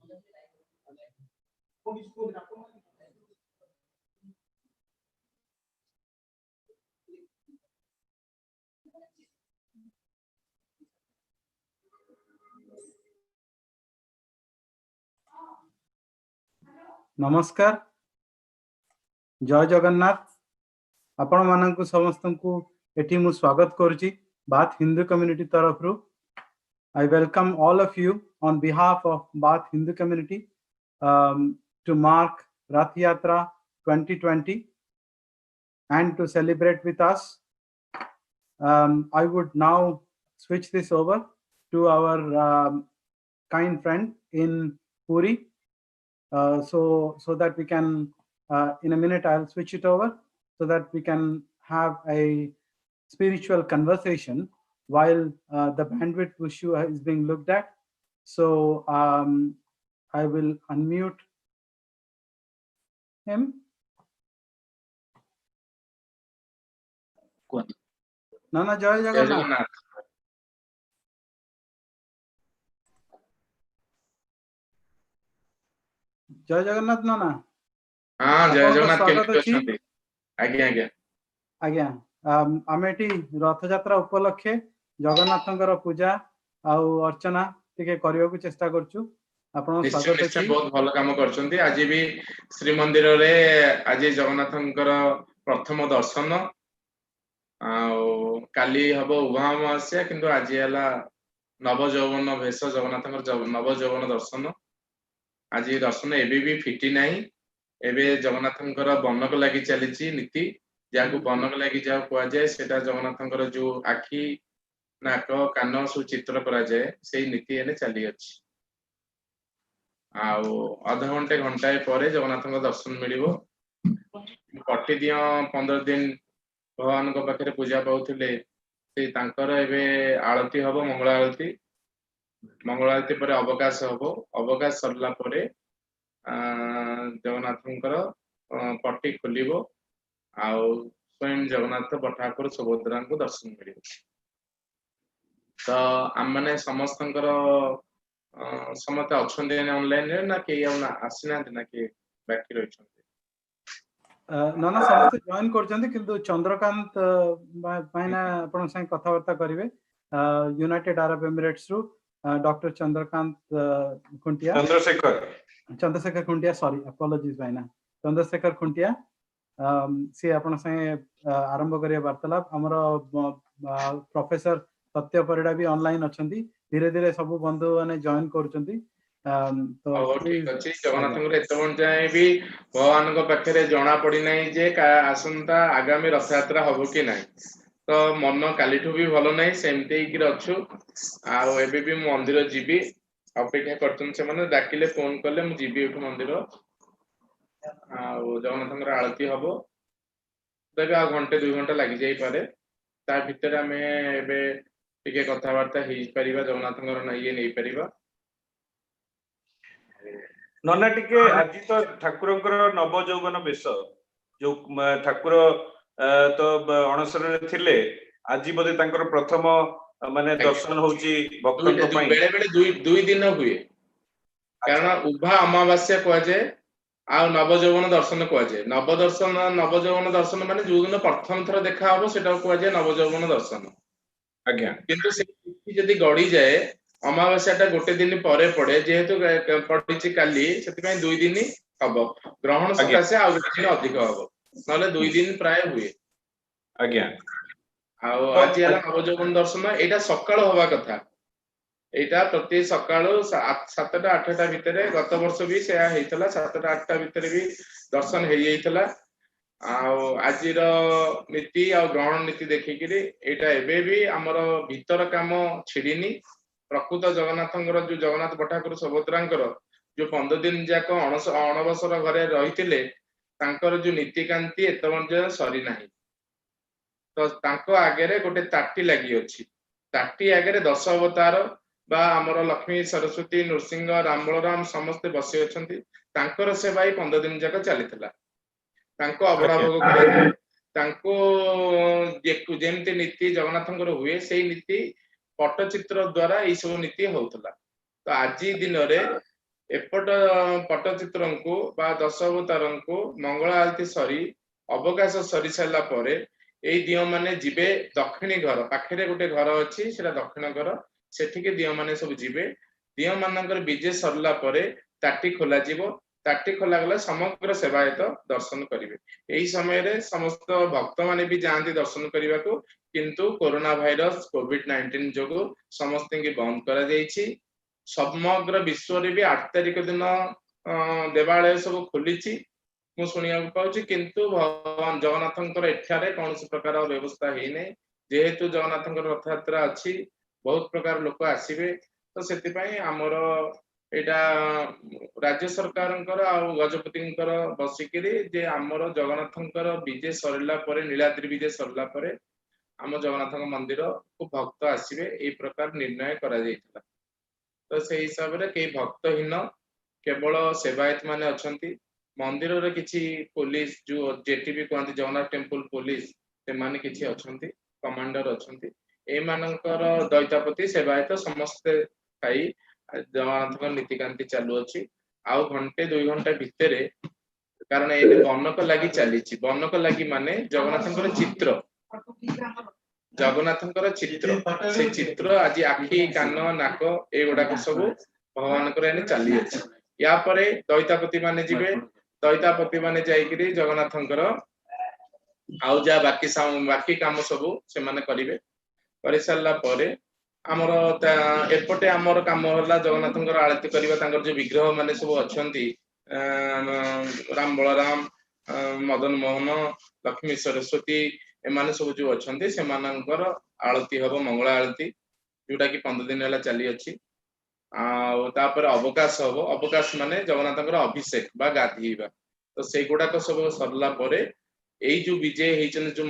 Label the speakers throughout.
Speaker 1: नमस्कार, जय जगन्नाथ। आपण मानक समस्त को एठी मु स्वागत करुची बात हिंदू कम्युनिटी तरफ रु। I welcome all of you on behalf of Bath Hindu community to mark Rathyatra 2020 and to celebrate with us. I would now switch this over to our kind friend in Puri. So that we can, in a minute, I'll switch it over so that we can have a spiritual conversation while the bandwidth issue is being looked at. So I will unmute him. Nana, Jai Jagannath. जय जगन्नाथ नाना।
Speaker 2: हाँ जय जगन्नाथ
Speaker 1: स्वागत अछि।
Speaker 2: आज्ञा आज्ञा
Speaker 1: आज्ञा आमेटी रथयात्रा उपलक्षे जगन्नाथंकर पूजा आउ अर्चना टिके करियो को चेष्टा करछु। आपण स्वागत अछि।
Speaker 2: बहुत भलो काम करछन्ती। आज भी श्री मंदिर रे आज जगन्नाथंकर प्रथम दर्शन आउ काली हबो उभामास्या किंतु आज हला नव यौवन भेष जगन्नाथंकर नव यौवन दर्शन। आज दर्शन एबे भी फिटी नाही। एबे जगन्नाथंकर बनक लागि चलीची नीति जाको बनक लागि जा कोआ जाय सेटा जगन्नाथंकर जो आखी नाक कान सु चित्र करा जाय सेही नीति एने चली अछि। आउ आधा घंटे घंटाए परे जगन्नाथंकर दर्शन मिलिबो। प्रतिदिन 15 दिन भगवान को पाखरे पूजा पाउथिले से तांकर एबे आरती हबो मंगल आरती। मंगल आरती पर अवकाश हबो। अवकाश सरला परे जगन्नाथंकर पट्टी खोलिबो आउ स्वयं जगन्नाथ बठाकुर सुभद्रा को दर्शन मिलिबो। तो हम माने समस्तंकर समते अछन्ते ऑनलाइन रे ना के आसिना ना के बाकी रहि छन्ते।
Speaker 1: नाना समस्त जॉइन करछन्ते किंतु चंद्रकांत पाइना आपण संग कथा वार्ता करिवे यूनाइटेड अरब एमिरेट्स रु doctor Chandrakant Khuntia Chandrashekhar Khuntia sorry apologies भाईना चंद्रशेखर खुंटिया से आपण संगे आरंभ करिया वार्तालाप। हमर प्रोफेसर सत्य परिडा भी ऑनलाइन अछंती। धीरे धीरे सब बंधु माने जॉइन करछंती।
Speaker 2: तो ठीक अछि। जगन्नाथंकर एतवन जाय भी भगवान को पाखरे जणा पड़ी नै जे आसंता आगामी रथयात्रा हबो कि नै। तो मन कालीठू भी भलो नै सेमते कि रछु। आ एबे भी मंदिर जीबी अपेक्षा करछन से माने डाकिले फोन करले मु जीबी एठू मंदिर। आ जगन्नाथंकर आरती हबो। तबे आ घंटे 2 घंटा लागि जाई पारे। ता भितर हमें एबे टिके कथा वार्ता हेई परिबा जगन्नाथंकर नै नै परिबा।
Speaker 3: नना टिके आज तो ठाकुरंकर नव यौवन बेश जो ठाकुर तो अणसर रे थिले आज बोधे तांकर प्रथम माने दर्शन होची भक्तन को पई
Speaker 2: बेले बेले दुई दिन हुए। कारण उभा अमावास्या को जाय आ नव यौवन दर्शन को जाय। नव यौवन दर्शन माने जो दिन प्रथम थर देखा हबो सेटा को जाय नव यौवन दर्शन।
Speaker 3: आज्ञा
Speaker 2: किंतु से जदी गडी जाय अमावास्याटा गोटे दिन परे पड़े जेहेतु पड़िछि काली सेति पय 2 दिन हबो। ग्रहण सकासे आ गोटे दिन अधिक हबो नले 2 दिन प्राय हुए।
Speaker 3: आज्ञा
Speaker 2: आज हला नव यौवन दर्शन एटा सकाळ होबा कथा। एटा प्रति सकाळ 7टा 8टा भितरे गत वर्ष भी से हेइतला 7टा 8टा भितरे भी दर्शन हेइ हेइतला। आजिर नीति आ ग्रहण नीति देखिकिरी एटा एबे भी हमर भीतर काम छिडिनी। प्रकृत जगन्नाथंकर जो जगन्नाथ बठाकुर सुभद्रांकर जो 15 दिन जाक अणवसर घरे रहितिले तांकर जो नीति कांति एतवंज सरी नाही। तो तांको आगेरे गोटे ताटी लागि अछि। ताटी आगेरे 10 अवतार बा हमर लक्ष्मी सरस्वती नृसिंह राम बलराम समस्त बसी अछंती। तांकर सेवा 15 दिन जाक चलितला। तांको अबड़ा भोग करे तांको जेमते नीति जगन्नाथंकर हुए सेही नीति पट्टचित्र द्वारा ई सब नीति होतला। तो आज दिन रे एपट पट्टचित्रंकु बा दश अवतारंकु मंगल आरती सरी अवकाश सरी सारा परे एई दियो माने जिबे दक्षिणी घर पाखरे गोटे घर अछि सेटा दक्षिण घर सेठिके दियो माने सब जिबे दियो मानकर विजय सरला परे ताटी खोला जिवो ताटी खोला गला समग्र सेवायत दर्शन करिवे एई समय रे समस्त भक्त माने भी जांती दर्शन करिवा को किंतु कोरोना भाइरस कोविड-19 जोगु समस्त के बंद करा जाईछि समग्र विश्व रे भी 8 तारिख दिन देवालय सब खोलिछि मु सुनिया पाउछि किंतु भगवान जगन्नाथंकर एठारे कोनसी प्रकार व्यवस्था हेइ नै जेहेतु जगन्नाथंकर रथयात्रा अछि बहुत प्रकार लोक आसीबे तो सेति पई हमर एटा राज्य सरकारंकर आ गजपतिंकर बसिकिरी जे हमर जगन्नाथंकर विजय सरला परे नीलाद्रि विजय सरला परे हम जगन्नाथंक मंदिर को भक्त आसीबे ए प्रकार निर्णय करा जायतिला तो से हिसाब रे के भक्तहीन केवल सेवायत माने अछंती मंदिर रे किछि पुलिस जो जेटीबी कहंती जगन्नाथ टेम्पल पुलिस से माने किछि अछंती कमांडर अछंती ए मानकर दैतापति सेवायत समस्त खाई जगन्नाथक नीतिकांति चालू अछि आउ घंटे 2 घंटा भितरे कारण ए बनक लागि चलीछि बनक लागि माने जगन्नाथकर चित्र से चित्र आज आखि कान नाक ए गुडा सब भगवानकर एने चली अछि या परे दैतापति माने जिबे दैतापति माने जाईकरी जगन्नाथंकर आउ जा बाकी काम सब से माने करिवे करि सारला परे हमर एपटे हमर काम होला जगन्नाथंकर आरती करिवा तांकर जे विग्रह माने सब अछंती राम बलराम मदन मोहन लक्ष्मी सरस्वती एमाने सब जो अछंती से मानकर आरती हबो मंगल आरती जोटा कि 15 दिन होला चली अछि आ तापर अवकाश हबो अवकाश माने जगन्नाथंकर अभिषेक बा गाधीबा तो से गुडा सब सरला परे एई जो विजय हेचन जो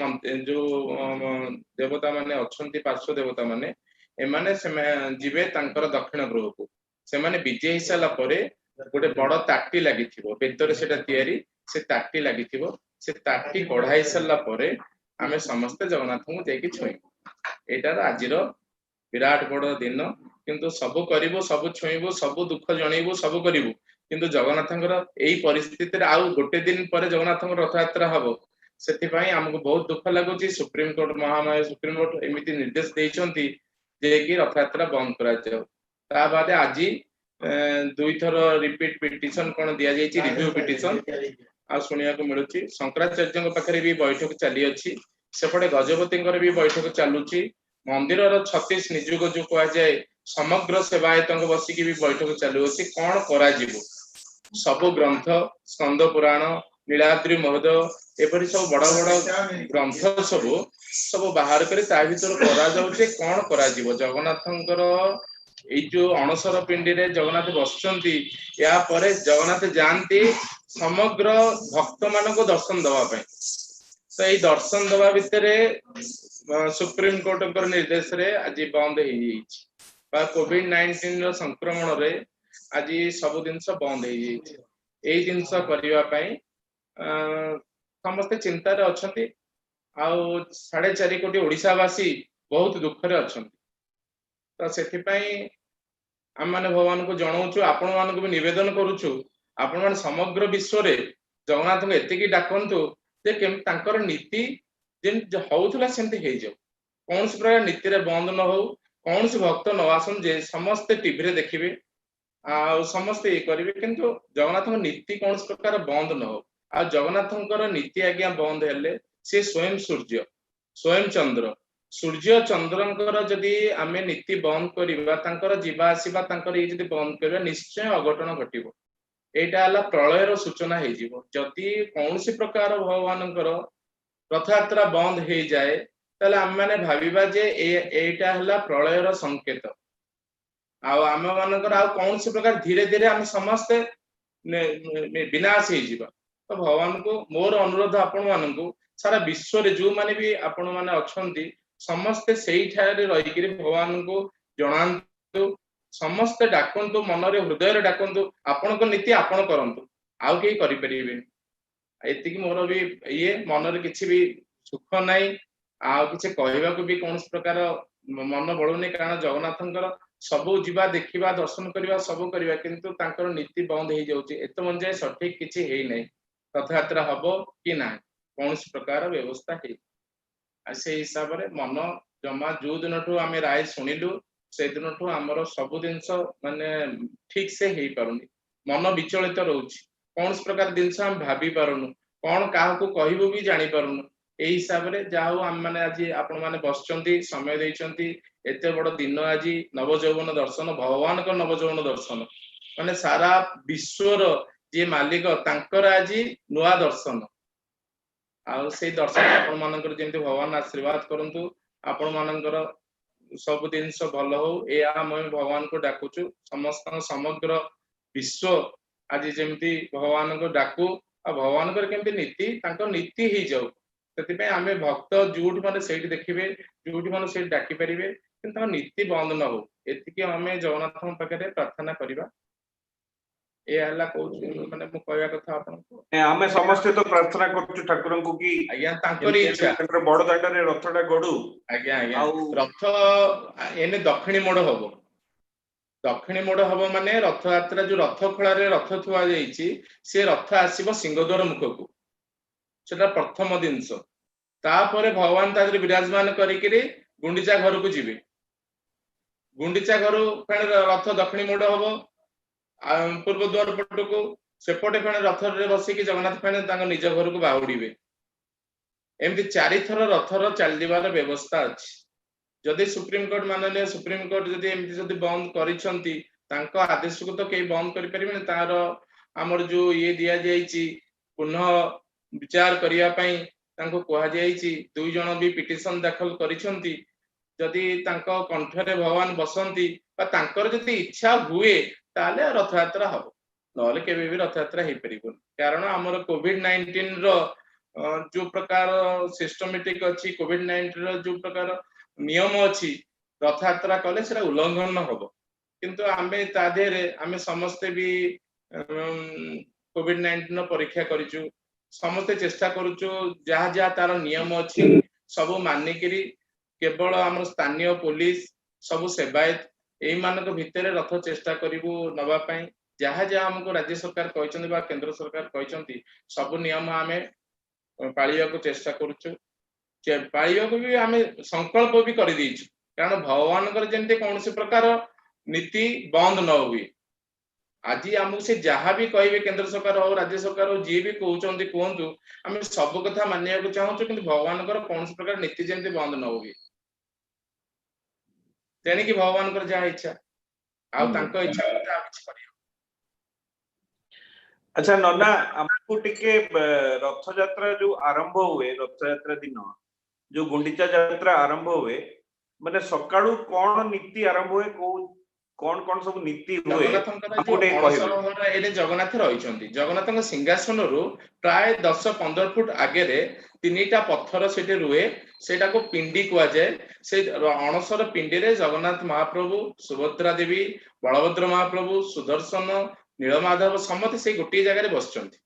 Speaker 2: देवता माने अछंती पार्श्व देवता माने एमाने से जिबे तांकर दक्षिण गृह को से माने विजय हिसाला परे गोटे बड़ ताटी लागिथिबो बेतरे सेटा तयारी से ताटी लागिथिबो से ताटी कढाई सरला परे आमे समस्त जगन्नाथ को जेकी छुई एटार आजिर विराट बड़ दिन किंतु सब करिवो सब छुईबो सब दुख जणैबो सब करिवो किंतु जगन्नाथंकर एई परिस्थिति रे आउ गोटे दिन परे जगन्नाथंकर रथयात्रा हबो सेति पई हमको बहुत दुख लागुची सुप्रीम कोर्ट महामाया सुप्रीम कोर्ट एमिति निर्देश देइछंती जे कि रथयात्रा बंद करा जाओ ता बादे आजी 2 थर रिपीट पिटिशन कोन दिया जाईची रिव्यू पिटिशन आ सुनिया को मिलुची शंकराचार्यଙ୍କ पाखरे भी बैठक चली अछि सेपटे गजपतिଙ୍କର भी बैठक चालुची मंदिर रो 36 निजुग जो कहा जाए समग्र सेवायतंग बसिकी भी बैठक चालू अछि कोन करा जिवो सब ग्रंथ स्कंद पुराण नीलाद्रि महोदय एपरि सब बड़ बड़ ग्रंथ सब बाहर करे ता भीतर करा जाउचे कोन करा जिवो जगन्नाथंकर एई जो अणसर पिंडी रे जगन्नाथ बसचंती या परे जगन्नाथ जानती समग्र भक्त मानको दर्शन दवा पय तो एई दर्शन दवा भितरे सुप्रीम कोर्ट निर्देश रे आज बंद हो जाइछि बा कोविड-19 रो संक्रमण रे आज सब जिनस बंद हो जाइछि एई जिनस करिवा पय समस्त चिंता रे अछंती आउ 4.5 कोटी ओडिसावासी बहुत दुख रे अछंती तो सेथि पय हम माने भगवान को जणाउछु आपण मान को भी निवेदन करूछु आपण मान समग्र विश्व रे जगन्नाथ को एतिकी डाकंतु जे केम तांकर नीति जेन होउथला सेंति हे जाऊ कौन से प्रकार नीति रे बंद न हो कौन से भक्त न आसन जे समस्त टीवी रे देखिबे आ समस्त ए करिवे किंतु जगन्नाथ को नीति कौन से प्रकार बंद न हो आ जगन्नाथंकर नीति आज्ञा बंद हेले से स्वयं सूर्य स्वयं चंद्र सूर्य चंद्रंकर जदि आमे नीति बंद करिबा तांकर जीवा आसीबा तांकर ए जदि बंद करिबा निश्चय अघटन घटिबो एटा हला प्रलय रो सूचना हे जिवो जदि कौन से प्रकार भगवानंकर रथयात्रा बंद हे जाए ताले हम माने भाबिबा जे एटा हला प्रलय रो संकेत आ आम मानकर आ कौन से प्रकार धीरे धीरे हम समस्त विनाश हे जिवो तो भगवान को मोर अनुरोध आपण मानकू सारा विश्व रे जो माने भी आपण माने अछंती समस्त सेई ठारे रही कि भगवान को जणांतु समस्त डाकंतु मन रे हृदय रे डाकंतु आपण को नीति आपण करंतु आउ के करि परिबे एति कि मोर भी ये मन रे किछि भी सुख नाही आ किछि कहबा को भी कोन प्रकार मन बळुनी कारण जगन्नाथंकर सबू जीवा देखिबा दर्शन करवा सब करवा किंतु तांकर नीति बंद हो जाउची एत मन जाय सठिक किछि हेई नै रथ यात्रा हबो कि ना कौन प्रकार व्यवस्था हे से हिसाब रे मन जमा जो दिन ठू आमे राय सुनिलु से दिन ठू हमर सब दिनस माने ठीक से हेई पारुनी मन विचलित रहउची कौन प्रकार दिनस हम भाबी पारुनु कौन काहा को कहबो भी जानि पारुनु एई हिसाब रे जाहो हम माने आज आपण माने बसचंती समय देइचंती एते बड़ दिन आज नवजौवन दर्शन भगवान को नवजौवन दर्शन माने सारा विश्वर जे मालिक तांकर आज नुआ दर्शन आउ से दर्शन आपण मानकर जेंति भगवान आशीर्वाद करंतु आपण मानकर सब दिन भल हो ए हम भगवान को डाकुचु समस्त समग्र विश्व आज जेमती भगवान को डाकू आ भगवान केमती नीति तांको नीति ही जाऊ सेति आमे भक्त जोठी माने सेठी देखिबे जोठी माने सेठी डाकी परिबे किंतु नीति बंद न हो एतिके आमे जगन्नाथ पाखरे प्रार्थना करिबा ए हला कहू माने मु कहया कथा आपन को
Speaker 3: आमे समस्त तो प्रार्थना करछु ठाकुर को कि
Speaker 2: आज्ञा तांकरी इच्छा
Speaker 3: तांकर बड़ दांडरे रथटा गडू
Speaker 2: आज्ञा आज्ञा रथ एने दक्षिणी मोड़ हबो दक्षिणी मोड़ हबो माने रथ यात्रा जो रथ खळा रे रथ थुआ जाईची से रथ आसीबो सिंहद्वार मुख को सेटा प्रथम दिनस तापरे भगवान तादरे विराजमान करिकरी गुंडीचा घर को जिबे गुंडीचा घर फेण रथ दक्षिणी मोड़ हबो पूर्व द्वार पट को सेपटे फेण रथ रे बसिकी जगन्नाथ फेण तांग निज घर को बाहुडीबे एमती चारि थर रथर चल दिबार व्यवस्था अछि जदि सुप्रीम कोर्ट माननीय सुप्रीम कोर्ट जदि एमती जदि बंद करिसंती तांको आदेश को तो केई बंद करि परिबे तार हमर जो ये दिया जाईची पुनः विचार करिया पई तांको कोहा जाईची दुई जण भी पिटिशन दाखल करिसंती जदि तांको कंठरे भगवान बसंती बा तांकर जदि इच्छा हुए ताले रथ यात्रा हबो नले केबे भी रथ यात्रा हे परिबो कारण हमर कोविड-19 रो जो प्रकार सिस्टमेटिक अछि कोविड-19 रो जो प्रकार नियम अछि रथ यात्रा कले सेरा उल्लंघन हबो किंतु आमे ताधेरे आमे समस्त भी कोविड-19 परीक्षा करिचु समस्त चेष्टा करूचु जहा जहा तार नियम अछि सब मानिकरी केवल हमर स्थानीय पुलिस सब सेवायत एई मानक भितरे रथ चेष्टा करिवु नबा पई जहा जहा हमको राज्य सरकार कहचंदी बा केंद्र सरकार कहचंती सब नियम आमे पालिया को चेष्टा करूचु पालिया को भी आमे संकल्प भी कर दीचु कारण भगवान कर जेंते कोनसी प्रकार नीति बंद न हुई आज हमको से जहां भी कहबे केंद्र सरकार हो राज्य सरकार हो जी भी कहउचंती कहंतु आमे सब कथा मानिया को चाहूछु किंतु भगवान कर कोनसी प्रकार नीति जेंते बंद न हुई तेनी कि भगवान कर जा इच्छा आ तांको इच्छा आ किछ करियो
Speaker 3: अच्छा नन्ना हमको टिके रथ यात्रा जो आरंभ हुए रथ यात्रा दिन जो गुंडीचा यात्रा आरंभ हुए माने सकाळू कोन नीति आरंभ हुए कोन कोन सब नीति हुए
Speaker 2: एने जगन्नाथ रहिचंती जगन्नाथଙ୍କ सिंहासन रो प्राय 10-15 फुट आगे रे तीनटा पत्थर सेटे रुए सेटा को पिंडी कुआ जाय से अणसर पिंडी रे जगन्नाथ महाप्रभु सुभद्रा देवी बलभद्र महाप्रभु सुदर्शन नीलमाधव समते से गोटी जगह रे बसचंती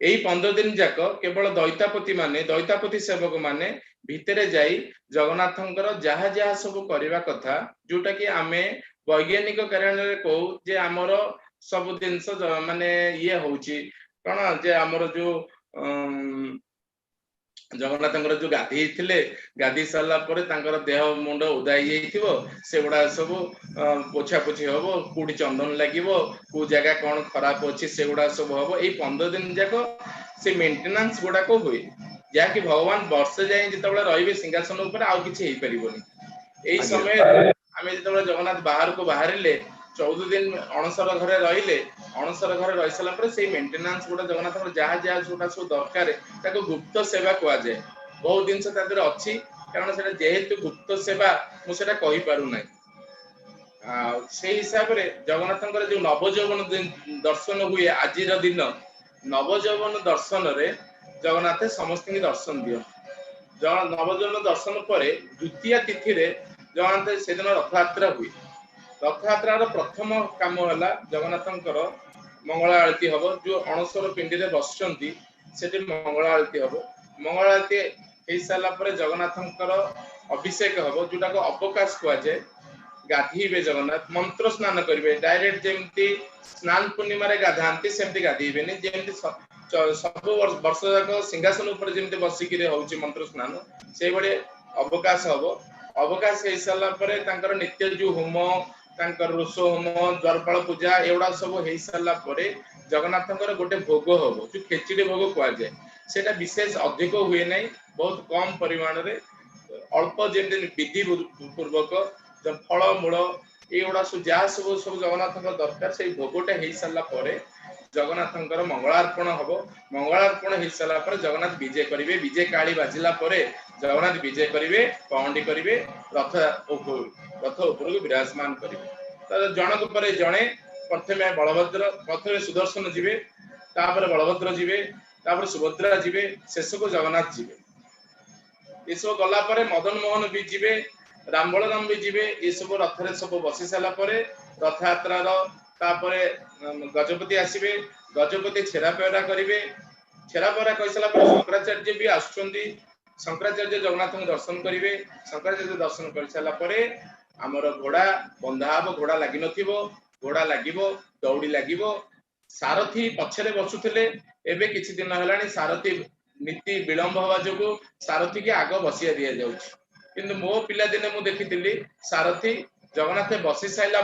Speaker 2: एई 15 दिन जाक केवल दैतापति सेवक माने भितरे जाई जगन्नाथंकर जहा जहा सब करबा कथा जोटा कि आमे वैज्ञानिक कारण रे कहू जे हमर सब दिनस माने ये होउची कोन जे हमर जो जगन्नाथंकर जो गाधी थिले गाधी साला परे तांकर देह मुंड उदाई जाइथिबो सेगुडा सब पोछा पोछी होबो कुडी चंदन लागिबो को जगह कोन खराब अछि सेगुडा सब होबो ए 15 दिन जाको से मेंटेनेंस गुडा को होय या कि भगवान वर्ष जाय जेतबेला रहिबे सिंहासन ऊपर आउ किछि हेई परिबोनी एई समय आमे जेतबेला जगन्नाथ बाहर को बाहरिले 14 दिन अणसर घरे रहिले अणसर घरे रहि सला पर से मेंटेनेंस गुडा जगन्नाथ जहा जहा जोटा सब दरकार ताको गुप्त सेवा कुआ जाय बहुत दिन से तादर अछि कारण सेटा जेहेतु गुप्त सेवा मु सेटा कहि पारु नै से हिसाब रे जगन्नाथंकर जो नवजौवन दर्शन हुए आज रो दिन नवजौवन दर्शन रे जगन्नाथ समस्त के दर्शन दियो नवजौवन दर्शन पर द्वितीय तिथि रे जगन्नाथ से दिन रथ यात्रा हुए रथ यात्रा रो प्रथम काम होला जगन्नाथंकर मंगल आरती हबो जो अणसर पिंडी रे बसचंती सेठी मंगल आरती हबो मंगल आरती हे साला पर जगन्नाथंकर अभिषेक हबो जोटा को अवकाश कुआ जाय गाधीबे जगन्नाथ मंत्र स्नान करेंगे डायरेक्ट जमती स्नान पूर्णिमा गाधाती सेमती गाधीबेनि जमती सब वर्ष जाक सिंहासन उपर जमती बसिक होची मंत्र स्नान से बड़े अवकाश हम अवकाश हो सारा पर नित्य जो होम रोष होम द्वारपाल पूजा एगुड़ा सब हो सारा जगन्नाथ गोटे भोग हम जो खेचड़ी भोग कहुए सेटा विशेष अधिक हुए ना बहुत कम परिमाण रे अल्प जमी विधि पूर्वक फल मूल एगुड़ा सब जहाँ सब सब जगन्नाथ दरकार से भोगटा हो सारा जगन्नाथ मंगलार्पण हम मंगलार्पण हो सारा जगन्नाथ विजय करेंगे विजय काली बाजिला जगन्नाथ विजय करेंगे पहंडी करेंगे रथ उपर विराजमान करेंगे जनक पर जड़े प्रथमे बलभद्र प्रथमे सुदर्शन जीवे तापर बलभद्र जीवे तापर सुभद्रा जीवे शेष को जगन्नाथ जीवे ये सब गला पर मदन मोहन भी जीवे राम बलराम भी जीवे ये सब रथ सब बसी सारा रथ यात्रार गजपति आसवे गजपति छेरा पेरा करेंगे छेरा पेरा कही सारा शंकराचार्य भी आसुच्चंदी शंकराचार्य जगन्नाथ दर्शन करेंगे शंकराचार्य दर्शन कर सारा आमर घोड़ा बंधा हम घोड़ा लगी घोड़ा लगे दौड़ी लगे सारथी पछरे बसुले एवं किसी दिन है सारथी नीति विलंब हवा जो सारथी की आग बसिया दि जाऊँ मो पिला दिने मु देखी सारथी जगन्नाथ बसी साइला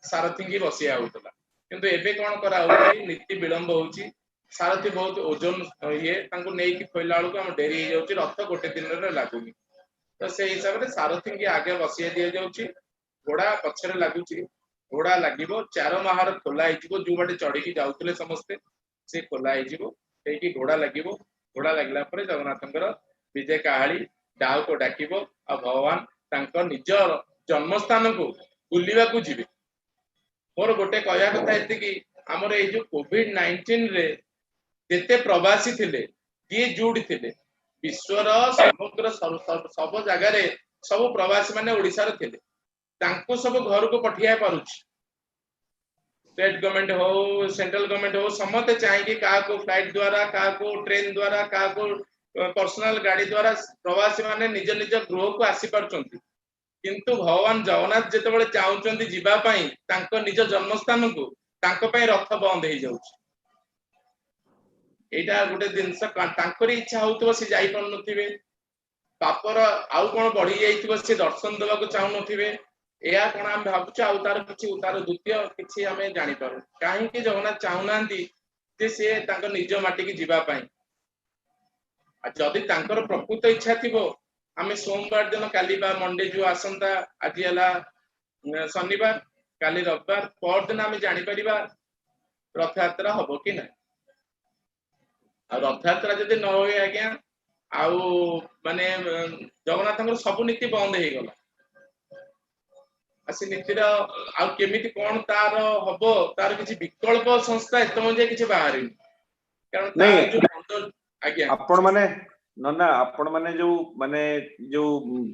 Speaker 2: सारथी की बसिया होता किंतु एबे कौन करा नीति विलंब होची सारथी बहुत ओजन ये नहीं खोला बेलू आम डेरी हो जाऊँ रथ गोटे दिन में लगुनि तो से हिसाब से सारथी की आगे बसिया दि जाऊँ घोड़ा पछरे लगुच घोड़ा लगे चार माहर खोला जो बाटे चढ़ी जाऊे समस्ते से खोला हो घोड़ा लगे घोड़ा लगला जगन्नाथ विजय काहाली डाव को डाक आ भगवान निज जन्मस्थान को बुलवा को जी मोर गोटे कहया कथा ये आमर ये जो कोविड-19 रे जिते प्रवासी थिले किए जुड़ थिले विश्वर समग्र सब जगार सब प्रवासी माने ओडिसा रे थिले तांको सब घर को पठिया पारुछि स्टेट गवर्नमेंट हो सेंट्रल गवर्नमेंट हो समते चाहिए क्या को फ्लाइट द्वारा क्या को ट्रेन द्वारा क्या को पर्सनल गाड़ी द्वारा प्रवासी माने निज निज गृह को आसी पारछंती किंतु भगवान जगन्नाथ जेतेबेले चाहुचंती जीवा पई तांको निज जन्मस्थान को तांको पई रथ बंद हो जाउछि एटा गोटे जिनस तांकरी इच्छा होतबो से जाई पर नथिबे पापर आउ कोन बढ़ी जाइथिबो से दर्शन देबा को चाहू नथिबे या कौन आम भावुचे आउ तार किछि तार द्वितीय किछि आमे जानि पारु काहे कि जगन्नाथ चाहुनांती जे से तांको निज माटी की जीवा पई आ जदि तांकर प्रकृत इच्छा थिबो आमे सोमवार दिन काली बा मंडे जो आसंता आज हला शनिवार काली रविवार पर दिन आमे जानि परिबा रथ यात्रा हबो कि ना आ रथ यात्रा जदि न होय आज्ञा आउ माने जगन्नाथंकर सब नीति बंद हे गला आसी नीतिर आ केमिति कोन तार हबो तार किछि विकल्प संस्था एतम जे किछि बाहरी कारण तार जो आज्ञा
Speaker 3: आपण माने ना आपण माने जो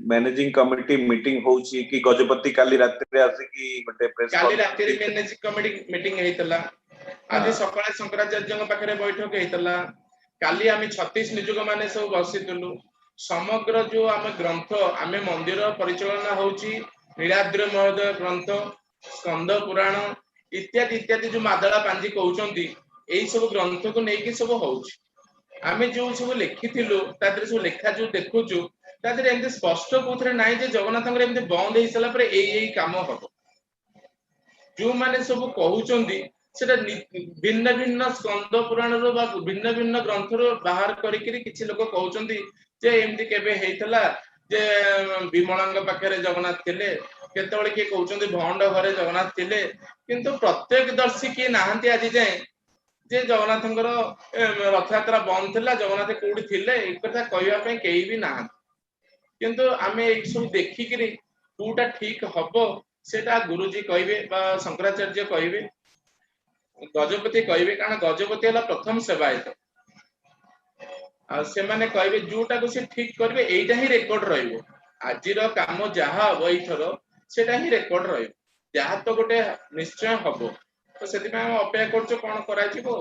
Speaker 3: मैनेजिंग कमिटी मीटिंग होउची कि गजपति काली रात्रि रे आसी कि गोटे प्रेस
Speaker 2: काली रात्रि रे मैनेजिंग कमिटी मीटिंग हेतला आज सकाळे शंकराचार्य पाखरे बैठक हेतला काली आमे 36 निजुग माने सब बसितलु समग्र जो आमे ग्रंथ आमे मंदिर परिचालना होउची नीलाद्रि महोदय ग्रंथ स्कंद पुराण इत्यादि इत्यादि जो मादळा पांजी कहउचंती एई सब ग्रंथ को नेकी सब होउची आमे जो सब लिखिथिलु तादरे सब लेखा जो देखुचु तादरे एंते स्पष्ट कोथरे नाही जे जगन्नाथंगर एंते बंद हे सला परे एई काम हबो जो माने सब कहउचंती सेटा भिन्न भिन्न स्कंद पुराण रो बा भिन्न भिन्न ग्रंथ रो बाहर करिकरी किछि लोक कहउचंती जे एंती केबे हेतला जे विमलांग पाखरे जगन्नाथ थिले केतबेले के कहउचंती भंड घरे जगन्नाथ थिले किंतु प्रत्येक दर्शी के नाहंती आज जाय जे जगन्नाथंकर रथ यात्रा बंद थिला जगन्नाथ कोडी थिले ए कथा कहया पे केही भी ना किंतु आमे एक सब देखि करी कोटा ठीक हबो सेटा गुरुजी कहिबे बा शंकराचार्य कहिबे गजपति कहिबे कारण गजपति हला प्रथम सेवायत आ से माने कहिबे जोटा को से ठीक करबे एइटा ही रेकॉर्ड रहइबो आजिर काम जहा हबो इथरो सेटा ही रेकॉर्ड रहइबो जहा तो गोटे निश्चय हबो तो सेति में हम अपेक्षा करछो कोन करा जिवो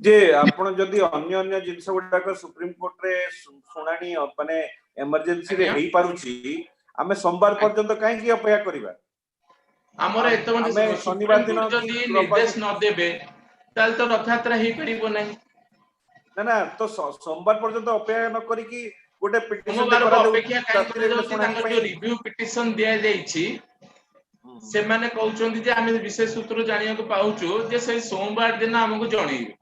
Speaker 3: जे आपण जदी अन्य अन्य जिंस गुडा को सुप्रीम कोर्ट रे सुनानी माने इमरजेंसी रे हेई पारुची आमे सोमवार पर्यंत काहे की अपेक्षा करिबा
Speaker 2: हमर एत
Speaker 3: आमे शनिवार दिन
Speaker 2: जदि
Speaker 3: की
Speaker 2: निर्देश न देबे ताल तो रथ यात्रा ही परिबो नै
Speaker 3: ना ना तो सोमवार पर्यंत अपेक्षा न करी की गोटे पिटिशन
Speaker 2: सोमवार
Speaker 3: करा
Speaker 2: को
Speaker 3: दउ
Speaker 2: अपेक्षा काहे
Speaker 3: रात्रि
Speaker 2: करा
Speaker 3: गोटे
Speaker 2: जाउची
Speaker 3: सुनानी
Speaker 2: ताकर
Speaker 3: पई
Speaker 2: जो रिव्यू पिटिशन दिया जाईची से माने कहउचंदी जे आमे विशेष सूत्र जानिया को पाउचो जे से सोमवार दिन हमको जणैबे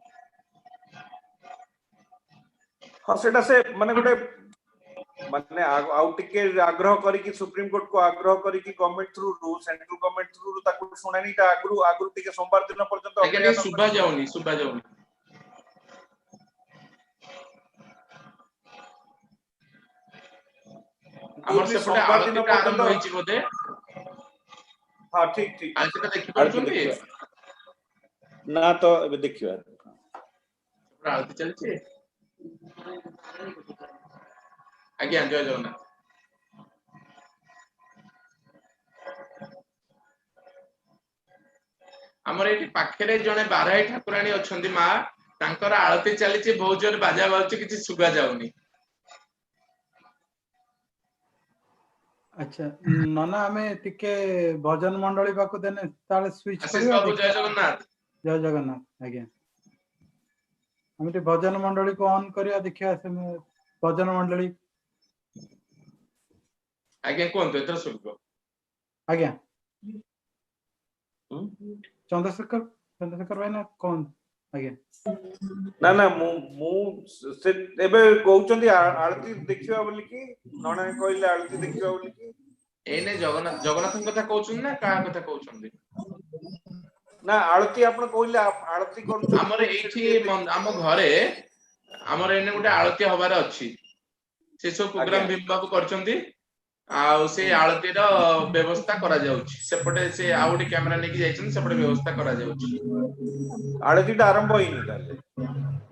Speaker 3: हां सेटा से माने गोटे माने आउ टिके आग्रह करी की सुप्रीम कोर्ट को आग्रह करी की government through central government through ताको सुनानीटा आगु टिके सोमवार दिन पर्यंत
Speaker 2: आगे
Speaker 3: अपेक्षा
Speaker 2: सुबह जाउनी हमर से पटे
Speaker 3: सोमवार दिन
Speaker 2: आरतीटा
Speaker 3: पर्यंत
Speaker 2: आरंभ होईची बोधे
Speaker 3: हां ठीक ठीक
Speaker 2: आरतीटा देखि पड़छुंदी
Speaker 3: ना तो एबे देखियो
Speaker 2: आरती चलची आज्ञा जय जगन्नाथ हमर एठी पाखरे जने बाराई ठाकुराणी अछंती मा तांकर आरती चलीची बहुत जोर बाजा बाजची किछि सुगा जाउनी
Speaker 1: अच्छा नना हमें टिके भजन मंडली पाको देने ताले स्विच
Speaker 2: आशीष
Speaker 1: करिवा
Speaker 2: बाबू जय जगन्नाथ
Speaker 1: जय जगन्नाथ आज्ञा हम टे भजन मंडली को ऑन करिया देखिया से भजन मंडली
Speaker 2: आज्ञा कोन तो सुबो
Speaker 1: आज्ञा चंद्रशेखर भाई ना कौन आज्ञा
Speaker 3: ना ना मु से एबे कहउचंदी आरती देखिबा बोली की नणे कहले आरती देखिबा बोली की
Speaker 2: एने जगन्नाथन कथा कहउछन ना का कथा कहउछन
Speaker 3: ना आरती आपण कहले आरती कर
Speaker 2: हमर एठी हम घरे हमर एने गुटे आरती हबार अछि से सब प्रोग्राम भीम बाबू करचंदी आ से आरती रो व्यवस्था करा जाउछि सेपटे से आउडी कैमरा लेके जाइछन सेपटे व्यवस्था करा जाउछि
Speaker 3: आरतीटा आरंभ होइनी ताले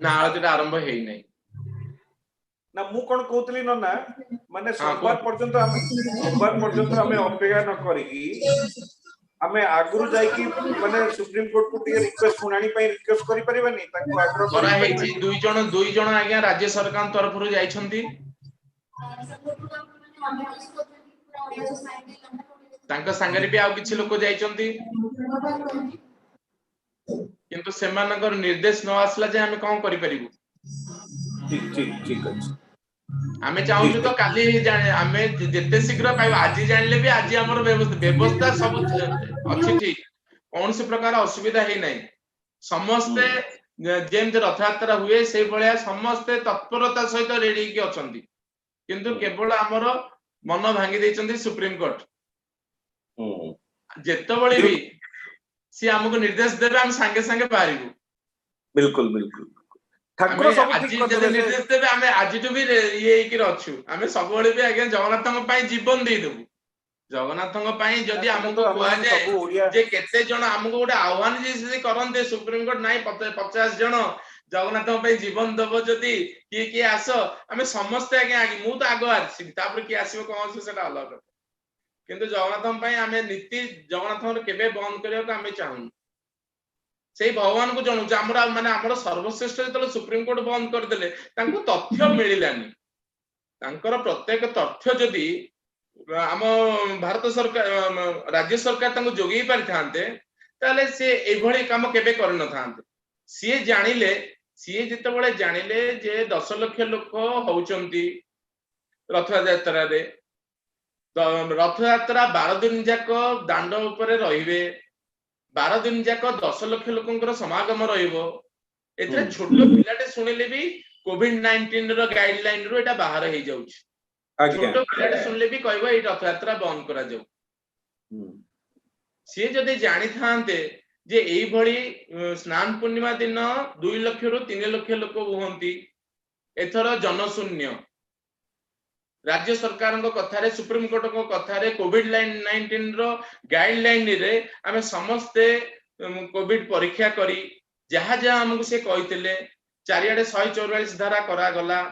Speaker 2: ना आरतीटा आरंभ हेइ नै
Speaker 3: ना मु कोन कहतली न ना माने
Speaker 2: हाँ,
Speaker 3: सोमवार पर्यंत हमें अपेक्षा न करी हमें आगुरु जाई की माने सुप्रीम कोर्ट को टिके रिक्वेस्ट सुनानी पई रिक्वेस्ट करि परिबानी ताको आग्रह
Speaker 2: करा
Speaker 3: करि
Speaker 2: हेछि
Speaker 3: परिबानी
Speaker 2: दुई जण आज्ञा राज्य सरकार तरफ रु जाइछंती तांका संगरे भी आ किछि लोक जाइछंती किंतु सेमानकर निर्देश न आसला जे हमें कोन करि परिबु
Speaker 3: ठीक अछि
Speaker 2: आमे चाहूछु तो काली जाने आमे जेते शीघ्र पाइब आज जानले भी आज हमर व्यवस्था सब अछि ठीक कौन से प्रकार असुविधा हे नै समस्ते जेम रथ यात्रा हुए से भलिया समस्ते तत्परता सहित रेडी की अछंती किंतु केवल हमर मन भांगी दैचंती सुप्रीम कोर्ट जेतो बळी भी सी हमको निर्देश देबे हम संगे संगे पारिबु
Speaker 3: बिल्कुल बिल्कुल ठाकुर सब
Speaker 2: आज
Speaker 3: ठीक कर
Speaker 2: जदि
Speaker 3: देबे
Speaker 2: निर्देश देबे हमें आज भी ये कि रछु हमें सब बळे भी आगे जगन्नाथଙ୍କ ପାଇଁ जीवन देई देबु जगन्नाथଙ୍କ ପାଇଁ जदि हमको कुआ जाय
Speaker 3: सब ओडिया
Speaker 2: जे केते जण हमको गोटे आह्वान जे करन्ते सुप्रीम कोर्ट नाही 50 जण जगन्नाथଙ୍କ ପାଇଁ जीवन देबो जदि की आस हमें समस्त आगे आगे मु तो आगो आसी तापर की आसीबो कोन से सेटा अलग किंतु जगन्नाथଙ୍କ ପାଇଁ हमें नीति जगन्नाथଙ୍କର केबे बंद करियो को हमें चाहू से भगवान को जणु हमरा माने हमर सर्वश्रेष्ठ जतले सुप्रीम कोर्ट बंद कर देले तांको तथ्य मिलिलानी तांकर प्रत्येक तथ्य जदि हम भारत सरकार राज्य सरकार तांको जोगई पारि थांते ताले से एभली काम केबे कर न थांते सी जानिले सी जते बळे जानिले जे 10 लाख लोक होउचंती रथ यात्रा रे रथ यात्रा 12 दिन जाक दांड ऊपर रहिबे 12 दिन जाक 10 लाख लोकंकर समागम रहिबो एथरे छोट पिलाटे सुनिले भी कोविड-19 रो गाइडलाइन रो एटा बाहर हे जाउछ छोट पिलाटे सुनिले भी कहबो ए रथ यात्रा बंद करा जाउ से जदि जानि थांते जे एई भली स्नान पूर्णिमा दिन 2 लाख रु 3 लाख लोक होंती एथरो जनशून्य राज्य सरकार कथा रे सुप्रीम कोर्ट को कथा रे कोविड-19 रो गाइडलाइन रे हमें समस्त कोविड परीक्षा करी जहा जहा हमको से कहितले चारियाडे 144 धारा करा गला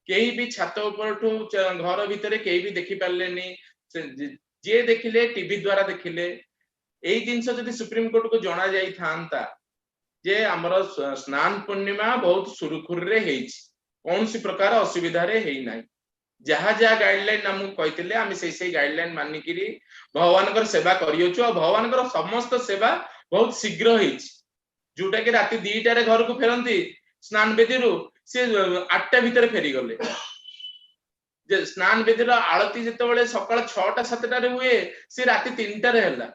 Speaker 2: केही भी छात ऊपर घर भितरे केही भी देखि पारलेनी जे देखिले टीवी द्वारा देखिले एई दिनस जदि सुप्रीम कोर्ट को जणा जाई थांता जे हमर स्नान पूर्णिमा बहुत सुरखुर रे हेछि कौन सी प्रकार असुविधा रे हेइ नाही जहा जहा गाइडलाइन आमको कहते आम से गाइडलाइन मानिकी भगवान सेवा करियोछु और भगवान समस्त सेवा बहुत शीघ्र होइछि जोटा कि राति 2टारे घर को फेरंती स्नान बेदी से 8टा भीतर फेरी गले जे स्नान बेदी आलती जिते सकाळ 6टा 7टारे हुए से राति 3टारे हला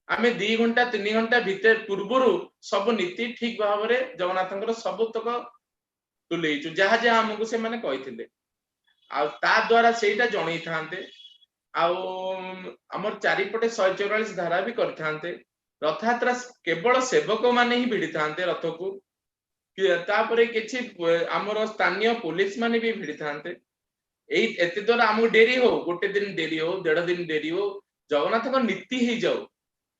Speaker 2: आमे 2 घंटा 3 घंटा भीतर पूर्वरु सब नीति ठीक भाव में जगन्नाथ सब तक तुलेइछु जहा जहा हमको से माने कहिथिले आ ता द्वारा सेटा जणई थांते आ हमर चारिपटे 144 धारा भी करथांते रथयात्रा केवल सेवक माने ही भिड़ी थांते रथ को तापरे किछि हमर स्थानीय पुलिस माने भी भिड़ी थांते एई एते द्वारा हमको डेरी हो गोटे दिन डेरी हो 1.5 दिन डेरी हो जगन्नाथ को नीति ही जाऊ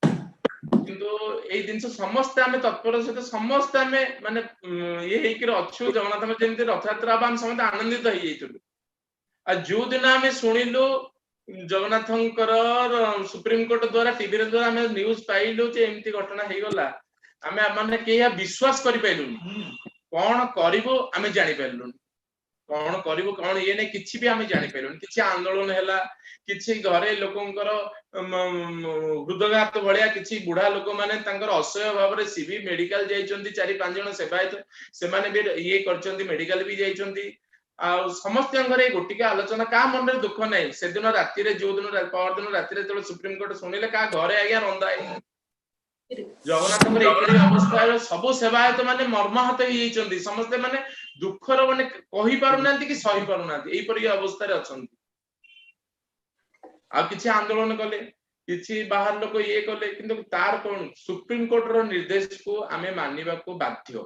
Speaker 2: किंतु एई दिन समस्त आमे तत्पर सहित समस्त आमे माने ये हेकिर अछु जगन्नाथ में जेंति रथयात्रा बाम समस्त आनंदित हो जाइतु आ जो दिन आमे सुनिलु जगन्नाथंकर सुप्रीम कोर्ट द्वारा टीवी द्वारा आमे न्यूज़ पाइलु जे एमती घटना हे गला आमे माने केया विश्वास करि पाइलुनी कोन करिवो आमे जानि पाइलुनी कोन करिवो कोन ये नै किछि भी आमे जानि पाइलुनी किछि आंदोलन हैला किछि घरे लोकंकर हृदयघात भलिया किछि बुढ़ा लोक माने तांकर असह्य भाव रे सीबी मेडिकल जाइचंती 4-5 जण सेवायत से माने भी ये करचंती मेडिकल भी जाइचंती आ समस्त घरे गोटिके आलोचना का मन रे दुख नै से दिन राति रे जो दिन पर दिन राति रे जो सुप्रीम कोर्ट सुनिले का घरे आज्ञा रंदा जगन्नाथ एपरी अवस्था सब सेवायत माने मर्माहत होइचंती समस्त माने दुखर माने कहि पारुनांती कि सही पारुनांती एपरी अवस्था रे अछंती आ किछि आंदोलन कले किछि बाहर लोक ये कले किंतु तार कोन सुप्रीम कोर्ट रो निर्देश को आमे मानिबा को बाध्य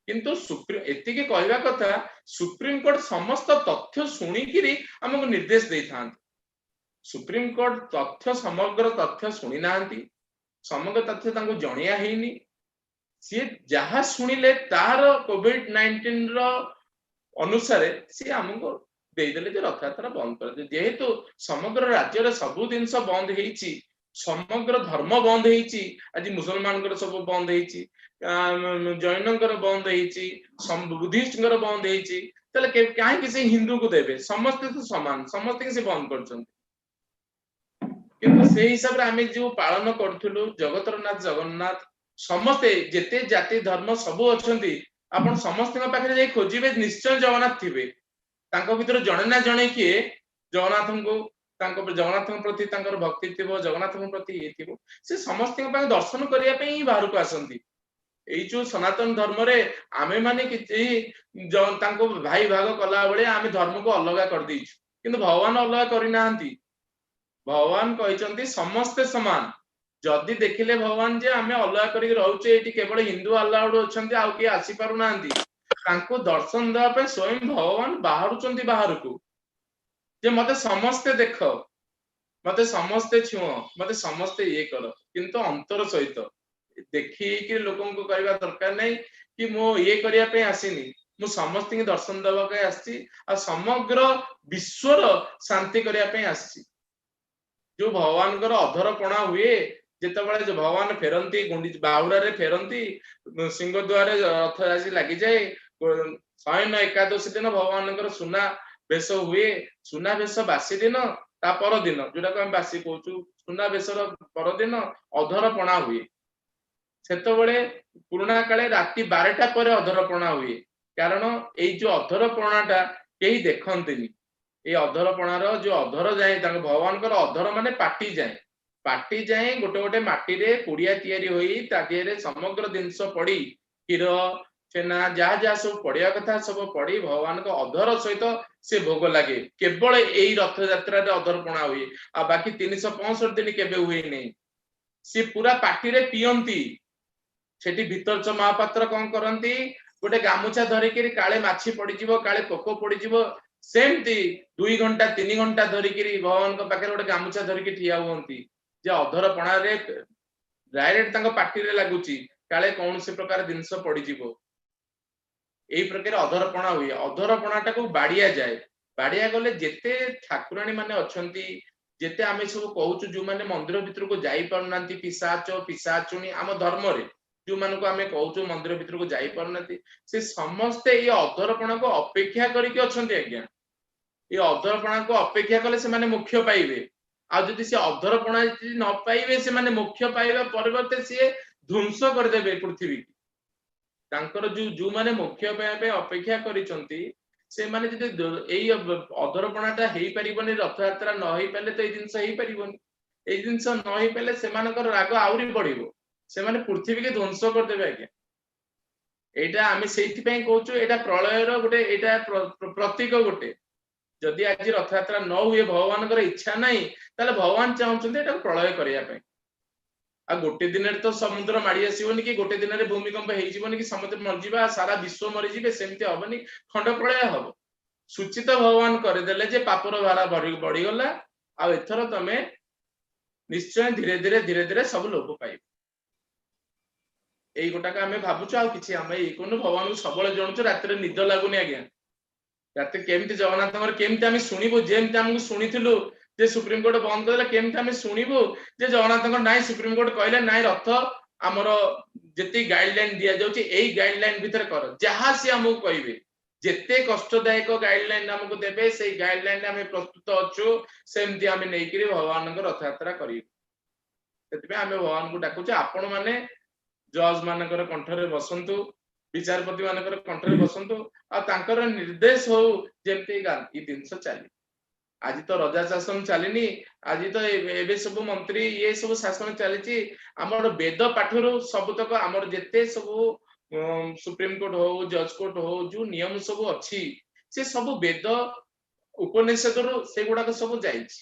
Speaker 2: किंतु सुप्रीम एति के कहबा कथा सुप्रीम कोर्ट समस्त तथ्य सुनी किरी हमको निर्देश देथांत सुप्रीम कोर्ट तथ्य समग्र तथ्य सुनी नांती समग्र तथ्य तांको जणिया हेनी सी जहा सुनिले तार कोविड-19 रो अनुसार सी हमको देदेले जे रथयात्रा बंद कर दे जेहेतु समग्र राज्य रे सब दिनस बंद हेची समग्र धर्म बंद हेची आज मुसलमान सब बंद हेची जैनकर बंद हेची बुद्धिस्टकर बंद हेची तले काहे कि से हिंदू को देबे समस्त तो समान समस्त के से बंद करछन किंतु से हिसाब रे आमे जो पालन करथुलु जगतरनाथ जगन्नाथ समस्त जेते जाति धर्म सब अछंती आपण समस्त के पाखरे जाई खोजिबे निश्चय जगन्नाथ थिबे तांको भीतर जणे ना जणे किए जगन्नाथ को जगन्नाथ प्रति तांकर भक्ति थिबो जगन्नाथ प्रति ये थिबो से समस्त के पाखे दर्शन करिया पे ही बाहर को आसंती एई जो सनातन धर्म रे आमे माने कि तांको भाई भाग कला बळे आमे धर्म को अलगा कर दैछु किंतु भगवान अलगा करि नाहंती भगवान कहिसंती समस्त समान जदि देखिले भगवान जे आमे अलगा करि रहउचे एटी केवल हिंदू अलाउड अछंती आ कि आसी पारु नाहंती तांको दर्शन देवा पे स्वयं भगवान बाहरुचंती बाहर को जे मते समस्त देख मते समस्त छुओ मते समस्त ये कर किंतु अंतर सहित देखि कि लोकन को करबा दरकार नै कि मो ये करिया पे आसीनी मु समस्त के दर्शन देवा के आसी आ समग्र विश्वर शांति करिया पे आसी जो भगवान कर अधरपणा हुए जेतबळे जो भगवान फेरंती गुंडी बाहुरा रे फेरंती सिंह द्वार रथ आसी लागि जाए शयन एकादशी दिन भगवान सुना बेश हुए सुना बेश बासी दिन ता पर दिन जोटा को हम बासी कहूचु सुना बेशर पर दिन अधरपणा हुए सेतबळे पुराना काले राति 12टा पर अधरपणा हुए कारण एई जो अधरपणाटा केही देखंतिनी ए अधरपणार जो अधर जाए तांग भगवान कर अधर माने पाटी जाए गोटे गोटे माटी रे कुड़िया तयारी होई ता दिरे समग्र दिनस पड़ी क्षीर छेना जहा जहा सब पड़िया कथा सब पड़ी भगवान को अधर सहित से भोग लगे केवल एई रथ यात्रा रे अधरपणा हुए आ बाकी 365 दिन केबे हुए नै से पूरा पाटी रे पियंती सेठी भीतर च महापात्र कोन करंती गोटे गामुछा धरि के काले माछी पड़ी जीवो काले पोको पड़ी जीवो सेमती 2 घंटा 3 घंटा धरि के भगवान को पाखे गोटे गामुछा धरि के ठिया होंती जे अधरपणा रे डायरेक्ट तांको पाटी रे लागुची काले कौन से प्रकार दिनस पड़ी जीवो एई प्रकार अधरपणा हुए अधरपणाटा को बाड़िया जाए बाड़िया गले जेते ठाकुराणी माने अछंती जेते आमे सब कहूचु जो माने मंदिर भीतर को जाई पारनांती पिशाच पिशाचुनी आम धर्म रे जो मान को आमे कहूचु मंदिर भीतर को जाई पारनांती से समस्त ए अधरपणा को अपेक्षा करिके अछंती आज्ञा ये अधरपणा को अपेक्षा कले से माने मुख्य पाइबे आ जदि से अधरपणा न पाइबे से माने मुख्य पाइबा परिवर्ते से ध्वंस कर देबे पृथ्वी तांकर जो माने मुख्य पाइबे अपेक्षा करिसंती से माने जदि एई अधरपणाटा हेई परिबनी रथ यात्रा न हेई पले तो ए जिंस हेई परिबनी ए जिंस न हेई पले से मानकर राग आउरी बढ़िबो से माने पृथ्वी के ध्वंस कर देबे आज्ञा एटा आमे सेति पई कहउछु एटा प्रलयर गोटे एटा प्रतीक गोटे जदि आज रथ यात्रा न हुए भगवान इच्छा नहीं ताले भगवान चाहते एटा प्रलय करिया पई आ गोटे दिन तो समुद्र माड़ी आसीबनी कि गोटे दिन भूमिकंप हेई जीवनी कि समुद्र मरजिबा सारा विश्व मरि जिबे सेमति हबनी खंड प्रलय हबो सूचित भगवान कर देले जे पापर भारा बढ़ी गला आ एथर तमे निश्चय धीरे धीरे सब लोप पाइबे एई गोटा का हमें भाबुछु आ किछि हमें एई कोन भगवान को सबले जणुछु रात्रि निद लागुनी आज्ञा रात्रि केमति जगन्नाथ केमति आमे सुनिबो जेमति हमकु सुनिथिलु जे सुप्रीम कोर्ट बंद करले केमति आमे सुनिबो जे जगन्नाथ नाइ सुप्रीम कोर्ट कहले नाइ रथ हमर जेति गाइडलाइन दिया जाउची एई गाइडलाइन भीतर कर जहा से हमकु कहबे जेते कष्टदायक गाइडलाइन हमकु देबे सेई गाइडलाइन आमे प्रस्तुत अछु सेमति आमे नेइकरी भगवान को रथ यात्रा करी सेति आमे भगवान को डाकुचे आपण माने जज मानकर कंठरे बसंतु विचारपति मानकर कंठरे बसंतु आ तांकर निर्देश हो जेमति गांधी दिनस चली आज तो रजा शासन चलिनी आज तो एबे सब मंत्री ये सब शासन चलीची हमर वेद पाठरो सब तक हमर जेते सब सुप्रीम कोर्ट हो जज कोर्ट हो जो नियम सब अछि से सब वेद उपनिषदरो से गुडा सब जाईची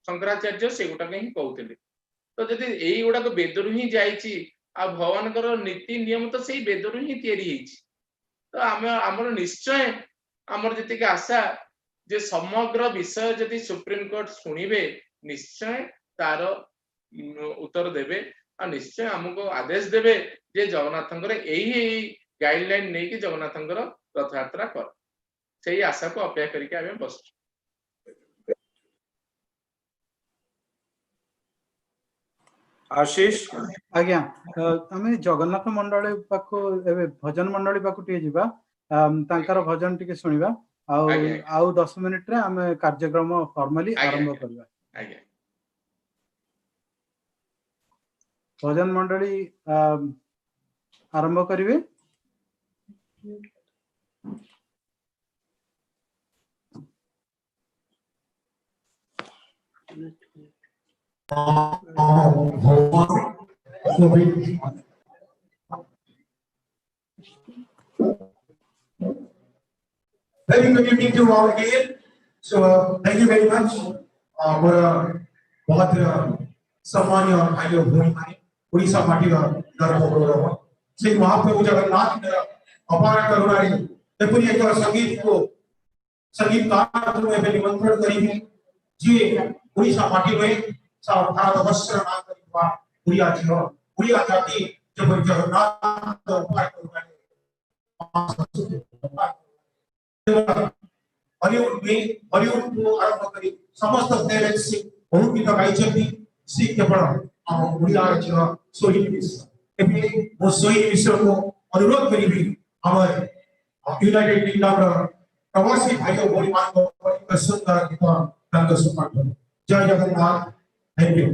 Speaker 2: शंकराचार्य से गुडा ही कहउतले तो जदि एई गुडा वेदरु ही जाईची आ भगवान नीति नियम तो सही वेदरु ही तैयारी होईची तो आमर निश्चय आमर जति के आशा जे समग्र विषय जदि सुप्रीम कोर्ट सुनिबे निश्चय तार उत्तर देबे आ निश्चय हमको आदेश देबे जे जगन्नाथंकर एही गाइडलाइन नै कि जगन्नाथंकर रथ यात्रा कर सेही आशा को अपेक्षा करके आमे बस
Speaker 3: आशीष
Speaker 1: आज्ञा आमे जगन्नाथ मंडली पाखो एबे भजन मंडली पाखो टिके जिबा तांकर भजन टिके सुनिबा आउ 10 मिनिट रे आमे कार्यक्रम फॉर्मली आरंभ करबा
Speaker 2: आज्ञा
Speaker 1: भजन मंडली आरंभ करिवे
Speaker 4: Very good evening to all again. So thank you very much for बहुत सम्मानीय भाई और बहनी उड़ीसा माटी का गर्व गौरव श्री महाप्रभु जगन्नाथ अपार करुणारी एपरी एक संगीत को संगीतकार को मैं निमंत्रण करी जे उड़ीसा माटी में भारत वर्ष नाम करिवा उड़िया जाति जब जगन्नाथ अपार करुणारी हॉलीवुड को आरंभ करी समस्त पेरेंट्स बहुत गीत गाइछथि सी केवल हम उड़िया छिन सोही मिश्र एबे वो सोही मिश्र को अनुरोध करिबी हमर यूनाइटेड किंगडम रो प्रवासी भाई और बहनी मान को सुंदर गीत तांको समर्पण जय Jagannath thank you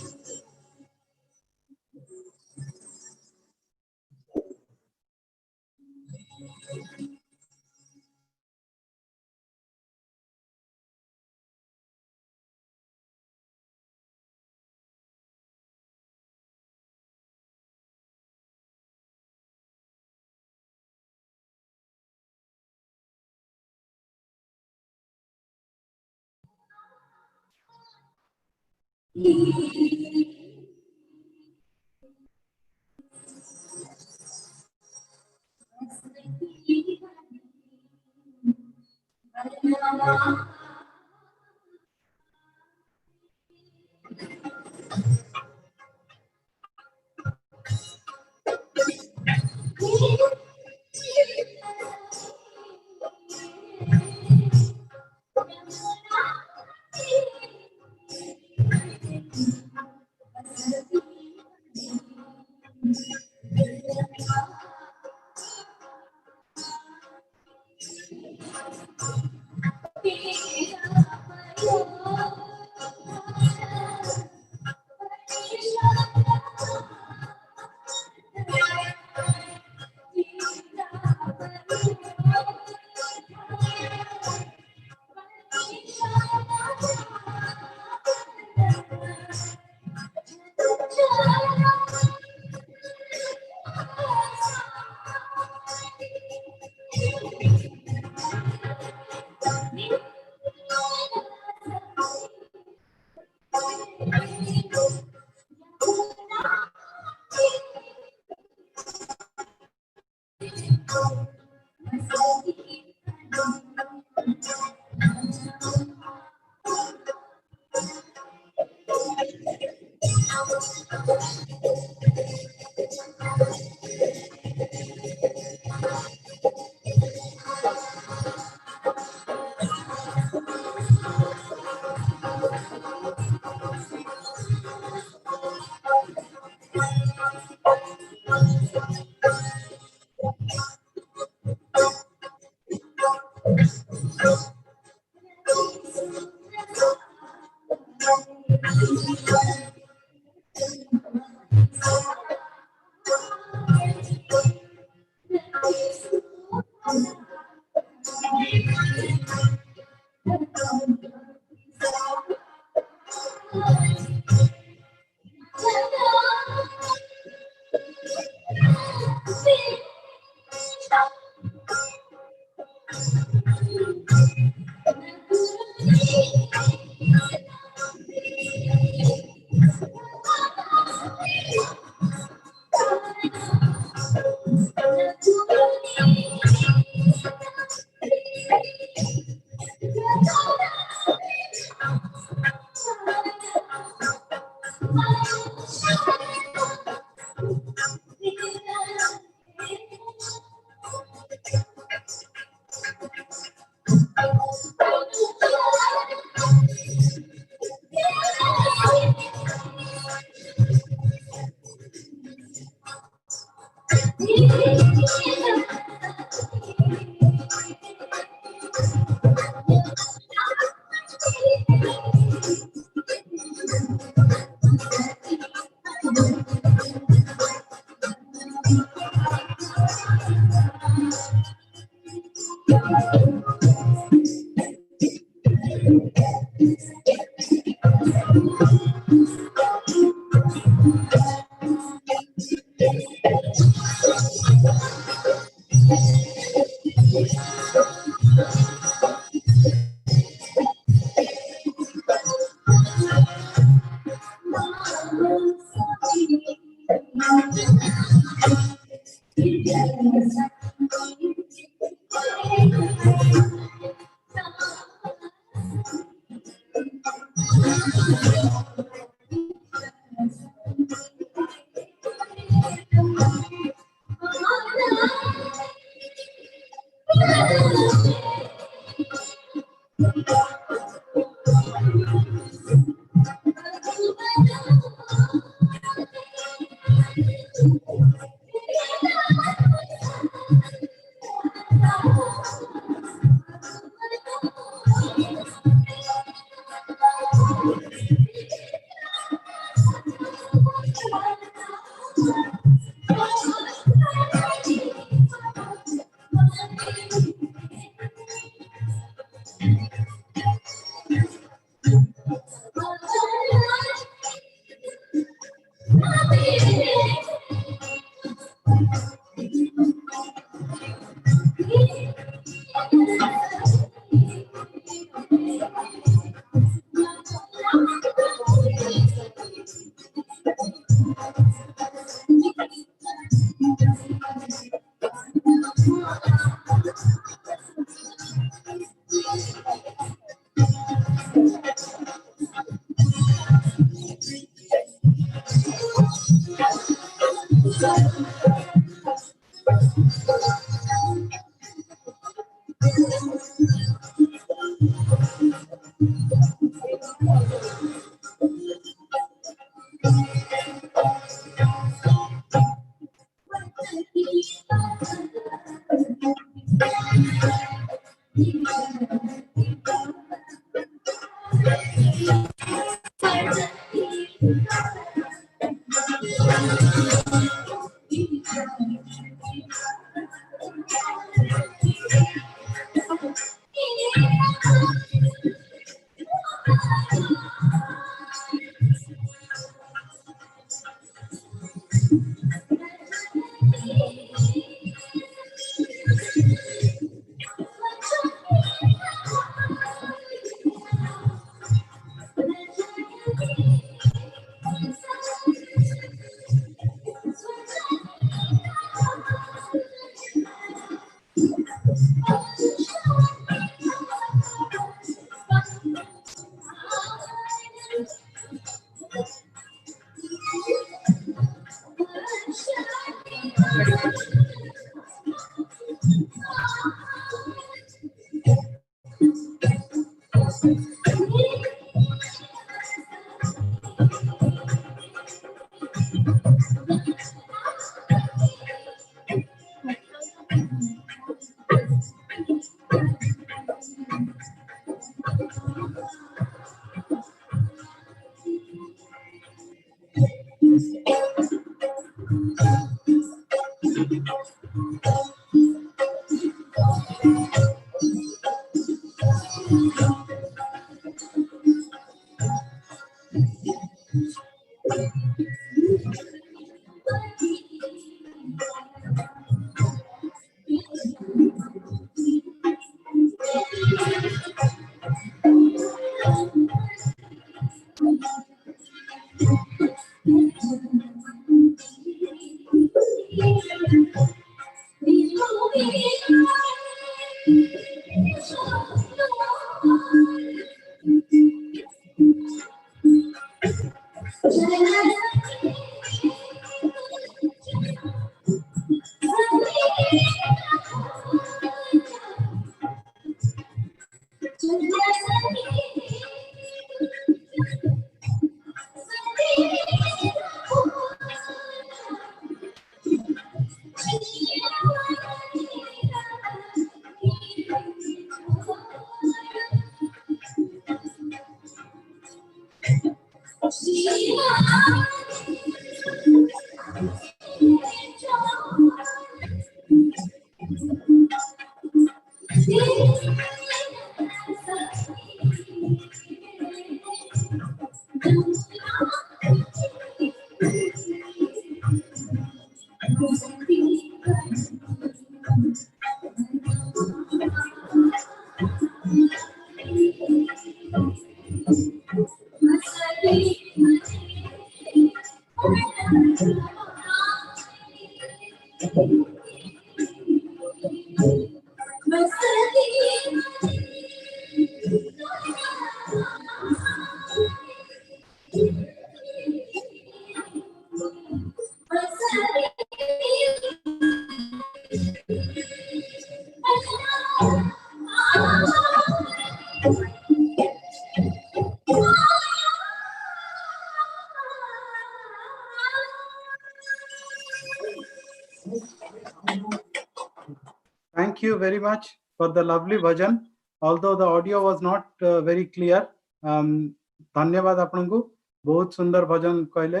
Speaker 1: Thank you very much for the lovely bhajan. Although the audio was not very clear, धन्यवाद आपनको बहुत सुंदर भजन कहले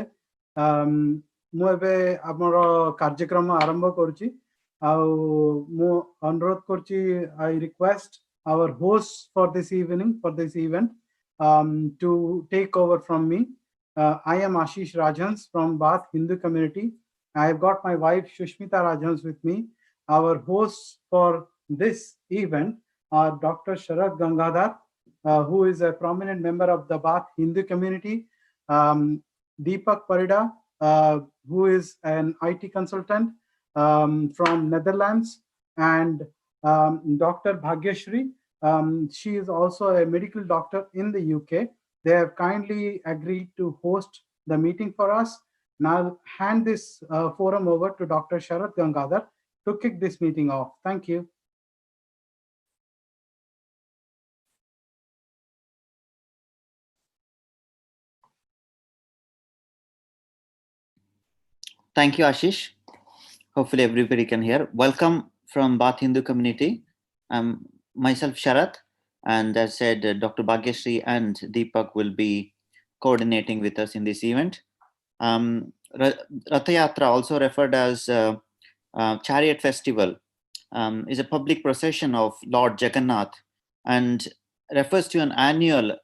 Speaker 1: मु एबे हमर कार्यक्रम आरंभ करूची मु अनुरोध करूची I request our host for this evening for this event to take over from me. I am Ashish Rajhans from Bath Hindu community. I have got my wife Shushmita Rajhans with me. Our hosts for this event are Dr. Sharad Gangadhar, who is a prominent member of the Bath Hindu community, Deepak Parida, who is an IT consultant from Netherlands, and Dr. Bhagyashri. She is also a medical doctor in the UK. They have kindly agreed to host the meeting for us. Now I'll hand this forum over to Dr. Sharad Gangadhar to kick this meeting off. Thank you.
Speaker 5: Thank you, Ashish. Hopefully everybody can hear. Welcome from Baath Hindu community. I'm myself Sharat, and as said, Dr. Bhagyashree and Deepak will be coordinating with us in this event. Rathyatra, also referred as Chariot Festival, is a public procession of Lord Jagannath and refers to an annual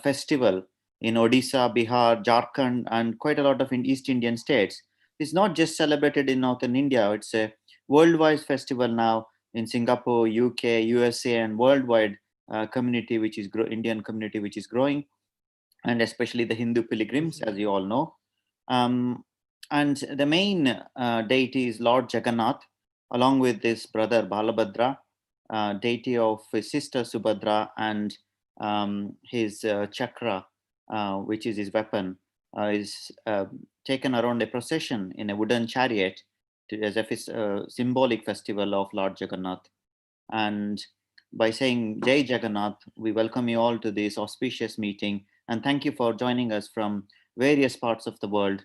Speaker 5: festival in Odisha, Bihar, Jharkhand, and quite a lot of East Indian states. It's not just celebrated in Northern India, it's a worldwide festival now in Singapore, UK, USA, and worldwide community, which is Indian community, which is growing, and especially the Hindu pilgrims, as you all know. And the main deity is Lord Jagannath, along with his brother Balabhadra, deity of his sister Subhadra, and his chakra, which is his weapon, is taken around a procession in a wooden chariot as a symbolic festival of Lord Jagannath. And by saying Jai Jagannath, we welcome you all to this auspicious meeting, and thank you for joining us from various parts of the world.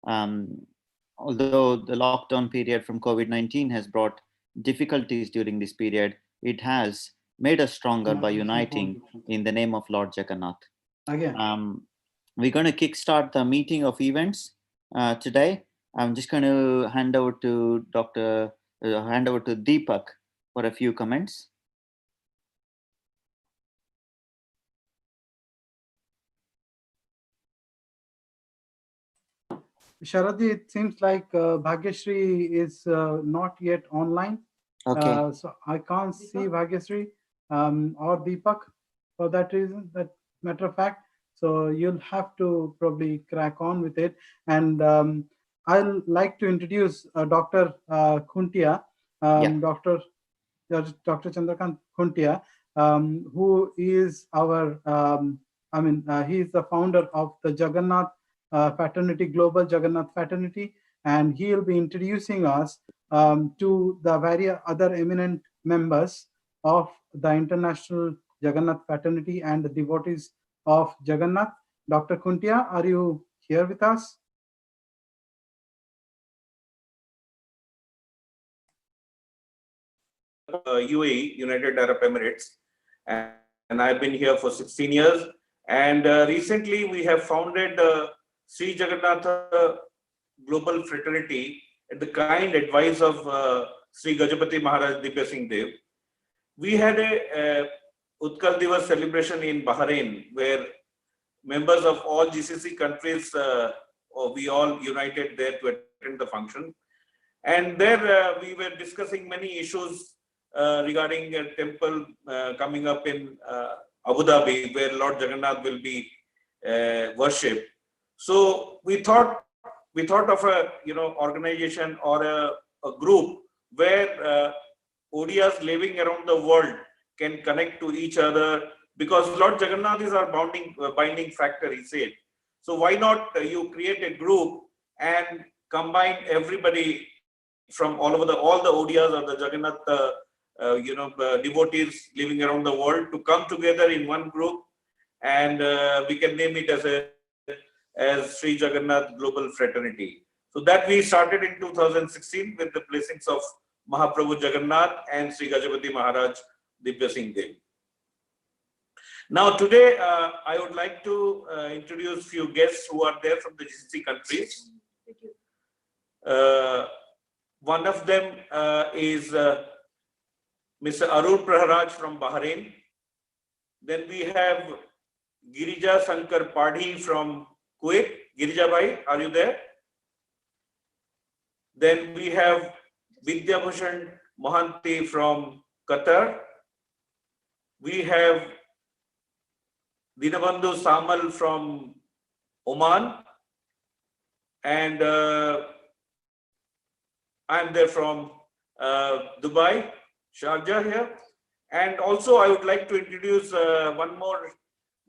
Speaker 5: Although the lockdown period from COVID-19 has brought difficulties during this period, it has made us stronger by uniting in the name of Lord Jagannath. We're going to kickstart the meeting of events today. I'm just going to hand over to Deepak for a few comments.
Speaker 1: Sharadi, it seems like Bhagyashree is not yet online.
Speaker 5: Okay.
Speaker 1: So I can't see Bhagyashree or Deepak for that reason, that matter of fact. So you'll have to probably crack on with it. And I'll like to introduce Dr. Khuntia, Dr. Chandrakant Khuntia, who is our, he is the founder of the Jagannath Fraternity, Global Jagannath Fraternity, and he will be introducing us to the various other eminent members of the International Jagannath Fraternity and the devotees of Jagannath. Dr. Khuntia, are you here with us?
Speaker 3: UAE, United Arab Emirates, and I've been here for 16 years. And recently we have founded Sri Jagannath Global Fraternity at the kind advice of Sri Gajapati Maharaj Dibya Singh Dev. We had a Utkal Divas celebration in Bahrain, where members of all GCC countries, we all united there to attend the function. And there we were discussing many issues regarding a temple coming up in Abu Dhabi, where Lord Jagannath will be worshipped. So we thought of a organization or a group where Odiyas living around the world can connect to each other, because Lord Jagannath is our binding factor, he said. So why not you create a group and combine everybody from all the Odiyas or the Jagannath devotees living around the world to come together in one group, and we can name it as Sri Jagannath Global Fraternity. So that we started in 2016 with the blessings of Mahaprabhu Jagannath and Sri Gajapati Maharaj Dibya Singh Dev. Now today I would like to introduce few guests who are there from the GCC countries. One of them is Mr. Arun Praharaj from Bahrain. Then we have Girija Sankar Padhi from Kuwait. Girija Bhai, are you there? Then we have Vidya Bhushan Mohanty from Qatar. We have Dinabandhu Samal from Oman. And I'm there from Dubai, Sharjah here. And also I would like to introduce one more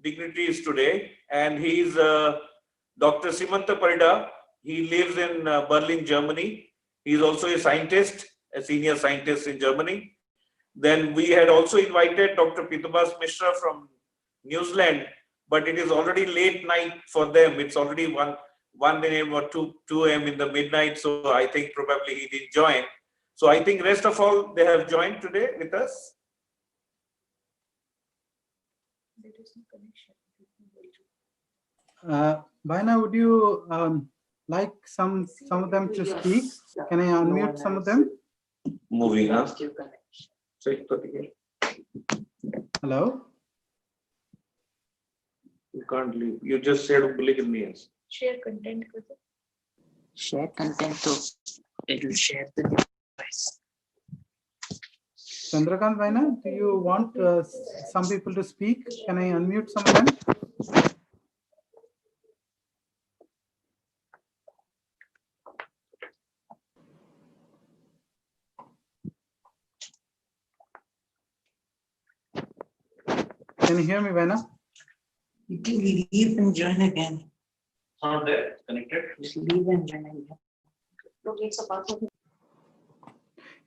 Speaker 3: dignitaries today, and he is Dr. Simanta Parida. He lives in Berlin, Germany. He is also a scientist, a senior scientist in Germany. Then we had also invited Dr. Pitubas Mishra from New Zealand, but it is already late night for them. It's already 1 a.m. or 2 a.m. in the midnight. So I think probably he didn't join. So I think rest of all, they have joined today with us.
Speaker 6: There is no connection.
Speaker 1: Bhaina, would you like some of them to speak? Can I unmute some of them?
Speaker 3: Moving on.
Speaker 1: Hello?
Speaker 3: You can't leave. You just said yes.
Speaker 6: Share content with it.
Speaker 7: Share content, so it will share the device.
Speaker 1: Chandrakant Bhaina, do you want some people to speak? Can I unmute some of them? Can you hear me, Bhaina?
Speaker 7: You can leave and join again.
Speaker 3: Not there. Connected.
Speaker 7: Just leave and join again.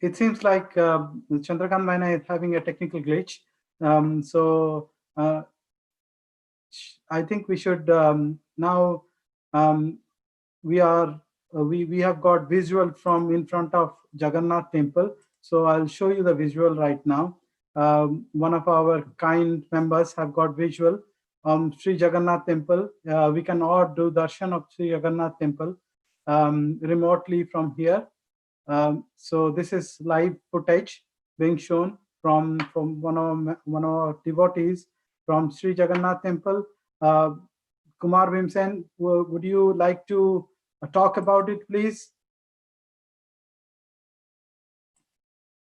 Speaker 1: It seems like Chandrakant Bhaina is having a technical glitch. I think we should now, we have got visual from in front of Jagannath temple. So I'll show you the visual right now. One of our kind members have got visual Sri Jagannath temple. We can all do darshan of Sri Jagannath temple remotely from here. So this is live footage being shown from one of our devotees from Sri Jagannath temple. Kumar Bhimsen, would you like to talk about it, please?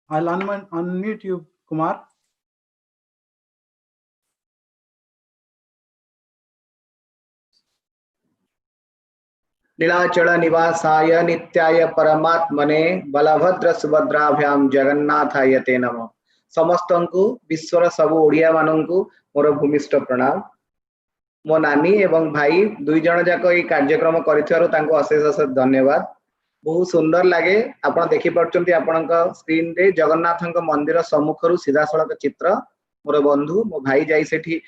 Speaker 1: I'll unmute you, Kumar.
Speaker 8: Nilachal निवासाय नित्याय परमात्मने बलभद्र सुभद्राभ्याम जगन्नाथाय ते नमः। समस्तंकु विश्वर सब ओडिया मानंकु मोर भूमिष्ठ प्रणाम। मो नानी एवं भाई दुई जन जाक ए कार्यक्रम करिथारो तांको अशेष अशेष धन्यवाद। बहुत सुंदर लगे। आपण देखि परचंती आपणक स्क्रीन रे जगन्नाथଙ୍କ मंदिर सम्मुखरु सीधा सड़क चित्र। मोर बंधु मो भाई जाई सेठी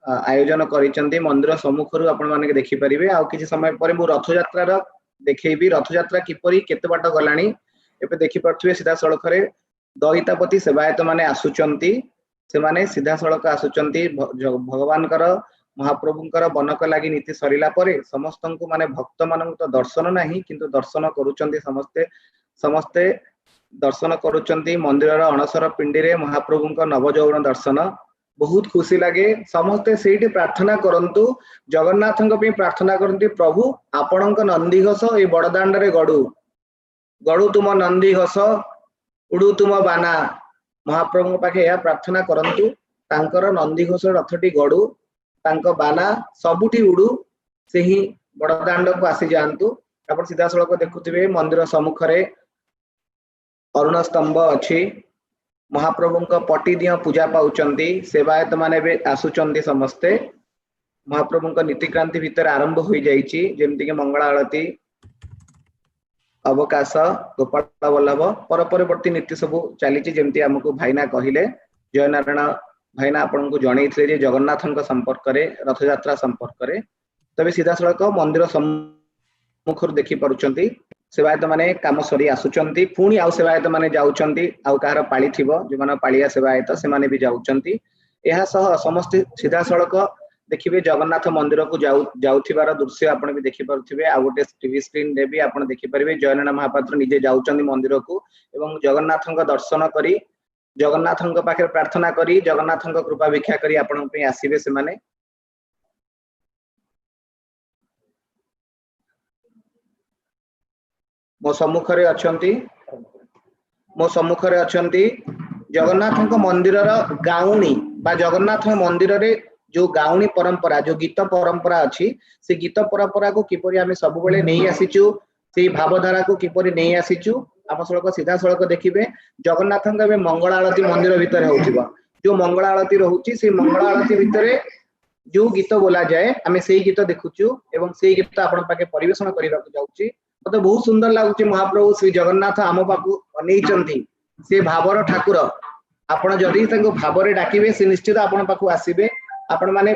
Speaker 8: आयोजन करिसंती मंदिर सम्मुखरु आपण माने देखि परिबे। आ किछि समय परे मु रथयात्रा र देखैबी रथयात्रा किपरि केते बाट गलानी एबे देखि परथुवे सीधा सड़क रे दहितापति सेवायत माने आसुचंती। से माने सीधा सड़क आसुचंती भगवानकर महाप्रभुंकर बनक लागि नीति सरिला परे समस्तंकु माने भक्त मानंकु तो दर्शन नाही किंतु दर्शन करूचंती। समस्ते दर्शन करूचंती मंदिर र अणसर पिंडी रे महाप्रभुंकर नवजौवन दर्शन बहुत खुशी लगे। समस्ते सेठी प्रार्थना करंतु जगन्नाथଙ୍କ पे प्रार्थना करंती प्रभु आपणଙ୍କ नंदीघोष ए बड़दांड रे गडू गडू तुम नंदीघोष उडू तुम बाना। महाप्रभु पाखे या प्रार्थना करंतु तांकर नंदीघोष रथटी गडू तांको बाना सबुठी उडू सेही बड़दांड को आसी जांतु। आपण सीधा सड़क देखुथिबे मंदिर सम्मुख रे अरुण स्तंभ अछि। महाप्रभुंक पटी दिया पूजा पाउचंती। सेवायत माने बे आसुचंती। समस्ते महाप्रभुंक नीतिक्रांति भीतर आरंभ होई जाईची जेमति के मंगल आरती अवकाश गोपाल वल्लभ पर परवर्ती नीति सब चलीची जेमति हमकु भाईना कहिले जयनारायण भाईना आपन को जणैथिले जे जगन्नाथंक संपर्क रे रथयात्रा संपर्क रे। तबे सीधा सड़क मंदिर सम्मुखर देखि परुचंती। सेवायत माने काम सरी आसुचंती पुणी आउ सेवायत माने जाउचंती आउ कहार पाळी थिबो जे माने पाळिया सेवायत से माने भी जाउचंती। एहा सह समस्त सीधा सड़क देखिबे जगन्नाथ मंदिर को जाउथिबार दृश्य आपण भी देखि परथिबे। आ गोटे टीवी स्क्रीन रे भी आपण देखि परिबे जयनारायण महापात्र निजे जाउचंती मंदिर को एवं जगन्नाथंक दर्शन करी जगन्नाथंक पाखे प्रार्थना करी जगन्नाथंक कृपा भिक्षा करी आपण पे आसीबे। से माने मो सम्मुखरे अछंती जगन्नाथंक मंदिर र गाउणी बा जगन्नाथ मंदिर रे जो गाउणी परंपरा जो गीत परंपरा अछि से गीत परंपरा को किपरि आमे सब बेले नै आसीचु से भावधारा को किपरि नै आसीचु। आप सड़क सीधा सड़क देखिबे जगन्नाथंक बे मंगल आरती मंदिर भीतर होउथिबा। जो मंगल आरती रहउची से मंगल आरती भीतर जो गीत बोला जाए आमे सेही गीत देखुचु एवं सेही गीत आपण पाके परिवेषण करिबा को जाउची। मते बहुत सुंदर लागुची। महाप्रभु श्री जगन्नाथ आम पाकु अनेइचंती से भावर ठाकुर। आपण जदि तांको भावरे डाकिबे से निश्चित आपण पाकु आसीबे। आपण माने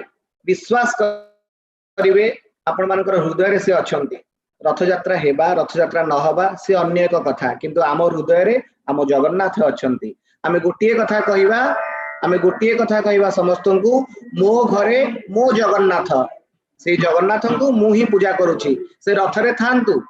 Speaker 8: विश्वास करिवे आपण मानकर हृदय रे से अछंती रथ यात्रा हेबा रथ यात्रा न हबा से अन्य एक कथा किंतु आम हृदय रे आम जगन्नाथ अछंती आमे गोटिए कथा कहवा समस्त को मो घरे मो जगन्नाथ से जगन्नाथ को मु ही पूजा करुछि से रथ रे थांतु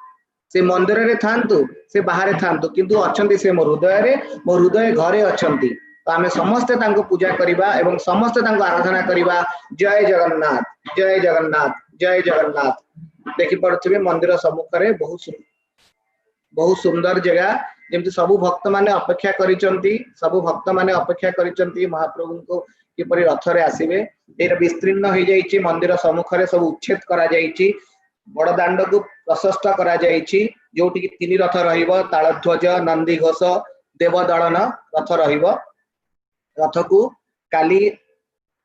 Speaker 8: से मंदिर रे थांतु से बाहर थांतु किंतु अछंती से मो हृदय घरे अछंती तो आमे समस्त तांको पूजा करिबा एवं समस्त तांको आराधना करिबा जय जगन्नाथ जय जगन्नाथ जय जगन्नाथ देखि पड़थिबे मंदिर सम्मुख रे बहुत सुंदर जगह जेमति सबु भक्त माने अपेक्षा करिसंती सबु भक्त माने अपेक्षा करिसंती महाप्रभु को किपरि रथ रे आसीबे एर विस्तीर्ण हो जाइछि मंदिर सम्मुख रे सब उच्छेद करा जाइछि बड़ दांड को प्रशस्त करा जाइछि जोटि कि तीन रथ रहिबो तालध्वज नंदी घोष देवदळन रथ रहिबो रथ को काली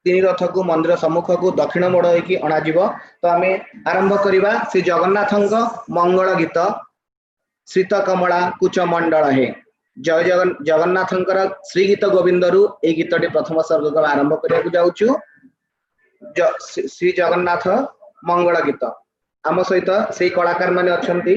Speaker 8: तीन रथ को मंदिर सम्मुख को दक्षिण मोड़ होगी अणा तो आम आरंभ करवा श्री जगन्नाथ मंगल गीत श्रीत कमला कुच मंडल हे जय जगन्नाथ श्री गीत गोविंद रु ए गीतटी प्रथम सर्ग को आरंभ करने जाऊँ श्री जगन्नाथ मंगल गीत आम सहित से कलाकार माने अछंती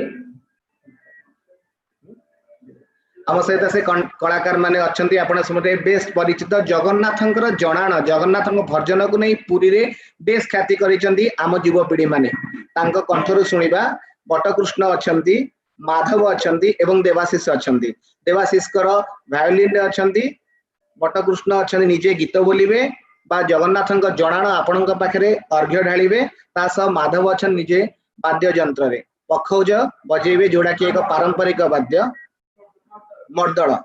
Speaker 8: आम सहित से कलाकार माने अछंती आपण समते बेस्ट परिचित जगन्नाथंकर जणाण जगन्नाथ भजन को नहीं पुरी रे बेस्ट ख्याति करिसंती आम युवपीढ़ी माने तांको कंठरु सुनिबा बटकृष्ण अछंती माधव अछंती एवं देवाशीष अछंती देवाशीष कर वायोलिन रे अछंती बटकृष्ण अछंती निजे गीत बोलिबे बा जगन्नाथंक जणाण आपणक पाखरे अर्घ्य ढालिबे ता सह माधव अछन निजे वाद्य यंत्र रे पखौज बजेबे जोड़ा कि एक पारंपरिक वाद्य मर्दल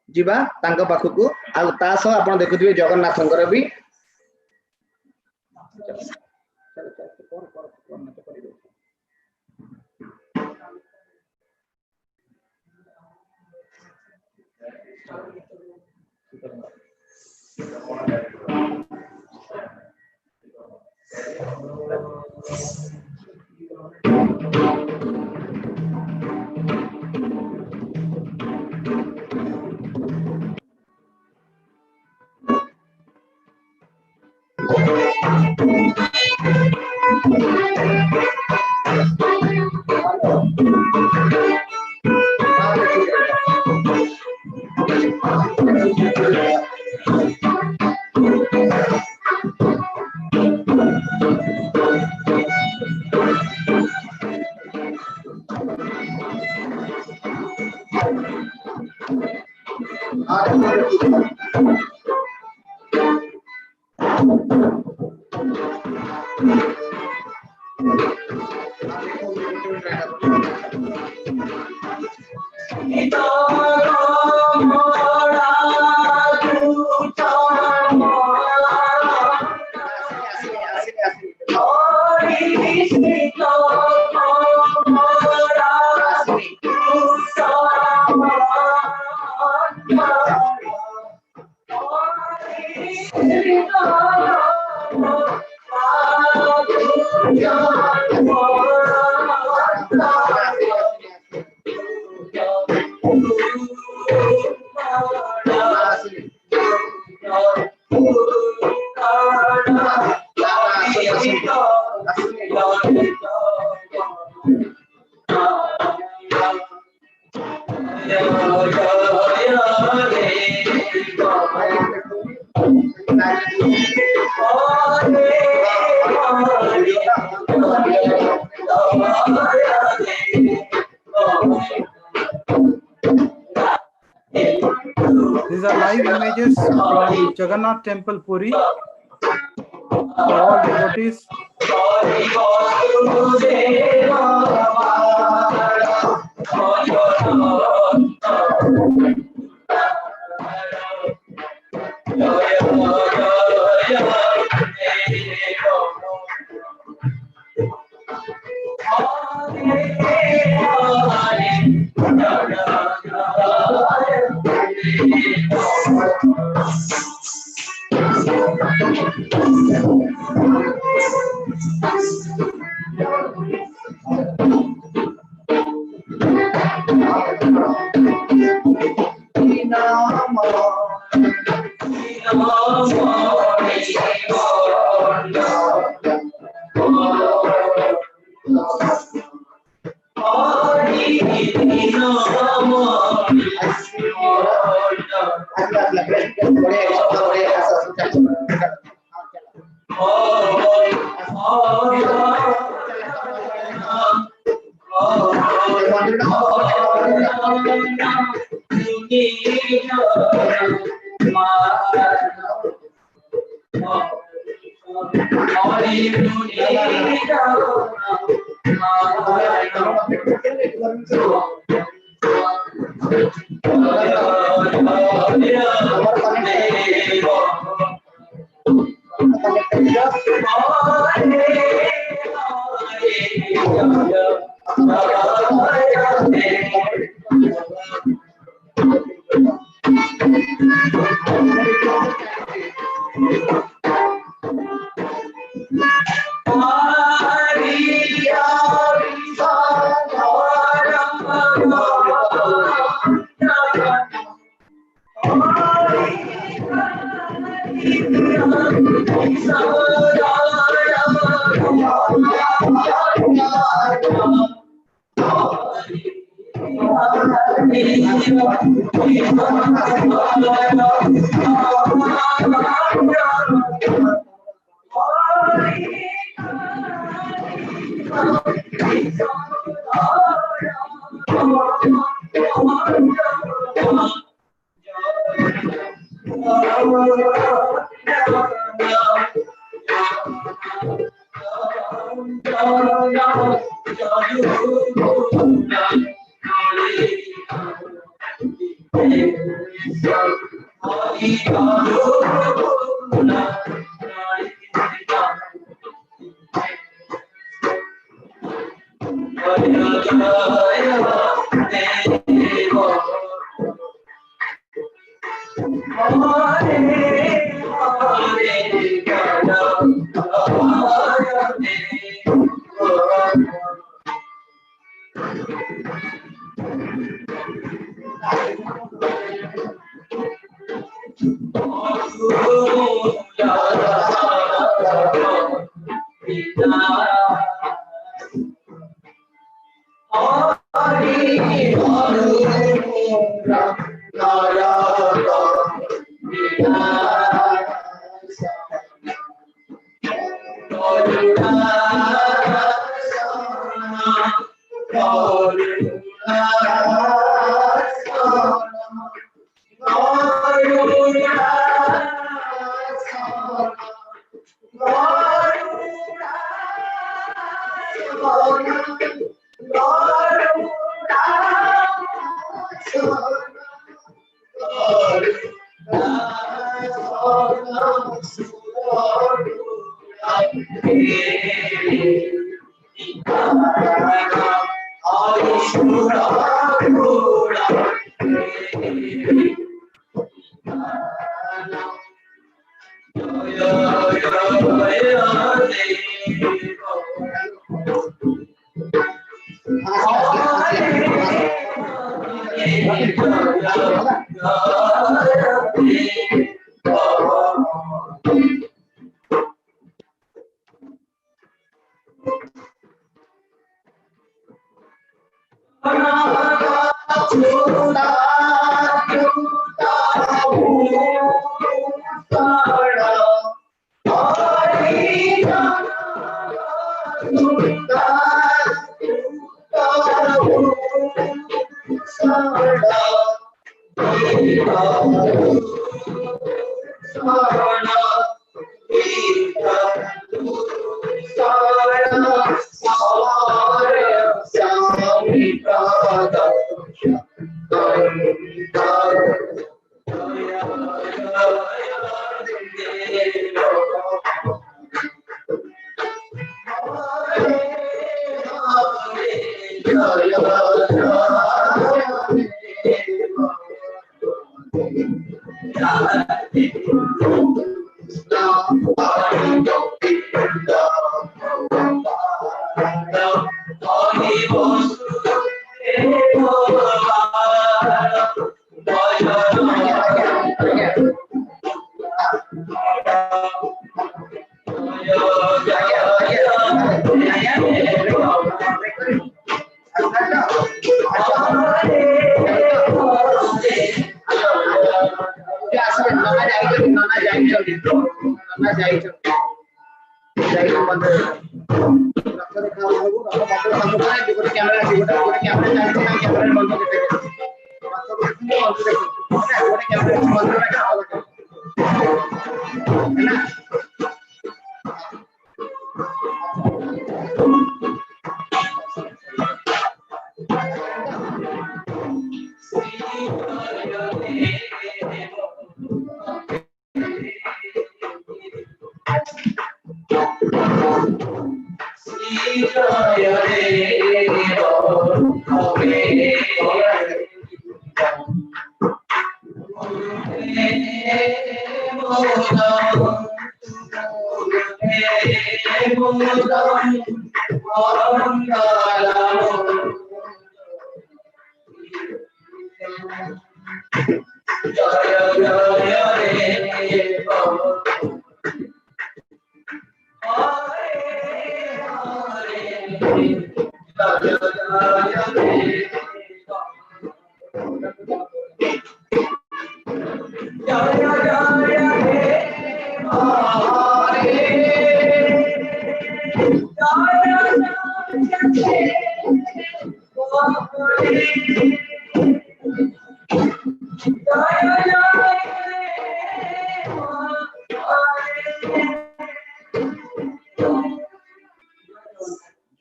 Speaker 8: जीवा तांको पाखकु आ ता सह आपण देखुथिबे जगन्नाथंकर भी
Speaker 1: These are live images from Jagannath Temple, Puri. For all devotees.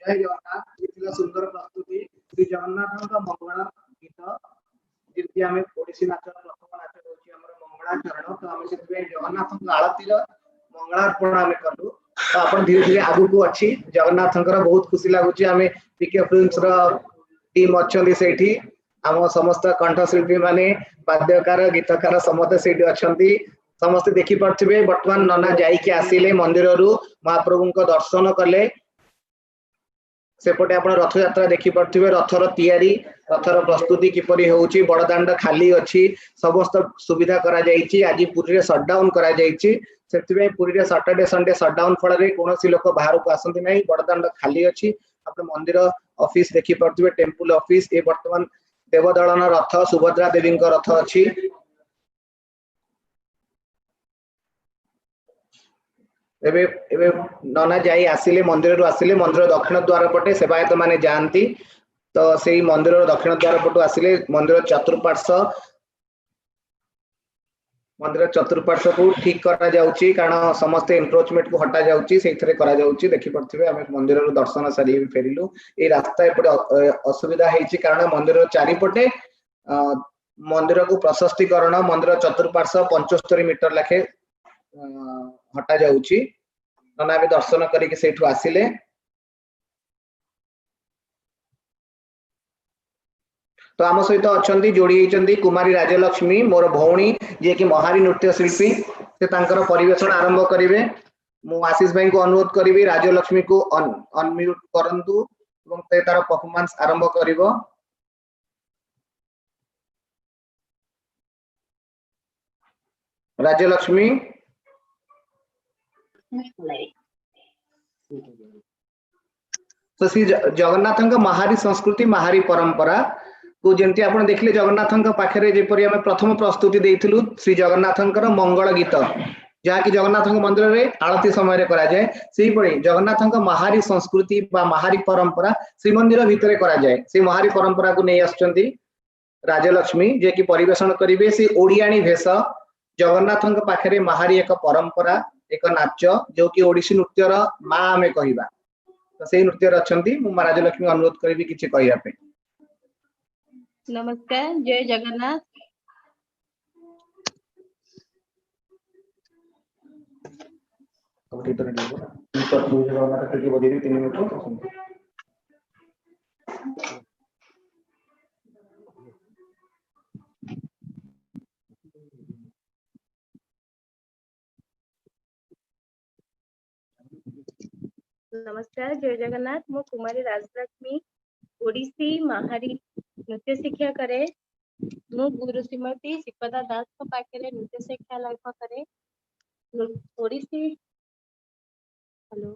Speaker 8: जय जगन्नाथ ये सुंदर प्रस्तुति श्री जगन्नाथ मंगल गीत जमी आम ओडिसी नाच प्रथम नाच होची हमर मंगलाचरण तो आम से जगन्नाथ आरती मंगलार्पण आम कलु तो आपण धीरे धीरे आगु को अच्छी जगन्नाथ बहुत खुशी लगुच आम पीके फिल्म्स टीम अच्छी से आम समस्त कंठशिल्पी माने वाद्यकार गीतकार समस्त से अच्छी समस्ते देखी पार्थे बर्तमान नना जाइए आसिले मंदिर महाप्रभु दर्शन कले सेपटे आप रथ यात्रा देखी पार्थे रथर तैयारी रथर प्रस्तुति किपरि होउची बड़दाण्ड खाली अच्छी समस्त सुविधा करा जाइछि आज पुरी रे शटडाउन करा जाइछि सेति पुरी रे सैटरडे संडे शटडाउन फल रे कोनोसी लोक बाहर को आसंती नै बड़दाण्ड खाली अच्छी आप मंदिर ऑफिस देखी पार्थे टेम्पल ऑफिस ए वर्तमान देवदलन रथ सुभद्रा देवी रथ अच्छी एबे एबे नना जाई आसिले मंदिर मंदिर दक्षिण द्वार पटे सेवायत माने जानती तो से मंदिर दक्षिण द्वार पटु आसिले मंदिर चतुर्पार्श्व को ठीक करा जाउची कारण समस्त एनक्रोचमेंट को हटा जाउची सेथरे करा जाउची देखि पड़थिबे हम मंदिर दर्शन सारी फेरिलु ए रास्ता एपटे असुविधा हेची कारण मंदिर चारि पटे मंदिर को प्रशस्तीकरण मंदिर चतुर्पार्श्व 75 मीटर लाखे हटा जाउची नना भी दर्शन करके सेठु आसिले तो आम सहित अच्छा जोड़ी होती कुमारी राजलक्ष्मी मोर भौणी जी कि महारी नृत्य शिल्पी से तांकर परिवेशन आरंभ करेंगे मु आशीष भाई को अनुरोध करी राजलक्ष्मी को अनम्यूट करंतु एवं तार परफॉर्मेंस आरंभ करिवो राजलक्ष्मी तो श्री जगन्नाथ महारी संस्कृति महारी परंपरा को जमती आप देखिले जगन्नाथ पाखे जेपरी आम प्रथम प्रस्तुति देइथिलु श्री जगन्नाथ मंगल गीत जहाँकि जगन्नाथ मंदिर में आरती समय करा जाए सेहीपरि जगन्नाथ महारी संस्कृति बा महारी परंपरा श्रीमंदिर भितर करा जाए से महारी परंपरा को नहीं आसुचंती राजलक्ष्मी जे कि परिवेशन करिवे से ओडियाणी भेष जगन्नाथ पाखे महारी एक परंपरा एक नाच जो कि ओडिसी नृत्यर माँ आमे कहिबा तो से नृत्य अच्छी मु राजलक्ष्मी अनुरोध करी किसी कहवाई
Speaker 6: नमस्कार जय जगन्नाथ नमस्कार जय जगन्नाथ मु कुमारी राजलक्ष्मी ओडिसी महारी नृत्य शिक्षा करे मु गुरु श्रीमती शिपदा दास को पाखे नृत्य शिक्षा लाभ करे ओडिसी हेलो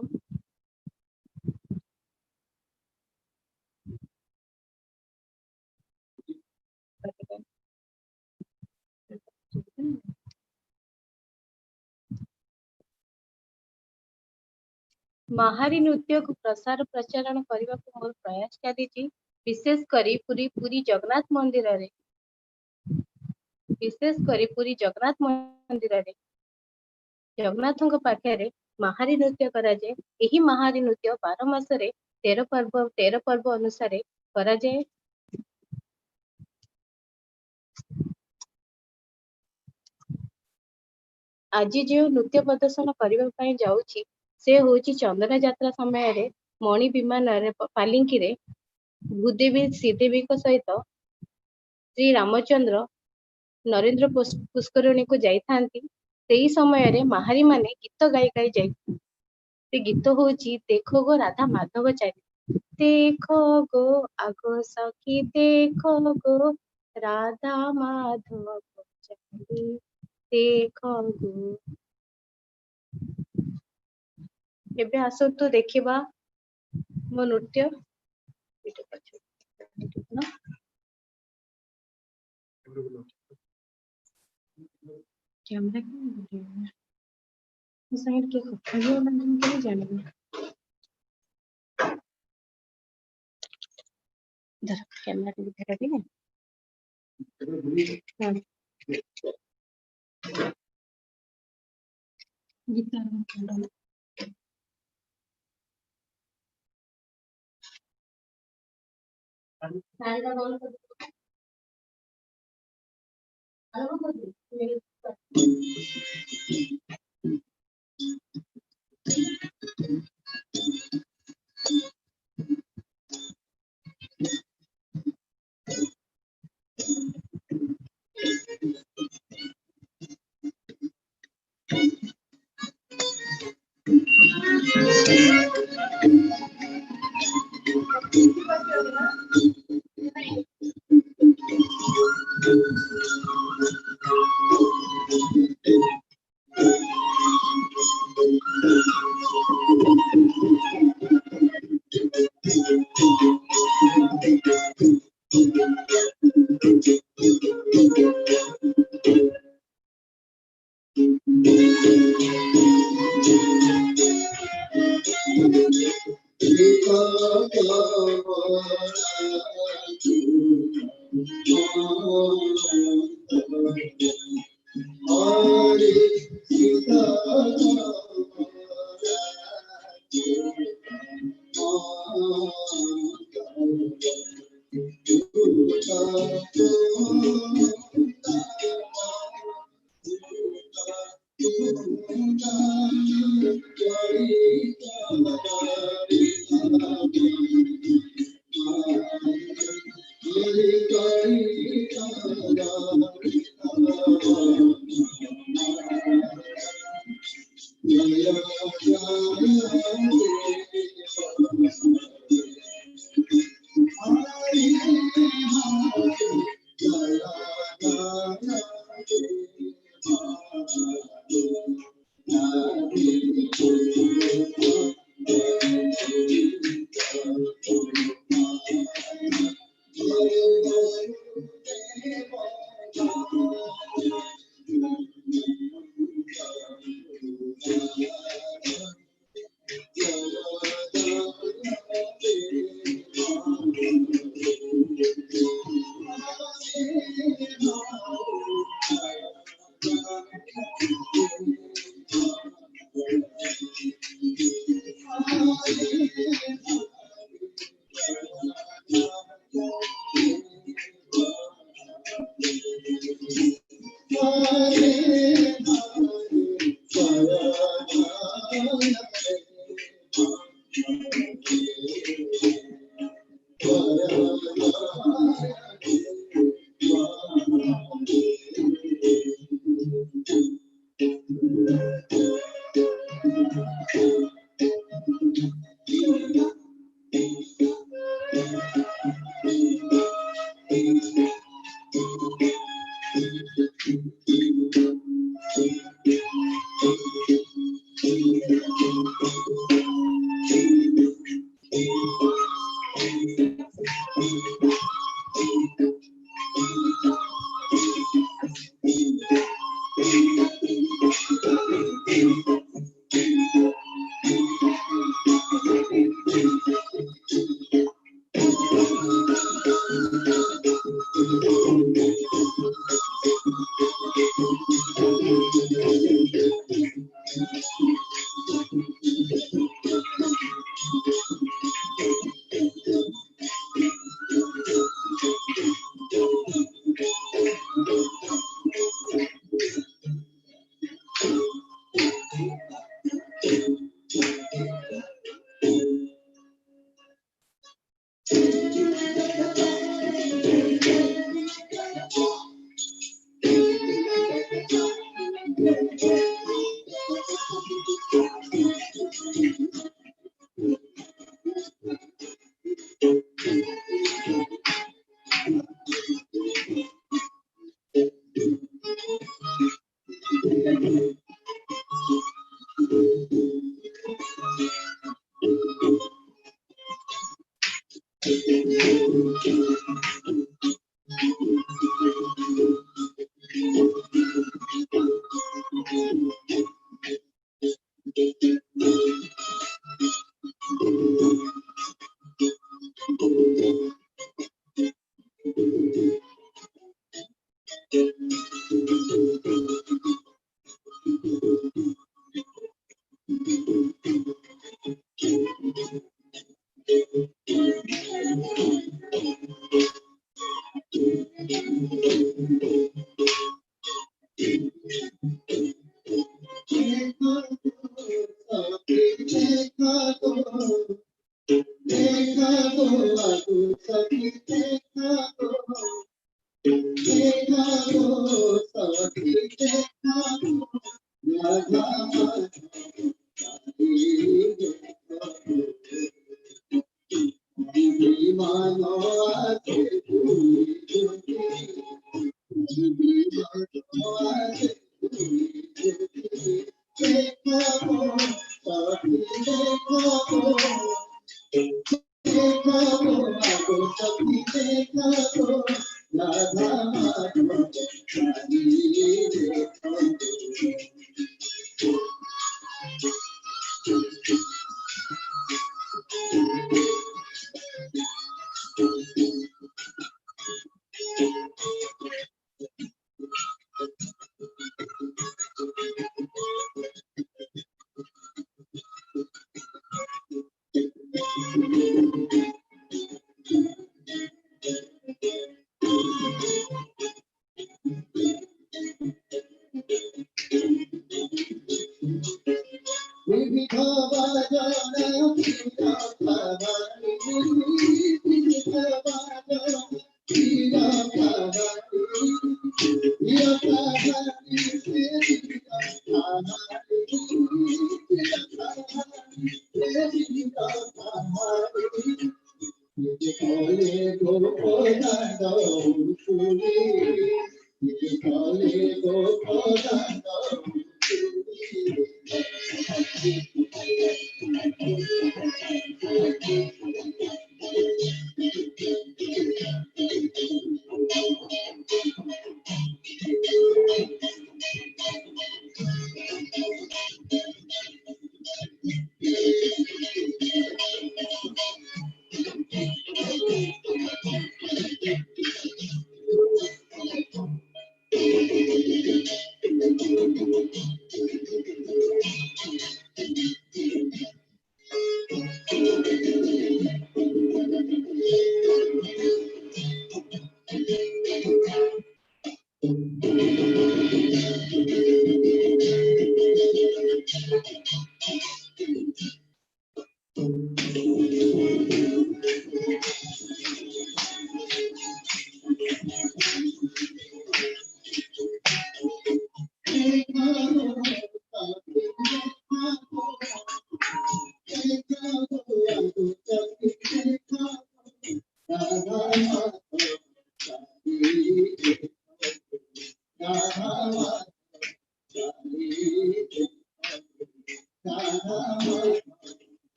Speaker 6: महारी नृत्य को प्रसार प्रचारण करने को मोर प्रयास चली विशेष करी पूरी जगन्नाथ मंदिर रे विशेष करी पूरी जगन्नाथ मंदिर रे जगन्नाथ पाखे महारी नृत्य करा जाए यही महारी नृत्य 12 मासरे 13 पर्व अनुसार करा जाए आज जो नृत्य प्रदर्शन करने जाऊँगी से हूँ चंदन यात्रा समय मणि विमान पालिंकी रे भूदेवी श्रीदेवी सहित श्री रामचंद्र नरेंद्र पुष्करणी को जाइथांती सेही समय रे माहारी माने गीत गाई गाई जाई से गीत होची देखो गो राधा माधव चारी देखो गो आगो सखी देखो गो राधा माधव चारी देखो गो एबे आसतु देखिबा मो नृत्य कैमरा साइड के कथा भी बंद कर जाने इधर कैमरा के दिखा ठीक है हाँ गिटार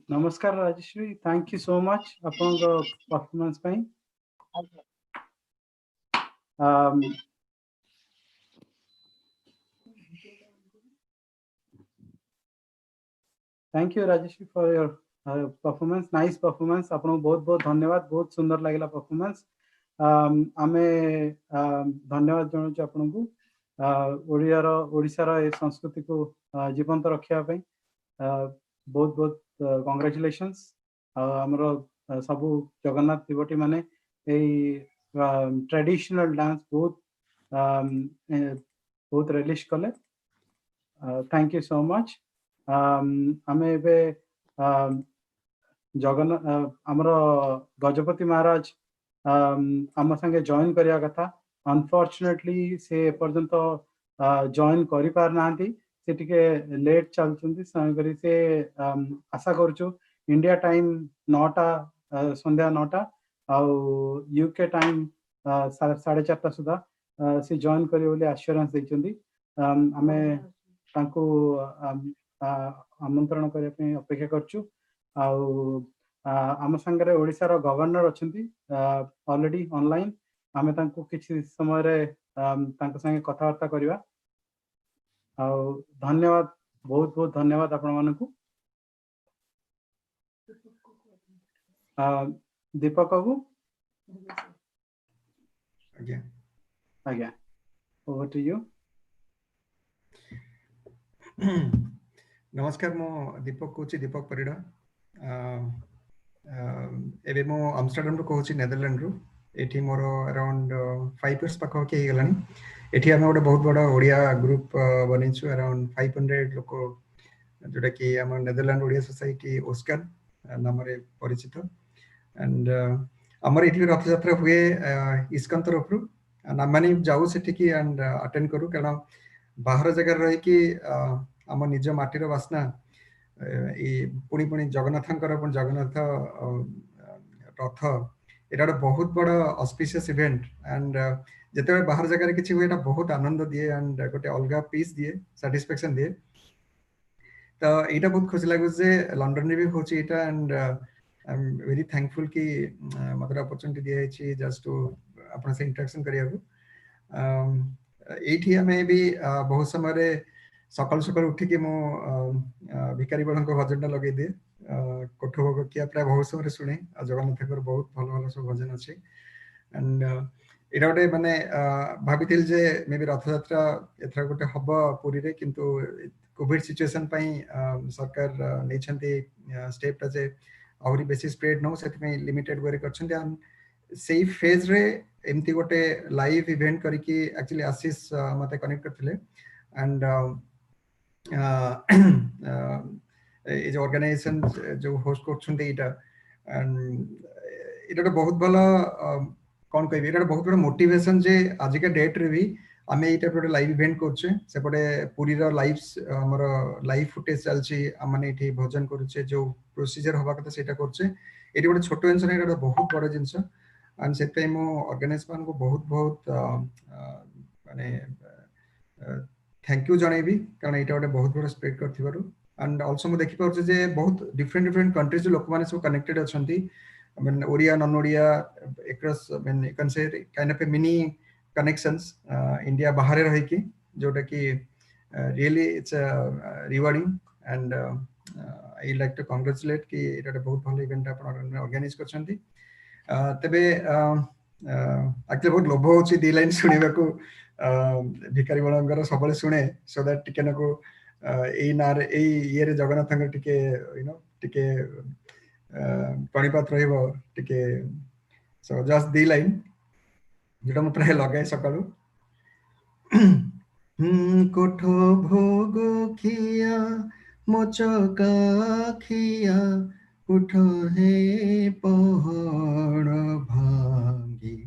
Speaker 1: नमस्कार Rajshree, thank you so much अपन परफॉर्मेंस पे। Thank you Rajshree for your performance, nice performance. आपको बहुत बहुत धन्यवाद, बहुत सुंदर लगला परफॉर्मेंस। आमे धन्यवाद जनाऊँ आपन को ओडिशार ए संस्कृति को जीवंत रखा बहुत बहुत कंग्रेचुलेशंस। आमर सब जगन्नाथ देवटी माने ट्रेडिशनल डांस बहुत बहुत रिलीज कले। Thank you so much. आमे एबे जगन आमर गजपति महाराज आम संगे जॉइन करिया कथा अनफॉर्चुनेटली से पर्यंत जॉइन करि पार नांती से टिके लेट चलचंती संगरी से आशा करूछु इंडिया टाइम 9टा संध्या 9टा आउ यूके टाइम 4:30 सुधा से जॉइन करियो बोली एश्योरेंस दैचंती आमे तांको आमंत्रण करिया पे अपेक्षा करछु आउ आम संगे ओडिशार गवर्नर अच्छी ऑलरेडी ऑनलाइन आमे तांको किछि समय रे तांको संगे कथावार्ता करिवा आउ धन्यवाद बहुत बहुत धन्यवाद आपण मानकु दीपक बाबू आज्ञा ओवर टू यू
Speaker 9: नमस्कार मो दीपक कोची दीपक परिडा एबे मो आम्स्टरडाम रो कोची नेदरलैंड रो एठी मोर अराउंड 5 इयर्स पाखो के गलानी एठी हम गोटे बहुत बड़ा ओडिया ग्रुप बनिछु अराउंड 500 लोक जोटा कि हम नेदरलैंड ओडिया सोसाइटी ओस्कर नाम रे परिचित एंड हमर एठी रथ यात्रा हुए इस्कन तरफ रु नामानी जाऊ सेठी की एंड अटेंड करू कारण बाहर जगह रही कि हम निज माटीर वासना पुणी पुणी जगन्नाथंकर जगन्नाथ रथ एटा बहुत बड़ा ऑस्पिशियस इवेंट एंड जेते बाहर जगह किछि हुए एटा बहुत आनंद दिए एंड गोटे अलगा पीस दिए सैटिस्फैक्शन दिए तो एटा बहुत खुशी लागु जे लंडन रे भी होची एटा and I am very thankful कि मते अपॉर्चुनिटी दिए छी जस्ट टू अपन से इंटरेक्शन करिया एठी हमें भी बहुत समय रे सकाल सकाल उठी के मो भिखारी बड़न को भजन लगे दिए कोठो भोग किया प्राय बहुत समय शुणे जगन्नाथ बहुत भल भल सब भजन अच्छे एंड एटा गोटे माने भाविथिल जे मे बी रथ यात्रा एथरा गोटे हब पुरी रे किंतु कोविड सिचुएशन पई सरकार नै छन्ते स्टेप ता जे आउरी बेसी स्प्रेड नो सेति में लिमिटेड वे करछन्ते हम सेही फेज रे एमती गोटे लाइव इवेंट करिकि एक्चुअली आशीष मते कनेक्ट करथिले एंड ये जो ऑर्गेनाइजेशन जो होस्ट करछन्ते एटा एंड एटा बहुत भला कौन कहबी एटा बहुत बड़ा मोटिवेशन जे आज के डेट रे भी आमे एटा गोटे लाइव इवेंट करछे सेपटे पूरी रो हमर लाइव फुटेज चलछि माने एठी भजन करछे जो प्रोसीजर होबा कथा सेटा करछे एटी गोटे छोटो जिंस नै एटा बहुत बड़ा जिंस एंड सेट पे मो ऑर्गेनाइजेशन को बहुत बहुत माने थैंक यू जणेबी कारण एटा गोटे बहुत बड़ा स्प्रेड करथिबारु एंड आल्सो मो देखि पाउछ जे बहुत डिफरेंट डिफरेंट कंट्रीज लोक माने सब कनेक्टेड अछंती I mean Odia non Odia across I mean you can say kind of a mini connections India बाहर रही की जोटा कि really it's rewarding and I like to congratulate कि एटा बहुत भल इवेंट आपण ऑर्गेनाइज करछंती तबे एक्चुअली बहुत लोभ होची दी लाइन सुनिबा को भिखारी बणंगर सबले सुने सो दैट टिके नको एई नार एई ये रे जगन्नाथंगर टिके यू नो टिके पाणीपात रहइबो टिके सो जस्ट दी लाइन जेटा मैं प्राय लगाए सकालू कोठो भोग खिया मोचका खिया उठ हे पहाड़ भांगी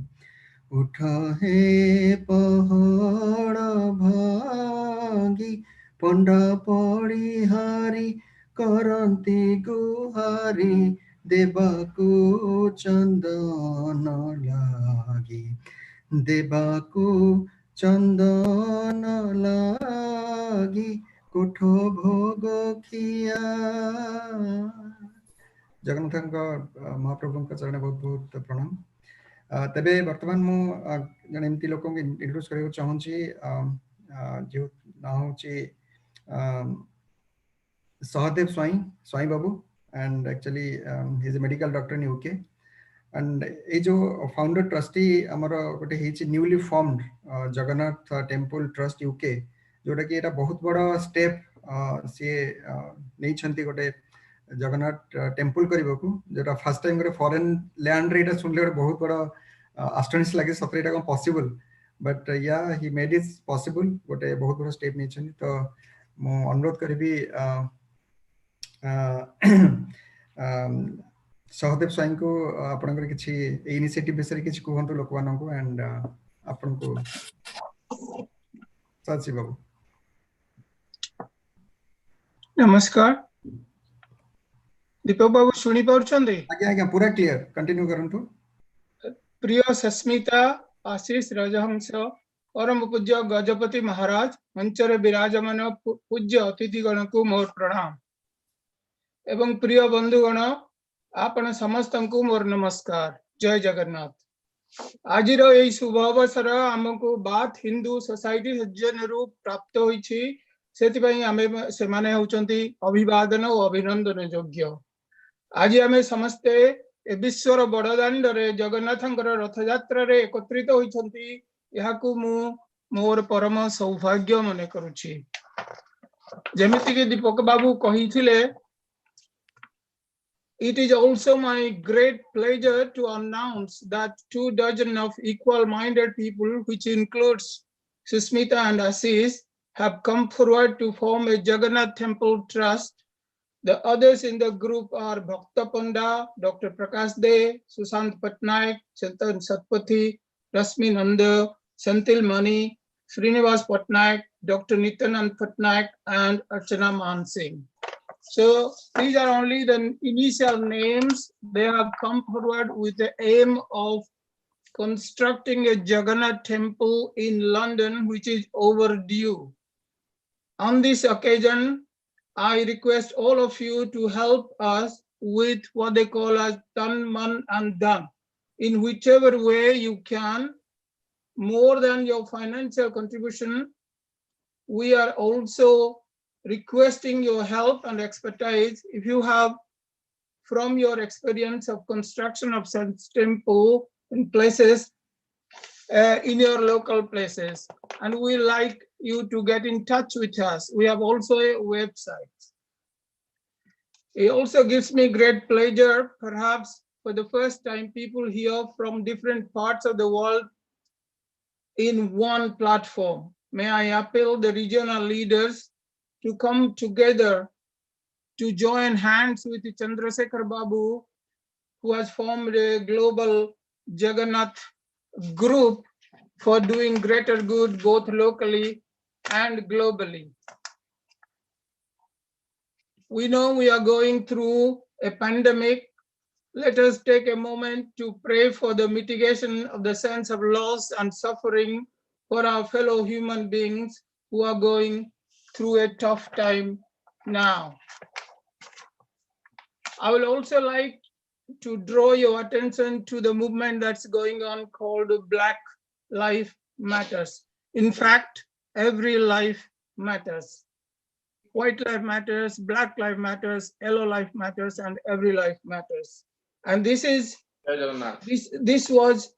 Speaker 9: उठ हे पहाड़ भांगी पंडा पड़ी हारी करंती गुहारी देबाकू चंदन लागी देबाकू चंदन लागी कोठो भोग खिया जगन्नाथ महाप्रभु चरण बहुत बहुत प्रणाम तबे वर्तमान मु जन एमती लोक इंट्रोड्यूस करबो चाहूची जो ना होची Sahadev Swain babu and actually he is a medical doctor in UK and ये जो फाउंडर ट्रस्टी आमर गोटे हेची newly formed Jagannath Temple Trust UK जोटा कि एटा बहुत बड़ा स्टेप सी नहीं छंती गोटे जगन्नाथ टेम्पल करबो को जोटा फर्स्ट टाइम गोटे फॉरेन लैंड रे एटा सुनले बहुत बड़ा एस्टोनिश लागे सतरे एटा पॉसिबल बट या ही मेड इट पॉसिबल गोटे बहुत बड़ा स्टेप नहीं छंती तो मु अनुरोध करी सहदेव स्वाई को आपनकर किछि इनिशिएटिव विषय किछि कहंतु लोक मानन को एंड आपन को साची बाबू।
Speaker 10: नमस्कार दीपक बाबू सुनी पाउछंदी?
Speaker 9: आज्ञा आज्ञा पूरा क्लियर कंटिन्यू करंतु।
Speaker 10: प्रिय सस्मिता आशीष राजहंस परम पूज्य गजपति महाराज मंचरे विराजमान पूज्य अतिथिगण को मोर प्रणाम एवं प्रिय बंधुगण आपण समस्त को मोर नमस्कार। जय जगन्नाथ। आज यही शुभ अवसर आमको बात हिंदू सोसाइटी सज्जन रूप प्राप्त होइछि सेतिपई आमे से माने होचंती अभिवादन और अभिनंदन योग्य। आज आमे समस्ते ए विश्वर बड़दाण्ड रे जगन्नाथंकर रथ यात्रा रे एकत्रित होइछंती याकू मु मोर परम सौभाग्य मने करूछि। जेमिति कि दीपक बाबू कहिथिले, it is also my great pleasure to announce that 2 dozen of equal-minded people, which includes Susmita and Ashish, have come forward to form a Jagannath Temple Trust. The others in the group are Bhakta Panda, Dr. Prakash De, Sushant Patnaik, Chetan Satpathy, Rasmi Nanda, Senthil Mani, Srinivas Patnaik, Dr. Nityanand Patnaik, and Archana Man Singh. So these are only the initial names. They have come forward with the aim of constructing a Jagannath temple in London, which is overdue. On this occasion, I request all of you to help us with what they call as tan, man, and dhan. In whichever way you can, more than your financial contribution, we are also requesting your help and expertise. If you have, from your experience of construction of such temple in places, in your local places, and we like you to get in touch with us. We have also a website. It also gives me great pleasure, perhaps for the first time, people here from different parts of the world in one platform. May I appeal the regional leaders to come together to join hands with Chandrasekhar Babu, who has formed a global Jagannath group for doing greater good both locally and globally. We know we are going through a pandemic. Let us take a moment to pray for the mitigation of the sense of loss and suffering for our fellow human beings who are going through a tough time now. I will also like to draw your attention to the movement that's going on called Black Lives Matters. In fact, every life matters. White life matters, black life matters, yellow life matters, and every life matters. And this was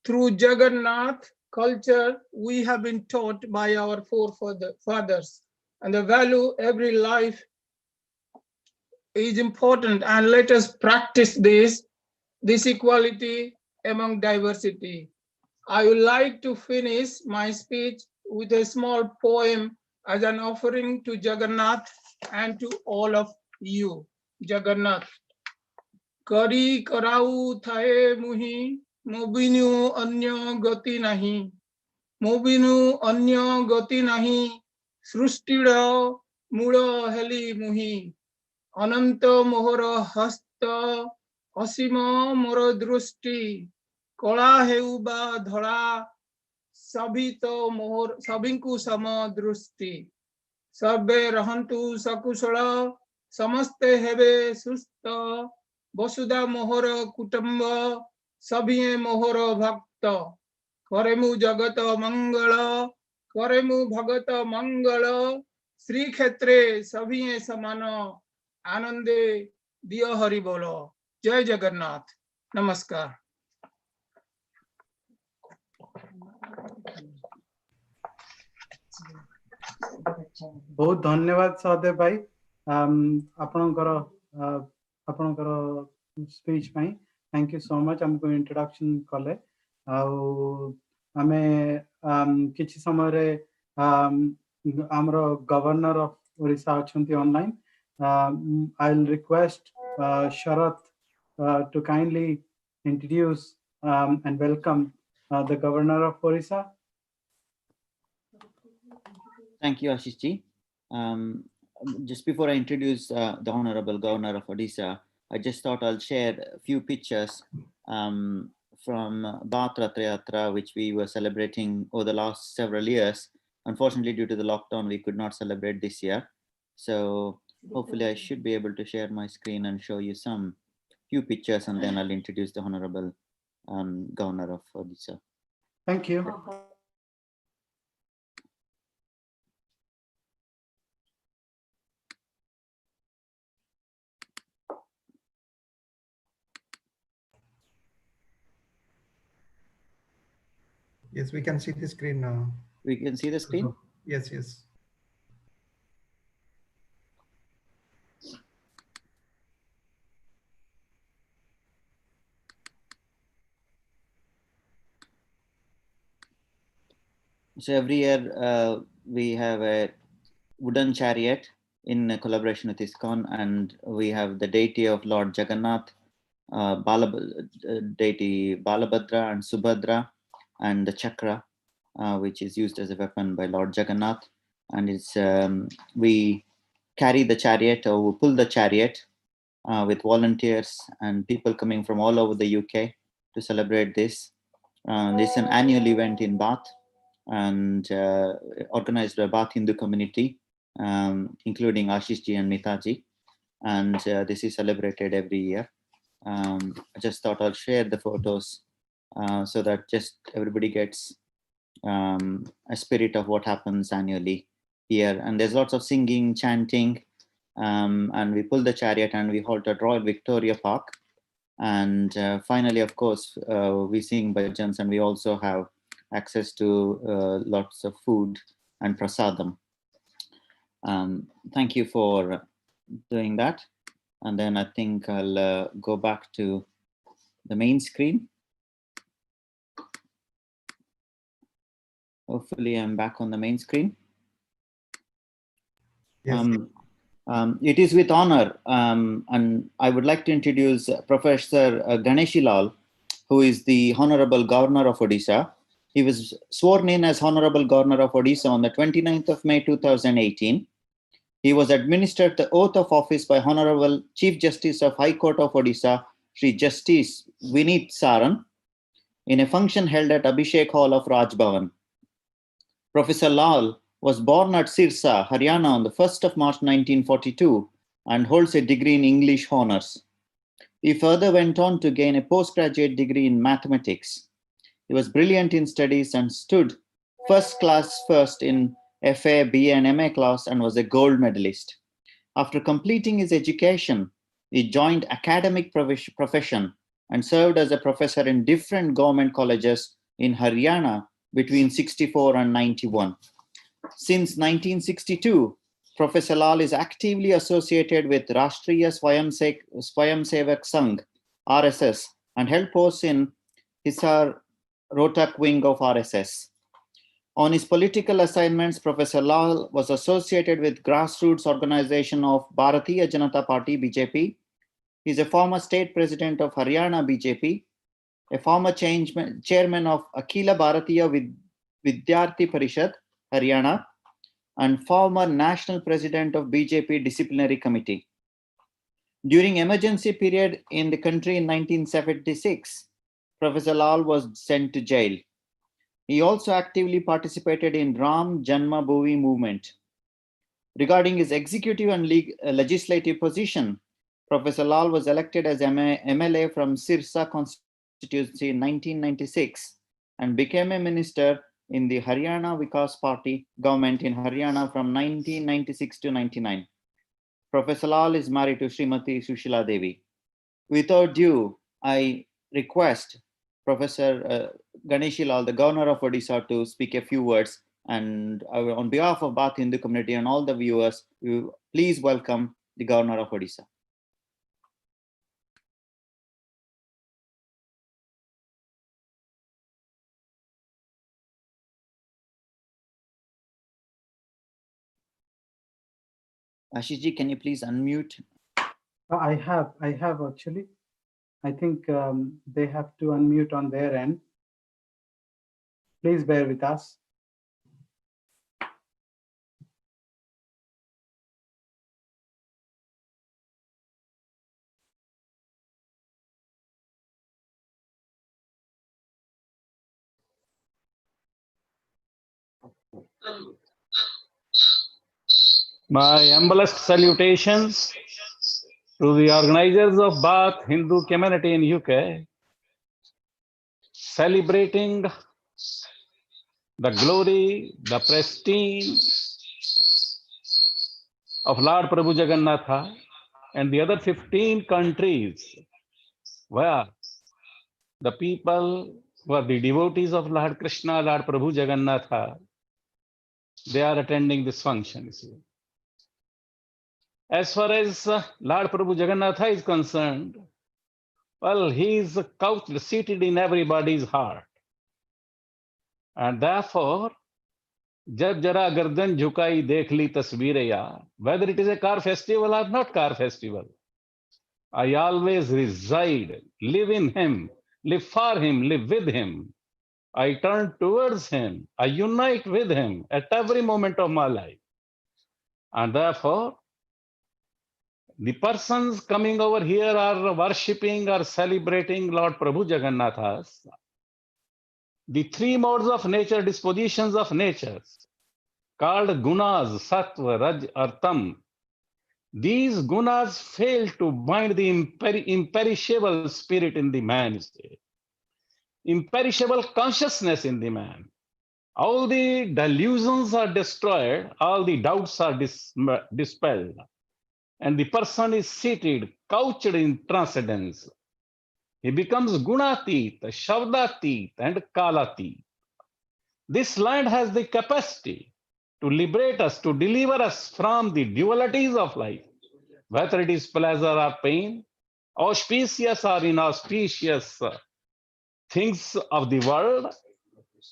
Speaker 10: through Jagannath culture we have been taught by our forefathers. And the value every life is important, and let us practice this equality among diversity. I would like to finish my speech with a small poem as an offering to Jagannath and to all of you. Jagannath. Kari karau thae muhi, mobinu anya gati nahi. Mobinu anya gati nahi, srustira mula heli muhi. Ananta mohora hasta, asima mora drusti. Kala heuba dhara, sabito mohor, sabinku sama drusti. Sabbe rahantu sakushala, samaste hebe susta. Vasudha mohora kutamba, sabhiye mohora bhakta. Karemu jagata mangala, karemu bhagata mangala. Sri khetre sabhiye samana, anande diya hari bolo. Jai Jagannath. Namaskar.
Speaker 1: बहुत धन्यवाद सहदेव भाई आपणकर आपणकर speech pi. Thank you so much हमको introduction कले आमे किछि समय रे our governor of Orissa achanti online. I'll request Sharath to kindly introduce and welcome the governor of Orissa.
Speaker 5: Thank you, Ashish ji. Just before I introduce the Honorable Governor of Odisha, I just thought I'll share a few pictures from Rathyatra, which we were celebrating over the last several years. Unfortunately, due to the lockdown, we could not celebrate this year. So hopefully I should be able to share my screen and show you some few pictures, and then I'll introduce the Honorable Governor of Odisha.
Speaker 1: Thank you.
Speaker 9: Yes, we can see the screen now.
Speaker 5: We can see the screen?
Speaker 9: Yes, yes.
Speaker 5: So every year we have a wooden chariot in collaboration with ISKCON, and we have the deity of Lord Jagannath, deity Balabhadra and Subhadra, and the chakra, which is used as a weapon by Lord Jagannath. And it's we carry the chariot, or we pull the chariot with volunteers and people coming from all over the UK to celebrate this. This is an annual event in Bath, and organized by Bath Hindu community, including Ashish ji and Mita ji. And this is celebrated every year. I just thought I'll share the photos so that just everybody gets a spirit of what happens annually here. And there's lots of singing, chanting, and we pull the chariot and we halt at Royal Victoria Park. And finally, of course, we sing bhajans, and we also have access to lots of food and prasadam. Thank you for doing that. And then I think I'll go back to the main screen. Hopefully I'm back on the main screen.
Speaker 9: Yes.
Speaker 5: It is with honor, and I would like to introduce Professor Ganeshi Lal, who is the Honorable Governor of Odisha. He was sworn in as Honorable Governor of Odisha on the 29th of May 2018. He was administered the oath of office by Honorable Chief Justice of High Court of Odisha, Sri Justice Vineet Saran, in a function held at Abhishek Hall of Raj Bhavan. Professor Lal was born at Sirsa, Haryana on the 1st of March 1942 and holds a degree in English honors. He further went on to gain a postgraduate degree in mathematics. He was brilliant in studies and stood first in FA, BA, and MA class, and was a gold medalist. After completing his education, he joined academic profession and served as a professor in different government colleges in Haryana between 64 and 91. Since 1962, Professor Lal is actively associated with Rashtriya Swayamsevak Sangh, RSS, and held posts in Hisar Rohtak wing of RSS. On his political assignments, Professor Lal was associated with grassroots organization of Bharatiya Janata Party, BJP. He is a former state president of Haryana BJP, a former chairman of Akhila Bharatiya Vidyarthi Parishad, Haryana, and former national president of BJP Disciplinary Committee. During emergency period in the country in 1976, Professor Lal was sent to jail. He also actively participated in Ram Janma Bhoomi movement. Regarding his executive and legislative position, Professor Lal was elected as MLA from Sirsa constituency in 1996 and became a minister in the Haryana Vikas Party government in Haryana from 1996 to 99. Professor Lal is married to Srimati Sushila Devi. Without due, I request Professor Ganeshi Lal, the Governor of Odisha, to speak a few words. And on behalf of Bath Hindu community and all the viewers, please welcome the Governor of Odisha. Ashishji, can you please unmute?
Speaker 1: I have actually. I think they have to unmute on their end. Please bear with us.
Speaker 11: My humblest salutations to the organizers of Bath Hindu community in UK, celebrating the glory, the prestige of Lord Prabhu Jagannatha and the other 15 countries where the people who are the devotees of Lord Krishna, Lord Prabhu Jagannatha, they are attending this function. As far as Lord Prabhu Jagannatha is concerned, well, he is couched, seated in everybody's heart. And therefore, जब जरा गर्दन झुकाई देख ली तस्वीर यार, whether it is a car festival or not car festival, I always reside, live in him, live for him, live with him. I turn towards him, I unite with him at every moment of my life. And therefore, the persons coming over here are worshipping or celebrating Lord Prabhu Jagannathas. The three modes of nature, dispositions of nature, called gunas, sattva, raj, or tam. These gunas fail to bind the imperishable spirit in the man, imperishable consciousness in the man. All the delusions are destroyed, all the doubts are dispelled, and the person is seated, couched in transcendence. He becomes gunatit, shabdatit, and kalatit. This land has the capacity to liberate us, to deliver us from the dualities of life, whether it is pleasure or pain, auspicious or inauspicious things of the world.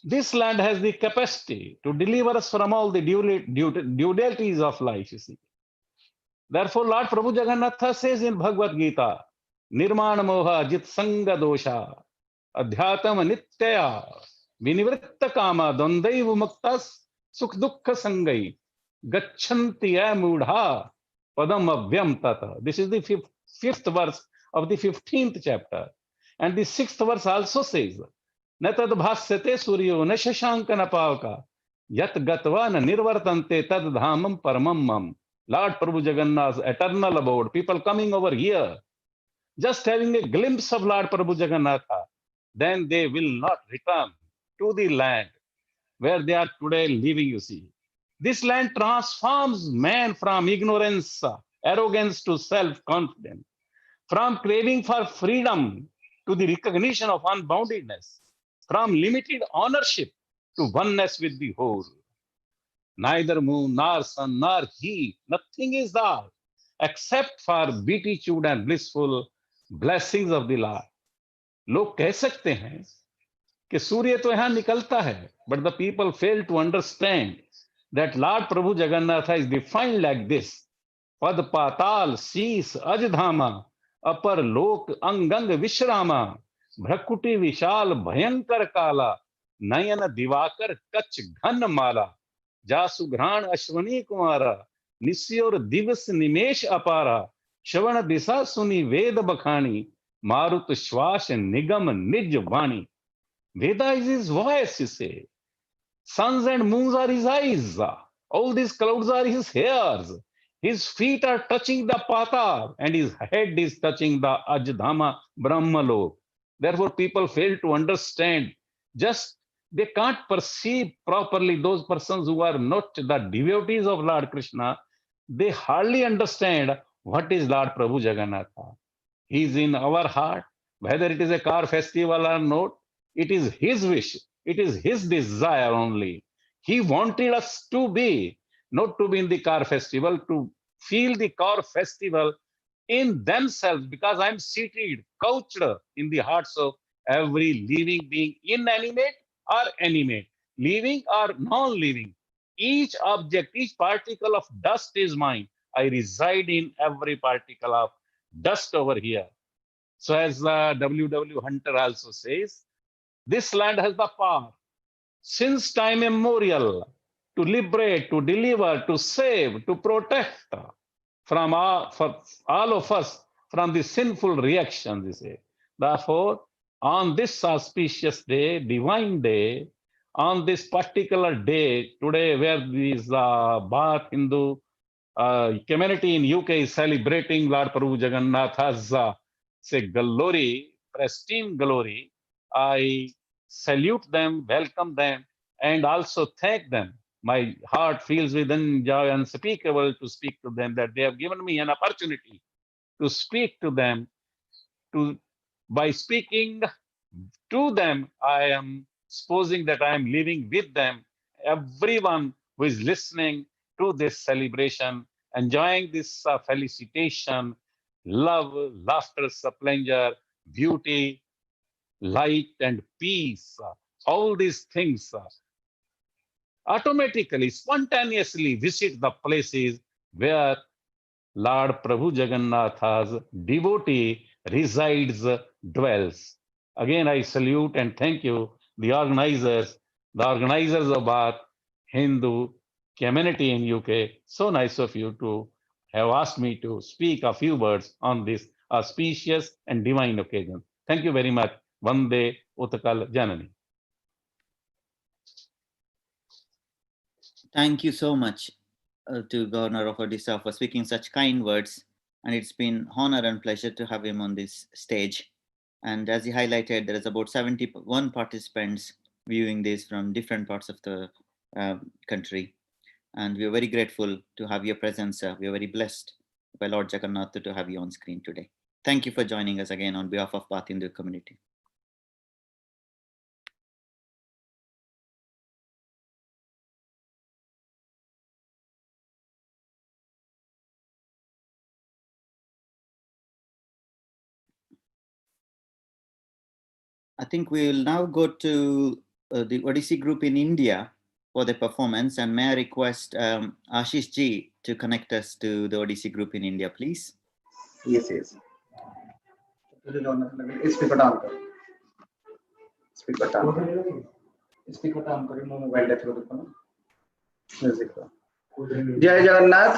Speaker 11: This land has the capacity to deliver us from all the dualities of life, you see. Therefore, Lord Prabhu Jagannatha says in Bhagavad Gita, Nirmana moha jit sanga dosha, adhyatam nityaya, vinivritta kama dandaiva muktas, sukh dukkha sangai, gachanti mudha, padam abhyam tata. This is the fifth verse of the 15th chapter. And the 6th verse also says, Natad bhasyate suryo na shashanka na pavaka, yat gatva na nirvartante tad dhamam paramam. Lord Prabhu Jagannath's eternal abode, people coming over here, just having a glimpse of Lord Prabhu Jagannatha, then they will not return to the land where they are today living, you see. This land transforms man from ignorance, arrogance to self-confidence, from craving for freedom to the recognition of unboundedness, from limited ownership to oneness with the whole. Neither moon, nor sun, nor heat, nothing is there except for beatitude and blissful blessings of the Lord. लोग कह सकते हैं कि सूर्य तो यहां निकलता है, but the people fail to understand that Lord Prabhu Jagannatha is defined like this: पद पाताल शीस अजधामा, अपर लोक अंगंग विश्रामा, भ्रकुटी विशाल भयंकर काला, नयन दिवाकर कच्छ घन माला, जासु घ्राण अश्वनी कुमारा, निस्योर दिवस निमेश अपारा, श्रवण दिशा सुनी वेद बखानी, मारुत श्वास निगम निज वाणी. Veda is his voice, you say. Suns and moons are his eyes. All these clouds are his hairs. His feet are touching the patar and his head is touching the Ajdhama Brahmalok. Therefore, people fail to understand. Just they can't perceive properly those persons who are not the devotees of Lord Krishna. They hardly understand what is Lord Prabhu Jagannatha. He is in our heart, whether it is a car festival or not. It is his wish. It is his desire only. He wanted us to be, not to be in the car festival, to feel the car festival in themselves, because I'm seated, couched in the hearts of every living being, inanimate or animate, living or non-living. Each object, each particle of dust is mine. I reside in every particle of dust over here. So as W. Hunter also says, this land has the power since time immemorial to liberate, to deliver, to save, to protect from for all of us from the sinful reactions, they say. Therefore, on this auspicious day, divine day, on this particular day, today, where this Bharat Hindu community in UK is celebrating Lord Prabhu Jagannath's say glory, pristine glory, I salute them, welcome them, and also thank them. My heart feels within joy unspeakable to speak to them, that they have given me an opportunity to speak to them. To by speaking to them, I am supposing that I am living with them. Everyone who is listening to this celebration, enjoying this felicitation, love, laughter, splendor, beauty, light, and peace, all these things automatically, spontaneously visit the places where Lord Prabhu Jagannatha's devotee resides, dwells. Again, I salute and thank you, the organizers of Bharat Hindu community in UK. So nice of you to have asked me to speak a few words on this auspicious and divine occasion. Thank you very much. Vande Utakal Janani.
Speaker 5: Thank you so much to Governor of Odisha for speaking such kind words. And it's been honor and pleasure to have him on this stage. And as he highlighted, there is about 71 participants viewing this from different parts of the country. And we are very grateful to have your presence, sir. We are very blessed by Lord Jagannath to have you on screen today. Thank you for joining us again on behalf of Bharat Hindu community. I think we will now go to the Odissi group in India for the performance, and may I request Ashish ji to connect us to the Odissi group in India, please.
Speaker 8: Yes, yes. Speaker down. Speaker down. Speaker down. Mobile देखो music. जय Jagannath.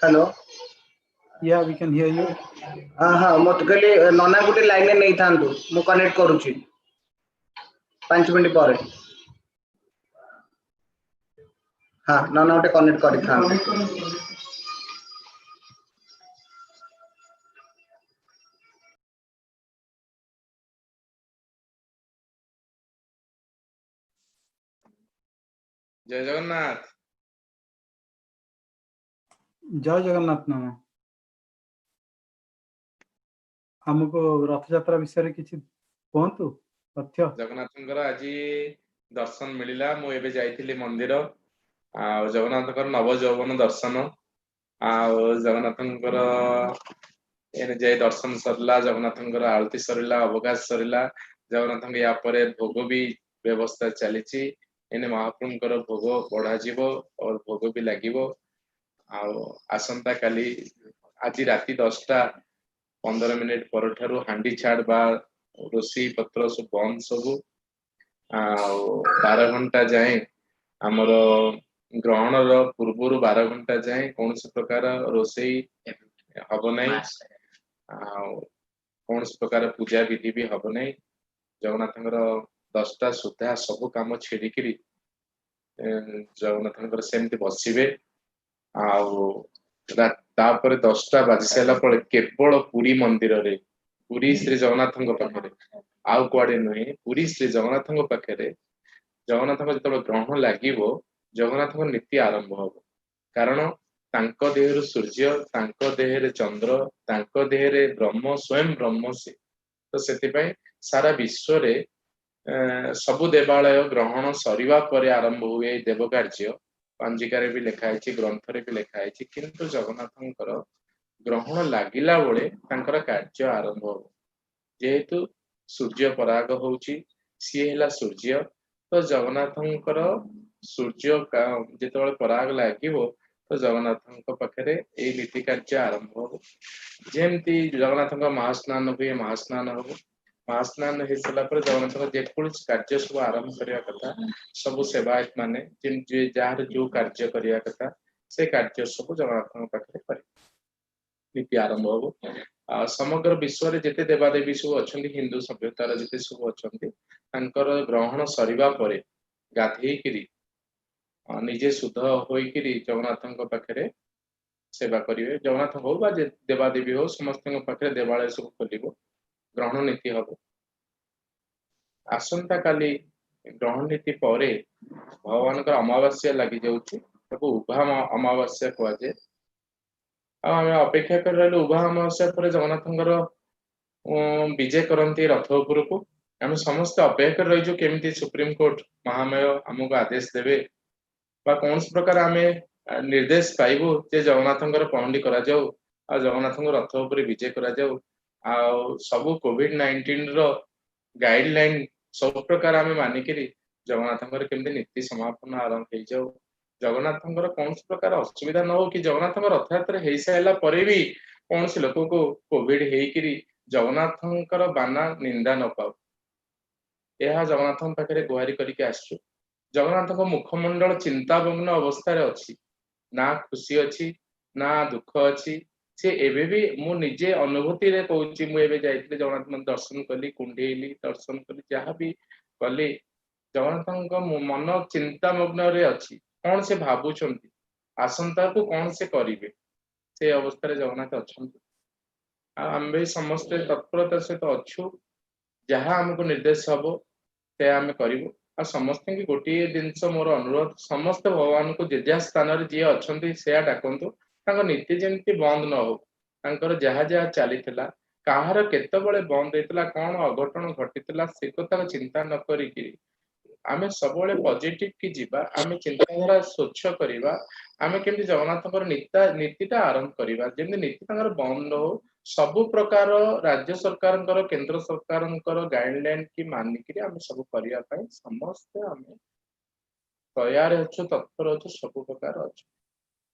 Speaker 8: Hello.
Speaker 1: Yeah, we can hear you.
Speaker 8: हाँ मत कहली नना गुटे line नहीं थांतु मु connect करूची 5 minute पर हाँ नना गुटे कनेक्ट करि थांतु
Speaker 2: जय जगन्नाथ.
Speaker 1: जय जगन्नाथ नामा. हमको रथ यात्रा विषय किछि कहंतु तथ्य।
Speaker 2: जगन्नाथंकर आज दर्शन मिलिला मु एबे जाइथिली मंदिर आ जगन्नाथंकर नव यौवन दर्शन आ जगन्नाथंकर एने जाय दर्शन सरला जगन्नाथंकर आरती सरला अवकाश सरला जगन्नाथंक या परे भोग भी व्यवस्था चलीची एने महाप्रभुंकर भोग बढ़ा जीवो और भोग भी लागिवो आ आसंता काली आज राति 10:15 परठारु हांडी छाड़ बा रोसी पत्र सब बंद सबू 12 घंटा जाए आमर ग्रहण पूर्व 12 घंटा जाए कौन प्रकार रोसई हम ना कौन प्रकार पूजा विधि भी हम ना जगन्नाथ 10टा सुधा सब कम छेड़िकी जगन्नाथ सेमती बसवे आपर 10टा बाजी सारा केवल पुरी मंदिर रे पुरी श्री जगन्नाथ पाखे आउ कुआडे नुहे पुरी श्री जगन्नाथ पाखे जगन्नाथ जो ग्रहण लगे जगन्नाथ नीति आरंभ हम कारण तांको देहरु सूर्य तांको देहरे चंद्र तांको देहरे ब्रह्म स्वयं ब्रह्म से तो से सारा विश्व रे सबु देवालय ग्रहण सरिवा परे आरंभ हुए देव कार्य पंजिकार भी लिखाई ग्रंथ भी लिखाई किंतु जगन्नाथंकर ग्रहण लगिला बेले तांकर कार्य आरंभ हो जेहेतु सूर्य पराग होउची सी हैला सूर्य तो जगन्नाथंकर सूर्य जिते पराग लगे तो जगन्नाथ पाखे यही नीति कार्य आरंभ हो जमती जगन्नाथ महास्नान हुए महास्नान हम महास्नान हो सारा जगन्नाथ जेकोसी कार्य सब आरंभ करने कथा सब सेवायत माने जार जो कार्य करने कथा से कार्य सब जगन्नाथ पाखे कर नीति आरंभ हो समग्र विश्व में जिते देवादेवी सब अच्छा हिंदू सभ्यतार जिते सब अच्छा ग्रहण सरिबा परे गाधेकरी निजे शुद्ध होइकरी जगन्नाथ पाखे सेवा करेंगे जगन्नाथ हो देवादेवी हो समस्त पाखे देवालय सब खोल ग्रहण नीति हम आसंता काली ग्रहण नीति पर भगवान अमावास्या लगी जाऊँ उभा अमावास्या कहुए आम अपेक्षा कर रही उभा अमावास्या पर जगन्नाथ विजय करती रथ उपर को आम समस्त अपेक्षा कर रही केमी सुप्रीम कोर्ट महामय आमको आदेश देवे कौन प्रकार आम निर्देश पाइबू जे जगन्नाथ पहंडी करा जाऊ आ जगन्नाथ रथ उपर विजय करा जाऊ आ सबू कोविड-19 गाइडलाइन सब प्रकार आम मानिक जगन्नाथ केमती नीति समापन आरंभ हो जाऊ जगन्नाथ कौन प्रकार असुविधा न हो कि जगन्नाथ रथयात्रा हो सारा पर भी कौन लोक को कोविड होकरी जगन्नाथ बाना निंदा न पाऊ यह जगन्नाथ पाखे गुहारी करके आसु जगन्नाथ मुखमंडल चिंतामग्न अवस्था अच्छी ना खुशी अच्छी ना दुख अच्छी सी एबे भी मु निजे अनुभूति रे कहूची मु एबे जाइथिले जगन्नाथ दर्शन कली कुंडेली दर्शन कली जहाँ भी कली जगन्नाथ मन चिंतामग्न रे अच्छी कौन से भावुंट आसंता को कौन से करेंगे से अवस्था जगन्नाथ अच्छा आम भी समस्त तत्परतार सहित अच्छु जहाँ आमको निर्देश हम से आम करूँ आ समस्त की गोटे जिनस मोर अनुरोध समस्त भगवान को जेजा स्थान जी अच्छा से डाकतु नीति जमी बंद न हो जहाँ जहाँ चली कहार केतबले बंद होता कौन अघटन घटी से कथा चिंता न करी आमे सब पॉजिटिव की जीवा आमे चिंताधारा स्वच्छ करवा आमे केमती जगन्नाथ नीतिटा आरंभ करवा जमी नीति बंद न हो सबु प्रकार राज्य सरकार केंद्र सरकार गाइडलाइन की मानिक आम सब करने समस्ते आम तैयार अच्छु तत्पर अच्छु सब प्रकार अच्छु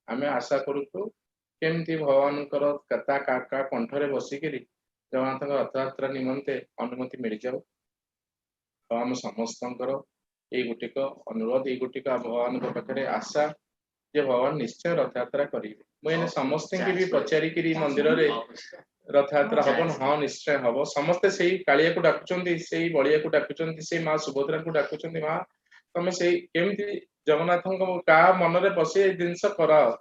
Speaker 2: आम आशा करुचु केमती भगवान का कंठरे बसिक जगन्नाथ रथयात्रा निमंते अनुमति मिल जाऊ आम समस्त ये गुटिक अनुरोध ये गुटिक भगवान पाखे आशा जे भगवान निश्चय रथयात्रा करेंगे मुझे समस्त की भी पचारिक मंदिर रे रथयात्रा हम हाँ निश्चय हम समस्ते से कालिया को डाकुंट से बलिया को डाकुंट से माँ सुभद्रा को डाकुंट माँ तुम से केमती जगन्नाथ का मनरे बसे जिनस कराओ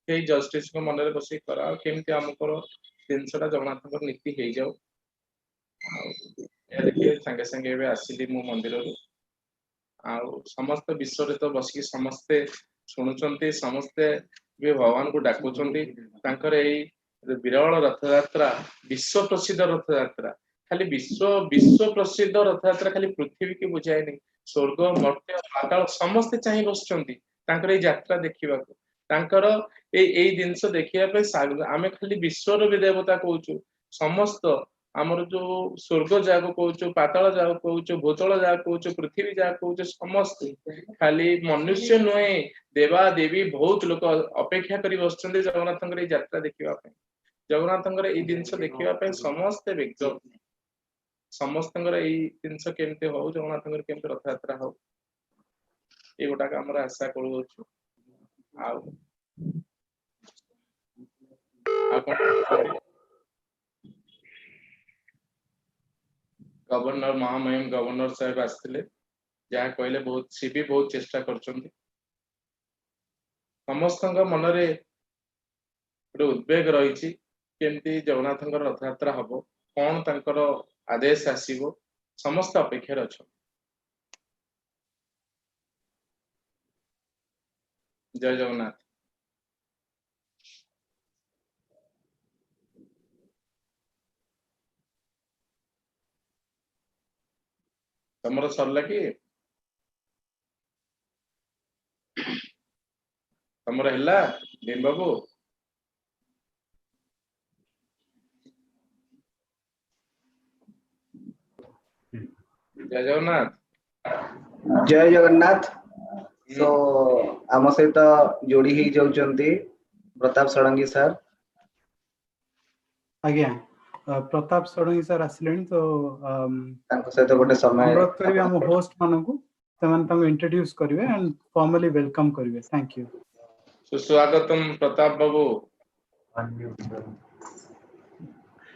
Speaker 2: से जस्टिस को मनरे बसे कराओ केमती आमको जिनसा जगन्नाथ नीति हो जाऊ देखिए संगे संगे आसिली मो मंदिर समस्त विश्व तो बसिक समस्ते शुणुंट समस्ते भी भगवान को डाकुंट ବିରଳ ରଥଯାତ୍ରା, ବିଶ୍ୱ ପ୍ରସିଦ୍ଧ ରଥଯାତ୍ରା। ଖାଲି ବିଶ୍ୱ ପ୍ରସିଦ୍ଧ ରଥଯାତ୍ରା ଖାଲି ପୃଥିବୀ କି ବୁଝାଏନି, ସ୍ୱର୍ଗ ମର୍ତ୍ତ୍ୟ ପାତାଳ ସମସ୍ତେ ଚାହିଁ ବସିଛନ୍ତି ତାଙ୍କର ଏଇ ଯାତ୍ରା ଦେଖିବାକୁ। ତାଙ୍କର ଏଇ ଜିନିଷ ଦେଖିବା ପାଇଁ ଆମେ ଖାଲି ବିଶ୍ୱର ବି ଦେବତା କହୁଛୁ, ସମସ୍ତ ଆମର ଯୋଉ ସ୍ୱର୍ଗ ଯାହାକୁ କହୁଛୁ, ପାତାଳ ଯାହାକୁ କହୁଛୁ, ଭୂତଳ ଯାହାକୁ କହୁଛୁ, ପୃଥିବୀ ଯାହାକୁ କହୁଛୁ, ସମସ୍ତେ ଖାଲି ମନୁଷ୍ୟ ନୁହେଁ ଦେବା ଦେବୀ ବହୁତ ଲୋକ ଅପେକ୍ଷା କରି ବସିଛନ୍ତି ଜଗନ୍ନାଥଙ୍କର ଏଇ ଯାତ୍ରା ଦେଖିବା ପାଇଁ। ଜଗନ୍ନାଥଙ୍କର ଏଇ ଜିନିଷ ଦେଖିବା ପାଇଁ ସମସ୍ତେ ବ୍ୟଗ୍ର। ସମସ୍ତଙ୍କର ଏଇ ଜିନିଷ କେମିତି ହଉ, ଜଗନ୍ନାଥଙ୍କର କେମିତି ରଥଯାତ୍ରା ହଉ, ଏଇଗୁଡାକ ଆମର ଆଶା କରୁଅଛୁ। ଆଉ ଗଭର୍ଣ୍ଣର ମହାମହିମ ଗଭର୍ଣ୍ଣର ସାହେବ ଆସିଥିଲେ, ଯାହା କହିଲେ ବହୁତ ସି ବି ବହୁତ ଚେଷ୍ଟା କରୁଛନ୍ତି। ସମସ୍ତଙ୍କ ମନରେ ଗୋଟେ ଉଦ୍ବେଗ ରହିଛି କେମିତି ଜଗନ୍ନାଥଙ୍କର ରଥଯାତ୍ରା ହବ, କଣ ତାଙ୍କର ଆଦେଶ ଆସିବ, ସମସ୍ତେ ଅପେକ୍ଷାରେ ଅଛନ୍ତି। ଜୟ ଜଗନ୍ନାଥ। ତମର ସରିଲା କି? ତମର ହେଲା ଭୀମ ବାବୁ? ଜୟ ଜଗନ୍ନାଥ।
Speaker 8: ଜୟ ଜଗନ୍ନାଥ। ସୋ ଆମ ସହିତ ଯୋଡି ହେଇ ଯାଉଛନ୍ତି ପ୍ରତାପ ଷଡଙ୍ଗୀ ସାର୍।
Speaker 1: ଆଜ୍ଞା, ପ୍ରତାପ ଷଡଙ୍ଗୀ ସାର୍ ଆସିଲେଣି, ତ
Speaker 8: ତାଙ୍କ ସହିତ ଗୋଟେ ସମୟ
Speaker 1: ଅନୁରୋଧ କରିବି ଆମ ହୋଷ୍ଟ ମାନଙ୍କୁ, ସେମାନେ ତାଙ୍କୁ ଇଣ୍ଟ୍ରୋଡ୍ୟୁସ କରିବେ ଆଣ୍ଡ ଫର୍ମାଲି ୱେଲକମ୍ କରିବେ। Thank you.
Speaker 2: ସୁସ୍ୱାଗତम ପ୍ରତାପ ବାବୁ।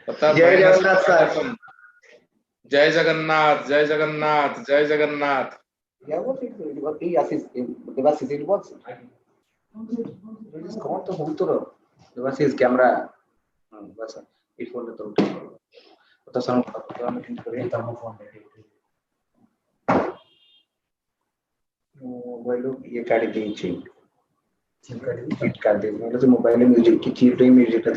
Speaker 2: प्रताप
Speaker 8: जय
Speaker 2: भाई ना
Speaker 8: जगन्नाथ सर।
Speaker 2: सुस्वागतम। जय जगन्नाथ, जय जगन्नाथ, जय जगन्नाथ।
Speaker 8: देवाशीष कैमरा बस ई फोन तो उठा तो सन मोबाइल ये काट दीजिए, चिट काट दीजिए, मतलब मोबाइल में म्यूजिक की चिट ही म्यूजिक था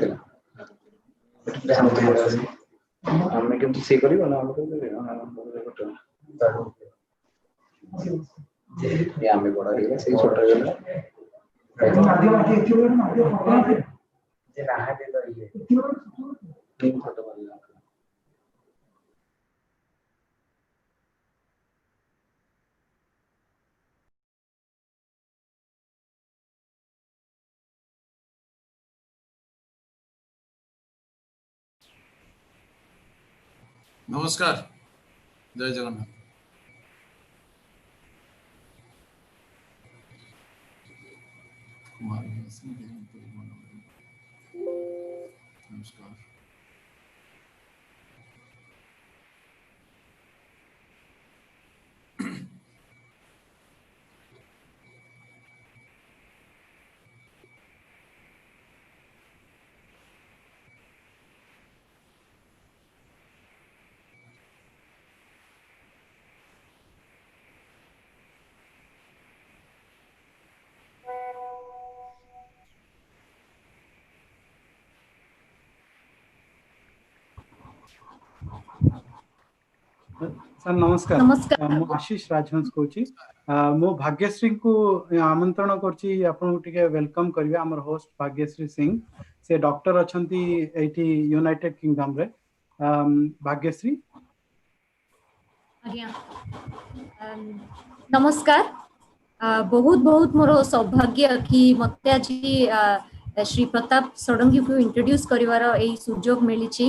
Speaker 8: हमें केमती से करियो ना हम ये हमें बड़ा है सही छोटा है जे ना है दे दो ये तीन फोटो बना।
Speaker 12: नमस्कार, जय जगन्नाथ। नमस्कार।
Speaker 1: सर नमस्कार।
Speaker 13: नमस्कार।
Speaker 1: मु आशीष राजहंस कहूची, मु भाग्यश्री को आमंत्रण करची आपन टिके वेलकम करबे। हमर होस्ट भाग्यश्री सिंह, से डॉक्टर अछंती एठी यूनाइटेड किंगडम रे। भाग्यश्री
Speaker 13: आज्ञा नमस्कार। बहुत बहुत मोर सौभाग्य कि मते आज श्री प्रताप षडंगी को इंट्रोड्यूस करिवार एई सुजोग मिलिछि।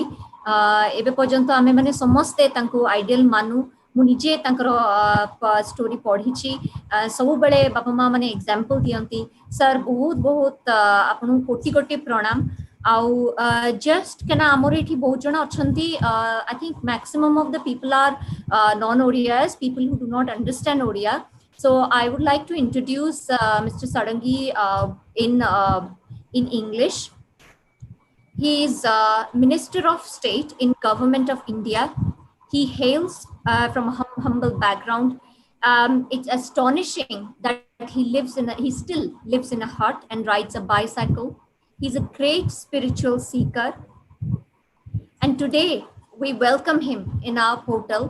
Speaker 13: एबे पर्यंत आमे माने समस्ते तांको आइडियल मानु, मु निजे तांकर स्टोरी पढ़िछि, सब बेले बापा माँ माने एग्जांपल दियंती। सर बहुत बहुत आपन कोटि कोटि प्रणाम। आउ जस्ट केना आमर एठी बहुत जण अछंती, I think maximum of the people are non Odias, people who do not understand Odia. So I would like to introduce Mr. Sadangi in English. He is Minister of State in Government of India. He hails from a humble background. It's astonishing that he still lives in a hut and rides a bicycle. He's a great spiritual seeker. And today we welcome him in our portal.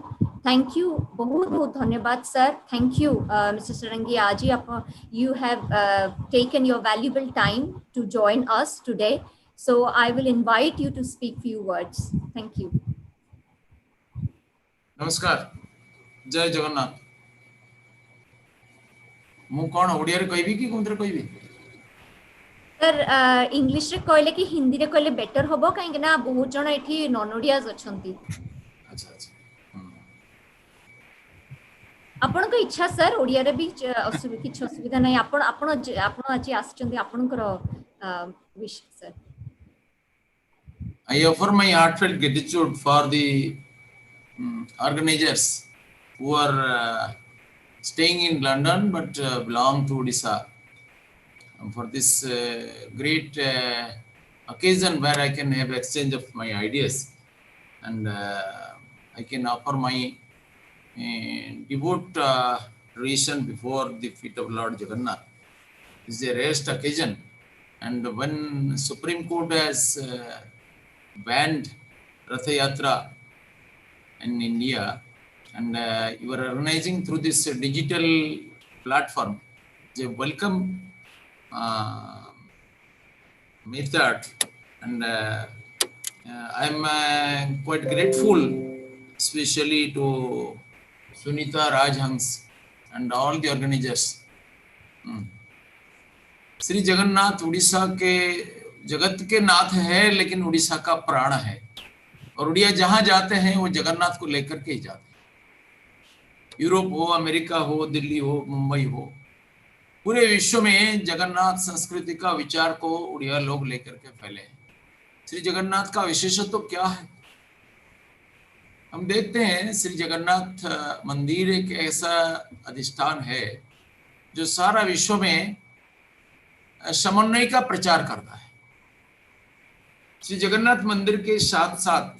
Speaker 13: Thank you. बहुत बहुत धन्यवाद sir. Thank you, Mr. Sarangi Aji. You have taken your valuable time to join us today. So I will invite you to speak few words. Thank you.
Speaker 12: नमस्कार जय जगन्नाथ मु कौन ओडिया रे कहबी कि कोंतरे कहबी
Speaker 13: सर इंग्लिश रे कहले कि हिंदी रे कहले बेटर होबो काहे ना बहुत जण एठी नॉन ओडियाज अछंती
Speaker 12: अच्छा अच्छा
Speaker 13: आपण को इच्छा सर ओडिया रे भी किछ असुविधा नहीं आपण आपण आपण आज आछंती आपणकर wish sir
Speaker 12: I offer my heartfelt gratitude for the organizers who are staying in London but belong to Odisha for this great occasion where I can have exchange of my ideas and I can offer my devout adoration before the feet of Lord Jagannath. This is a rarest occasion, and when Supreme Court has banned Rathyatra in India, and you are organizing through this digital platform, it's a welcome method, and I am quite grateful, especially to Sunita Rajhans and all the organizers. Shri Jagannath Orissa के जगत के नाथ है, लेकिन उड़ीसा का प्राण है, और उड़िया जहां जाते हैं वो जगन्नाथ को लेकर के ही जाते हैं। यूरोप हो, अमेरिका हो, दिल्ली हो, मुंबई हो, पूरे विश्व में जगन्नाथ संस्कृति का विचार को उड़िया लोग लेकर के फैले हैं। श्री जगन्नाथ का विशेषत्व तो क्या है? हम देखते हैं श्री जगन्नाथ मंदिर एक ऐसा अधिष्ठान है जो सारा विश्व में समन्वय का प्रचार करता है। श्री जगन्नाथ मंदिर के साथ साथ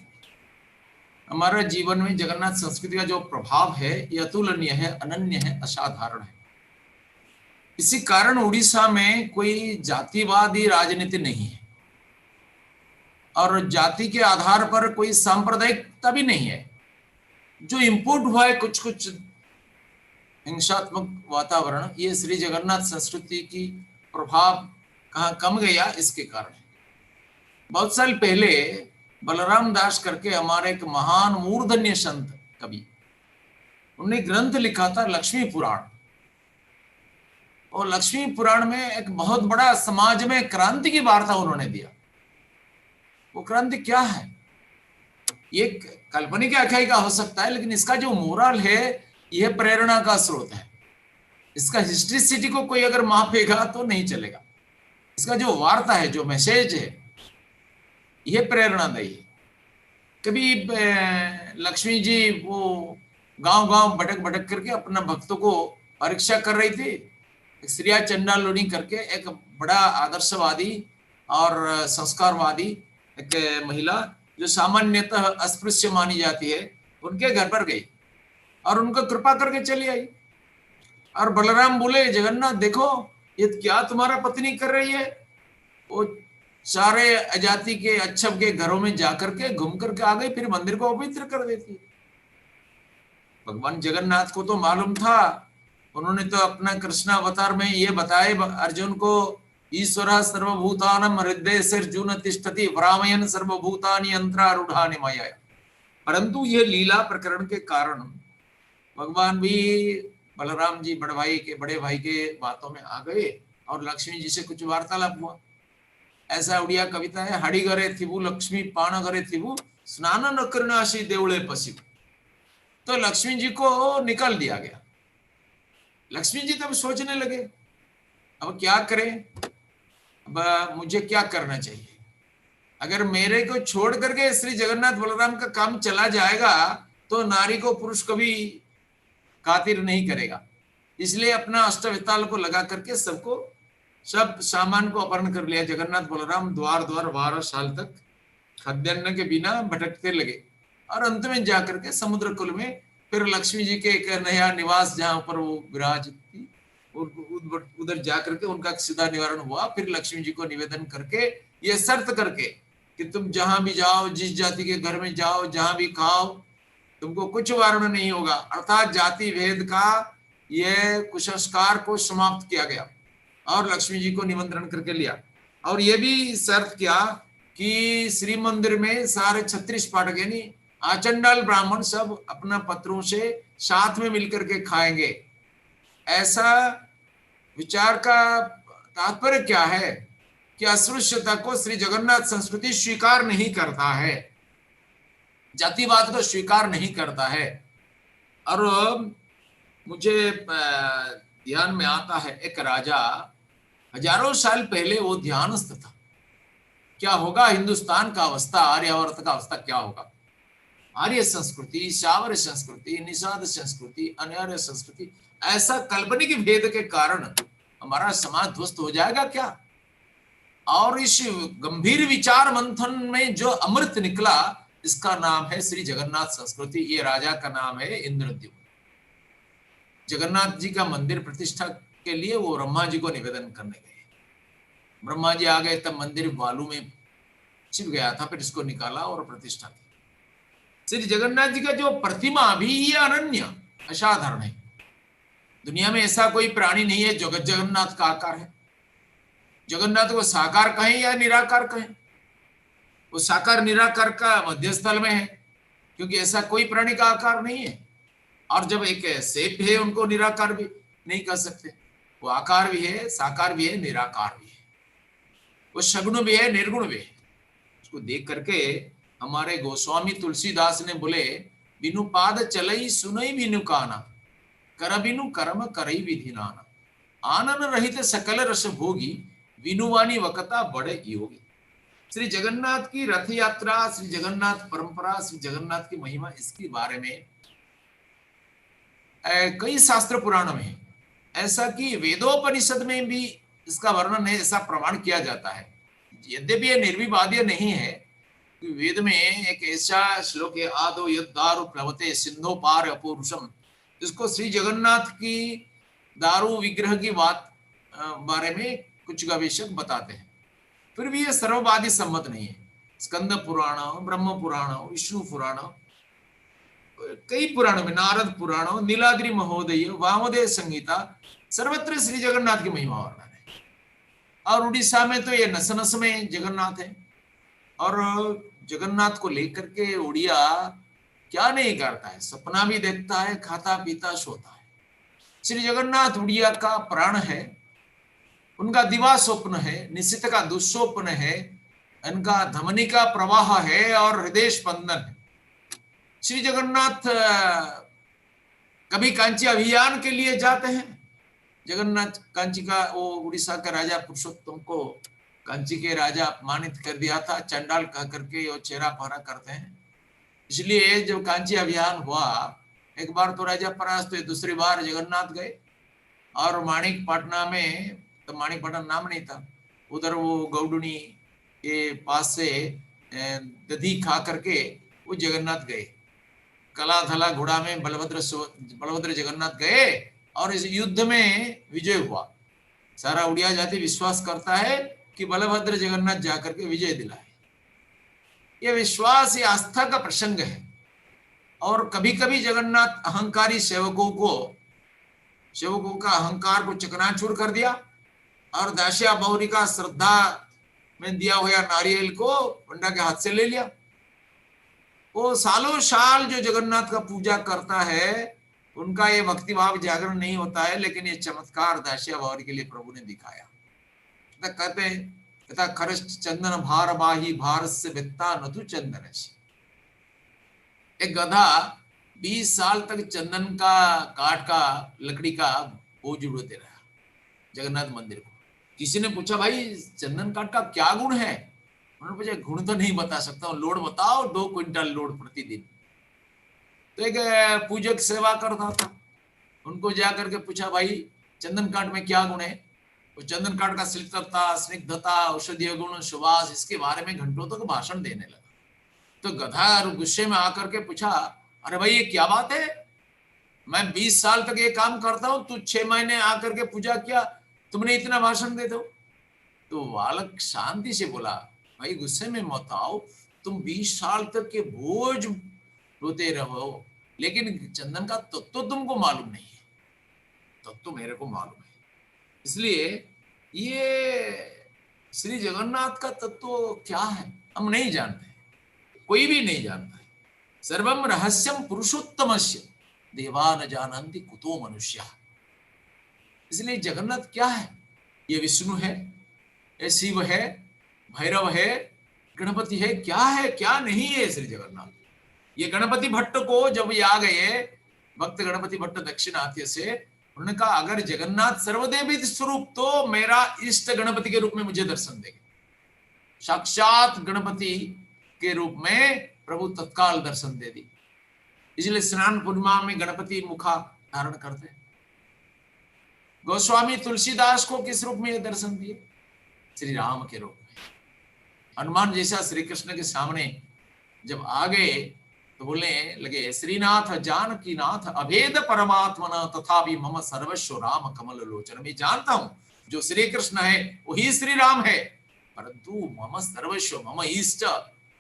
Speaker 12: हमारा जीवन में जगन्नाथ संस्कृति का जो प्रभाव है ये अतुलनीय है, अनन्य है, असाधारण है। इसी कारण उड़ीसा में कोई जातिवादी राजनीति नहीं है और जाति के आधार पर कोई सांप्रदायिकता भी नहीं है। जो इंपोर्ट हुआ है कुछ कुछ हिंसात्मक वातावरण, ये श्री जगन्नाथ संस्कृति की प्रभाव कहाँ कम गया इसके कारण। बहुत साल पहले बलराम दास करके हमारे एक महान मूर्धन्य संत कवि, उन्होंने ग्रंथ लिखा था लक्ष्मी पुराण, और लक्ष्मी पुराण में एक बहुत बड़ा समाज में क्रांति की वार्ता उन्होंने दिया। वो क्रांति क्या है? ये काल्पनिक आख्यायिका हो सकता है, लेकिन इसका जो मोरल है यह प्रेरणा का स्रोत है। इसका हिस्ट्रिसिटी को कोई अगर मापेगा तो नहीं चलेगा। इसका जो वार्ता है, जो मैसेज है, यह प्रेरणादायी है। कभी लक्ष्मी जी वो गांव-गांव भटक करके अपना भक्तों को परीक्षा कर रही थी। श्रिया चंडालुनी करके एक बड़ा आदर्शवादी और संस्कारवादी एक महिला जो सामान्यतः अस्पृश्य मानी जाती है, उनके घर पर गई और उनको कृपा करके चली आई। और बलराम बोले, जगन्नाथ देखो ये क्या तुम्हारा पत्नी कर रही है। वो सारे अजाति के अच्छव के घरों में जाकर के घूम करके आ गई, फिर मंदिर को अपवित्र कर देती। भगवान जगन्नाथ को तो मालूम था, उन्होंने तो अपना कृष्ण अवतार में ये बताए अर्जुन को, ईश्वरः सर्वभूतानां हृदयेर्जुन तिष्ठति भ्रामयन् सर्वभूतानि यंत्रारूढ़ानि मया। परंतु ये लीला प्रकरण के कारण भगवान भी बलराम जी बड़े भाई के बातों में आ गए और लक्ष्मी जी से कुछ वार्तालाप हुआ। ऐसा उड़िया कविता है, हाड़ी घरे थिबु लक्ष्मी पाण घरे थिबु स्नान न करनाशी देवले पशिबु। तो लक्ष्मी जी को निकाल दिया गया। लक्ष्मी जी तब सोचने लगे अब क्या करें, अब मुझे क्या करना चाहिए। अगर मेरे को छोड़ करके श्री जगन्नाथ बलराम का काम चला जाएगा तो नारी को पुरुष कभी खातिर नहीं करेगा। इसलिए अपना अष्टविताल को लगा करके सब सामान को अपहरण कर लिया। जगन्नाथ बलराम द्वार 12 साल तक खाद्यान्न के बिना भटकते लगे और अंत में जाकर के समुद्र कुल में फिर लक्ष्मी जी के एक नया निवास जहां पर वो विराजती उधर जाकर के उनका सीधा निवारण हुआ। फिर लक्ष्मी जी को निवेदन करके ये शर्त करके कि तुम जहां भी जाओ, जिस जाति के घर में जाओ, जहां भी खाओ, तुमको कुछ वारण नहीं होगा। अर्थात जाति भेद का ये कुसंस्कार को समाप्त किया गया और लक्ष्मी जी को निमंत्रण करके लिया। और ये भी शर्त किया कि श्री मंदिर में सारे 36 पाठक यानी आचंडाल ब्राह्मण सब अपना पत्रों से साथ में मिलकर के खाएंगे। ऐसा विचार का तात्पर्य क्या है कि अस्पृश्यता को श्री जगन्नाथ संस्कृति स्वीकार नहीं करता है, जातिवाद को स्वीकार नहीं करता है। और मुझे ध्यान में आता है एक राजा हजारों साल पहले वो ध्यानस्थ था। क्या होगा हिंदुस्तान का अवस्था, आर्यावर्त का अवस्था क्या होगा? आर्य संस्कृति, शावर संस्कृति, निषाद संस्कृति, अनार्य संस्कृति, ऐसा काल्पनिक भेद के कारण हमारा समाज ध्वस्त हो जाएगा क्या? और इस गंभीर विचार मंथन में जो अमृत निकला, इसका नाम है श्री जगन्नाथ संस्कृति। ये राजा का नाम है इंद्रद्युम्न। जगन्नाथ जी का मंदिर प्रतिष्ठा के लिए वो ब्रह्मा जी को निवेदन करने गए। ब्रह्मा जी आ गए तब मंदिर बालू में छिप गया था, फिर इसको निकाला और प्रतिष्ठा की। श्री जगन्नाथ जी का जो प्रतिमा भी ये अनन्य असाधारण है। दुनिया में ऐसा कोई प्राणी नहीं है जो जगन्नाथ का आकार है। जगन्नाथ को साकार कहें या निराकार कहें, वो साकार निराकार का मध्य स्थल में है, क्योंकि ऐसा कोई प्राणी का आकार नहीं है। और जब एक शेप है, उनको निराकार भी नहीं कह सकते। वो आकार भी है, साकार भी है, निराकार भी है, वो सगुण भी है, निर्गुण भी है। उसको देख करके हमारे गोस्वामी तुलसीदास ने बोले, बिनु पाद चलई सुनई बिनु काना, कर बिनु कर्म करई विधि नाना, आनन रहित सकल रस भोगी, विनुवानी वकता बड़े योगी। श्री जगन्नाथ की रथ यात्रा, श्री जगन्नाथ परंपरा, श्री जगन्नाथ की महिमा, इसके बारे में कई शास्त्र पुराण में है। ऐसा कि वेदोपनिषद में भी इसका वर्णन है, ऐसा प्रमाण किया जाता है। यद्यपि यह निर्विवादीय नहीं है, वेद में एक ऐसा श्लोक है, आदो यद दारु प्लवते सिंधो पार अपौरुषम, जिसको श्री जगन्नाथ की दारू विग्रह की बात बारे में कुछ गवेषक बताते हैं। फिर भी यह सर्ववादी सम्मत नहीं है। स्कंद पुराण, ब्रह्म पुराण, विष्णु पुराण, कई पुराणों में, नारद पुराण, नीलाद्रि महोदय, वामदेव संगीता, सर्वत्र श्री जगन्नाथ की महिमा वर्णन है। और उड़ीसा में तो ये नस नस में जगन्नाथ है। और जगन्नाथ को लेकर के उड़िया क्या नहीं करता है, सपना भी देखता है, खाता पीता सोता है। श्री जगन्नाथ उड़िया का प्राण है, उनका दिवा स्वप्न है, निश्चित का दुस्वप्न है, इनका धमनी का प्रवाह है और हृदय स्पंदन है। श्री जगन्नाथ कभी कांची अभियान के लिए जाते हैं। जगन्नाथ कांची का, वो उड़ीसा का राजा पुरुषोत्तम को कांची के राजा अपमानित कर दिया था, चंडाल कह करके वो चेहरा पहरा करते हैं। इसलिए जब कांची अभियान हुआ, एक बार तो राजा परास्त हुए, दूसरी बार जगन्नाथ गए और माणिकपटना में, तो माणिकपटना नाम नहीं था, उधर वो गौडुनी के पास से दधी खा करके वो जगन्नाथ गए। कला धला घोड़ा में बलभद्र जगन्नाथ गए और इस युद्ध में विजय हुआ। सारा उड़िया जाति विश्वास करता है कि बलभद्र जगन्नाथ जाकर के विजय दिलाए। ये विश्वास, ये आस्था का प्रसंग है। और कभी कभी जगन्नाथ अहंकारी सेवकों का अहंकार को चकनाचूर कर दिया और दासिया बहुरी का श्रद्धा में दिया हुआ नारियल को पंडा के हाथ से ले लिया। वो सालों साल जो जगन्नाथ का पूजा करता है, उनका ये भक्ति भाव जागरण नहीं होता है, लेकिन ये चमत्कार दासिया बहुरी के लिए प्रभु ने दिखाया। कहते हैं, तथा खरच चंदन भार बाही भार से बित्ता नतु चंदन। एक गधा 20 साल तक चंदन का काठ का लकड़ी का बोझ उड़ते रहा जगन्नाथ मंदिर को। किसी ने पूछा, भाई चंदन काठ का क्या गुण है? उन्होंने पूछा, गुण तो नहीं बता सकता हूँ, लोड बताओ। 2 क्विंटल लोड प्रतिदिन। तो एक पूजक सेवा करता था, उनको जाकर के पूछा, भाई चंदन काठ में क्या गुण है? वो चंदन काठ का शीतलता, स्निग्धता, औषधीय गुण, सुवास, इसके बारे में घंटों तक भाषण देने लगा। तो गधा गुस्से में आकर के पूछा, अरे भाई ये क्या बात है? मैं 20 साल तक ये काम करता हूं, तू 6 महीने आकर के पूजा किया, तुमने इतना भाषण दे दो। तो बालक शांति से बोला, भाई गुस्से में मत आओ, तुम 20 साल तक के बोझ रोते रहो, लेकिन चंदन का तत्व तुमको मालूम नहीं है, तत्व मेरे को मालूम है। इसलिए ये श्री जगन्नाथ का तत्व क्या है हम नहीं जानते, कोई भी नहीं जानता है। सर्वम रहस्यम पुरुषोत्तमस्य देवा न जानन्ति कुतो मनुष्य। इसलिए जगन्नाथ क्या है? ये विष्णु है, ये शिव है, भैरव है, गणपति है, क्या है क्या नहीं है श्री जगन्नाथ। ये गणपति भट्ट को जब ये आ गए भक्त गणपति भट्ट दक्षिणात्य से, उन्होंने कहा अगर जगन्नाथ सर्वदेवी स्वरूप तो मेरा इष्ट गणपति के रूप में मुझे दर्शन देंगे। साक्षात गणपति के रूप में प्रभु तत्काल दर्शन दे दी। इसलिए स्नान पूर्णिमा में गणपति मुखा धारण करते हैं। गोस्वामी तुलसीदास को किस रूप में दर्शन दिए? श्री राम के रूप में। हनुमान जैसा श्री कृष्ण के सामने जब आ गए तो बोलने लगे, श्रीनाथ जानकी नाथ अभेद परमात्मना तथापि मम सर्वस्व राम कमल लोचन। मैं जानता हूं जो श्री कृष्ण है वही श्री राम है, परंतु मम सर्वस्व मम इष्ट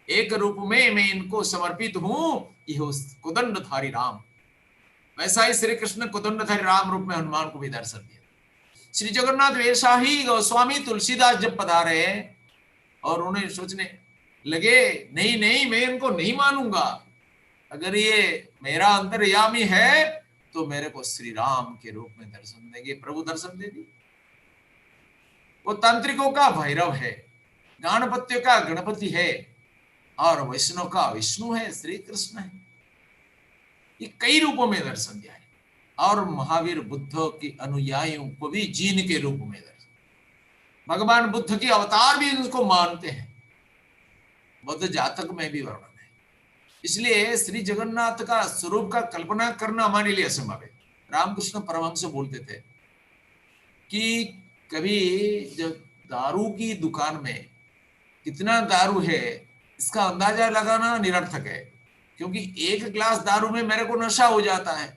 Speaker 12: एक रूप में मैं इनको समर्पित हूं, यह कुदंडधारी राम। वैसा ही श्री कृष्ण कुदंडधारी राम रूप में हनुमान को भी दर्शन दिया। श्री जगन्नाथ वैसा ही गोस्वामी तुलसीदास जब पधारे और उन्हें सोचने लगे, नहीं नहीं मैं इनको नहीं मानूंगा, अगर ये मेरा अंतर्यामी है तो मेरे को श्री राम के रूप में दर्शन देंगे। प्रभु दर्शन दे दी। वो तांत्रिकों का भैरव है, गणपतियों का गणपति है और वैष्णव का विष्णु है, श्री कृष्ण है। ये कई रूपों में दर्शन दिया है। और महावीर बुद्ध के अनुयायियों को भी जीन के रूप में दर्शन। भगवान बुद्ध के अवतार भी उनको मानते हैं, बुद्ध जातक में भी वर्णन है। इसलिए श्री जगन्नाथ का स्वरूप का कल्पना करना हमारे लिए असंभव है। रामकृष्ण परमहंस बोलते थे कि कभी जब दारू की दुकान में कितना दारू है इसका अंदाजा लगाना निरर्थक है, क्योंकि एक गिलास दारू में मेरे को नशा हो जाता है।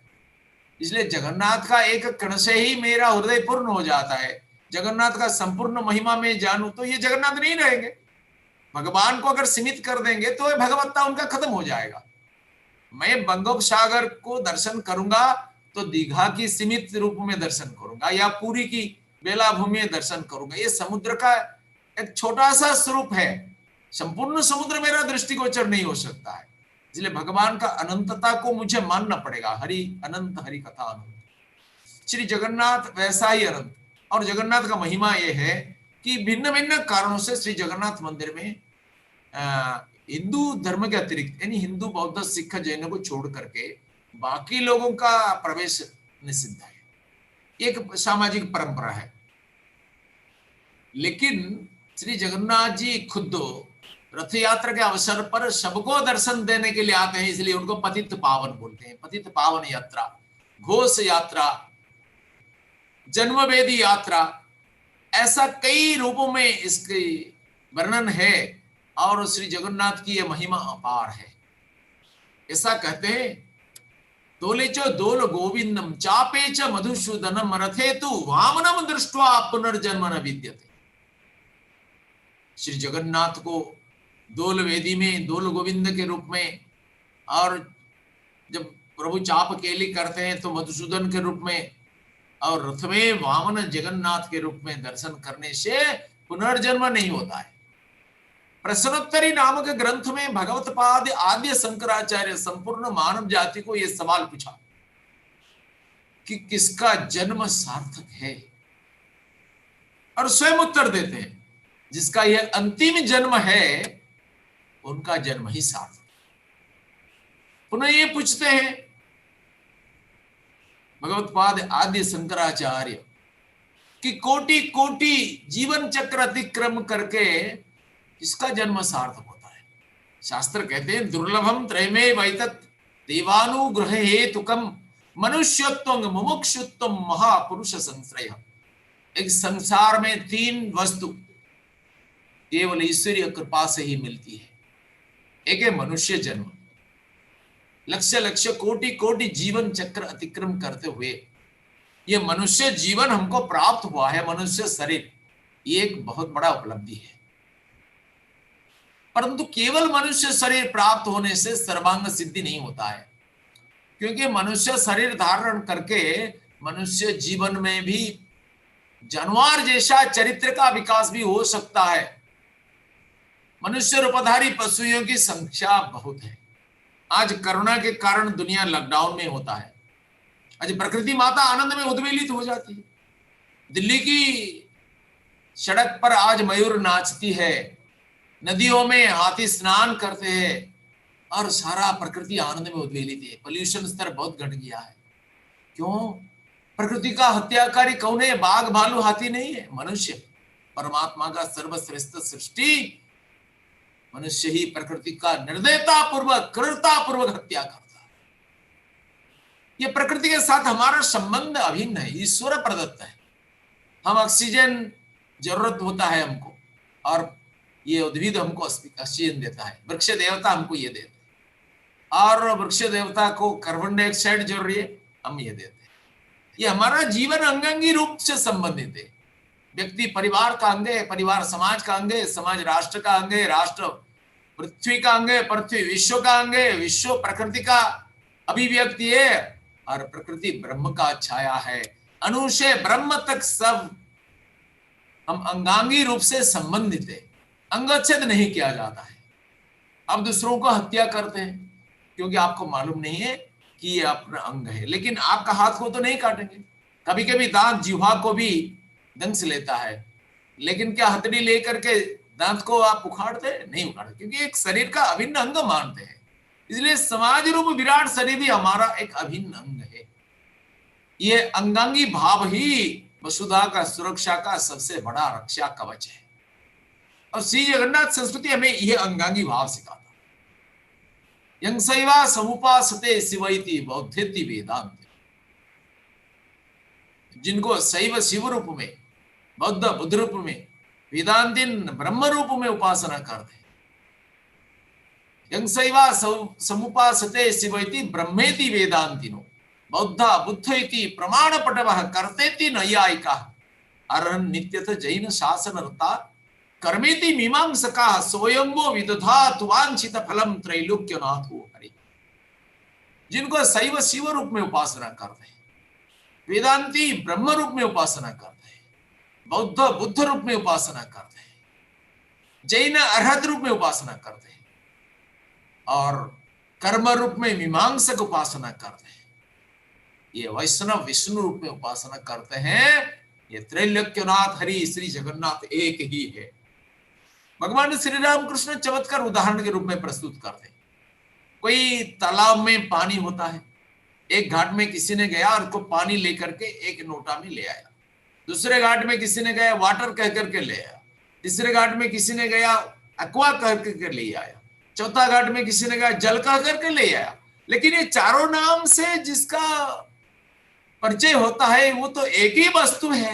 Speaker 12: इसलिए जगन्नाथ का एक कण से ही मेरा हृदय पूर्ण हो जाता है। जगन्नाथ का संपूर्ण महिमा में जानूं तो ये जगन्नाथ नहीं रहेंगे। भगवान को अगर सीमित कर देंगे तो ये भगवत्ता उनका खत्म हो जाएगा। मैं बंगोपसागर को दर्शन करूंगा तो दीघा की सीमित रूप में दर्शन करूंगा या पूरी की बेलाभूमि में दर्शन करूंगा। ये समुद्र का एक छोटा सा स्वरूप है, संपूर्ण समुद्र मेरा दृष्टिगोचर नहीं हो सकता है। इसलिए भगवान का अनंतता को मुझे मानना पड़ेगा। हरि अनंत, हरि कथा अनंत। श्री जगन्नाथ वैसा ही अनंत। और जगन्नाथ का महिमा यह है कि भिन्न भिन्न कारणों से श्री जगन्नाथ मंदिर में हिंदू धर्म के अतिरिक्त यानी हिंदू, बौद्ध, सिख, जैन को छोड़ करके बाकी लोगों का प्रवेश निषिद्ध है। एक सामाजिक परंपरा है। लेकिन श्री जगन्नाथ जी खुद रथ यात्रा के अवसर पर सबको दर्शन देने के लिए आते हैं, इसलिए उनको पतित पावन बोलते हैं। पतित पावन यात्रा, घोष यात्रा, जन्मवेदी यात्रा, ऐसा कई रूपों में इसके वर्णन है। और श्री जगन्नाथ की यह महिमा अपार है। ऐसा कहते हैं, दोले च दोल गोविंदम चापे च मधुसूदनम रथे तु वामनम दृष्ट्वा पुनर्जन्म न विद्यते। श्री जगन्नाथ को दोल वेदी में दोल गोविंद के रूप में, और जब प्रभु चाप केली करते हैं तो मधुसूदन के रूप में, और रथ में वामन जगन्नाथ के रूप में दर्शन करने से पुनर्जन्म नहीं होता है। प्रश्नोत्तरी नामक ग्रंथ में भगवत पाद आद्य शंकराचार्य संपूर्ण मानव जाति को यह सवाल पूछा कि किसका जन्म सार्थक है, और स्वयं उत्तर देते हैं जिसका यह अंतिम जन्म है उनका जन्म ही सार्थक। पुनः ये पूछते हैं भगवत पाद आद्य शंकराचार्य कि कोटि कोटि जीवन चक्र अतिक्रम करके इसका जन्म सार्थक होता है। शास्त्र कहते हैं, दुर्लभम त्रयमे वैतत् देवानुग्रह हेतुकम मनुष्यत्वं मुमुक्षुत्वं महापुरुष संश्रय। एक संसार में 3 वस्तु केवल ईश्वरीय कृपा से ही मिलती है। एक है मनुष्य जन्म, लक्ष्य लक्ष्य कोटि कोटि जीवन चक्र अतिक्रम करते हुए ये मनुष्य जीवन हमको प्राप्त हुआ है, मनुष्य शरीर, ये एक बहुत बड़ा उपलब्धि है। परंतु केवल मनुष्य शरीर प्राप्त होने से सर्वांग सिद्धि नहीं होता है, क्योंकि मनुष्य शरीर धारण करके मनुष्य जीवन में भी जानवर जैसा चरित्र का विकास भी हो सकता है। मनुष्य रूपधारी पशुओं की संख्या बहुत है। आज कोरोना के कारण दुनिया लॉकडाउन में होता है, आज प्रकृति माता आनंद में उद्वेलित हो जाती है। दिल्ली की सड़क पर आज मयूर नाचती है, नदियों में हाथी स्नान करते हैं और सारा प्रकृति आनंद में उद्वेलित है। पोल्यूशन स्तर बहुत घट गया है। क्यों? प्रकृति का हत्याकारी कौन है? बाघ भालू हाथी नहीं है, मनुष्य। परमात्मा का सर्वश्रेष्ठ सृष्टि मनुष्य ही प्रकृति का निर्दयता पूर्वक क्रूरता पूर्वक हत्या करता है। ये प्रकृति के साथ हमारा संबंध अभिन्न है, ईश्वर प्रदत्त है। हम ऑक्सीजन जरूरत होता है हमको, और ये उद्भिद हमको ऑक्सीजन देता है। वृक्ष देवता हमको ये देते हैं, और वृक्ष देवता को कार्बन डाइऑक्साइड जरूरी है, हम ये देते हैं। ये हमारा जीवन अंगांगी रूप से संबंधित है। व्यक्ति परिवार का अंग है, परिवार समाज का अंग है, समाज राष्ट्र का अंग है, राष्ट्र पृथ्वी का अंग है, पृथ्वी विश्व का अंग है, विश्व प्रकृति का अभिव्यक्ति है, और प्रकृति ब्रह्म का छाया है। अणु से ब्रह्म तक सब हम अंगांगी रूप से संबंधित है, अंगच्छेद नहीं किया जाता है। अब दूसरों को हत्या करते हैं क्योंकि आपको मालूम नहीं है कि ये अपना अंग है, लेकिन आपका हाथ को तो नहीं काटेंगे। कभी कभी दांत जिह्वा को भी दंश लेता है, लेकिन क्या हथेली लेकर के दांत को आप उखाड़ते? नहीं उखाड़ते, क्योंकि एक शरीर का अभिन्न अंग मानते हैं। इसलिए समाज रूप विराट शरीर भी हमारा एक अभिन्न अंग है। ये अंगांगी भाव ही वसुधा का सुरक्षा का सबसे बड़ा रक्षा कवच है, और श्री जगन्नाथ संस्कृति हमें यह अंगांगी भाव सिखाता है। यंसैवा समुपासते शिवैति बौद्धेति वेदांत। जिनको शैव शिव रूप में, बौद्ध बुद्ध रूप में, वेदांतिन ब्रह्म रूप में उपासना करते हैं। यंसैवा समुपासते शिवैति ब्रह्मेति वेदांतिनो बौद्ध बुद्ध इति प्रमाण पटवः कर्तेति नैयायिकाः अरहन् नित्यत जैन शासन रता कर्मेति मीमांसका स्वयंभो विदधात वांछित फलम त्रैलोक्यनाथो हरि। जिनको शैव शिव रूप में उपासना करते हैं, वेदांती ब्रह्म रूप में उपासना करते हैं, बौद्ध बुद्ध रूप में उपासना करते हैं, जैन अर्हत रूप में उपासना करते हैं, और कर्म रूप में मीमांसक उपासना करते हैं, ये वैष्णव विष्णु रूप में उपासना करते हैं। ये त्रैलोक्यनाथ हरि श्री जगन्नाथ एक ही है। भगवान श्री राम कृष्ण चमत्कार उदाहरण के रूप में प्रस्तुत करते हैं। कोई तालाब में पानी होता है, एक घाट में किसी ने गया और उसको पानी लेकर के एक लोटा में ले आया। दूसरे घाट में किसी ने गया वाटर कह करके ले आया। तीसरे घाट में किसी ने गया एक्वा कह करके ले आया। चौथा घाट में किसी ने गया जल कह करके ले आया। लेकिन ये चारों नाम से जिसका परिचय होता है वो तो एक ही वस्तु है।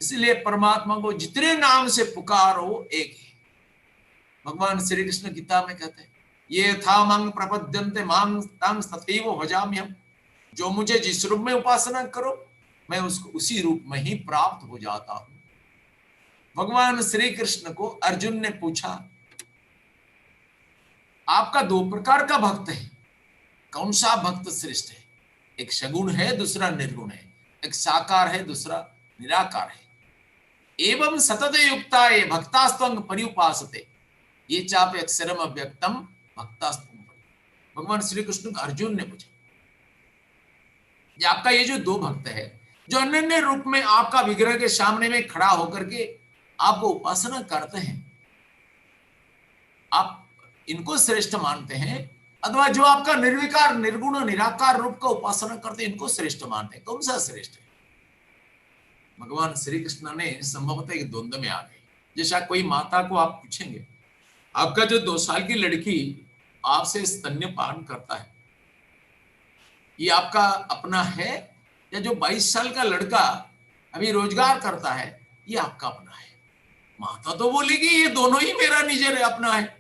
Speaker 12: इसलिए परमात्मा को जितने नाम से पुकारो एक है। भगवान श्री कृष्ण गीता में कहते हैं, ये था मांग प्रपद्यन्ते मांग तांग तथैव भजाम्यहम्। जो मुझे जिस रूप में उपासना करो मैं उसको उसी रूप में ही प्राप्त हो जाता हूं। भगवान श्री कृष्ण को अर्जुन ने पूछा, आपका दो प्रकार का भक्त है, कौन सा भक्त श्रेष्ठ है? एक सगुण है, दूसरा निर्गुण है। एक साकार है, दूसरा निराकार है। एवं सतत युक्ता ये भक्तास्त्वं पर्युपासते ये चाप अक्षरम अव्यक्तम भक्तास्त्वं। भगवान श्री कृष्ण अर्जुन ने पूछा, आपका ये जो दो भक्त है जो अनन्य रूप में आपका विग्रह के सामने में खड़ा होकर के आपको उपासना करते हैं, आप इनको श्रेष्ठ मानते हैं अथवा जो आपका निर्विकार निर्गुण निराकार रूप का उपासना करते हैं इनको श्रेष्ठ मानते हैं? कौन सा श्रेष्ठ है? भगवान श्री कृष्ण ने संभवतः एक द्वंद्व में आ गए। जैसा कोई माता को आप पूछेंगे, आपका जो 2 साल की लड़की आपसे स्तन्यपान करता है ये आपका अपना है, या जो 22 साल का लड़का अभी रोजगार करता है ये आपका अपना है? माता तो बोलेगी ये दोनों ही मेरा निजर है, अपना है।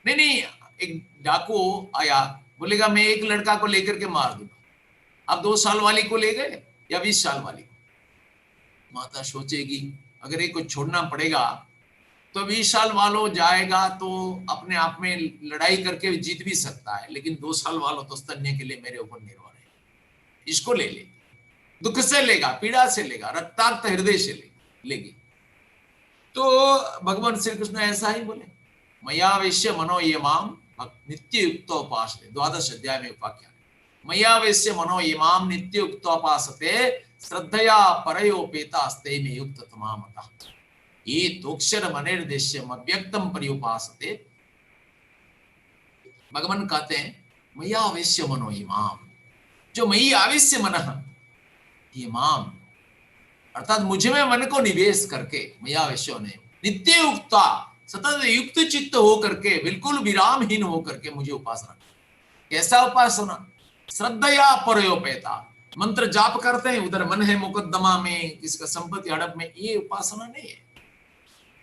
Speaker 12: नहीं, एक डाकू आया, बोलेगा मैं एक लड़का को लेकर के मार दूंगा। अब 2 साल वाली को ले गए या 20 साल वाली को, माता सोचेगी अगर एक को छोड़ना पड़ेगा तो 20 साल वालों जाएगा तो अपने आप में लड़ाई करके जीत भी सकता है, लेकिन 2 साल वालों तो स्तन्य के लिए मेरे ऊपर निर्भर है, इसको ले ले, दुख से लेगा, पीड़ा से लेगा, रक्ताक्त हृदय से लेगी। तो भगवान श्री कृष्ण ऐसा ही बोले, मयावेश्य मनो ये माम नित्य युक्तोपासते, 12 अध्याय में वाक्य, मयावेश्य मनो ये माम नित्य युक्तोपासते श्रद्धया परयोपेतास्ते में युक्त तमामतः ये तोक्षर मनिर्देश्यम अव्यक्तम पर्युपासते। भगवान कहते हैं मयावेश्य मनो इमाम, जो मई आवेश्य मन इमाम, अर्थात मुझे में मन को निवेश करके, मयावेश्य ने नित्य युक्ता सतत युक्त चित्त हो करके, बिल्कुल विरामहीन हो करके मुझे उपासना। कैसा उपासना? श्रद्धया परयोपेता, मंत्र जाप करते हैं, उधर मन है मुकद्दमा में, किसका संपत्ति हड़प में, ये उपासना नहीं है।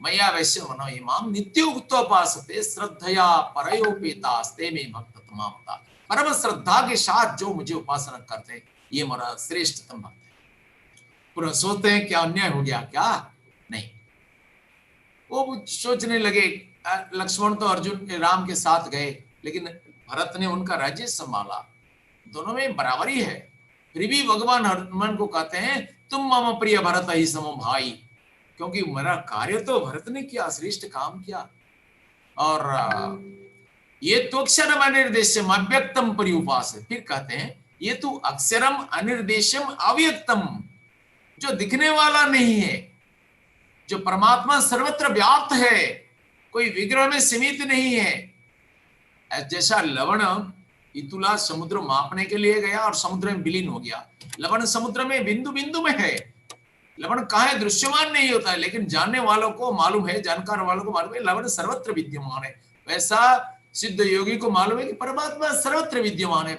Speaker 12: मयावेश्य मनो इमाम नित्य युक्तोपासते श्रद्धया परयोपेतास्ते में भक्त तमामता, परम श्रद्धा के साथ जो मुझे उपासना करते हैं ये मेरा श्रेष्ठतम भक्त है। पूरा सोचते हैं क्या अन्याय हो गया क्या? नहीं, वो सोचने लगे लक्ष्मण तो अर्जुन के राम के साथ गए, लेकिन भरत ने उनका राज्य संभाला, दोनों में बराबरी है। फिर भी भगवान हनुमान को कहते हैं तुम मम प्रिय भरत ही समो भाई, क्योंकि मेरा कार्य तो भरत ने किया, श्रेष्ठ काम किया। और ये तो अक्षरम अनिर्देश्यम अव्यक्तम परिउपास, फिर कहते हैं ये तो अक्षरम अनिर्देश्यम अव्यक्तम, जो दिखने वाला नहीं है, जो परमात्मा सर्वत्र व्याप्त है, कोई विग्रह में सीमित नहीं है। जैसा लवण इतुला समुद्र मापने के लिए गया और समुद्र में विलीन हो गया, लवण समुद्र में बिंदु बिंदु में है, लवण कहाँ है दृश्यमान नहीं होता है, लेकिन जानने वालों को मालूम है, जानकार वालों को मालूम है लवण सर्वत्र विद्यमान है। वैसा सिद्ध योगी को मालूम है कि परमात्मा सर्वत्र विद्यमान है।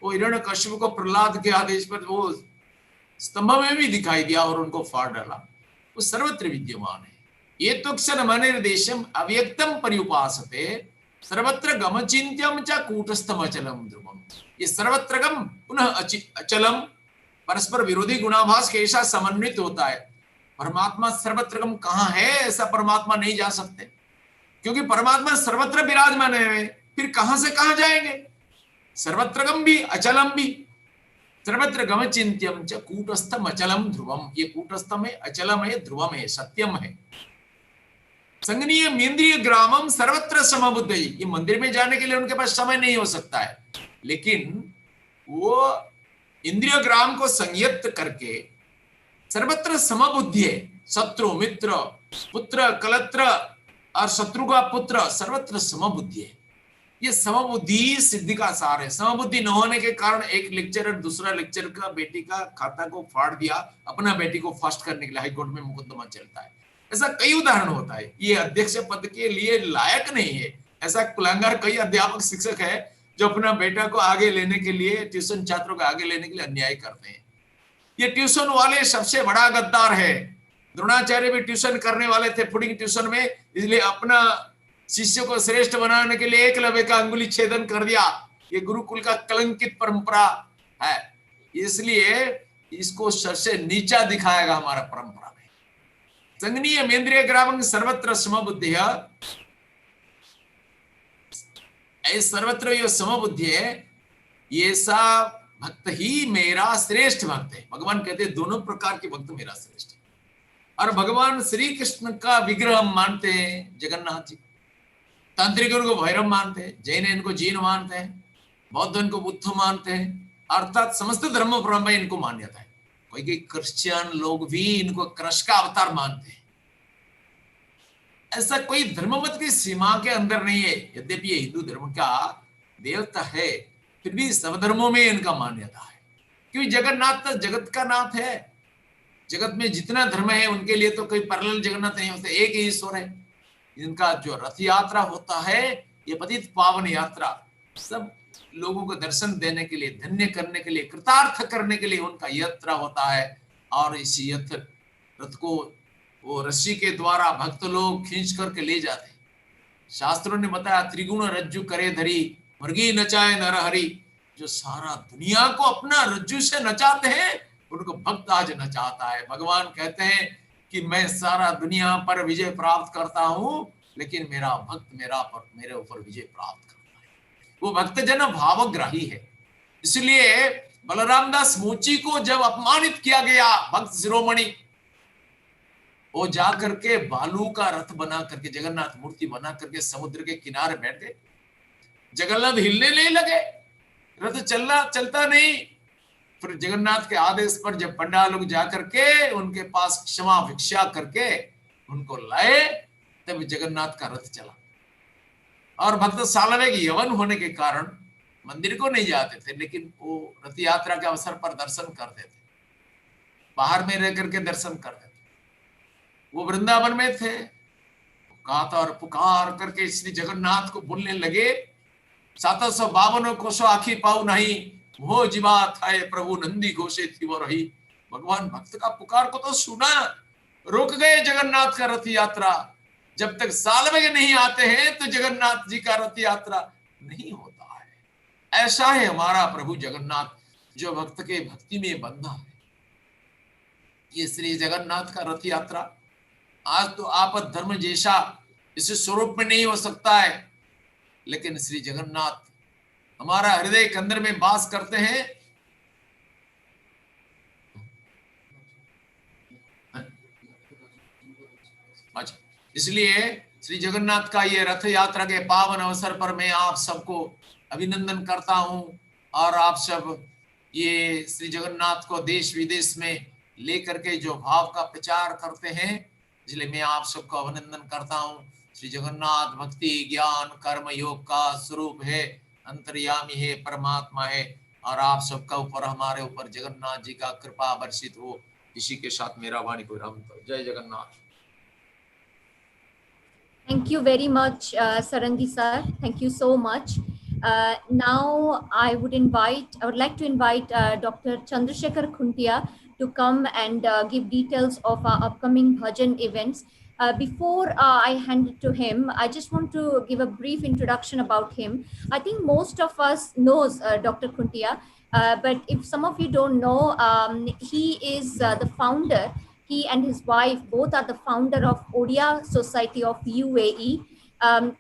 Speaker 12: वो हिरण्यकश्यप को प्रहलाद के आदेश पर वो स्तंभ में भी दिखाई दिया और उनको फाड़ डाला, वो सर्वत्र विद्यमान है। ये तो क्षण मनिर्देशम अव्यक्तम पर्युपासते सर्वत्र गमचिन्त्यम च कूटस्थम अचलम ध्रुवम, ये सर्वत्र गम पुनः अचलम परस्पर विरोधी गुणाभास के ऐसा समन्वित होता है। परमात्मा सर्वत्रगम कहाँ है, ऐसा परमात्मा नहीं जा सकते, क्योंकि परमात्मा सर्वत्र विराजमान है, फिर कहां से कहां जाएंगे? सर्वत्रगम भी अचलम भी, सर्वत्र गम चिंत्यम च कूटस्थम अचलम ध्रुवम, ये कूटस्थम है, अचलम है, ध्रुवम है, सत्यम है। संगनीय इंद्रिय ग्रामम सर्वत्र समबुद्ध, ये मंदिर में जाने के लिए उनके पास समय नहीं हो सकता है, लेकिन वो इंद्रिय ग्राम को संयत करके सर्वत्र समबुद्धि है, शत्रु मित्र पुत्र कलत्र और शत्रु का पुत्र सर्वत्र समबुद्धि है। ये समबुद्धि सिद्धि का सार है। समबुद्धि न होने के कारण एक लेक्चरर दूसरा लेक्चर का बेटी का खाता को फाड़ दिया, अपना बेटी को फर्स्ट करने के लिए हाईकोर्ट में मुकदमा चलता है। ऐसा कई उदाहरण होता है। ये अध्यक्ष पद के लिए लायक नहीं है, ऐसा कुलांगार कई अध्यापक शिक्षक है जो अपना बेटा को आगे लेने के लिए, ट्यूशन छात्रों को आगे लेने के लिए अन्याय करते हैं। ये ट्यूशन वाले सबसे बड़ा गद्दार है। द्रोणाचार्य भी ट्यूशन करने वाले थे फुडिंग ट्यूशन में, इसलिए अपना शिष्य को श्रेष्ठ बनाने के लिए एकलव्य का अंगुली छेदन कर दिया। ये गुरुकुल का कलंकित परंपरा है, इसलिए इसको सबसे नीचा दिखाएगा हमारा परंपरा में। संगनीय मेन्द्रिय ग्रामं सर्वत्र समबुद्धि, सर्वत्र ये समबुद्धि है, ये सा भक्त ही मेरा श्रेष्ठ भक्त है। भगवान कहते हैं दोनों प्रकार के भक्त मेरा श्रेष्ठ है। और भगवान श्री कृष्ण का विग्रह हम मानते हैं जगन्नाथ जी, तांत्रिक उनको भैरव मानते हैं, जैन इनको जीन मानते हैं, बौद्ध इनको बुद्ध मानते हैं, अर्थात समस्त धर्म परंपरा इनको मान्यता है। कोई क्रिश्चियन लोग भी इनको कृष्ण का अवतार मानते हैं। ऐसा कोई धर्म मत की सीमा के अंदर नहीं है। यद्यपि ये हिंदू धर्म का देवता है, फिर भी सब धर्मों में इनका मान्यता है, क्योंकि जगन्नाथ तो जगत का नाथ है। जगत में जितना धर्म है उनके लिए तो कोई पैरेलल जगन्नाथ नहीं होते, एक ही ईश्वर है। इनका जो रथ यात्रा होता है, ये पतित पावन यात्रा, सब लोगों को दर्शन देने के लिए, धन्य करने के लिए, कृतार्थ करने के लिए उनका यात्रा होता है। और इस रथ को वो रस्सी के द्वारा भक्त लोग खींच करके ले जाते हैं। शास्त्रों ने बताया त्रिगुण रज्जु करे धरी मृगी नचाए नर हरि, जो सारा दुनिया को अपना रज्जू से नचाते हैं उनको भक्त आज नचाता है। भगवान कहते हैं कि मैं सारा दुनिया पर विजय प्राप्त करता हूं, लेकिन मेरा भक्त मेरे ऊपर विजय प्राप्त करता है। वो भक्त जन भावग्राही है। इसलिए बलराम दास मोची को जब अपमानित किया गया भक्त शिरोमणि, वो जाकर के बालू का रथ बना करके, जगन्नाथ मूर्ति बना करके समुद्र के किनारे बैठ गए। जगन्नाथ हिलने नहीं लगे, रथ चलता नहीं। फिर जगन्नाथ के आदेश पर जब पंडा लोग जाकर के उनके पास क्षमा भिक्षा करके उनको लाए, तब जगन्नाथ का रथ चला। और भक्त सालवेग यवन होने के कारण मंदिर को नहीं जाते थे, लेकिन वो रथ यात्रा के अवसर पर दर्शन करते थे, बाहर में रह करके दर्शन करते थे। वो वृंदावन में थे, गाता और पुकार करके श्री जगन्नाथ को बोलने लगे, 752 कोसो आखी पाऊ नहीं, वो जीवा थाए प्रभु नंदी घोषे थी वो रही। भगवान भक्त का पुकार को तो सुना, रुक गए जगन्नाथ का रथ यात्रा। जब तक सालवेग नहीं आते हैं तो जगन्नाथ जी का रथ यात्रा नहीं होता है। ऐसा है हमारा प्रभु जगन्नाथ, जो भक्त के भक्ति में बंधा है। ये श्री जगन्नाथ का रथ यात्रा आज तो आपद धर्म जैसा इस स्वरूप में नहीं हो सकता है, लेकिन श्री जगन्नाथ हमारा हृदय के अंदर में वास करते हैं। अच्छा, इसलिए श्री जगन्नाथ का ये रथ यात्रा के पावन अवसर पर मैं आप सबको अभिनंदन करता हूं, और आप सब ये श्री जगन्नाथ को देश विदेश में लेकर के जो भाव का प्रचार करते हैं, इसलिए मैं आप सबको अभिनंदन करता हूं। श्री जगन्नाथ भक्ति ज्ञान कर्म योग का स्वरूप है, अंतर्यामी है, परमात्मा है, और आप सबका ऊपर हमारे ऊपर जगन्नाथ जी का कृपा वर्षित हो। इसी के साथ मेरा वाणी को विराम दो। जय Jagannath.
Speaker 13: Thank you very much, Sarangi sir. Thank you so much. Now I would like to invite Dr. Chandrasekhar Khuntia to come and give details of our upcoming Bhajan events. Before I hand it to him, I just want to give a brief introduction about him. I think most of us knows Dr. Khuntia, but if some of you don't know, he is the founder. He and his wife both are the founder of Odia Society of UAE.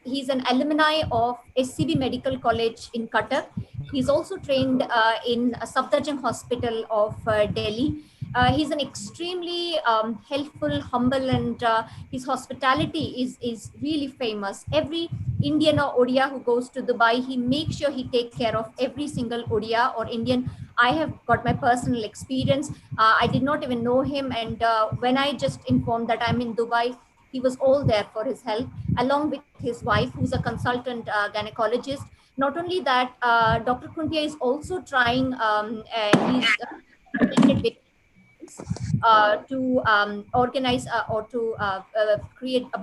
Speaker 13: He's an alumni of SCB Medical College in Qatar. He's also trained in Safdarjung Hospital of Delhi. He's an extremely helpful, humble, and his hospitality is really famous. Every Indian or Odia who goes to Dubai, he makes sure he takes care of every single Odia or Indian. I have got my personal experience. I did not even know him, and when I just informed that I'm in Dubai, he was all there for his help, along with his wife, who's a consultant gynecologist. Not only that, Dr. Khuntia is also trying to organize or to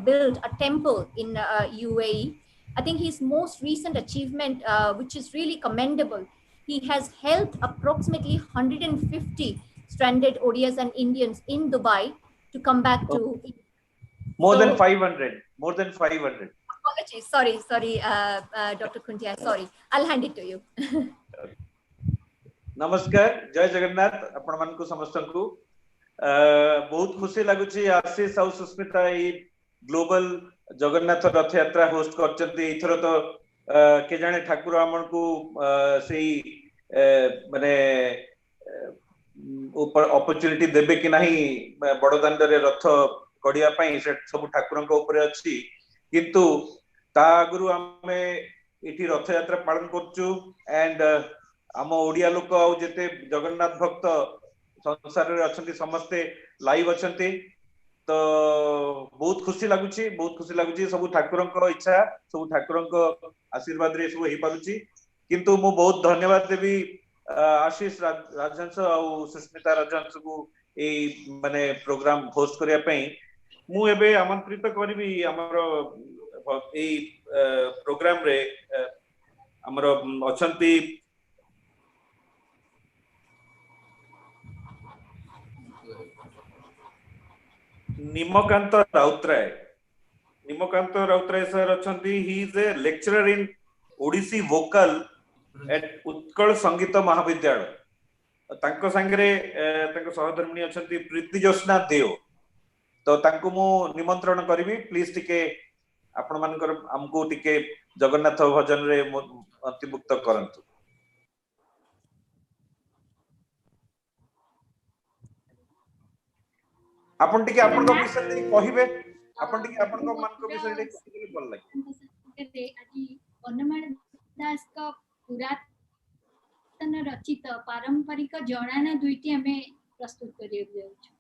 Speaker 13: build a temple in UAE. I think his most recent achievement, which is really commendable, he has helped approximately 150 stranded Odias and Indians in Dubai to come back to.
Speaker 3: More than 500.
Speaker 13: Apologies. Sorry, Dr. Khuntia. Sorry. I'll hand it to you.
Speaker 3: नमस्कार, जय जगन्नाथ आपण मान को समस्त को बहुत खुशी लगुची। आशीष और सुस्मिता ये ग्लोबल जगन्नाथ रथ यात्रा होस्ट करचंती। इथरो तो के जाने ठाकुर हमन को सेही माने ऊपर अपॉर्चुनिटी देबे कि नहीं बड़दांड रे रथ कडिया पई से सब ठाकुरन को ऊपर अछि, किंतु ता गुरु हमें इठी रथ यात्रा पालन करचु। एंड आम ओडिया लोक आ जेते जगन्नाथ भक्त संसार रे अछंती समस्ते लाइव अछंती, तो बहुत खुशी लागुची। सब ठाकुरन इच्छा, सब ठाकुरन आशीर्वाद रे सब हेई पारुची। किंतु मु बहुत धन्यवाद देवी आशीष राजहंस और सुस्मिता राजहंस को ए माने प्रोग्राम होस्ट करिया पई। मु एबे आमंत्रित करबी हमर ए प्रोग्राम रे हमर अछंती निमकांत राउतराय सर अछंती। He is a lecturer in Odissi vocal at Utkal Sangeet Mahavidyalaya तांको संगरे तांको सहधर्मिणी अछंती प्रीति ज्योत्स्ना देव तो तांको मु निमंत्रण करबी प्लीज टिके आपण मानकर हमको टिके जगन्नाथ भजन रे अंतिमुक्त करंतु आपण टिके आपण को विषय रे कहिबे आपण टिके आपण को मान को विषय रे कहिबे भल लागे
Speaker 14: आदि वनमाल दास का पुरातन रचित पारंपरिक जणाना दुईटी हमें प्रस्तुत करिए जाउछु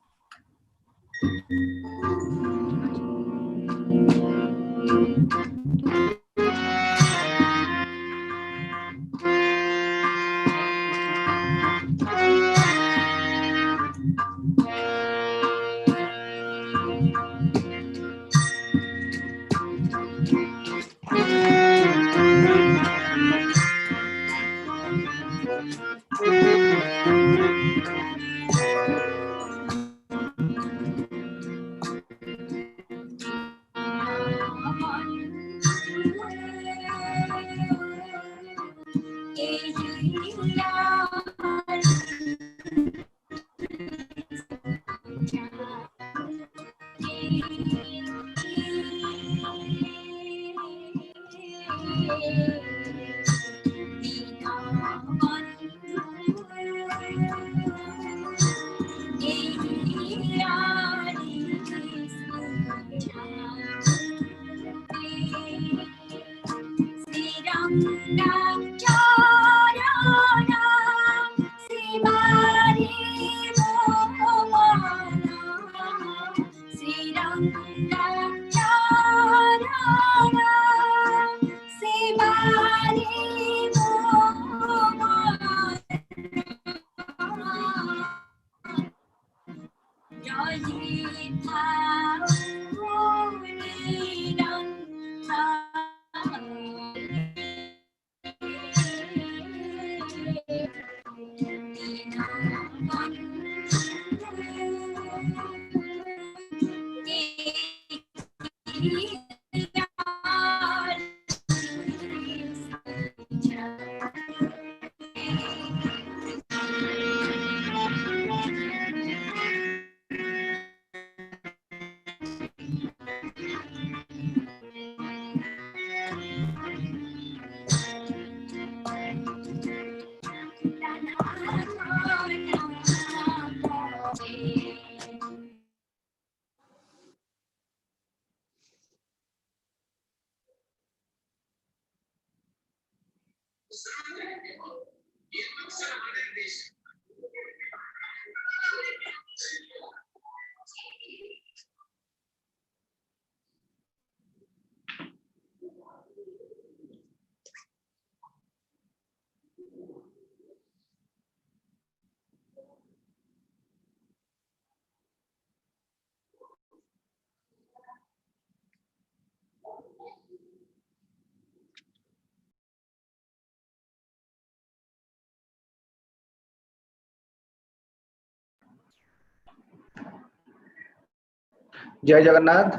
Speaker 8: जय जगन्नाथ।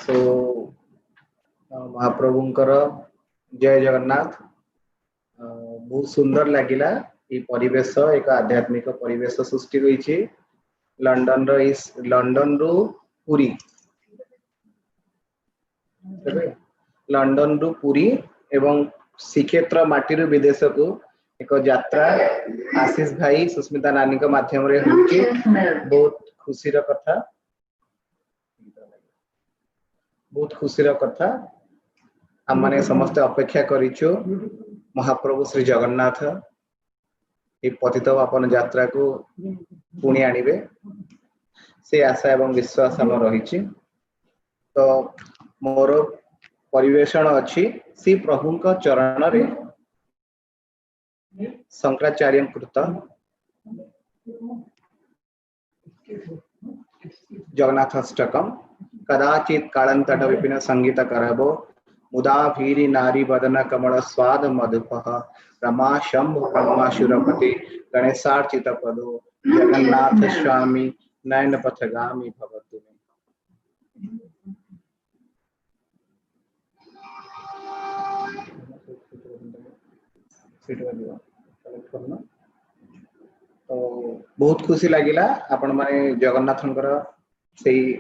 Speaker 8: सो महाप्रभुंकर जय जगन्नाथ। बहुत सुंदर लगिला ये परिवेश एक आध्यात्मिक परिवेश सृष्टि होईछि। लंडन रु पुरी लंडन रु पुरी एवं श्रीक्षेत्र माटी रु विदेश को एक यात्रा आशीष भाई सुस्मिता नानी के माध्यम रे होछि। बहुत खुशीर कथा, बहुत खुशीर कथा। आम माने समस्त अपेक्षा करिछु महाप्रभु श्री जगन्नाथ ये पतित पावन यात्रा को पुणी आनिबे से आशा एवं विश्वास हम रही। तो मोर परिवेषण अच्छी श्री प्रभु चरण रे शंकराचार्य कृत जगन्नाथाष्टकम कदाचित कालांतट विपिन संगीत करबो मुदा भीरी नारी वदन कमल स्वाद मधुपः रमा शंभु ब्रह्माशुरपति गणेशार्चित पदो जगन्नाथ स्वामी नयन पथगामी भवतु मे। तो बहुत खुशी लगिला आपण माने जगन्नाथंकर सेही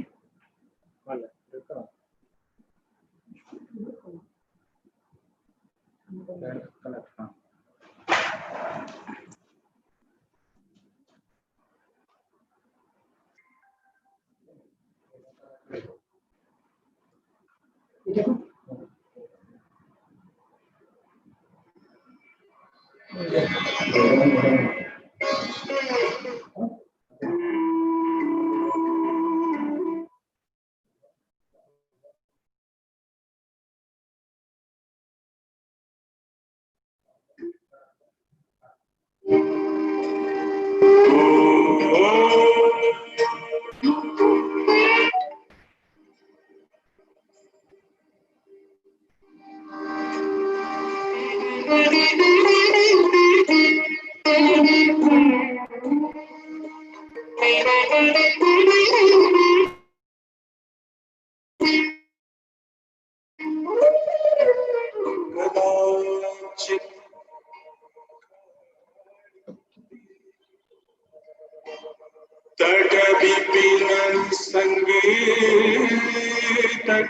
Speaker 15: तट विपिन संगीत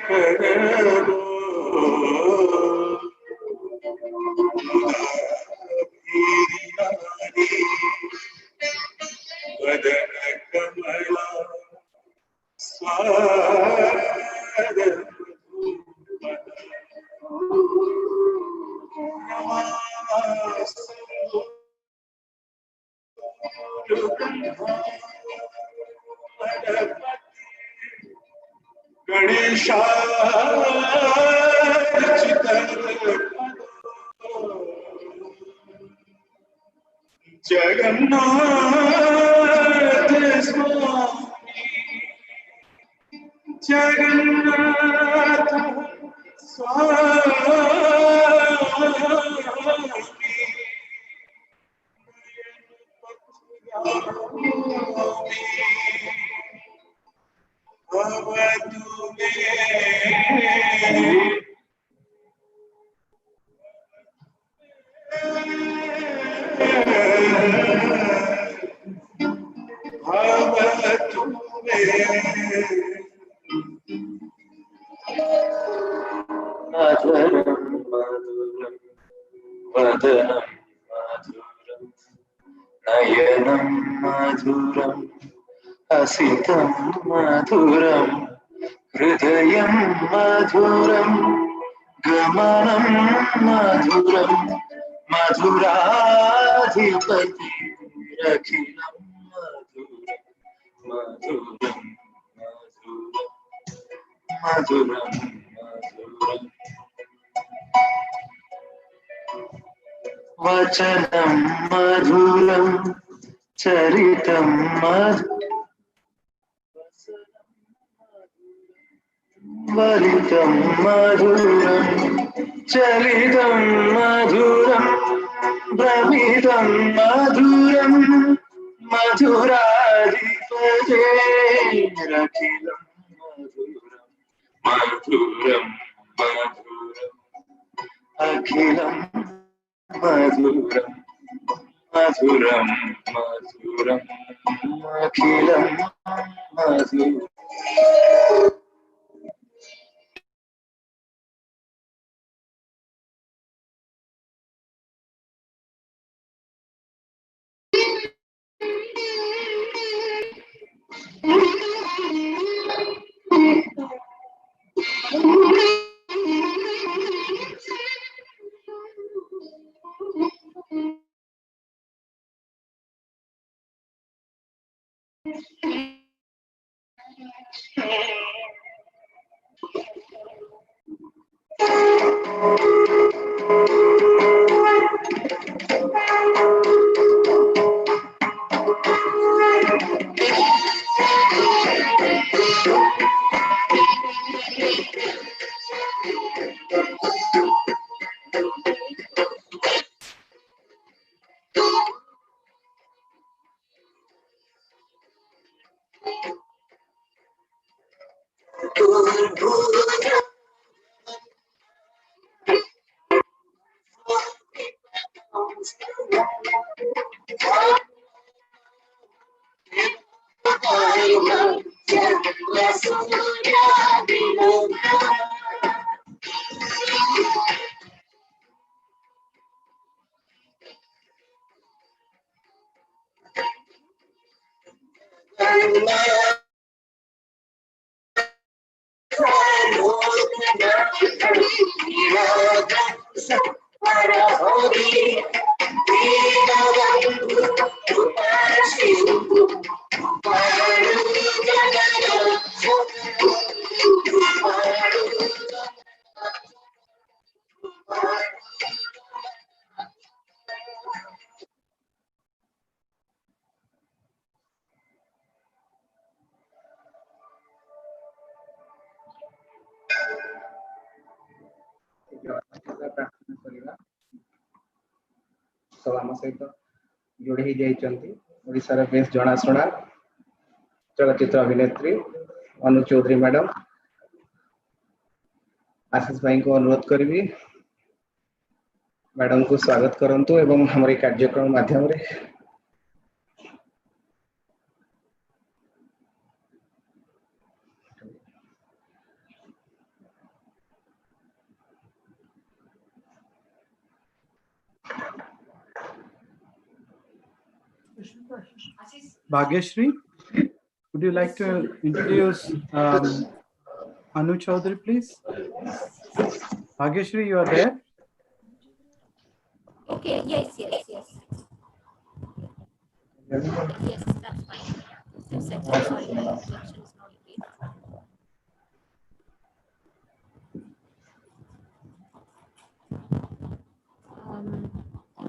Speaker 15: करबो वदन कमला स्वाद गणेशार्चित जगन्नाथ स्वामी जगन्नाथ स्वामी भवतु मे भवतु मे
Speaker 16: मधुरं मधुरं वदनं मधुरं नयनं मधुरं हसितं मधुरं हृदयं मधुरं गमनं मधुरं मधुराधिपतिरखिलं मधुरं मधुरं मधुरं वचनं मधुरं चरितं वलितं मधुरं चलितं मधुरं भ्रमितं मधुरं मधुराधिपतेरखिलं मधुरं मधुरं अखिलं मधुरं मधुरं मधुरं अखिलं मधुरम्
Speaker 8: सब आम सहित जोड़ी जाइछन्ति ओडिसा रे बेस जनाशुना चलचित्र अभिनेत्री अनु चौधरी मैडम आशीष भाई को अनुरोध करी मैडम को स्वागत करंतु एवं हमारे कार्यक्रम माध्यम रे
Speaker 1: Bhagyashree, would you like to introduce Anu Chaudhary, please? Bhagyashree, you are there?
Speaker 13: Okay, yes. Yes, that's fine. 2 seconds, sorry, my connection is not great.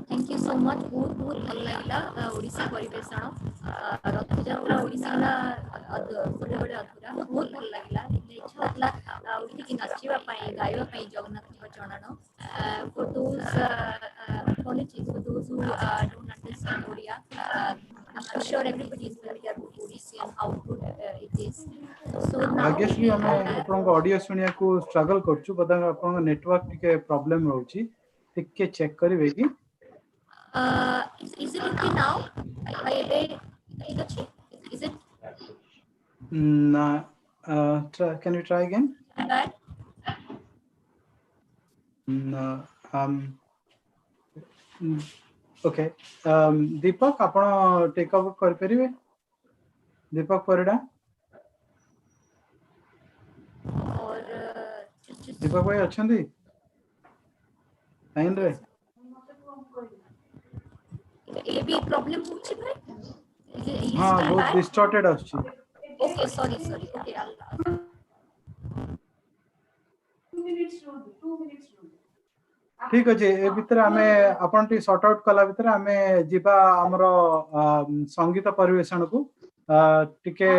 Speaker 13: Thank you so much. बहुत भल लगला ओडिसी परिवेषण रथयात्रा ओडिसी ना बड़े बड़े अधूरा बहुत भल लगला इच्छा होतला उठी कि नाचिबा पई गाइबा पई जगन्नाथ को चरण for those apologies for those who don't understand Odia. I'm sure everybody is familiar with Odissi and how good it is. So now
Speaker 1: Bhagyashree, हमें आपन ऑडियो सुनिया को स्ट्रगल करछु बदा आपन नेटवर्क टिके प्रॉब्लम रहउची टिके चेक करिवे की
Speaker 13: is it okay now? Is it?
Speaker 1: ना can you try again? No, okay. Deepak, आपण टेक अप कर परिवे दीपक परिडा
Speaker 13: और
Speaker 1: दीपक भाई अछंती लाइन रे
Speaker 13: ये भी प्रॉब्लम होची भाई
Speaker 1: हां बहुत डिस्टॉर्टेड आछी
Speaker 13: ओके सॉरी ओके अल्लाह
Speaker 17: 2 minutes
Speaker 1: ठीक अछि ए भितर हमें आपण टी सॉर्ट आउट कला भितर हमें जीवा हमरो संगीत परिवेषण को टिके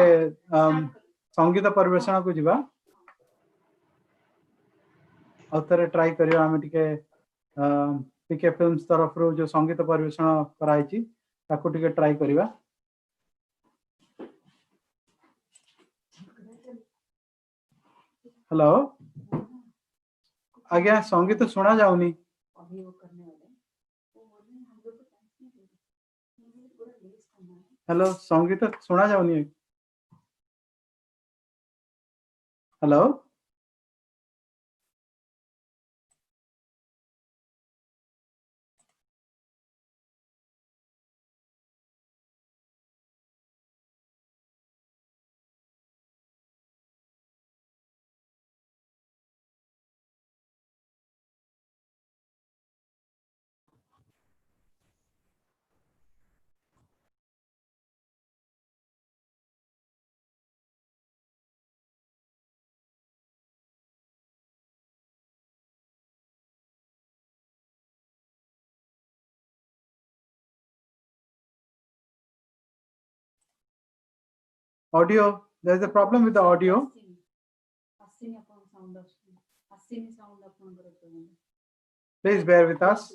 Speaker 1: संगीत परिवेषण को जीवा औतरे ट्राई करियो हमें टिके पीके फिल्म्स तरफ रो जो संगीत परिवेषण कराई छी ताको टिके ट्राई करिवा हेलो आज्ञा संगीत सुना जाउनी हेलो संगीत सुना जाउनी hello audio, there's a problem with the audio. Please bear with us.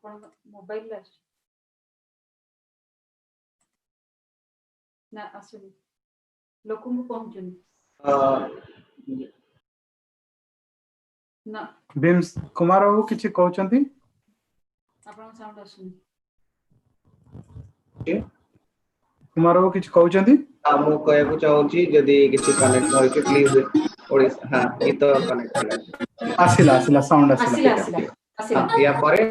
Speaker 17: Mobile ना आसुनी लोक पहुंचुनी ना
Speaker 1: बिम्स कुमार बाबू किछि कहउचंती
Speaker 17: आपन साउंड आसुनी
Speaker 1: कुमार बाबू किछि कहउचंती
Speaker 8: मु कहବାକୁ चाहूची जदी किछि कनेक्ट होय कि प्लीज ओडिसा हां गीत कनेक्ट होला
Speaker 1: आसिला आसिला साउंड आसिला
Speaker 17: आसिला आसिला
Speaker 8: या परे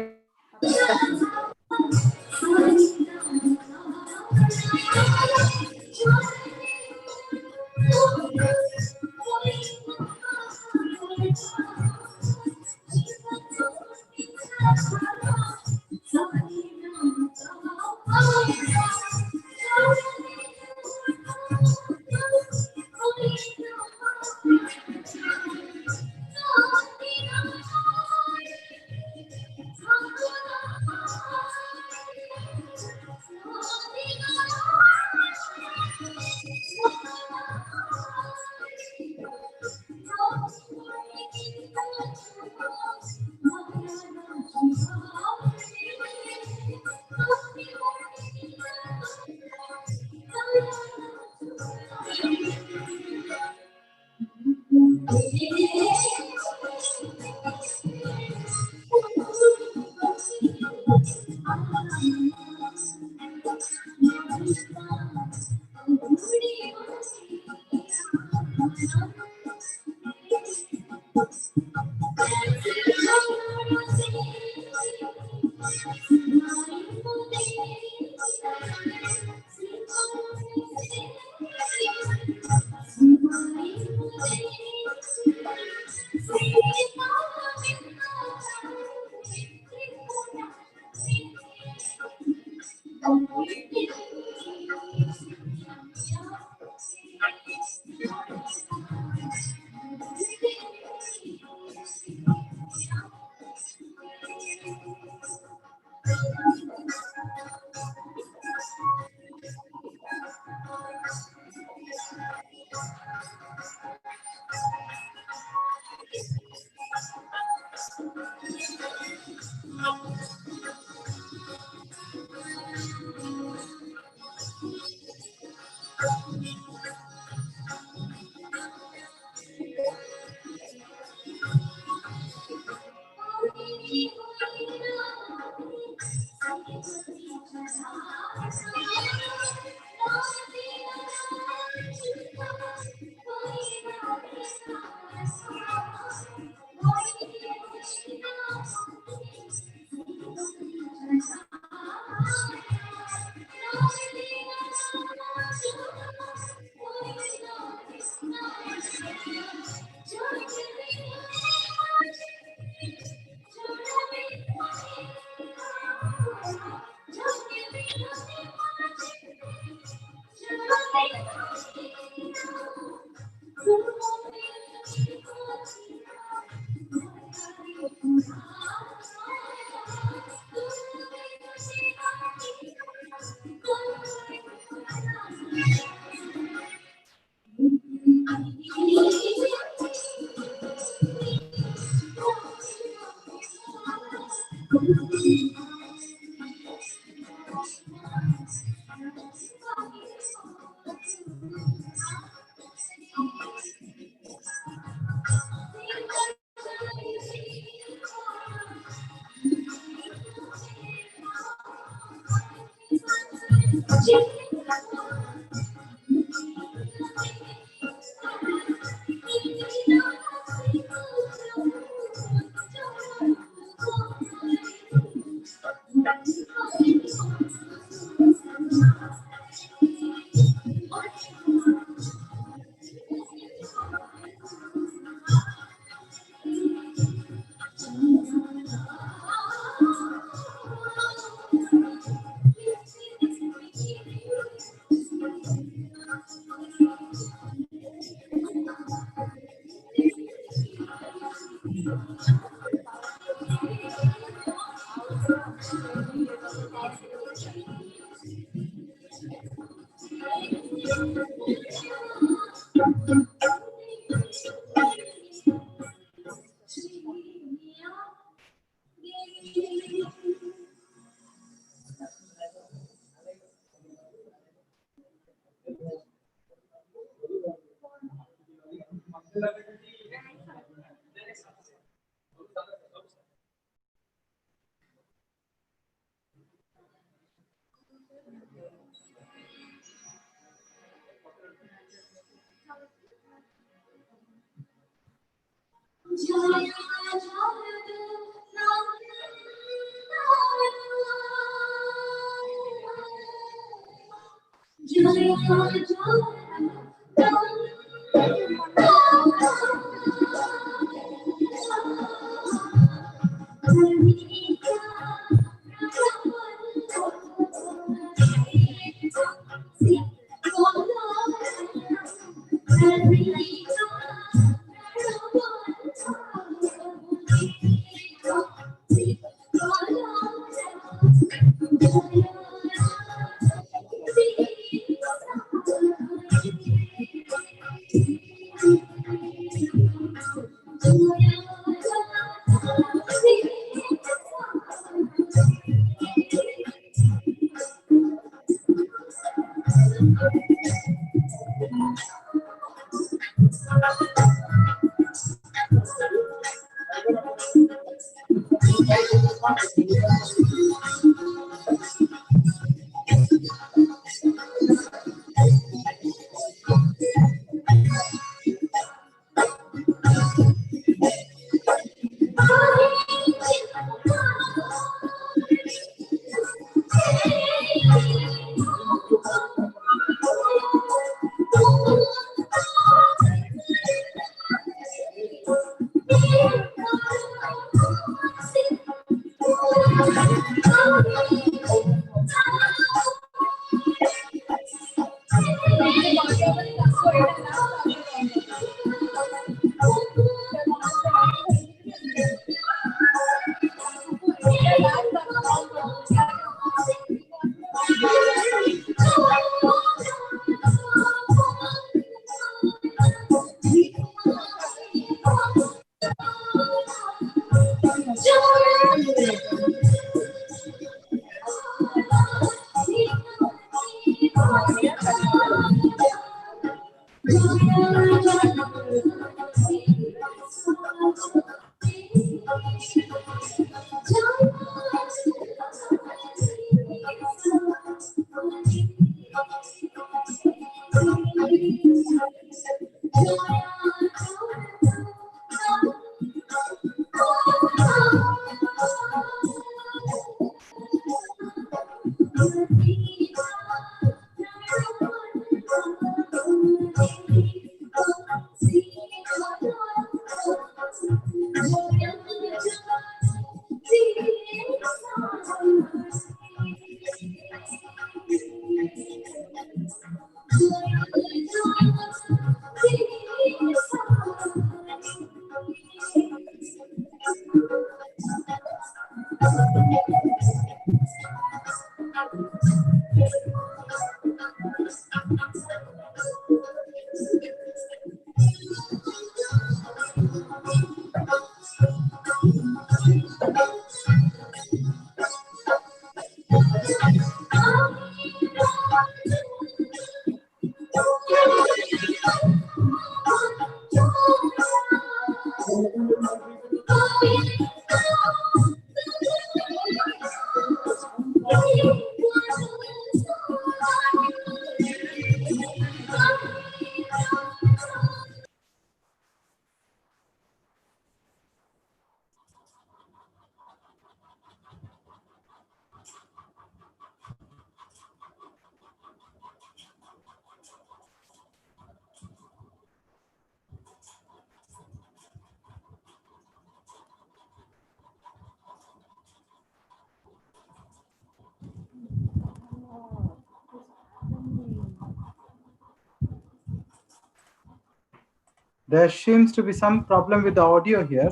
Speaker 1: There seems to be some problem with the audio here.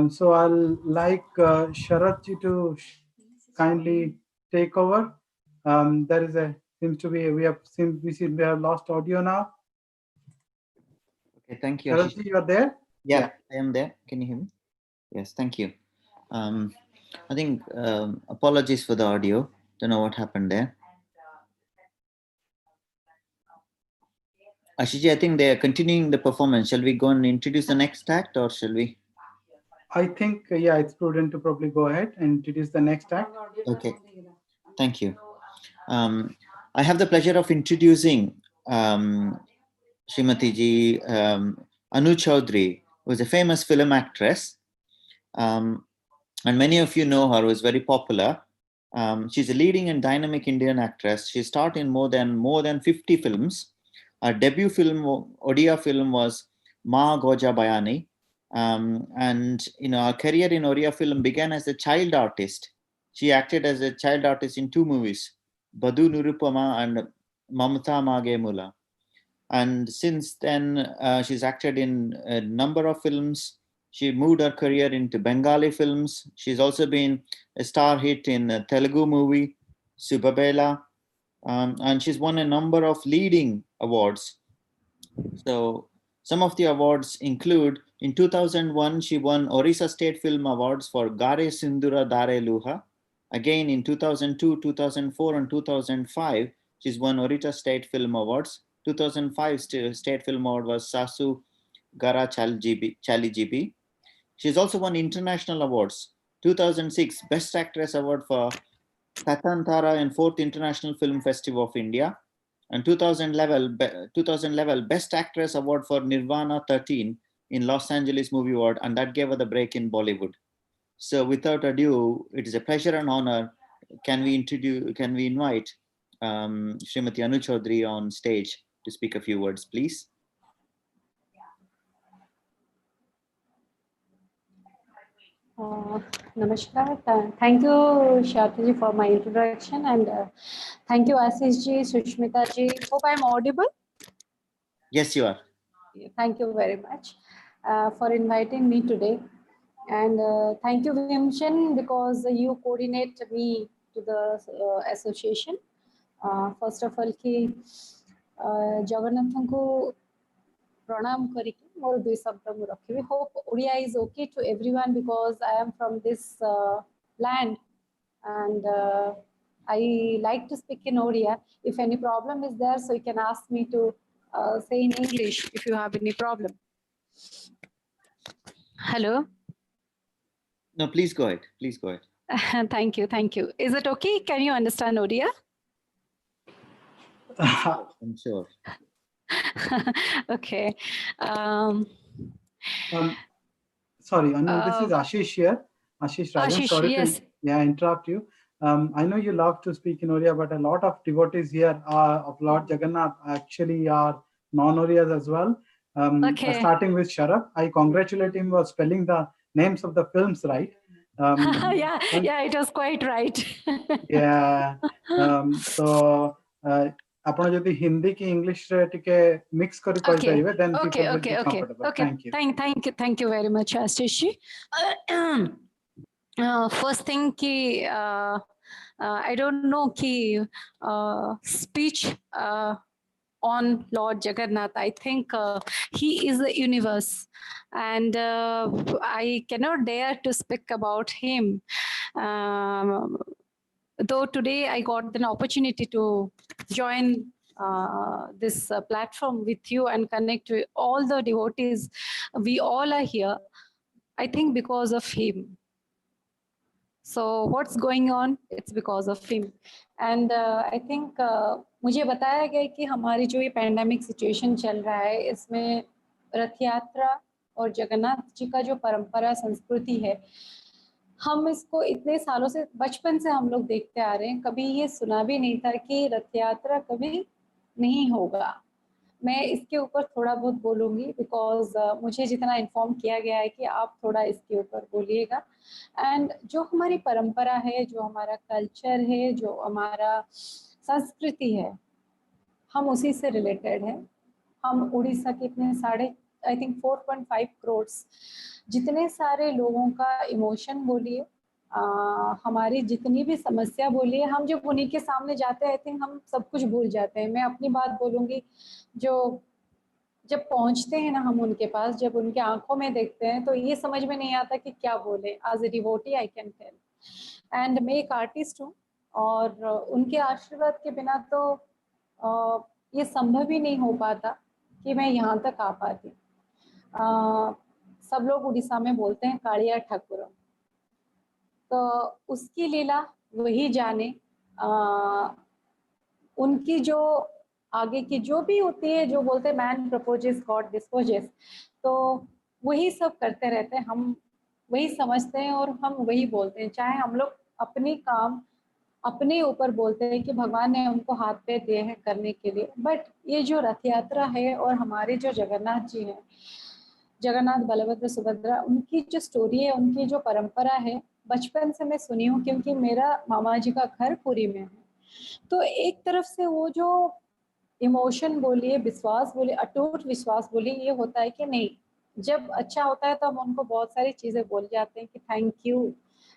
Speaker 1: So I'll like Sharat ji to kindly take over. There is a seems to be we have lost audio now.
Speaker 5: Okay, thank you.
Speaker 1: Sharat ji, you are there?
Speaker 5: Yeah, I am there. Can you hear me? Yes, thank you. I think apologies for the audio. Don't know what happened there. Ashiji, I think they are continuing the performance. Shall we go and introduce the next act, or shall we?
Speaker 1: I think, yeah, it's prudent to probably go ahead and introduce the next act.
Speaker 5: Okay, thank you. I have the pleasure of introducing Srimati Ji Anu Chaudhary, who is a famous film actress. And many of you know her, who is very popular. She's a leading and dynamic Indian actress. She starred in more than 50 films. Her debut film, Odia film, was Ma Goja Bayani. And her career in Odia film began as a child artist. She acted as a child artist in 2 movies, Badu Nurupama and Mamata Mage Mula. And since then, she's acted in a number of films. She moved her career into Bengali films. She's also been a star hit in a Telugu movie, Subabela, and she's won a number of leading awards. So some of the awards include, in 2001, she won Orissa State Film Awards for Gare Sindura Dare Luha. Again, in 2002, 2004, and 2005, she's won Orissa State Film Awards. 2005 State Film Award was Sasu Gara Chali Jibi. She's also won international awards. 2006 Best Actress Award for Katantara and 4th International Film Festival of India. And 2011 Best Actress Award for Nirvana 13 in Los Angeles Movie Award, and that gave her the break in Bollywood. So without ado, it is a pleasure and honor. Can we invite Srimati Anu Chaudhary on stage to speak a few words, please?
Speaker 18: Namaskar. Thank you, Shartaji, for my introduction, and thank you, Ashish ji, Sushmita ji. Hope I'm audible.
Speaker 5: Yes, you are.
Speaker 18: Thank you very much for inviting me today, and thank you, Vimshan, because you coordinate me to the association. First of all, ki Jagannathanku pranam kariki more 2 शब्द mu rakhibi. Hope Odia is okay to everyone, because I am from this land, and I like to speak in Odia. If any problem is there, so you can ask me to say in English if you have any problem. Hello.
Speaker 5: No, please go ahead. Please go ahead.
Speaker 18: Thank you. Thank you. Is it okay? Can you understand Odia?
Speaker 5: I'm sure.
Speaker 18: Okay.
Speaker 1: Sorry, Anu, this is Ashish here. Ashish Rajan.
Speaker 18: Ashish,
Speaker 1: Sorry
Speaker 18: yes.
Speaker 1: to interrupt you. I know you love to speak in Oriya, but a lot of devotees here of Lord Jagannath actually are non-Oriyas as well.
Speaker 18: Okay.
Speaker 1: Starting with Sharaf, I congratulate him for spelling the names of the films right.
Speaker 18: Yeah, it was quite right.
Speaker 1: Yeah. So, ଆପଣ ଯଦି ହିନ୍ଦୀ କି ଇଂଲିଶରେ ଟିକେ mix କରି କହିପାରିବେ, then people will be comfortable. Thank you.
Speaker 18: Thank you very much, Ashish. First thing ki I don't know ki speech on Lord Jagannath. I think he is the universe, and I cannot dare to speak about him. Though today I got an opportunity to join this platform with you and connect with all the devotees. We all are here, I think, because of him. So what's going on? It's because of him. And I think मुझे बताया गया कि हमारी जो ये pandemic situation चल रहा है, इसमें रथ यात्रा और जगन्नाथ जी का जो परंपरा संस्कृति है, हम इसको इतने सालों से, बचपन से हम लोग देखते आ रहे हैं. कभी ये सुना भी नहीं था कि रथ यात्रा कभी नहीं होगा. मैं इसके ऊपर थोड़ा बहुत बोलूँगी, बिकॉज मुझे जितना इन्फॉर्म किया गया है कि आप थोड़ा इसके ऊपर बोलिएगा. एंड जो हमारी परंपरा है, जो हमारा कल्चर है, जो हमारा संस्कृति है, हम उसी से रिलेटेड है. हम उड़ीसा के इतने 4.5 करोड़ जितने सारे लोगों का इमोशन बोलिए, हमारी जितनी भी समस्या बोलिए, हम जब उन्हीं के सामने जाते हैं, आई थिंक हम सब कुछ भूल जाते हैं. मैं अपनी बात बोलूँगी, जो जब पहुंचते हैं ना हम उनके पास, जब उनके आंखों में देखते हैं, तो ये समझ में नहीं आता कि क्या बोले. As a devotee I can tell. And मैं एक आर्टिस्ट हूँ, और उनके आशीर्वाद के बिना तो ये संभव ही नहीं हो पाता. कि मैं यहाँ तक आ पाती। सब लोग उड़ीसा में बोलते हैं कालिया ठाकुर, तो उसकी लीला वही जाने। उनकी जो आगे की जो भी होती है, जो बोलते हैं मैन प्रपोजेस गॉड डिस्पोजेस, तो वही सब करते रहते हैं। हम वही समझते हैं और हम वही बोलते हैं, चाहे हम लोग अपनी काम अपने ऊपर बोलते हैं कि भगवान ने उनको हाथ पैर दिए हैं करने के लिए, बट ये जो रथ यात्रा है और हमारे जो जगन्नाथ जी हैं, जगन्नाथ बलभद्र सुभद्रा, उनकी जो स्टोरी है, उनकी जो परंपरा है, बचपन से मैं सुनी हूँ क्योंकि मेरा मामा जी का घर पुरी में है। तो एक तरफ से वो जो इमोशन बोलिए, विश्वास बोलिए, अटूट विश्वास बोलिए, ये होता है कि नहीं, जब अच्छा होता है तो हम उनको बहुत सारी चीजें बोल जाते हैं कि थैंक यू,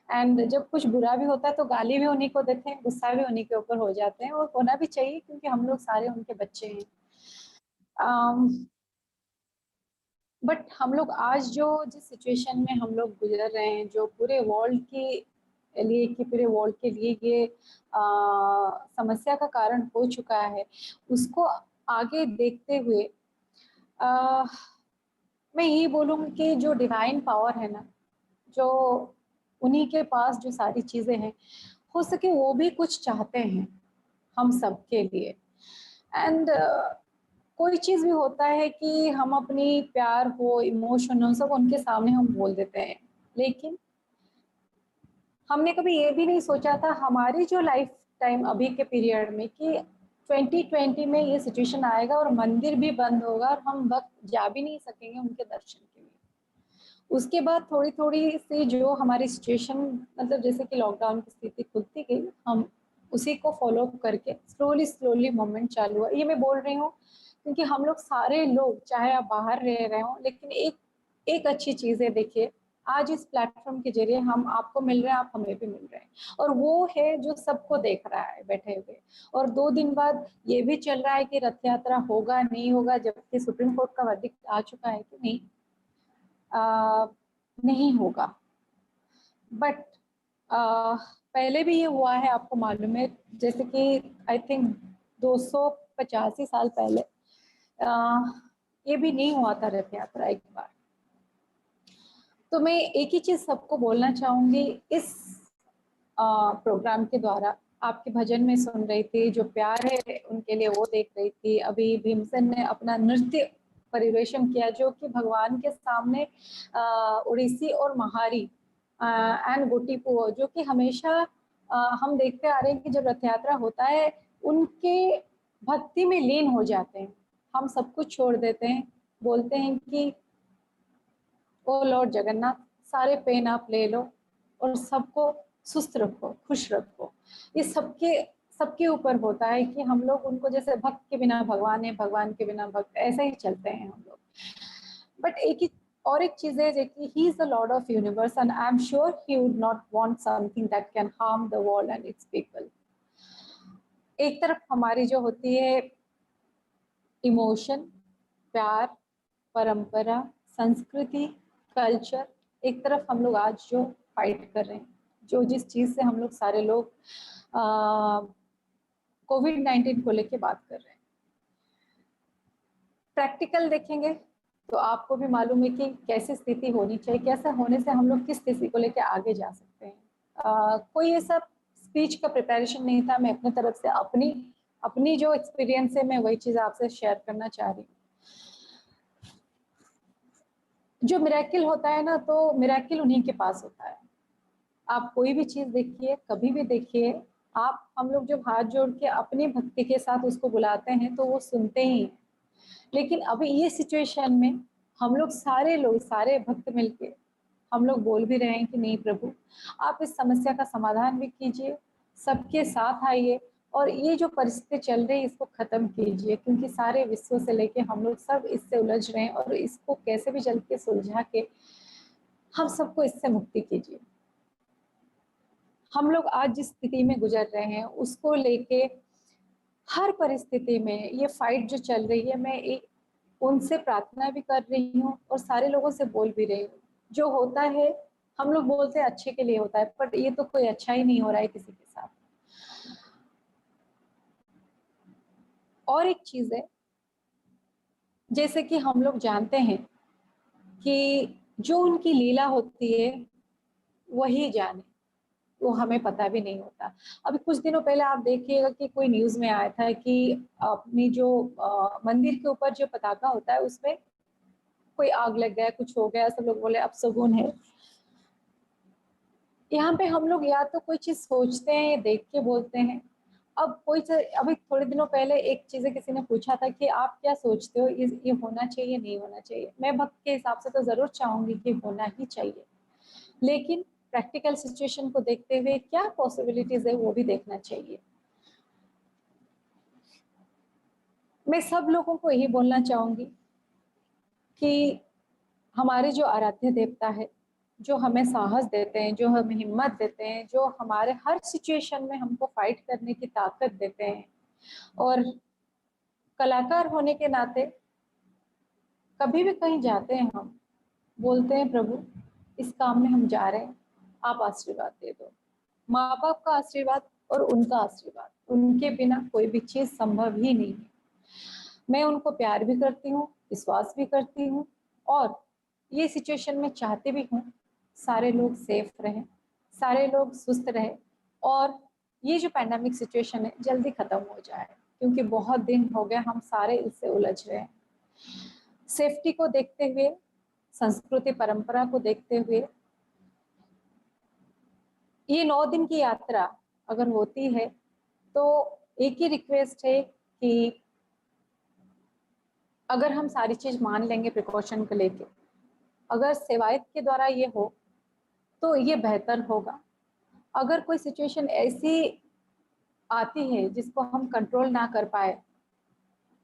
Speaker 18: एंड जब कुछ बुरा भी होता है तो गाली भी उन्हीं को देते हैं, गुस्सा भी उन्हीं के ऊपर हो जाते हैं, और होना भी चाहिए क्योंकि हम लोग सारे उनके बच्चे हैं। बट हम लोग आज जो जिस सिचुएशन में हम लोग गुजर रहे हैं, जो पूरे वर्ल्ड के लिए कि पूरे वर्ल्ड के लिए ये समस्या का कारण हो चुका है, उसको आगे देखते हुए मैं यही बोलूँगी कि जो डिवाइन पावर है ना, जो उन्हीं के पास जो सारी चीज़ें हैं, हो सके वो भी कुछ चाहते हैं हम सब के लिए। एंड कोई चीज़ भी होता है कि हम अपनी प्यार हो, इमोशन हो, सब उनके सामने हम बोल देते हैं, लेकिन हमने कभी ये भी नहीं सोचा था हमारी जो लाइफ टाइम अभी के पीरियड में कि 2020 में ये सिचुएशन आएगा और मंदिर भी बंद होगा और हम वक्त जा भी नहीं सकेंगे उनके दर्शन के लिए। उसके बाद थोड़ी थोड़ी सी जो हमारी सिचुएशन, मतलब जैसे कि लॉकडाउन की स्थिति खुलती गई, हम उसी को फॉलो करके स्लोली मूवमेंट चालू हुआ। ये मैं बोल रही हूँ क्योंकि हम लोग सारे लोग, चाहे आप बाहर रह रहे हो, लेकिन एक अच्छी चीज़ है, देखिए आज इस प्लेटफॉर्म के जरिए हम आपको मिल रहे हैं, आप हमें भी मिल रहे हैं, और वो है जो सबको देख रहा है बैठे हुए। और 2 दिन बाद ये भी चल रहा है कि रथ यात्रा होगा नहीं होगा, जबकि सुप्रीम कोर्ट का वर्डिक्ट आ चुका है कि नहीं, नहीं होगा। बट पहले भी ये हुआ है, आपको मालूम है, जैसे कि आई थिंक 285 साल पहले ये भी नहीं हुआ था रथ यात्रा एक बार। तो मैं एक ही चीज सबको बोलना चाहूंगी इस प्रोग्राम के द्वारा। आपके भजन में सुन रही थी, जो प्यार है उनके लिए वो देख रही थी। अभी भीमसेन ने अपना नृत्य परिवेशन किया जो कि भगवान के सामने उड़ीसी और महारी एंड गोटीपुओ, जो कि हमेशा हम देखते आ रहे हैं कि जब रथ यात्रा होता है उनके भक्ति में लीन हो जाते हैं। हम सब कुछ छोड़ देते हैं, बोलते हैं कि ओ लॉर्ड जगन्नाथ, सारे पेन आप ले लो और सबको सुस्त रखो, खुश रखो। ये सबके ऊपर होता है कि हम लोग उनको, जैसे भक्त के बिना भगवान है, भगवान के बिना भक्त, ऐसे ही चलते हैं हम लोग। बट एक चीज है कि he is the Lord of universe and I am sure he would not want something that can harm the world and it's people. एक तरफ हमारी जो होती है इमोशन, प्यार, परंपरा, संस्कृति, कल्चर, एक तरफ हम लोग आज जो फाइट कर रहे हैं, जो जिस चीज से हम लोग सारे लोग कोविड-19 को लेके बात कर रहे हैं। प्रैक्टिकल देखेंगे तो आपको भी मालूम है कि कैसी स्थिति होनी चाहिए, कैसा होने से हम लोग किस स्थिति को लेके आगे जा सकते हैं। कोई ये सब स्पीच का प्रिपरेशन नहीं था, मैं अपने तरफ से अपनी जो एक्सपीरियंस है मैं वही चीज आपसे शेयर करना चाह रही हूँ। जो मिरेकल होता है ना, तो मिरेकल उन्हीं के पास होता है। आप कोई भी चीज देखिए, कभी भी देखिए, हम लोग जब हाथ जोड़ के अपनी भक्ति के साथ उसको बुलाते हैं तो वो सुनते ही हैं। लेकिन अभी ये सिचुएशन में हम लोग सारे भक्त मिलके हम लोग बोल भी रहे हैं कि नहीं प्रभु, आप इस समस्या का समाधान भी कीजिए, सबके साथ आइए और ये जो परिस्थिति चल रही है इसको खत्म कीजिए, क्योंकि सारे विश्व से लेके हम लोग सब इससे उलझ रहे हैं और इसको कैसे भी जल्द के सुलझा के हम सबको इससे मुक्ति कीजिए। हम लोग आज जिस स्थिति में गुजर रहे हैं उसको लेके हर परिस्थिति में ये फाइट जो चल रही है, मैं उनसे प्रार्थना भी कर रही हूँ और सारे लोगों से बोल भी रही हूँ। जो होता है हम लोग बोलते हैं अच्छे के लिए होता है, पर ये तो कोई अच्छा ही नहीं हो रहा है किसी के साथ। और एक चीज है, जैसे कि हम लोग जानते हैं कि जो उनकी लीला होती है वही जाने, वो हमें पता भी नहीं होता। अभी कुछ दिनों पहले आप देखिएगा कि कोई न्यूज में आया था कि अपनी जो मंदिर के ऊपर जो पताका होता है उसमें कोई आग लग गया, कुछ हो गया, सब लोग बोले अपशगुन है। यहाँ पे हम लोग या तो कोई चीज सोचते हैं या देख के बोलते हैं। अब अभी थोड़े दिनों पहले एक चीज किसी ने पूछा था कि आप क्या सोचते हो, ये होना चाहिए नहीं होना चाहिए। मैं भक्त के हिसाब से तो जरूर चाहूंगी कि होना ही चाहिए, लेकिन प्रैक्टिकल सिचुएशन को देखते हुए क्या पॉसिबिलिटीज है वो भी देखना चाहिए। मैं सब लोगों को यही बोलना चाहूंगी कि हमारे जो आराध्य देवता है, जो हमें साहस देते हैं, जो हमें हिम्मत देते हैं, जो हमारे हर सिचुएशन में हमको फाइट करने की ताकत देते हैं, और कलाकार होने के नाते कभी भी कहीं जाते हैं हम बोलते हैं प्रभु इस काम में हम जा रहे हैं, आप आशीर्वाद दे दो। माँ बाप का आशीर्वाद और उनका आशीर्वाद, उनके बिना कोई भी चीज संभव ही नहीं है। मैं उनको प्यार भी करती हूँ, विश्वास भी करती हूँ, और ये सिचुएशन में चाहती भी हूँ सारे लोग सेफ रहें, सारे लोग सुस्त रहे, और ये जो पैंडेमिक सिचुएशन है जल्दी खत्म हो जाए, क्योंकि बहुत दिन हो गए हम सारे इससे उलझ रहे हैं। सेफ्टी को देखते हुए, संस्कृति परंपरा को देखते हुए, ये 9 दिन की यात्रा अगर होती है तो एक ही रिक्वेस्ट है कि अगर हम सारी चीज मान लेंगे प्रिकॉशन को लेके, अगर सेवायत के द्वारा ये हो तो ये बेहतर होगा। अगर कोई सिचुएशन ऐसी आती है जिसको हम कंट्रोल ना कर पाए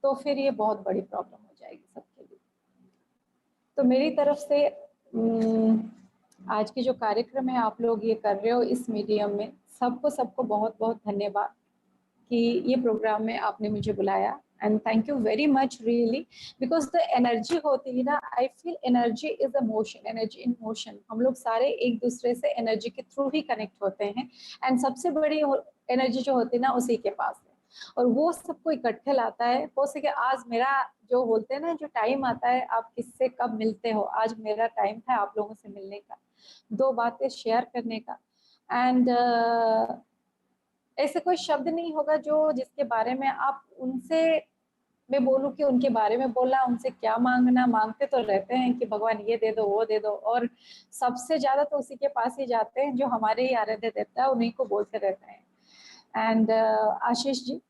Speaker 18: तो फिर ये बहुत बड़ी प्रॉब्लम हो जाएगी सबके लिए। तो मेरी तरफ से आज की जो कार्यक्रम है आप लोग ये कर रहे हो इस मीडियम में, सबको बहुत बहुत धन्यवाद कि ये प्रोग्राम में आपने मुझे बुलाया, and thank you very much really, because the energy होती है ना, I feel energy is a motion, energy in motion. हम लोग सारे एक दूसरे से एनर्जी के थ्रू ही कनेक्ट होते हैं, एंड सबसे बड़ी एनर्जी जो होती है ना उसी के पास है, और वो सबको इकट्ठे लाता है। हो सके आज मेरा जो बोलते हैं ना जो टाइम आता है, आप किससे कब मिलते हो, आज मेरा टाइम था आप लोगों से मिलने का, 2 बातें शेयर करने का, एंड ऐसे कोई शब्द नहीं होगा जो जिसके बारे में आप उनसे, मैं बोलूं कि उनके बारे में बोला, उनसे क्या मांगना, मांगते तो रहते हैं कि भगवान ये दे दो वो दे दो, और सबसे ज्यादा तो उसी के पास ही जाते हैं जो हमारे ही आराध्य देवता है, उन्हीं को बोलते रहते हैं। एंड आशीष जी,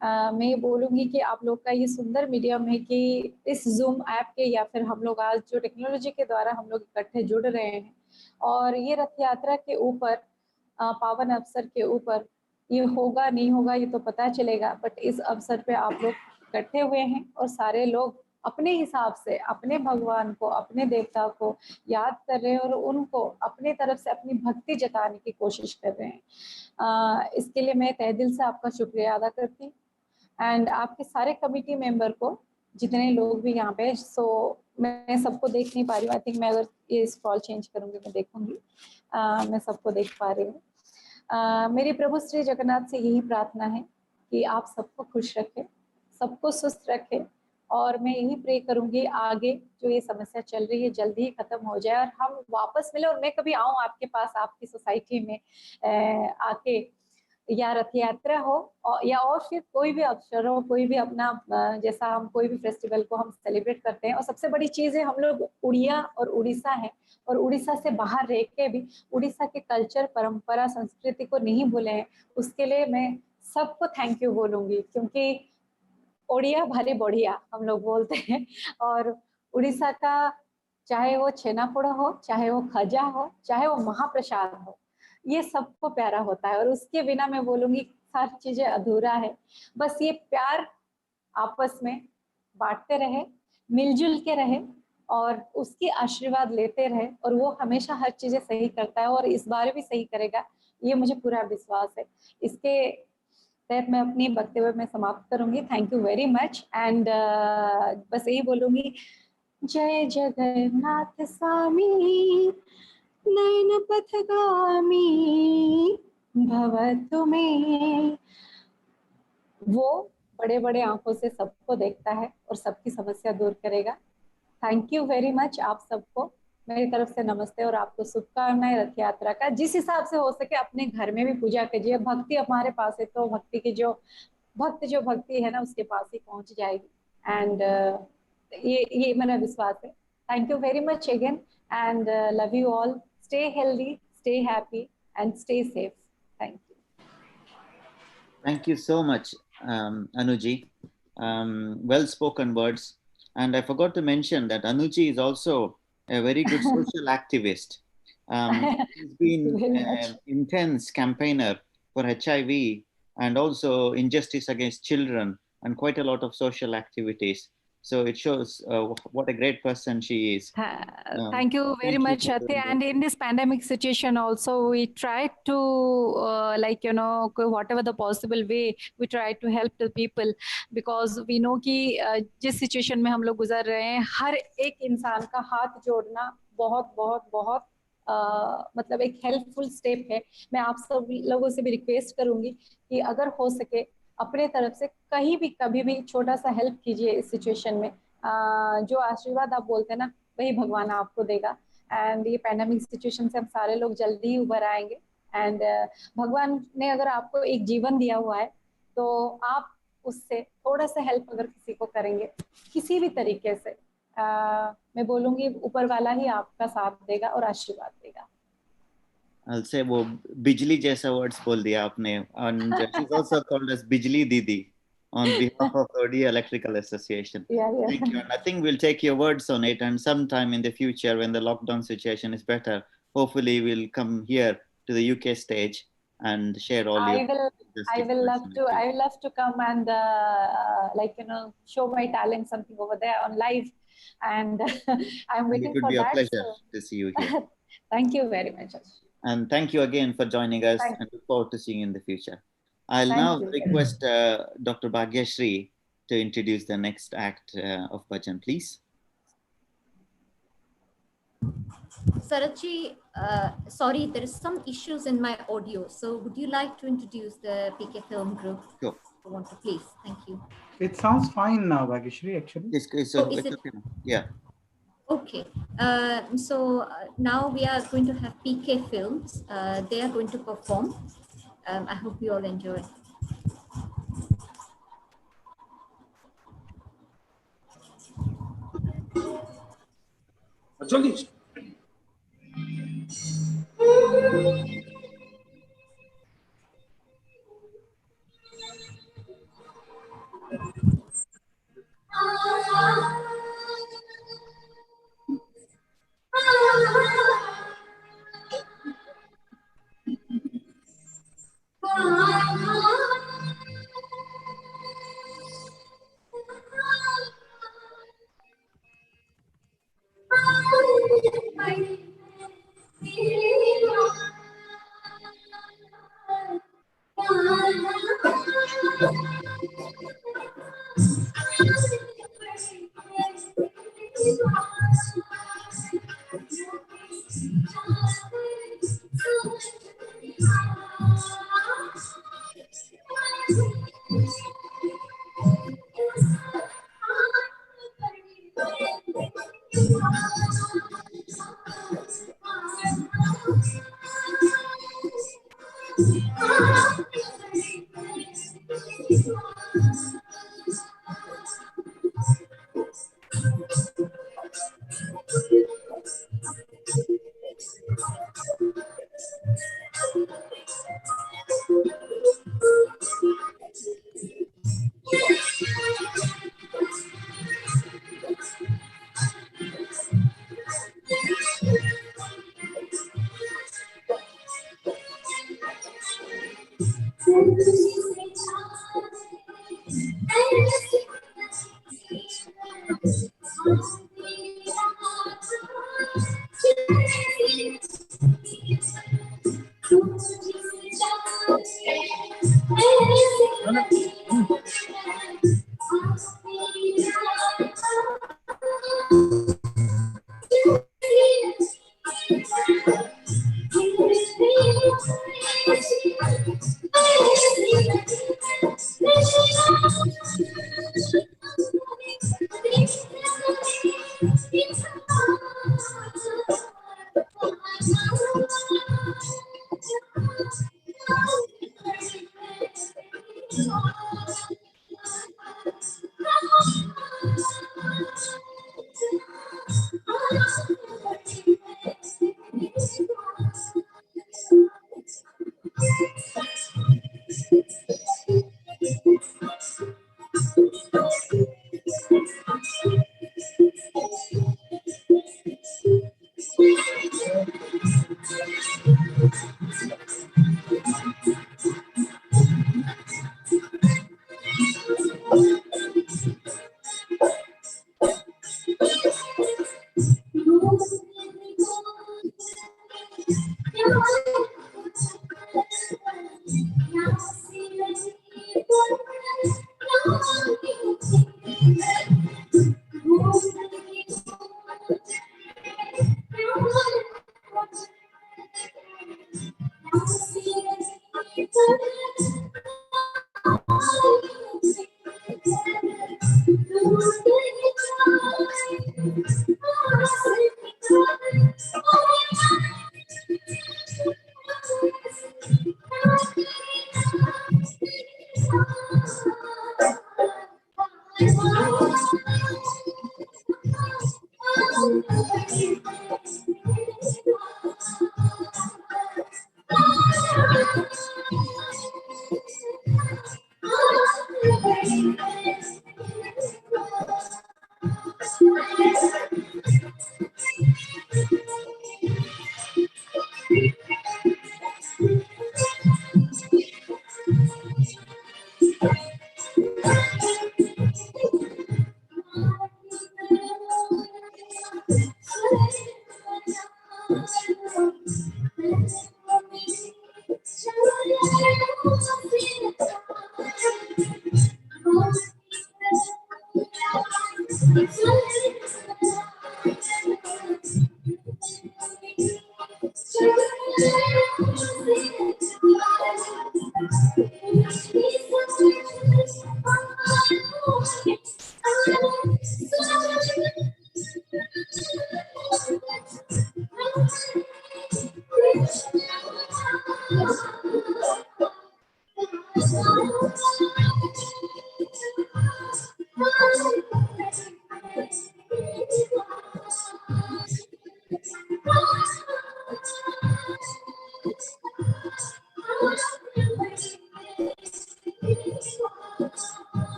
Speaker 18: मैं ये बोलूंगी कि आप लोग का ये सुंदर मीडियम है कि इस जूम ऐप के या फिर हम लोग आज जो टेक्नोलॉजी के द्वारा हम लोग इकट्ठे जुड़ रहे हैं, और ये रथ यात्रा के ऊपर, पावन अवसर के ऊपर, ये होगा नहीं होगा ये तो पता चलेगा, बट इस अवसर पे आप लोग इकट्ठे हुए हैं और सारे लोग अपने हिसाब से अपने भगवान को, अपने देवता को याद कर रहे हैं और उनको अपने तरफ से अपनी भक्ति जताने की कोशिश कर रहे हैं। इसके लिए मैं तहे दिल से आपका शुक्रिया अदा करती हूँ, एंड आपके सारे कमिटी मेंबर को, जितने लोग भी यहाँ पे, सो मैं सबको देख नहीं पा रही हूँ, आई थिंक मैं अगर ये स्क्रॉल चेंज करूंगी मैं देखूंगी, मैं सबको देख पा रही हूँ। मेरी प्रभु श्री जगन्नाथ से यही प्रार्थना है कि आप सबको खुश रखें, सबको स्वस्थ रखें, और मैं यही प्रे करूंगी आगे जो ये समस्या चल रही है जल्दी ही खत्म हो जाए और हम वापस मिले, और मैं कभी आऊँ आपके पास, आपकी सोसाइटी में आके, या रथ यात्रा हो या और फिर कोई भी अवसर हो, कोई भी अपना जैसा हम कोई भी फेस्टिवल को हम सेलिब्रेट करते हैं। और सबसे बड़ी चीज है हम लोग उड़िया और उड़ीसा है, और उड़ीसा से बाहर रह के भी उड़ीसा के कल्चर, परंपरा, संस्कृति को नहीं भूले हैं, उसके लिए मैं सबको थैंक यू बोलूंगी, क्योंकि ओडिया भारी बढ़िया हम लोग बोलते हैं, और उड़ीसा का चाहे वो छेनापोड़ा हो, चाहे वो खजा हो, चाहे वो महाप्रसाद हो, ये सबको प्यारा होता है, और उसके बिना मैं बोलूंगी सारी चीजें अधूरा है। बस ये प्यार आपस में बांटते रहे, मिलजुल के रहे, और उसकी आशीर्वाद लेते रहे, और वो हमेशा हर चीजें सही करता है, और इस बार भी सही करेगा, ये मुझे पूरा विश्वास है। इसके तहत मैं अपनी वक्तव्य में समाप्त करूंगी। Thank you very much, and बस यही बोलूंगी, जय जगन्नाथ स्वामी नयन पथगामी भवतु में। वो बड़े बड़े आंखों से सबको देखता है और सबकी समस्या दूर करेगा। थैंक यू वेरी मच आप सबको, मेरी तरफ से नमस्ते और आपको शुभकामनाएं रथ यात्रा का। जिस हिसाब से हो सके अपने घर में भी पूजा कीजिए। भक्ति हमारे पास है तो भक्ति की जो भक्ति है ना उसके पास ही पहुंच जाएगी। एंड ये मेरा विश्वास है। Thank you very much again and love you all. Stay healthy, stay happy and stay safe. Thank you.
Speaker 5: Thank you so much, Anuji. Well spoken words. And I forgot to mention that Anuji is also a very good social activist. He's been an intense campaigner for HIV and also injustice against children and quite a lot of social activities. So it shows what a great person she is.
Speaker 18: Thank you very much, Shati. And in this pandemic situation also, we try to, whatever the possible way, we try to help the people because we know कि जिस situation में हम लोग गुजर रहे हैं, हर एक इंसान का हाथ जोड़ना बहुत बहुत बहुत मतलब एक हेल्पफुल स्टेप है। मैं आप सब लोगों से भी रिक्वेस्ट करूंगी कि अगर हो सके अपने तरफ से कहीं भी कभी भी छोटा सा हेल्प कीजिए इस सिचुएशन में। जो आशीर्वाद आप बोलते हैं ना वही भगवान आपको देगा। एंड ये पैंडेमिक सिचुएशन से हम सारे लोग जल्दी ही उभर आएंगे। एंड भगवान ने अगर आपको एक जीवन दिया हुआ है तो आप उससे थोड़ा सा हेल्प अगर किसी को करेंगे किसी भी तरीके से, मैं बोलूंगी ऊपर वाला ही आपका साथ देगा और आशीर्वाद देगा।
Speaker 5: I'll say वो बिजली जैसा words बोल दिया आपने, and she's also called as Bijli Didi on behalf of Odia Electrical Association.
Speaker 18: Yeah.
Speaker 5: Thank you. And I think we'll take your words on it, and sometime in the future when the lockdown situation is better, hopefully we'll come here to the UK stage and share all your
Speaker 18: I will love to come and show my talent something over there on live, and I'm waiting for that.
Speaker 5: It would be a pleasure to see you here.
Speaker 18: Thank you very much.
Speaker 5: And thank you again for joining us, and look forward to seeing you in the future. I'll now request Dr. Bhagyashri to introduce the next act of Bhajan, please.
Speaker 13: Sarachi, sorry, there is some issues in my audio. So would you like to introduce the PK film group?
Speaker 5: Sure.
Speaker 13: I want to please. Thank you.
Speaker 1: It sounds fine now, Bhagyashri, actually.
Speaker 5: It's
Speaker 13: okay.
Speaker 5: Yeah.
Speaker 13: Okay. Now we are going to have PK Films. They are going to perform. I hope you all enjoy.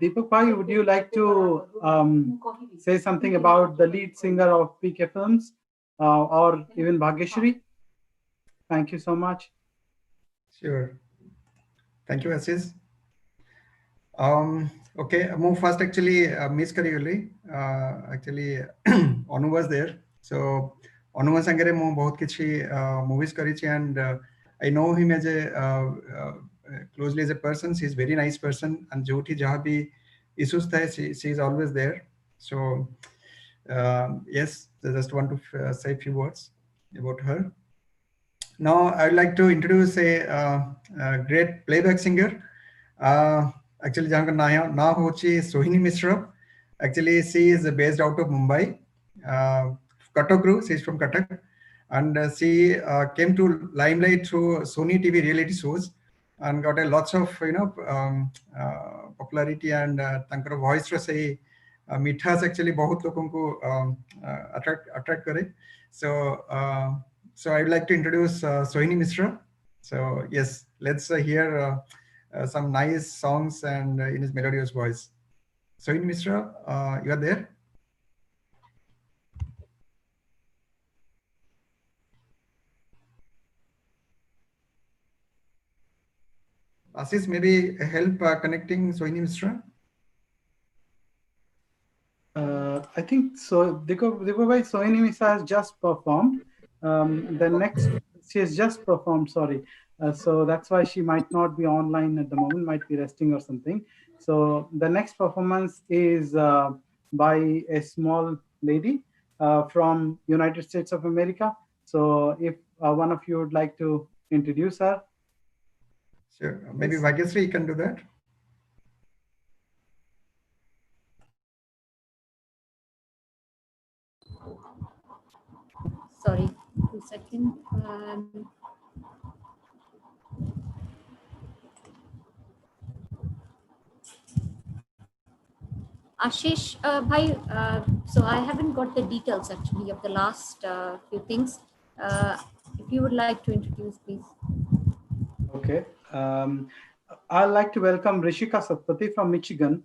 Speaker 1: Deepak Bhai, would you like to say something about the lead singer of PK Films or even Bhagyashri? Thank you so much.
Speaker 9: Sure. Thank you, Assis. Okay, ମୁଁ first actually miss କରିଗଲି actually Anu was there, so Anu ସାଙ୍ଗରେ ମୁଁ ବହୁତ କିଛି movies କରିଛି, and I know him as a closely as a person. He is very nice person, and जोठी जहाँ भी issues ଥାଏ she is always there. So yes, I just want to say a few words about her. Now I would like to introduce a great playback singer. Actually, जहाँ नाम होची सोहिनी Mishra. Actually, she is based out of Mumbai, Cuttack. She is from Cuttack, and she came to limelight through Sony TV reality shows and got a lots of popularity, and तांकर voice रो से मिठास actually बहुत लोगों को attract करे. So I would like to introduce Sohini Mishra. So yes, let's hear some nice songs and in his melodious voice. Sohini Mishra, you are there? Assis, maybe help connecting Sohini Mishra.
Speaker 1: I think so. Dikobai Sohini Misa has just performed. The next, she has just performed. Sorry, so that's why she might not be online at the moment. Might be resting or something. So the next performance is by a small lady from United States of America. So if one of you would like to introduce her.
Speaker 9: Sure. Maybe Vagasri, you can do that.
Speaker 13: Sorry, 2 seconds. Ashish, bhai, so I haven't got the details actually of the last few things. If you would like to introduce, please.
Speaker 1: Okay. I'd like to welcome Rishika Satpathy from Michigan.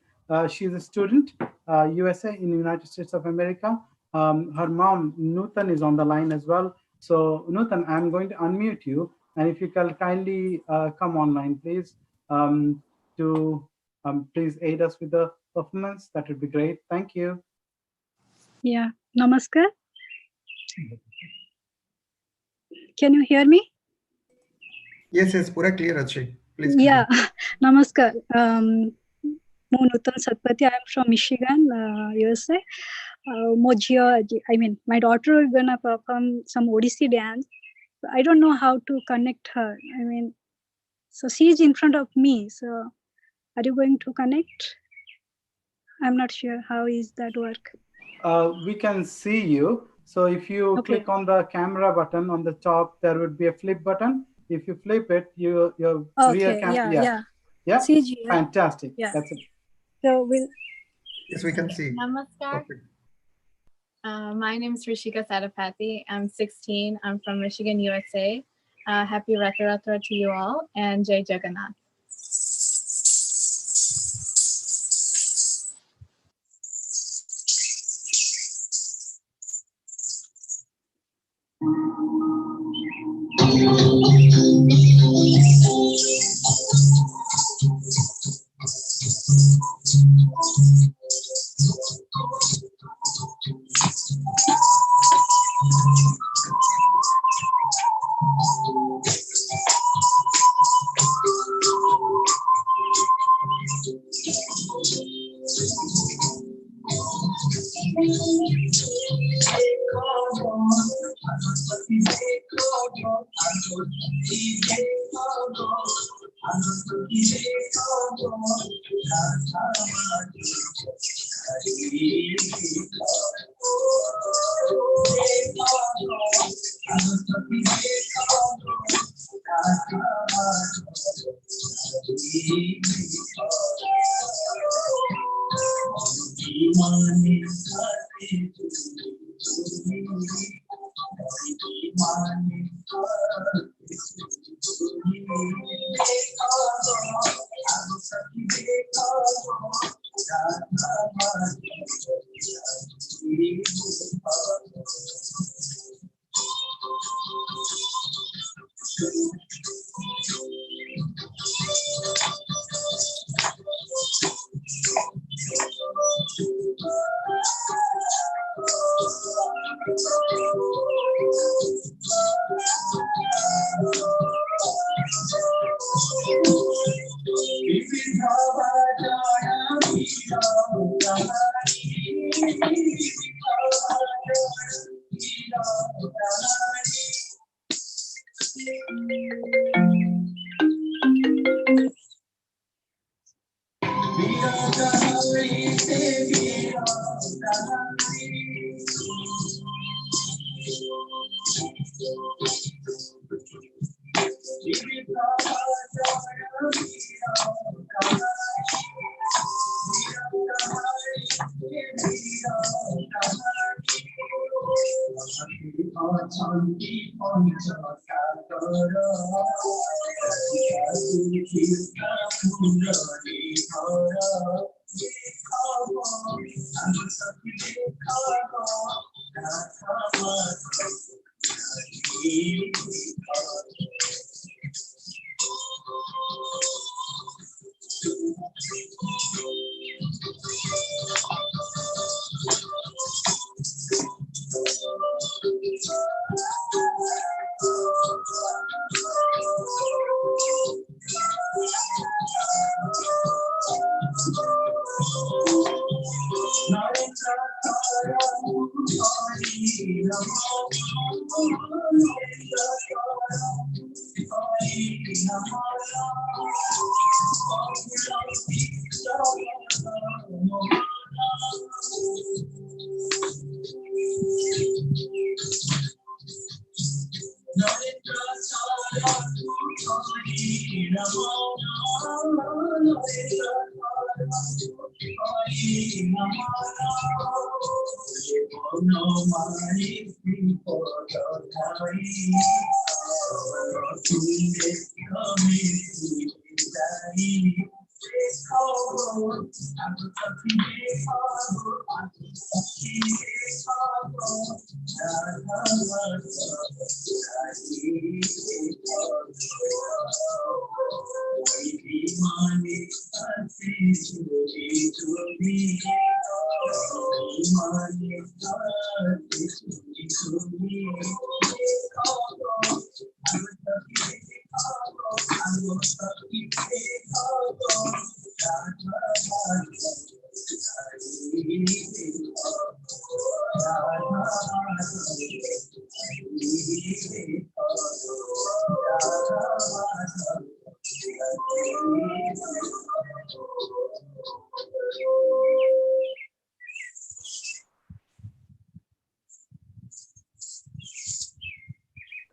Speaker 1: She's a student, USA in the United States of America. Her mom, Nutan, is on the line as well. So, Nutan, I'm going to unmute you. And if you can kindly come online, please, please aid us with the performance, that would be great. Thank you.
Speaker 19: Yeah, namaskar. Can you hear me?
Speaker 9: Yes, pura clear achi. Please.
Speaker 19: Yeah, namaskar. Nutan Satpathy. I'm from Michigan, USA. My daughter is gonna perform some Odissi dance. I don't know how to connect her. So she's in front of me. So are you going to connect? I'm not sure how is that work.
Speaker 1: We can see you. So if you click on the camera button on the top, there would be a flip button. If you flip it, your rear camera. Yeah.
Speaker 19: CG, yeah.
Speaker 1: Fantastic.
Speaker 19: Yeah.
Speaker 1: That's it.
Speaker 19: So we'll.
Speaker 9: Yes, we can see.
Speaker 20: Namaskar. My name is Rishika Satapathy. I'm 16. I'm from Michigan, USA. Happy Rathyatra to you all, and Jai Jagannath.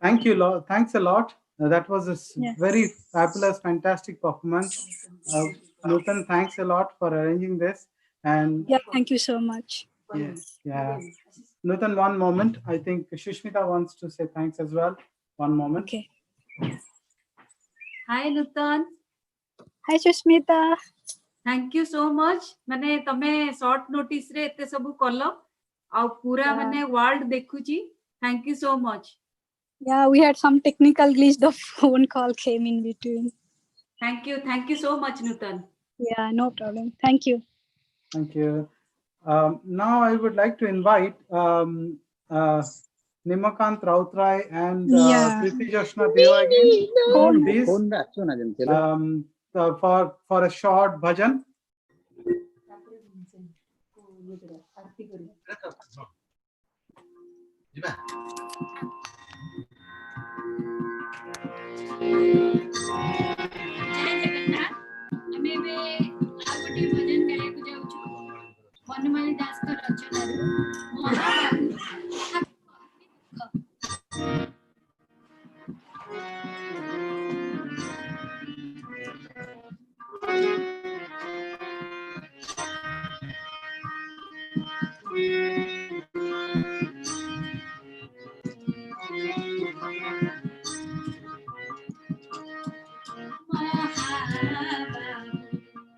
Speaker 1: Thank you, thanks a lot. That was a
Speaker 19: Yeah.
Speaker 1: very fabulous, fantastic performance. Nutan, thanks a lot for arranging this. And
Speaker 19: Yeah, thank you so much.
Speaker 1: yeah. Nutan, one moment. I think Shushmita wants to say thanks as well. One moment.
Speaker 19: Okay.
Speaker 17: Hi Nutan.
Speaker 19: Hi Sushmita.
Speaker 17: Thank you so much. माने तमे short notice रे एते सबु कलो आ पूरा
Speaker 19: Yeah.
Speaker 17: माने world देखुची. Thank you so much.
Speaker 19: Yeah, we had some technical glitch. The phone call came in between.
Speaker 17: Thank you so much, Nutan.
Speaker 19: Yeah, no problem. Thank you.
Speaker 1: Thank you. Now I would like to invite Nimakant Rautrai and
Speaker 19: Yeah.
Speaker 1: Priti Joshna Deva again on this for a short bhajan.
Speaker 14: वनमाली दास को रचनारू महाबाहु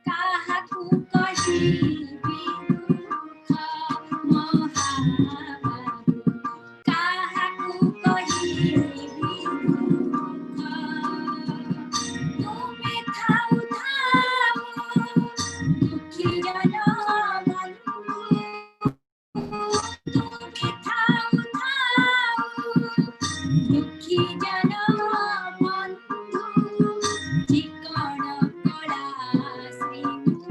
Speaker 14: काहाकु कहिबी दुख महाबाहु काहाकु कहिबी दुख तुमे थाउ थाउ दुखी जन बन्धु तुमे थाउ थाउ दुखी जन बन्धु चिकण कला श्रीमुख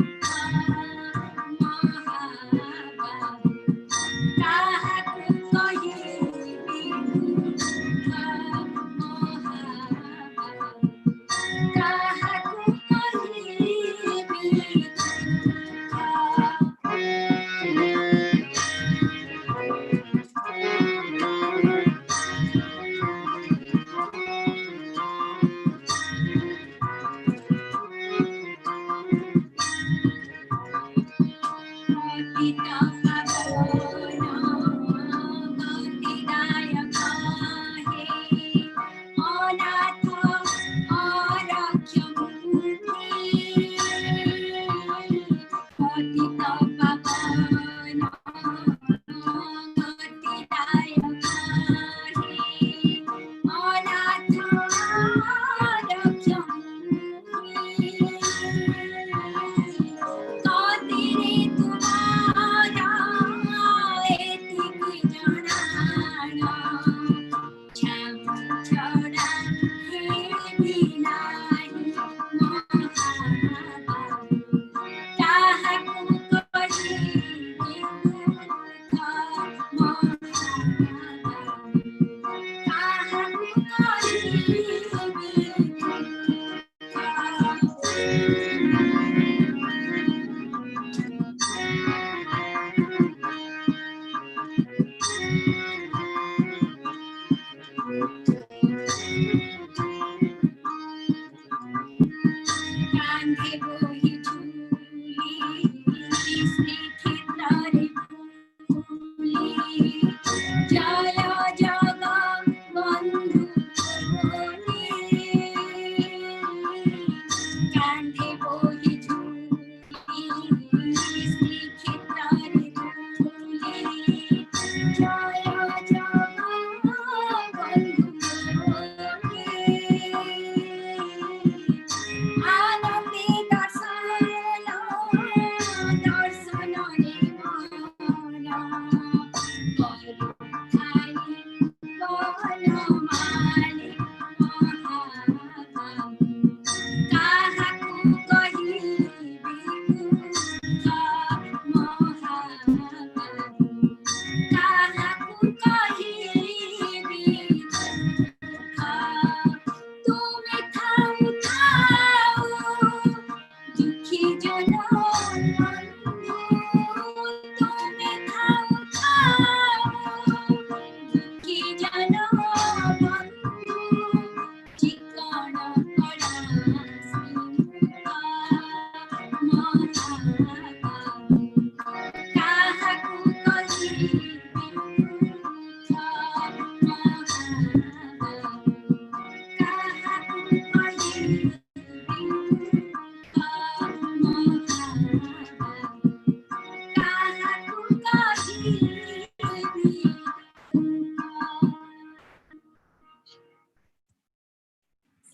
Speaker 14: महाबाहु काहाकु कहिबी दुख महाबाहु काहाकु कहिबी पतिता पावन गतिदायक हे अनाथ आरक्षमुनि पतिता पावन गतिदायक हे अनाथ आरक्षमुनि कातिरे तुम्हारा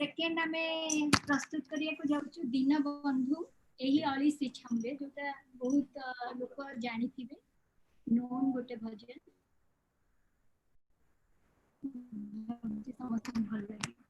Speaker 14: सेकेंड आमे प्रस्तुत करिया को जाउछु दीन बंधु एही अली सिछामले जोटा बहुत लोक जानि थिबे नोन गोटे भजन समस्त भल लागे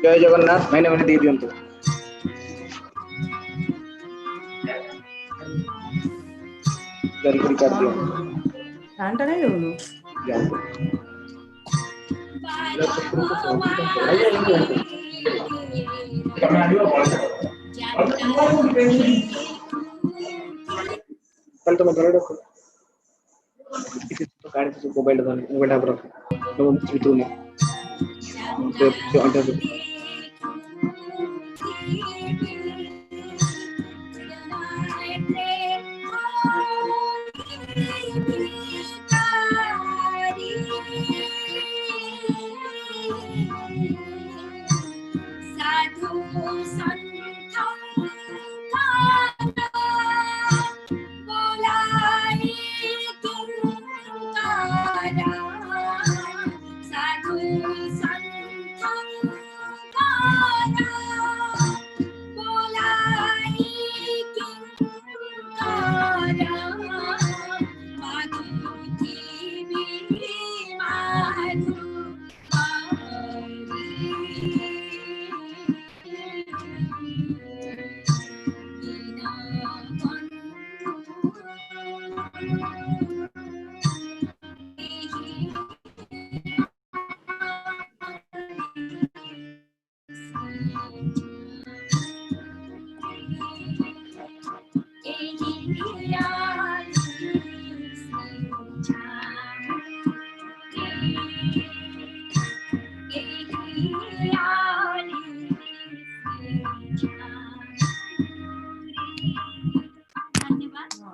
Speaker 8: जय जगन्नाथ मैंने मैंने दे दियंतु जल्दी कर दियो
Speaker 21: कांटा नहीं होनो
Speaker 8: कल तो मैं घर रखो तो गाड़ी से मोबाइल पर रखो तो चितू ने तो अंदर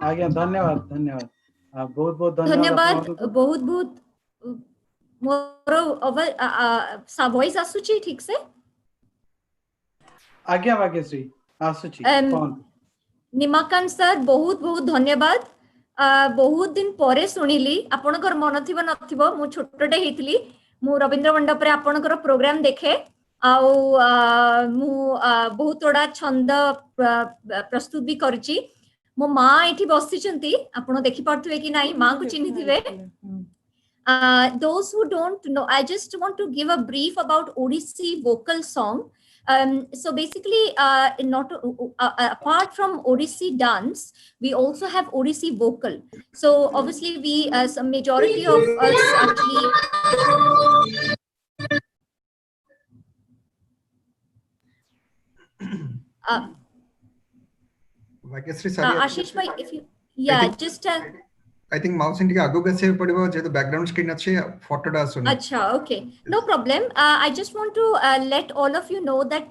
Speaker 1: आज्ञा धन्यवाद धन्यवाद बहुत बहुत
Speaker 13: धन्यवाद
Speaker 1: धन्यवाद
Speaker 13: बहुत बहुत मोर वॉइस आसुची ठीक से
Speaker 1: आज्ञा भाग्यश्री आसुची
Speaker 13: निमाकांत सर बहुत बहुत धन्यवाद बहुत दिन परे सुनिली आपनकर मन थिबो नथिबो मु छोटटे हेतली मु रविंद्र मंडप रे आपनकर प्रोग्राम देखे आउ मु बहुत बड़ा छंद प्रस्तुत भी करची मो माँ एठी बसिचंती आपण देखि पारथुवे कि नाही माँ को चिन्हि थिबे those who don't know, I just want to give a brief about Odissi vocal song. So basically, not apart from Odissi dance, we also have Odissi vocal. So obviously, we as a majority of us actually. Ashish bhai, if you just.
Speaker 9: I think mouse India आगो कैसे पड़ेगा जेतो background screen अच्छे photo डा सुने
Speaker 13: अच्छा okay no problem I just want to let all of you know that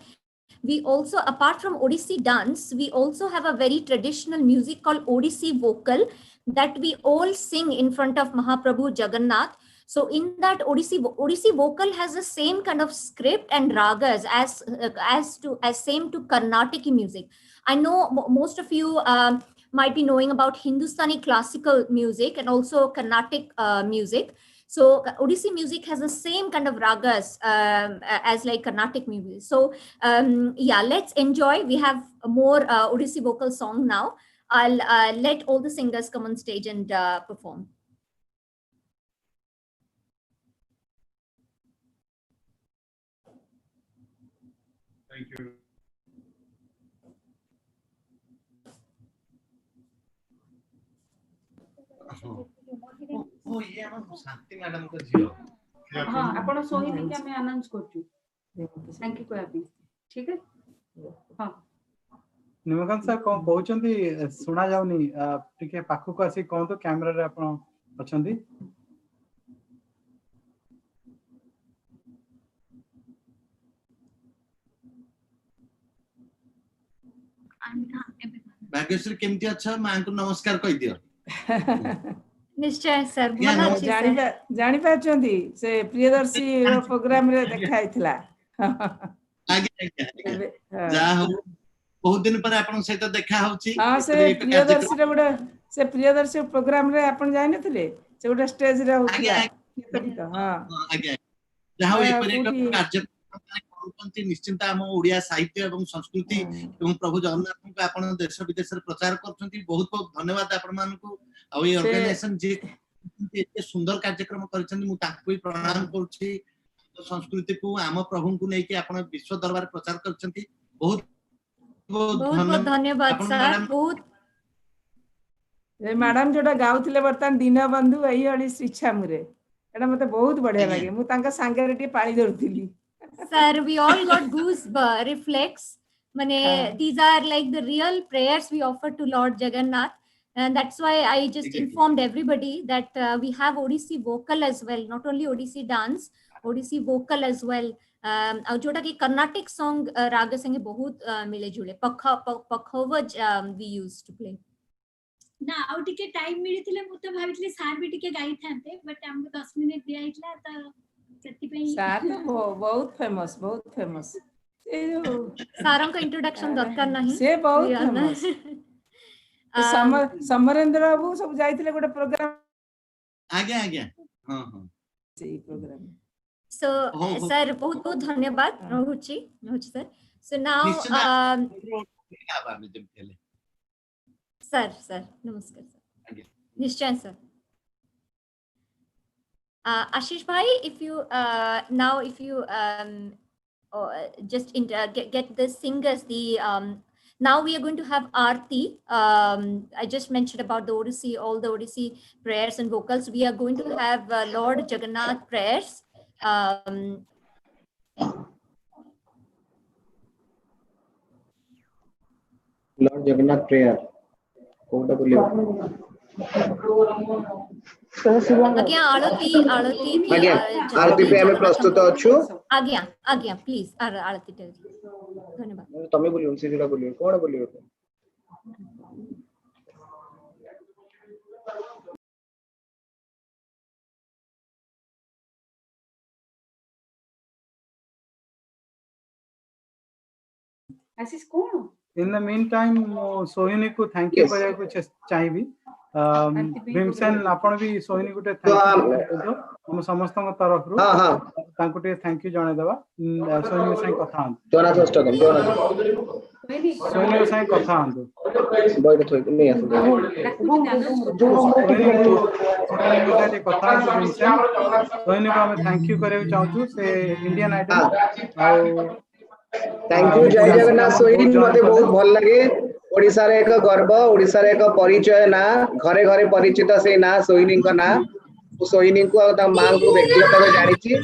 Speaker 13: we also apart from Odissi dance we also have a very traditional music called Odissi vocal that we all sing in front of Mahaprabhu Jagannath. So in that Odissi vocal has the same kind of script and ragas as same to Carnatic music. I know most of you might be knowing about Hindustani classical music and also Carnatic music. So Odissi music has the same kind of ragas as like Carnatic music. So yeah, let's enjoy. We have more Odissi vocal song now. I'll let all the singers come on stage and perform.
Speaker 1: Thank you.
Speaker 4: ओ ये हम शांति madam को जियो
Speaker 17: हां आपण सोहिनी के मैं announce करछु thank you कोयापी ठीक है हां
Speaker 1: निमकांत सर कोन कहउचंती सुना जाउनी टिके पाखु को आसी कोन तो कैमरा रे आपण अछंती
Speaker 4: भाग्यश्री केमती अच्छा मां को नमस्कार कहि दियो
Speaker 13: निश्चय सर भला
Speaker 21: जानि पाचंती से प्रियदर्शी प्रोग्राम रे देखाइतला
Speaker 4: आगे जा हो बहुत दिन पर आपण से तो देखा होची
Speaker 21: हां से प्रियदर्शी रे बडा से प्रियदर्शी प्रोग्राम रे आपण जाय नथिले से बडा स्टेज रे होतला हां
Speaker 4: आगे जा हो ये पर कार्य करते निश्चिंत हम ओडिया साहित्य एवं संस्कृति एवं प्रभु जगन्नाथ को आपण देश विदेश रे प्रचार करछंती बहुत बहुत धन्यवाद आपण मान को आ ये ऑर्गेनाइजेशन जे एते सुंदर कार्यक्रम करछंती मु ताकू भी प्रणाम करछि संस्कृति को आम प्रभु को नै कि आपण विश्व दरबार प्रचार करछंती बहुत बहुत
Speaker 13: धन्यवाद सर बहुत
Speaker 21: ए मैडम जोटा गाउथिले बर्तन दिन बंधु एही हली शिक्षा मुरे एटा मते बहुत बढ़िया लागे मु तांका संगे रे पानी धरथिली
Speaker 13: Sir, we all got goose reflex. These are like the real prayers we offer to Lord Jagannath. And that's why I just informed everybody that we have Odissi vocal as well, not only Odissi dance, Odissi vocal as well. जोटा कि Carnatic song राग संगे बहुत मिले जुले पखवज we used to play.
Speaker 14: ना आउ टिके टाइम मिलिथिले मु तो भाबितले सार भी टिके गाई थांते बट हमको 10 मिनिट दिया हितला त
Speaker 21: सार तो बहुत फेमस ए जो
Speaker 13: सारंग का इंट्रोडक्शन दरकार नहीं
Speaker 21: से बहुत फेमस समरेंद्र बाबू सब जाइथिले गोटे प्रोग्राम
Speaker 4: आगे हां
Speaker 21: से प्रोग्राम
Speaker 13: सो सर बहुत धन्यवाद रहुची सर सो नाउ सर नमस्कार सर निश्चय sir Ashish bhai, if you now if you just get the singers, now we are going to have Aarti. I just mentioned about the Odissi, all the Odissi prayers and vocals. We are going to have Lord Jagannath prayers.
Speaker 8: Lord Jagannath prayer. कोटा बोलियो
Speaker 13: आज्ञा
Speaker 8: आरती पे हमें प्रस्तुत अछु
Speaker 13: आज्ञा please आरती धन्यवाद
Speaker 8: तमे बोलियो से जोड़ा बोलियो कोन बोलियो
Speaker 17: आशीष कौन
Speaker 1: इन द मीन टाइम सोहिनी को थैंक यू करिया को चाहिबी भीमसेन आपण भी सोहिनी को थैंक यू हम समस्त तरफ रु
Speaker 8: हां हां
Speaker 1: तांको टे थैंक यू जणे देबा सोहिनी संग कथा हम
Speaker 8: जोनास अष्टकम जोनास
Speaker 1: सोहिनी संग कथा हम
Speaker 8: बैठ थोई नहीं आसु
Speaker 1: सोहिनी कथा हम भीमसेन सोहिनी को हम थैंक यू करे चाहू से इंडियन आइडल
Speaker 8: थैंक यू जय जगन्नाथ सोहिनी मते बहुत भल लगे ओडिसा रे एक गर्व ओडिसा रे एक परिचय ना घरे घरे परिचित से ना सोहिनी का ना सोहिनी को आ मां को व्यक्तिगत भाव जानी छी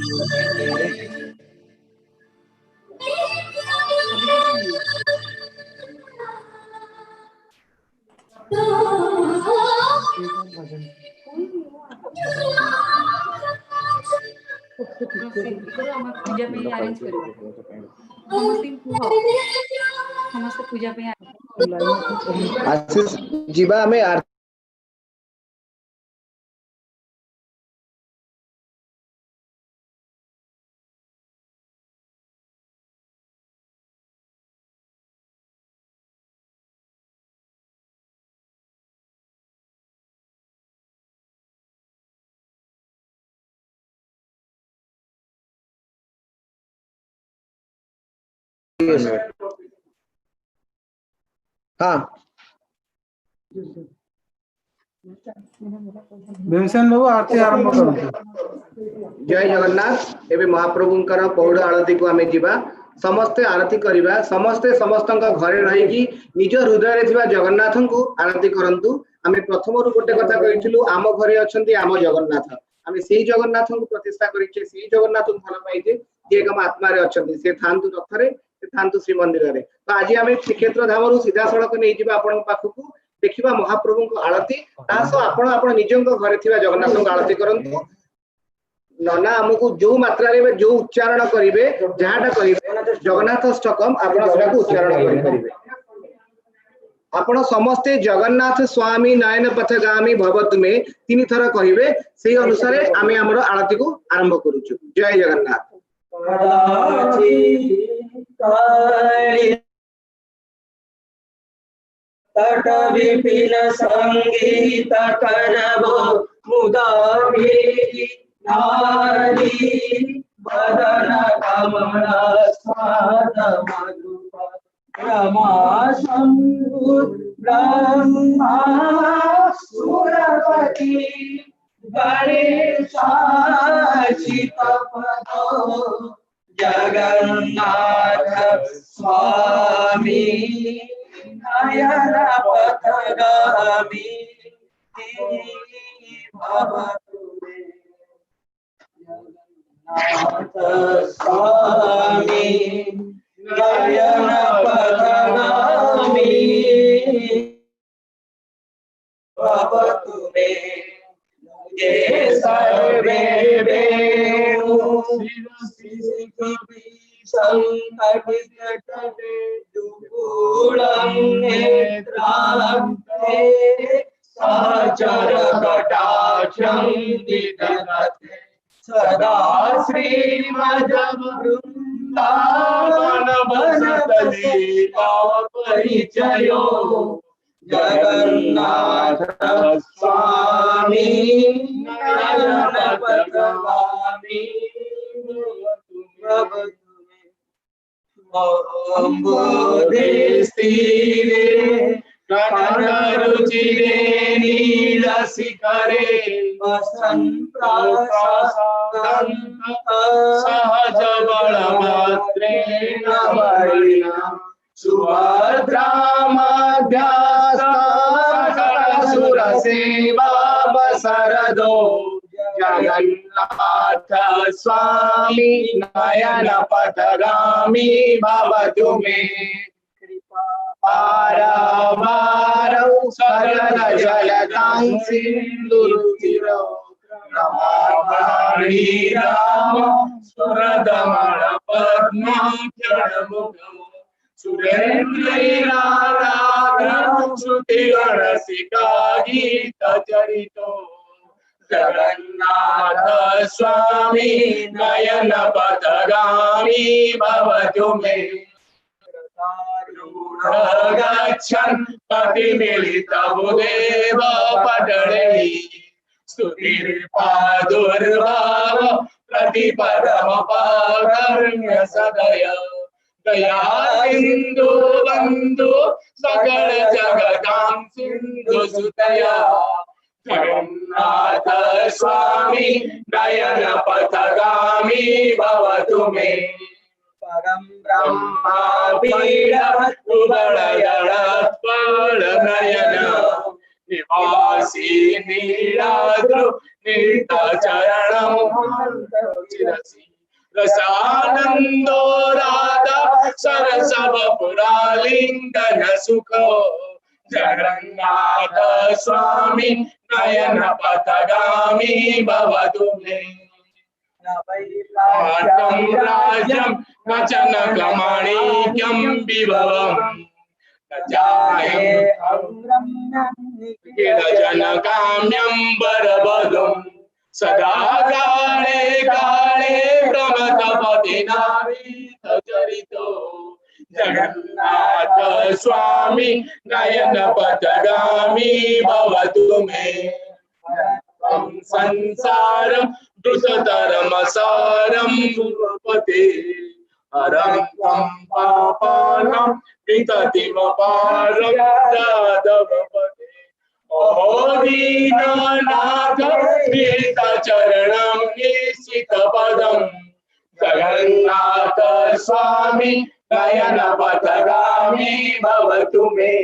Speaker 17: पूजा पे अरेंज करवा समस्त पूजा पे
Speaker 8: आशीष जीवा हमें हाँ
Speaker 1: भीमसेन बाबू आरती आरंभ करନ୍ତୁ
Speaker 8: जय जगन्नाथ एबे महाप्रभुंकर पौड़ आरती को आमे जीवा समस्ते आरती करिबा समस्ते समस्तक घरे रही कि निज हृदय रे थिबा जगन्नाथन को आरती करंतु आमे प्रथम रु गोटे कथा कहिथिलु आम घरे अछंती आम जगन्नाथ आमे सेही जगन्नाथन को प्रतिष्ठा करिछे सेही जगन्नाथ भल पाइजे जे हम आत्मा रे अछंती से थांतु रथ रे से थांतु श्री मंदिर रे तो आज आमे श्रीक्षेत्र धाम रु सीधा सड़क नै जीवा आपन पाखकु देखिबा महाप्रभु को आरती तासो आपण आपण निजंक घरे थिबा जगन्नाथ को आरती करंतु नना हमको जो मात्रा रे जो उच्चारण करिवे जहाटा करिवे जगन्नाथ अष्टकम आपण सेटा को उच्चारण करि परिबे आपण समस्ते जगन्नाथ स्वामी नयन पथगामी भवतु में तीन थर कहिवे सेही अनुसार आमे हमर आरती को आरंभ करूछु जय जगन्नाथ
Speaker 7: तट विपिन संगीत करबो मुदामी नारी बदन कमल स्वाद मधुप रमा शंभु ब्रह्मा सुरपति गणेशाचित पदो जगन्नाथ स्वामी नयन पथगामी भवतु जगन्नाथ स्वामी नयन पथगामी भवतु मे मुझे सर्वे वेणु संकट दुकूलम नेत्रांते सहचर कटाक्षं दिदते सदा श्रीमद वृंदावन वसत लीला परिचयो जगन्नाथ स्वामी नयन पथगामी अम्बोधेस्तीरे कनकरुचिरे नीलशिखरे वसन्तप्रसादन्त सहज बलमात्रेण वरिणा सुभद्रामध्यास्तसुरसेवा वसरदो जगन्नाथ स्वामी नयन पथगामी भवतु मे कृपा पारवारौ सरल जलतां सिन्धुरुचिरो रमावाणी राम सुरदमण पद्माक्षरमुखम् सुरेन्द्रैराराधनं श्रुतिगणसिका गीतचरितो जगन्नाथ स्वामी नयन पथगामी भवतु मे गच्छन् प्रतिमिलितबुधेव पटले स्तुतिर्पादुर्भाव प्रतिपदमपाकर्ण्य सदय दया सिन्धु बन्धु सकल जगतां सिन्धु सुतया जगन्नाथ स्वामी नयन पथगामी भवतु मे परम ब्रह्मा पीड कुबलयळ नयन निवासी नीलाद्रु नीत चरणं चिरसि रसानन्दो राधा सरसव पुरालिङ्गन सुखो जगन्नाथ स्वामी नयन पथगामी भवतु मे नाटं राज्यं न च न कमणीक्यं विभवम् न चाहे जनकाम्यं वरवधुं सदा काले काले प्रमथपतिनावितचरितो जगन्नाथ स्वामी नयन पथगामी भवतु मे संसारं द्रुततरमसारं भूपते हरं तं पापानां विततिमपारं यादवपते अहो दीननाथ गीतचरणं निश्चितपदं जगन्नाथ स्वामी नयन पथगामी भवतु मे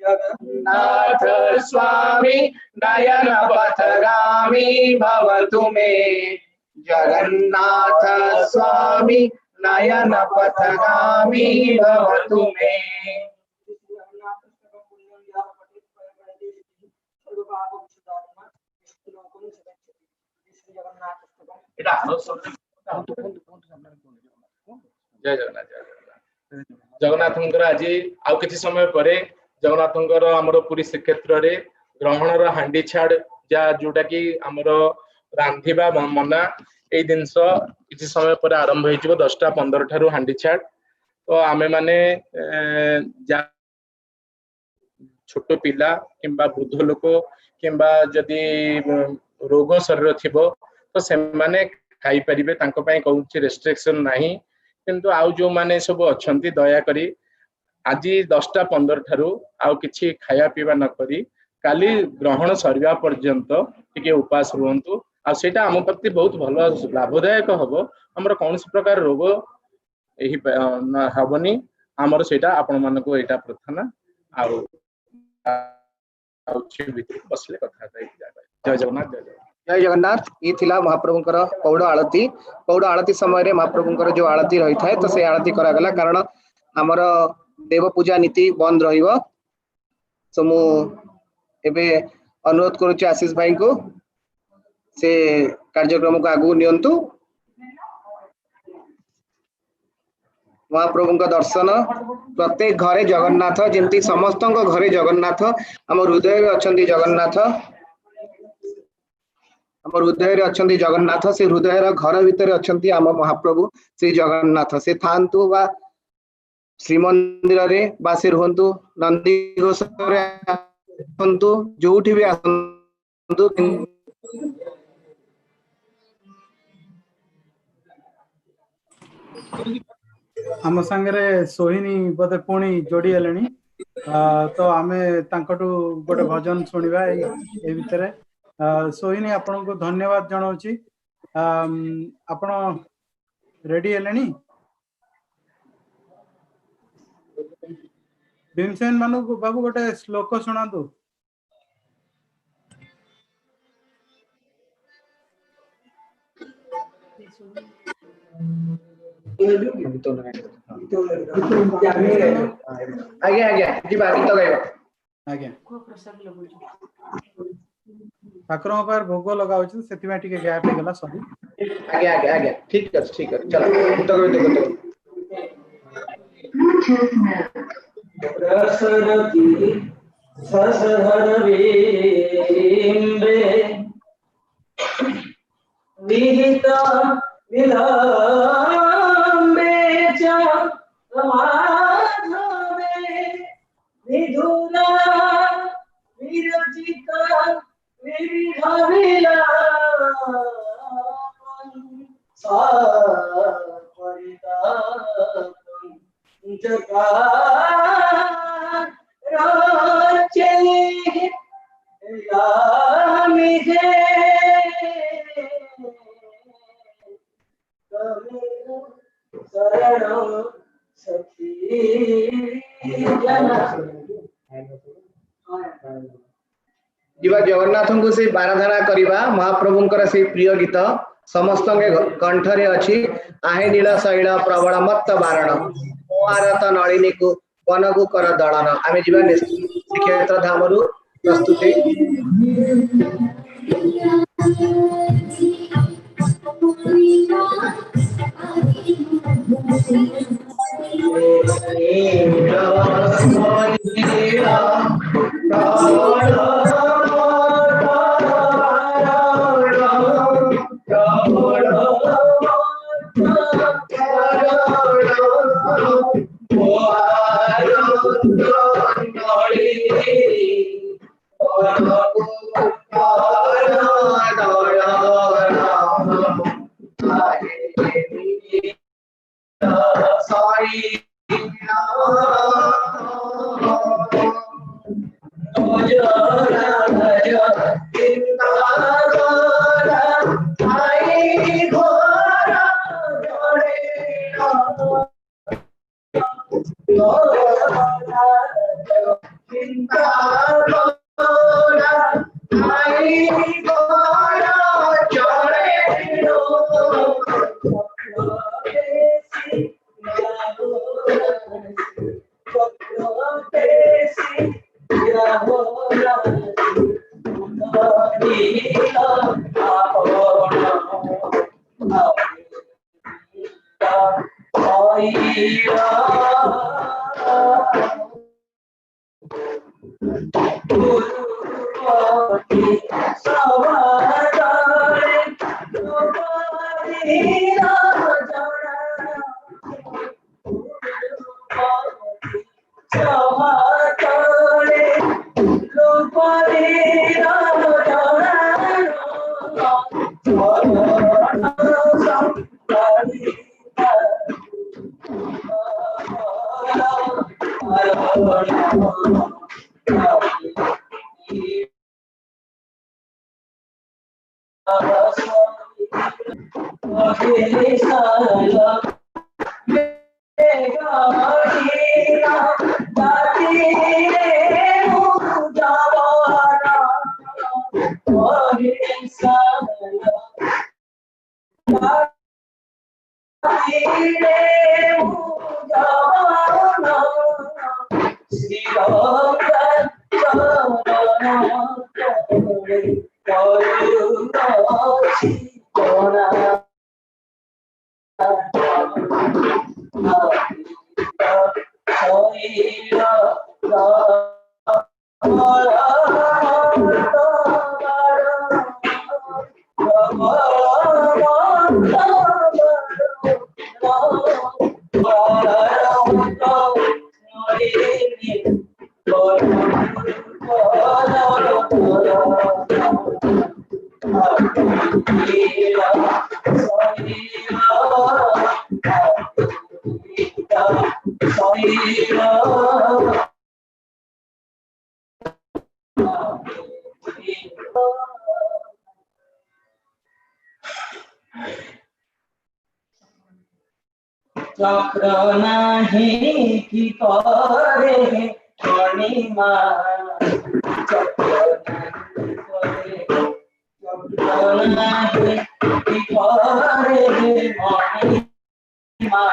Speaker 7: जगन्नाथ स्वामी नयन पथगामी भवतु मे जगन्नाथ स्वामी नयन पथगामी भवतु मे
Speaker 2: जय जगन्नाथ जगन्नाथंकर आज आउ किछि समय परे जगन्नाथंकर हमर पुरी श्रीक्षेत्र रे ग्रहणर हांडी छाड़ जा जोटा कि हमर रांधिबा मना ए जिनस किछि समय पर आरंभ होई जिवो 10:15 ठारू हांडी छाड़ तो आमे माने छोट पिला किंबा वृद्ध लोक किंबा जदि रोग शरीर थिबो तो से माने खाई परिबे तांको पय कोछि रेस्ट्रिक्शन नाही किंतु आउ जो माने सब अछंती दया करी आज 10:15 ठारू आउ किछि खाया पीवा न करी काली ग्रहण सरिया पर्यंत टिके उपास रुहंतु आ सेटा हम प्रति बहुत भलो लाभदायक हबो हमर कोनसी प्रकार रोग एही हबनी हमर सेटा आपण मानको एटा प्रार्थना आउ बसले कथा जय जगन्नाथ
Speaker 8: जय जगन्नाथ ये थिला महाप्रभुंकर पौड़ आळती समय रे महाप्रभुंकर जो आळती रही थाए तो से आळती करा गला कारण हमर देव पूजा नीति बंद रहिबो सो मु एबे अनुरोध करूची आशीष भाई को से कार्यक्रम को आगु नियंतु महाप्रभु का दर्शन प्रत्येक घरे जगन्नाथ जेमती समस्त घरे जगन्नाथ आम हृदय अच्छा जगन्नाथ आम हृदय अच्छा जगन्नाथ से हृदय घर भितर अच्छा आम महाप्रभु श्री जगन्नाथ से थांतु बा श्रीमंदिर रे बा से रुहंतु नंदी घोष रे आसंतु जोठी भी आसंतु
Speaker 1: आम संगे सोहिनी बोधे पुणी जोड़ी हेलेनी तो आमे तांकटू गोटे भजन सुनिबा ए भितरे सोहिनी आपन को धन्यवाद जनाउची आपण रेडी हेलेनी भीमसेन मानु बाबू गोटे श्लोक सुनातु
Speaker 8: आज्ञा आज्ञा जीवा गीत गाइबा
Speaker 1: आज्ञा ठाकुर पर भोग लगा से गैप हो गला सब
Speaker 8: आज्ञा आज्ञा आज्ञा ठीक है चलो गीत गाइबा
Speaker 7: रसरति ससहरवीम्बे विहिता विलम्बे च माधवे अभिलापं सापरितापं जगाराचे यामिहे शरणं सखी जना
Speaker 8: जीवा जगन्नाथ को से बाराधना करवा महाप्रभुंकर से प्रिय गीत समस्त कंठरे अच्छी आहे नील शैल प्रबल मत्त बारण मोहारत नलिनी को वन को कर दलन आम जीवा श्रीक्षेत्र धाम प्रस्तुति
Speaker 7: चक्र नहीं की करे मणिमा चक्र नहीं की करे मणिमा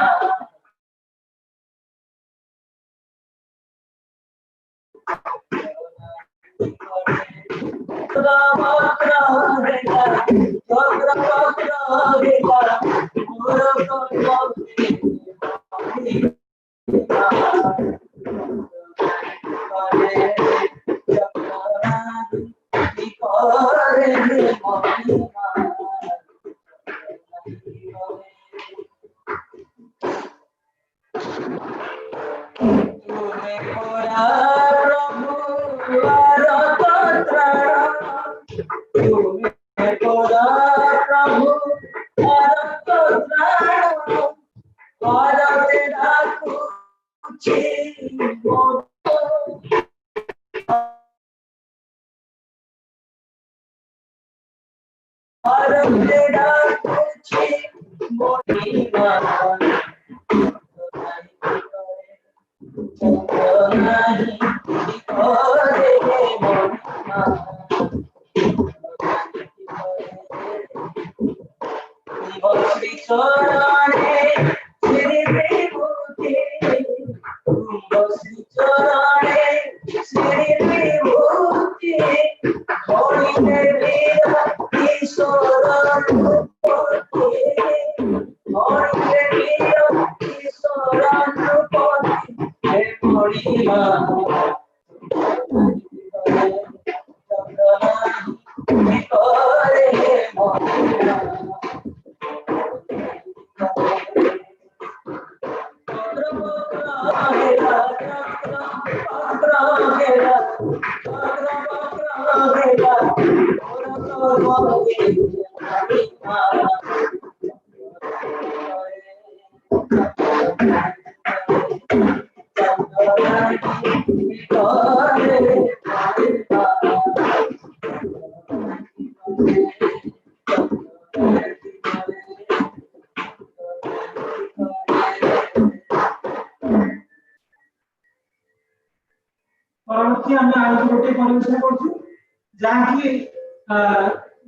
Speaker 6: परवर्ती आम आज गोटे परिवेशन करूँ जहाँकि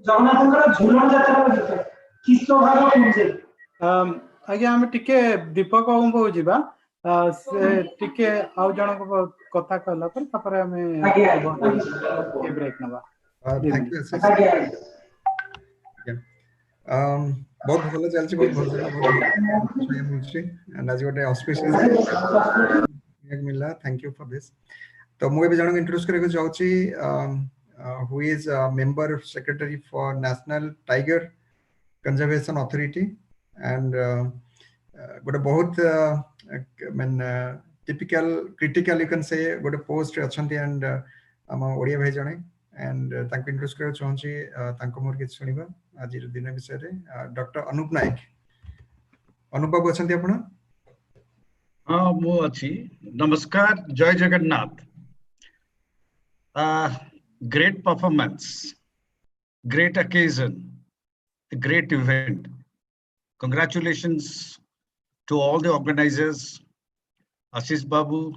Speaker 6: जगन्नाथ झुलन जात्रा गीत किस भाव शुणुचे
Speaker 1: आज्ञा आम टिके दीपक बाबू को जीवा से टिके आउ जन को कथा कहला पर तापर हमें ब्रेक नबा
Speaker 9: थैंक यू बहुत भल चलछि बहुत भल बहुत आज गोटे ऑस्पिशियस मिला थैंक यू फॉर दिस तो मुझे भी जन इंट्रोड्यूस करके जाउछि who is a member secretary for National Tiger Conservation Authority and गोटे बहुत typical critical you can say गोटे post अछंती and हम ओडिया भाई जने and तांको इंट्रोड्यूस करके चाहछि तांको मोर किछ सुनिबा आज दिन विषय रे डॉक्टर अनुप नायक अनुप बाबू अछंती आपण
Speaker 22: हां मो अछि नमस्कार जय Jagannath great performance, great occasion, a great event. Congratulations to all the organizers, Ashish Babu,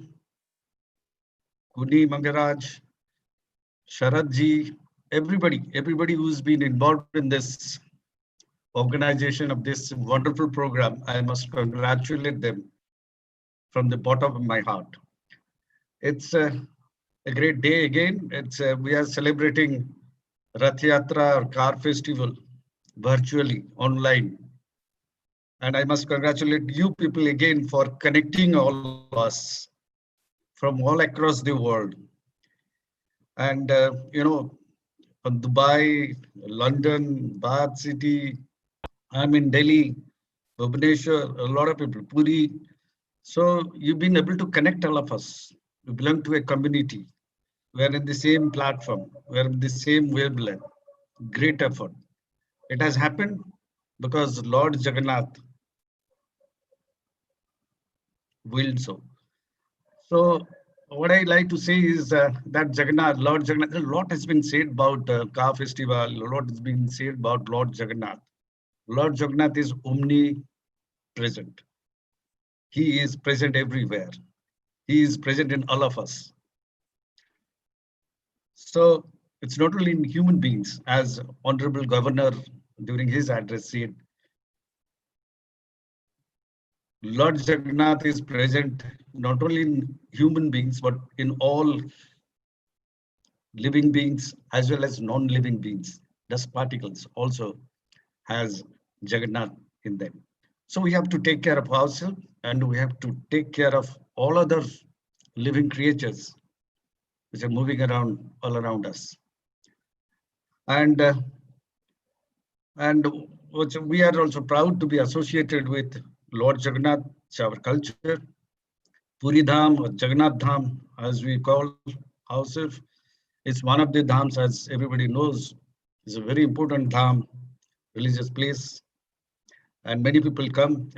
Speaker 22: Kuni Mangaraj, Sharad ji, everybody who's been involved in this organization of this wonderful program. I must congratulate them from the bottom of my heart. It's a great day again. It's we are celebrating Rathyatra or car festival virtually online, and I must congratulate you people again for connecting all of us from all across the world. And you know, from Dubai, London, Bath City, I'm in Delhi, Bhubaneswar, a lot of people, Puri. So you've been able to connect all of us. We belong to a community. We're in the same platform. We're in the same wavelength. Great effort. It has happened because Lord Jagannath willed so. So what I like to say is that Jagannath, Lord Jagannath, a lot has been said about car festival. A lot has been said about Lord Jagannath. Lord Jagannath is omnipresent. He is present everywhere. He is present in all of us. So it's not only in human beings, as Honorable Governor during his address said, Lord Jagannath is present not only in human beings, but in all living beings as well as non-living beings. Dust particles also has Jagannath in them. So we have to take care of ourselves and we have to take care of all other living creatures which are moving around all around us. And we are also proud to be associated with Lord Jagannath, our culture. Puri Dham or Jagannath Dham, as we call ourselves, is one of the dhams, as everybody knows. It's a very important dham, religious place. And many people come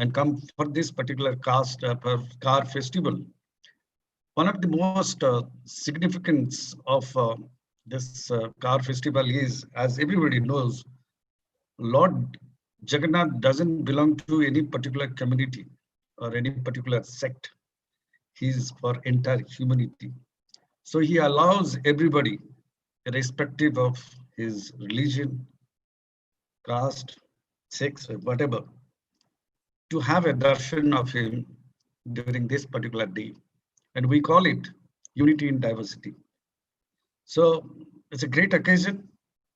Speaker 22: for this particular car festival. One of the most significance of this car festival is, as everybody knows, Lord Jagannath doesn't belong to any particular community or any particular sect. He's for entire humanity. So he allows everybody, irrespective of his religion, caste, sex, or whatever, to have a darshan of him during this particular day. And we call it unity in diversity. So it's a great occasion.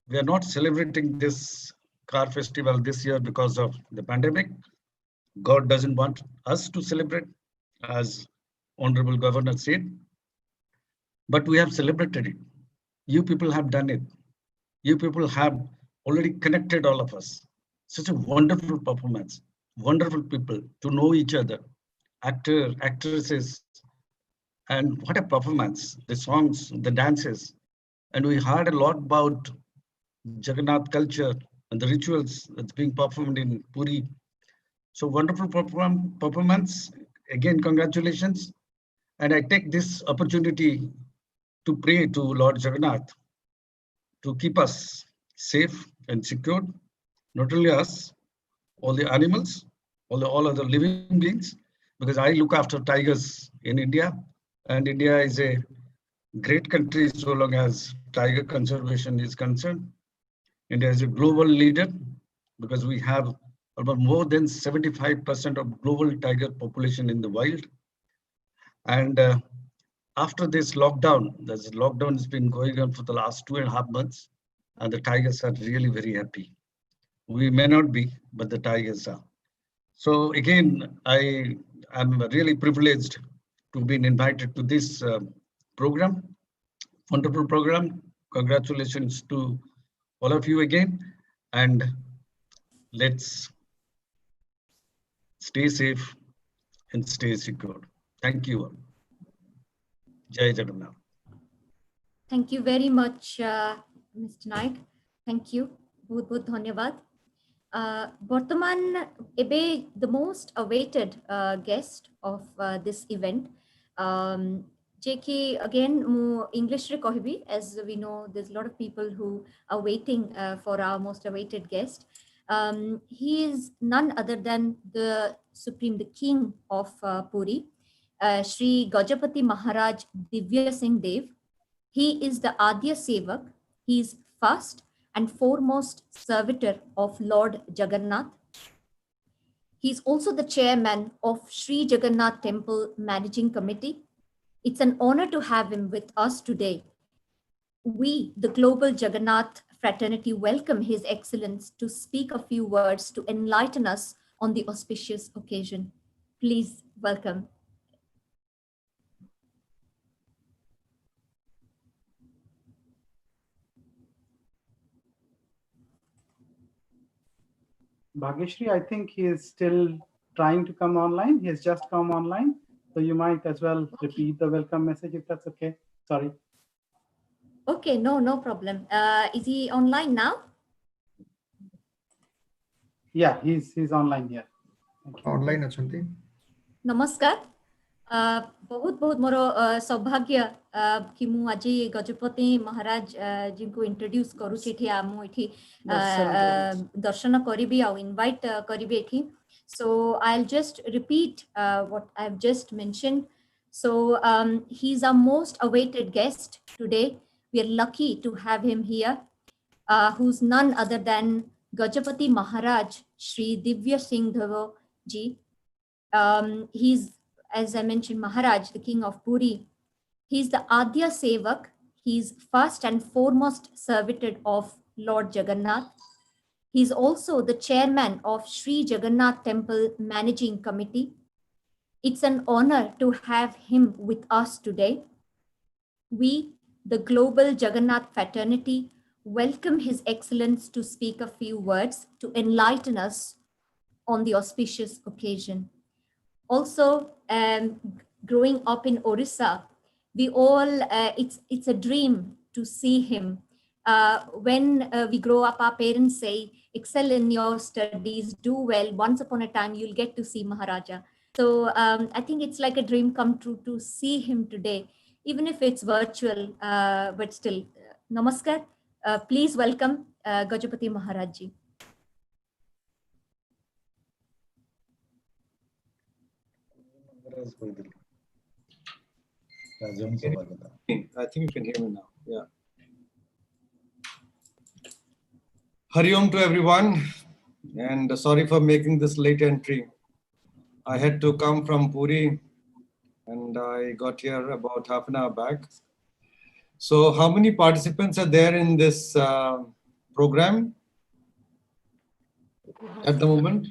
Speaker 22: We are not celebrating this car festival this year because of the pandemic. God doesn't want us to celebrate, as Honorable Governor said, but we have celebrated it. You people have done it. You people have already connected all of us. Such a wonderful performance, wonderful people to know each other, actor, actresses, and what a performance, the songs, the dances. And we heard a lot about Jagannath culture and the rituals that's being performed in Puri. So wonderful performance. Again, congratulations. And I take this opportunity to pray to Lord Jagannath to keep us safe and secure, not only us, all the animals, all other living beings, because I look after tigers in India, and India is a great country so long as tiger conservation is concerned. India is a global leader because we have about more than 75% of global tiger population in the wild. And after this lockdown has been going on for the last 2.5 months, and the tigers are really very happy. We may not be, but the tigers are. So again, I am really privileged to be invited to this program, wonderful program. Congratulations to all of you again, and let's stay safe and stay secure. Thank you all. Jai Jagannath.
Speaker 13: Thank you very much, Mr. Naik. Thank you. बहुत बहुत धन्यवाद. Bartaman ebe the most awaited guest of this event. Jeki again mu English re kohibi, as we know there's a lot of people who are waiting for our most awaited guest. He is none other than the Supreme, the King of Puri, Shri Gajapati Maharaj Divya Singh Dev. He is the Adya Sevak. He is first and foremost servitor of Lord Jagannath. He is also the chairman of Sri Jagannath Temple Managing Committee. It's an honor to have him with us today. We, the Global Jagannath Fraternity, welcome His Excellence to speak a few words to enlighten us on the auspicious occasion. Please welcome.
Speaker 1: Bhagyashree, I think he is still trying to come online. He has just come online. So you might as well repeat the welcome message if that's okay. Sorry.
Speaker 13: Okay, no problem. Is he online now?
Speaker 1: Yeah, he's online here.
Speaker 9: Online achhanti.
Speaker 13: Namaskar. बहुत बहुत मोर सौभाग्य कि मु आज गजपति महाराज जी को introduce करूची एठी आमु एठी दर्शन करिबी आ इनवाइट करिबी एठी. So I'll just repeat what I've just mentioned. So he's our most awaited guest today. We are lucky to have him here, who's none other than Gajapati Maharaj Shri Divya Singh Dev ji. He's, as I mentioned, Maharaj, the King of Puri. He's the Adya Sevak. He's first and foremost servitor of Lord Jagannath. He's also the chairman of Sri Jagannath Temple Managing Committee. It's an honor to have him with us today. We, the Global Jagannath Fraternity, welcome His Excellence to speak a few words to enlighten us on the auspicious occasion. Also, growing up in Orissa, we all, it's a dream to see him. When we grow up, our parents say, excel in your studies, do well. Once upon a time, you'll get to see Maharaja. So I think it's like a dream come true to see him today, even if it's virtual, but still. Namaskar. Please welcome Gajapati Maharaj ji.
Speaker 10: I think you can hear me now. Yeah. Hari Om to everyone, and sorry for making this late entry. I had to come from Puri, and I got here about half an hour back. So, how many participants are there in this program at the moment?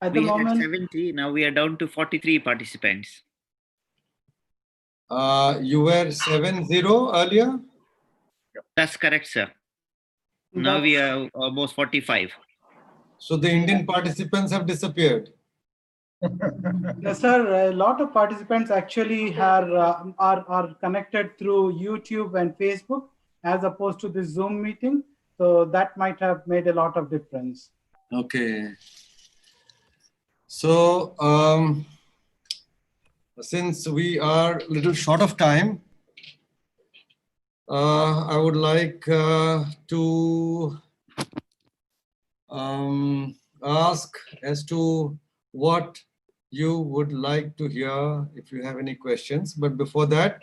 Speaker 1: At the
Speaker 5: We had
Speaker 1: moment,
Speaker 5: 70, now we are down to 43 participants.
Speaker 10: You were 70 earlier?
Speaker 5: That's correct, sir. Now we are almost 45.
Speaker 10: So the Indian participants have disappeared.
Speaker 1: yes, sir. A lot of participants actually are connected through YouTube and Facebook as opposed to the Zoom meeting. So that might have made a lot of difference.
Speaker 10: Okay. So since we are a little short of time, I would like to ask as to what you would like to hear if you have any questions. But before that,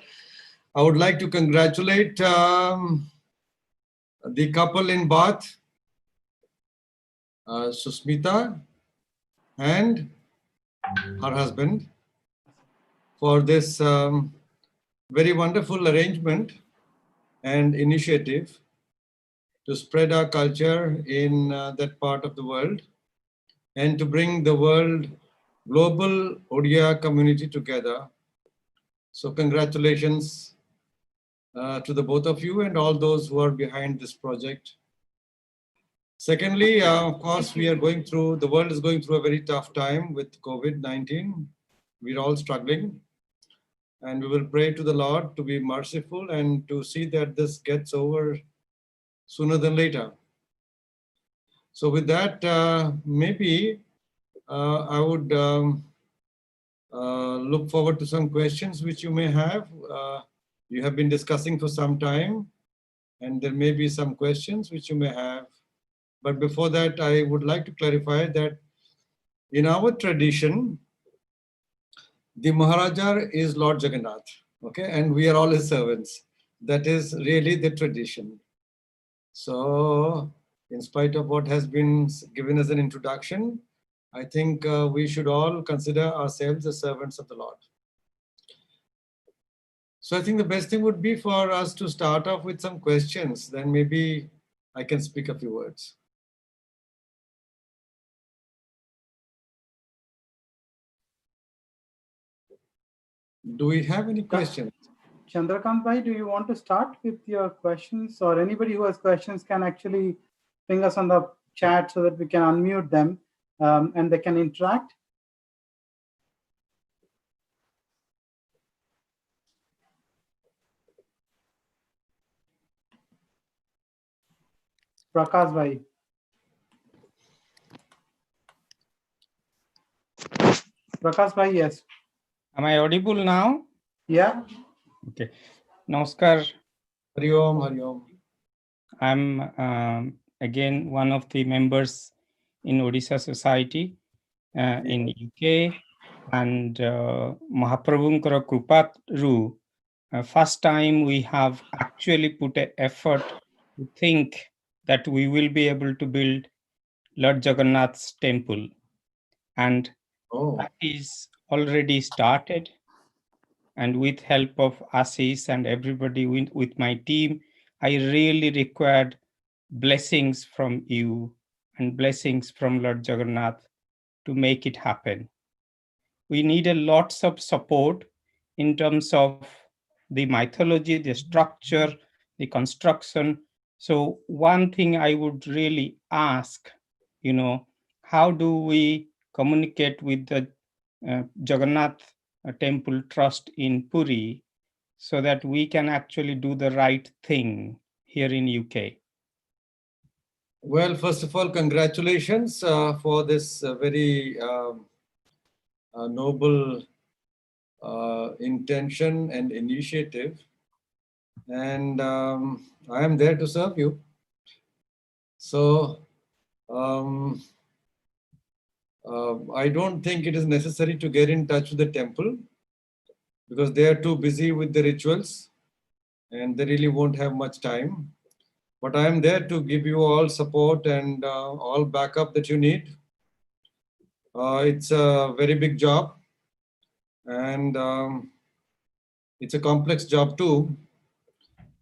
Speaker 10: I would like to congratulate the couple in Bath, Susmita and her husband, for this very wonderful arrangement and initiative to spread our culture in that part of the world and to bring the world global Odia community together. So congratulations to the both of you and all those who are behind this project. Secondly, of course, the world is going through a very tough time with COVID-19. We're all struggling, and we will pray to the Lord to be merciful and to see that this gets over sooner than later. So with that, maybe I would look forward to some questions which you may have. You have been discussing for some time, and there may be some questions which you may have. But before that, I would like to clarify that in our tradition, the Maharaja is Lord Jagannath, okay? And we are all his servants. That is really the tradition. So, in spite of what has been given as an introduction, I think we should all consider ourselves as servants of the Lord. So I think the best thing would be for us to start off with some questions. Then maybe I can speak a few words. Do we have any questions?
Speaker 1: Chandrakant Bhai, do you want to start with your questions, or anybody who has questions can actually ping us on the chat so that we can unmute them and they can interact? Prakash Bhai. Prakash Bhai, yes.
Speaker 11: Am I audible now?
Speaker 1: Yeah.
Speaker 11: Okay. Namaskar.
Speaker 10: Hari Om, Hari Om.
Speaker 11: I'm again one of the members in Odisha Society in UK, and Mahaprabhunkara Krupatru, first time we have actually put an effort to think that we will be able to build Lord Jagannath's temple, and that is already started. And with help of Ashish and everybody with my team, I really required blessings from you and blessings from Lord Jagannath to make it happen. We needed lots of support in terms of the mythology, the structure, the construction. So one thing I would really ask, how do we communicate with the Jagannath Temple Trust in Puri so that we can actually do the right thing here in UK?
Speaker 10: Well, first of all, congratulations for this very noble intention and initiative. And I am there to serve you. So I don't think it is necessary to get in touch with the temple because they are too busy with the rituals and they really won't have much time. But I am there to give you all support and all backup that you need. It's a very big job and it's a complex job too.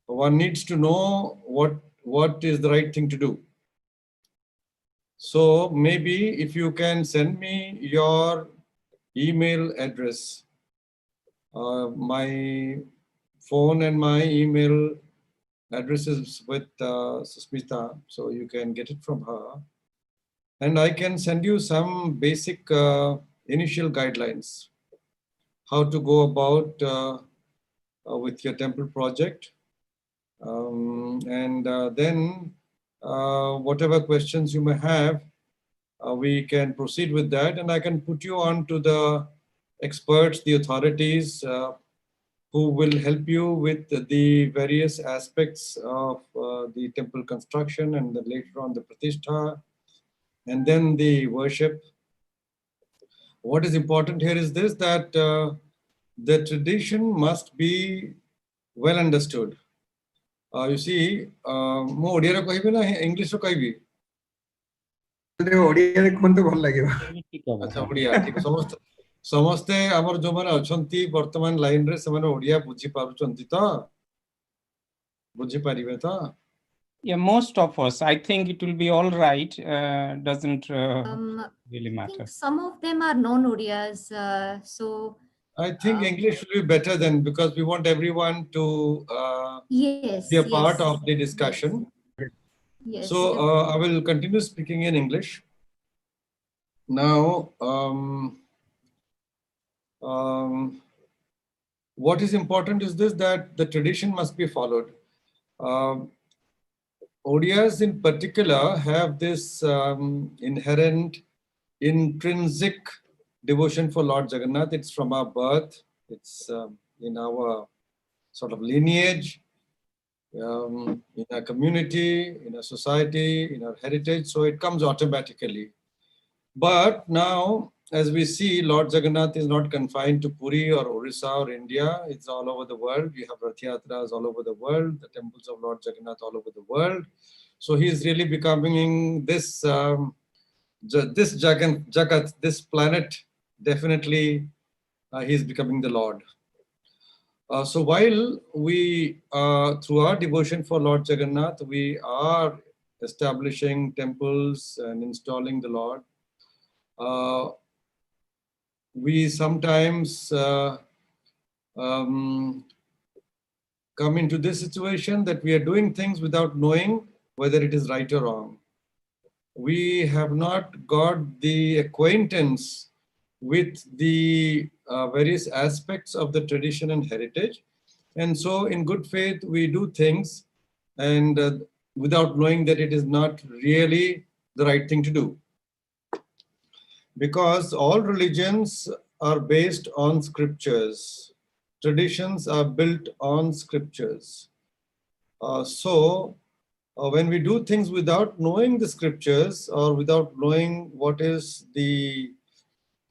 Speaker 10: One needs to know what is the right thing to do. So maybe if you can send me your email address, my phone and my email address is with Susmita, so you can get it from her. And I can send you some basic initial guidelines, how to go about with your temple project. And then whatever questions you may have, we can proceed with that. And I can put you on to the experts, the authorities who will help you with the various aspects of the temple construction and then later on the pratishtha and then the worship. What is important here is this, that the tradition must be well understood. You see, ମୁଁ ଓଡ଼ିଆରେ କହିବି ନା ଇଂଲିଶରେ କହିବି?
Speaker 9: ଓଡ଼ିଆରେ କୁହନ୍ତୁ ଭଲ ଲାଗିବ।
Speaker 10: ଆଚ୍ଛା ଓଡ଼ିଆ ଠିକ ସମସ୍ତେ ଆମର ଯୋଉମାନେ ଅଛନ୍ତି ବର୍ତ୍ତମାନ ଲାଇନରେ ସେମାନେ ଓଡ଼ିଆ ବୁଝି ପାରୁଛନ୍ତି ତ? ବୁଝି ପାରିବେ ତ?
Speaker 11: Yeah, most of us. I think it will be all right. Doesn't really matter.
Speaker 13: Some of them are non-Odias, so
Speaker 10: I think English will be better then because we want everyone to
Speaker 13: yes,
Speaker 10: be a part of the discussion.
Speaker 13: Yes.
Speaker 10: So I will continue speaking in English. Now, what is important is this, that the tradition must be followed. Odias in particular have this inherent, intrinsic devotion for Lord Jagannath. It's from our birth. It's in our sort of lineage, in our community, in our society, in our heritage. So it comes automatically. But now, as we see, Lord Jagannath is not confined to Puri or Orissa or India. It's all over the world. We have Rathyatras all over the world, the temples of Lord Jagannath all over the world. So he is really becoming this, this Jagat, this planet, definitely he is becoming the Lord. So while we, through our devotion for Lord Jagannath, we are establishing temples and installing the Lord, we sometimes come into this situation that we are doing things without knowing whether it is right or wrong. We have not got the acquaintance with the various aspects of the tradition and heritage. And so in good faith, we do things and without knowing that it is not really the right thing to do. Because all religions are based on scriptures. Traditions are built on scriptures. When we do things without knowing the scriptures or without knowing what is the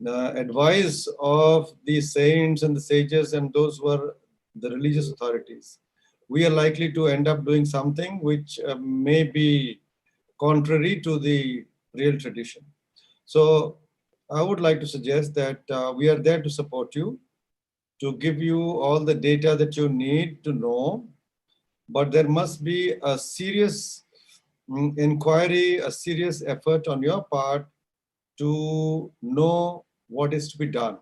Speaker 10: advice of the saints and the sages and those who are the religious authorities, we are likely to end up doing something which may be contrary to the real tradition. So I would like to suggest that we are there to support you, to give you all the data that you need to know, but there must be a serious inquiry, a serious effort on your part to know what is to be done.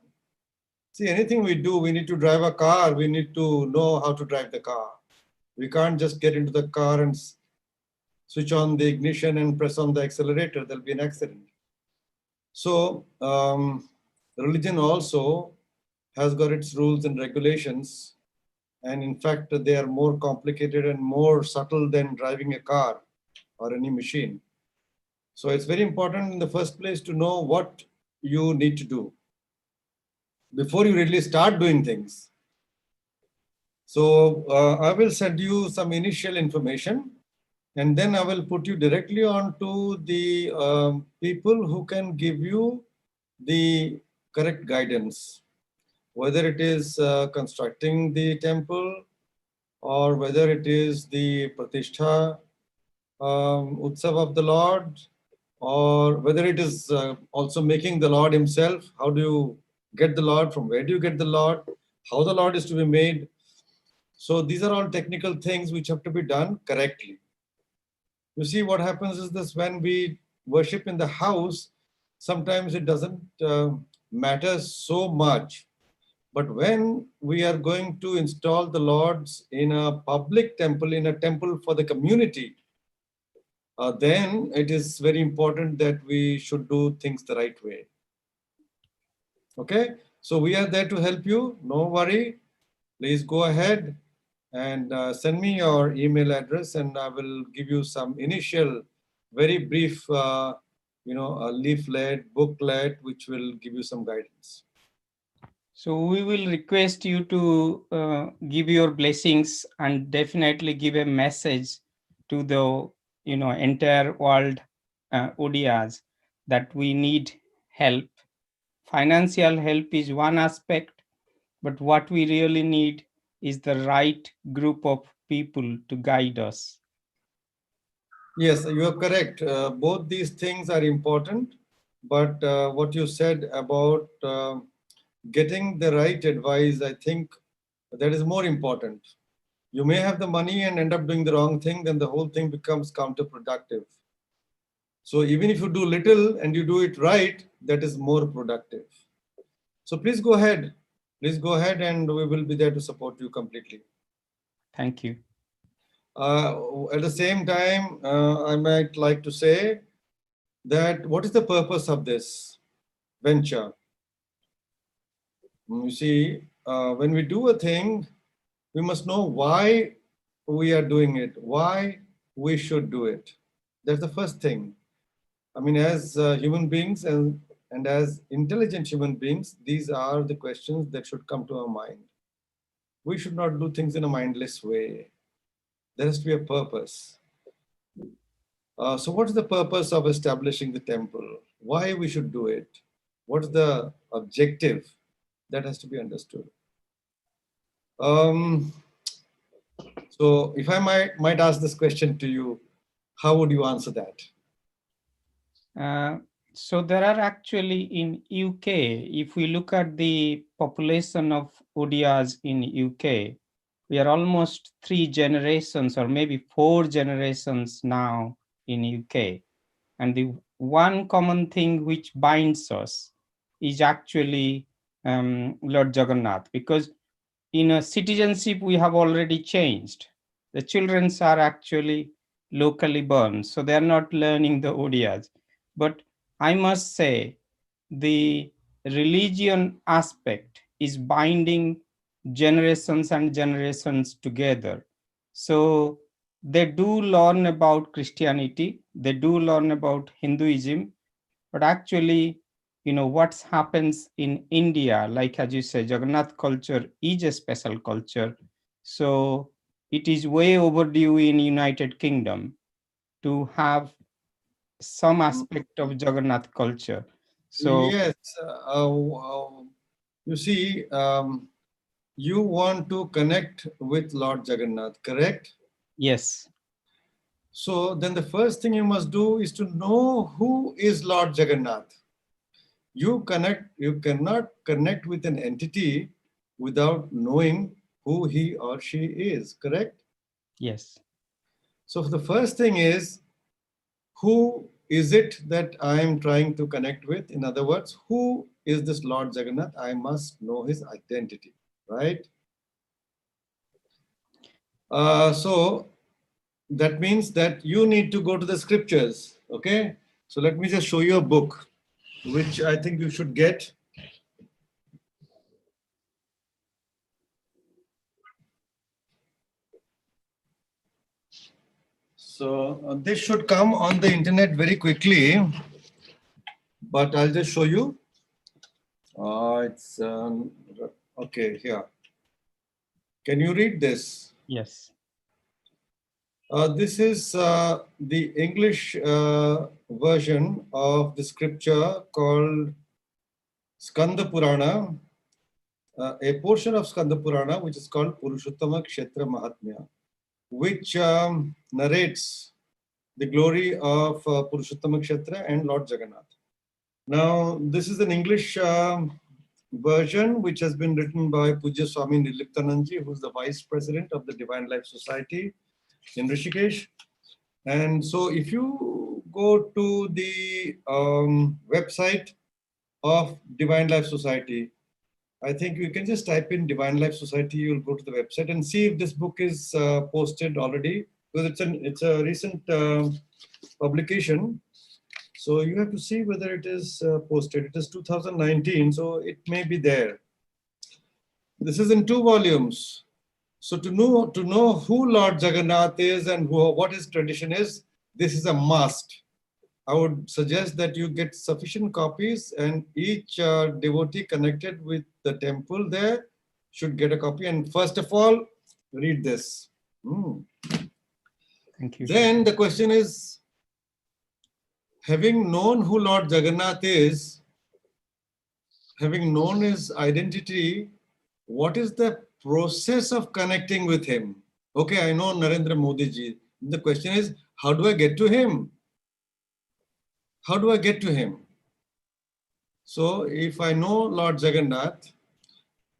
Speaker 10: See, anything we do, we need to drive a car, we need to know how to drive the car. We can't just get into the car and switch on the ignition and press on the accelerator, there'll be an accident. So religion also has got its rules and regulations. And in fact, they are more complicated and more subtle than driving a car or any machine. So it's very important in the first place to know what you need to do before you really start doing things. So I will send you some initial information and then I will put you directly on to the people who can give you the correct guidance, whether it is constructing the temple or whether it is the Pratishtha Utsav of the Lord, or whether it is also making the Lord himself. How do you get the Lord? From where do you get the Lord? How the Lord is to be made? So these are all technical things which have to be done correctly. You see, what happens is this: when we worship in the house, sometimes it doesn't matter so much. But when we are going to install the Lords in a public temple, in a temple for the community, then it is very important that we should do things the right way. Okay, so we are there to help you. No worry. Please go ahead and send me your email address, and I will give you some initial, very brief, a leaflet, booklet, which will give you some guidance.
Speaker 11: So we will request you to give your blessings and definitely give a message to the entire world ODIs that we need help. Financial help is one aspect, but what we really need is the right group of people to guide us.
Speaker 10: Yes, you are correct. Both these things are important, but what you said about getting the right advice, I think that is more important. You may have the money and end up doing the wrong thing, then the whole thing becomes counterproductive. So even if you do little and you do it right, that is more productive. So please go ahead. Please go ahead, and we will be there to support you completely.
Speaker 11: Thank you.
Speaker 10: At the same time, I might like to say that what is the purpose of this venture? You see, when we do a thing, we must know why we are doing it, why we should do it. That's the first thing. I mean, as human beings and as intelligent human beings, these are the questions that should come to our mind. We should not do things in a mindless way. There has to be a purpose. So what is the purpose of establishing the temple? Why we should do it? What is the objective? That has to be understood. So if I might ask this question to you, how would you answer that?
Speaker 11: So there are actually in UK, if we look at the population of ODIs in UK, we are almost 3 generations or maybe 4 generations now in UK. And the one common thing which binds us is actually Lord Jagannath, because in a citizenship we have already changed. The children are actually locally born, so they are not learning the ODIs. But I must say the religion aspect is binding generations and generations together. So they do learn about Christianity, they do learn about Hinduism, but actually, what happens in India, like as you say, Jagannath culture is a special culture. So it is way overdue in United Kingdom to have some aspect of Jagannath culture. So
Speaker 10: yes, you see, you want to connect with Lord Jagannath, correct?
Speaker 11: Yes.
Speaker 10: So then the first thing you must do is to know who is Lord Jagannath. You cannot connect with an entity without knowing who he or she is, correct?
Speaker 11: Yes.
Speaker 10: So the first thing is, who is it that I am trying to connect with? In other words, who is this Lord Jagannath? I must know his identity, right? So that means that you need to go to the scriptures, okay? So let me just show you a book, which I think you should get. So this should come on the internet very quickly, but I'll just show you. It's okay here. Can you read this?
Speaker 11: Yes.
Speaker 10: This is the English version of the scripture called Skanda Purana, a portion of Skanda Purana, which is called Purushottama Kshetra Mahatmya, which narrates the glory of Purushottama Kshetra and Lord Jagannath. Now, this is an English version which has been written by Puja Swami Niliptananji, who is the Vice President of the Divine Life Society in Rishikesh. And so if you go to the website of Divine Life Society, I think you can just type in Divine Life Society, you'll go to the website and see if this book is posted already, because it's a recent publication. So you have to see whether it is posted. It is 2019, so it may be there. This is in 2 volumes. So to know who Lord Jagannath is and what his tradition is, this is a must. I would suggest that you get sufficient copies, and each devotee connected with the temple there should get a copy. And first of all, read this.
Speaker 11: Thank you.
Speaker 10: Then the question is, having known who Lord Jagannath is, having known his identity, what is the process of connecting with him? Okay, I know Narendra Modi ji. The question is, how do I get to him? How do I get to him? So if I know Lord Jagannath,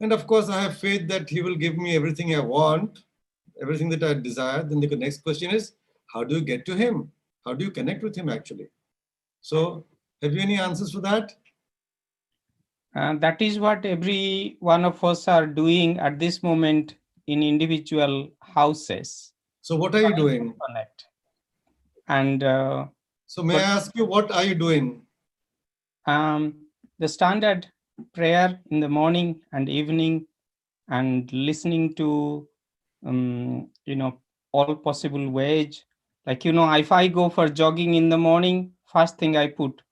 Speaker 10: and of course I have faith that he will give me everything I want, everything that I desire, then the next question is, how do you get to him? How do you connect with him actually? So have you any answers for that?
Speaker 11: That is what every one of us are doing at this moment in individual houses.
Speaker 10: So what are you doing?
Speaker 11: Connect. And
Speaker 10: so may I ask you, what are you doing?
Speaker 11: The standard prayer in the morning and evening, and listening to all possible ways. Like, if I go for jogging in the morning, first thing I put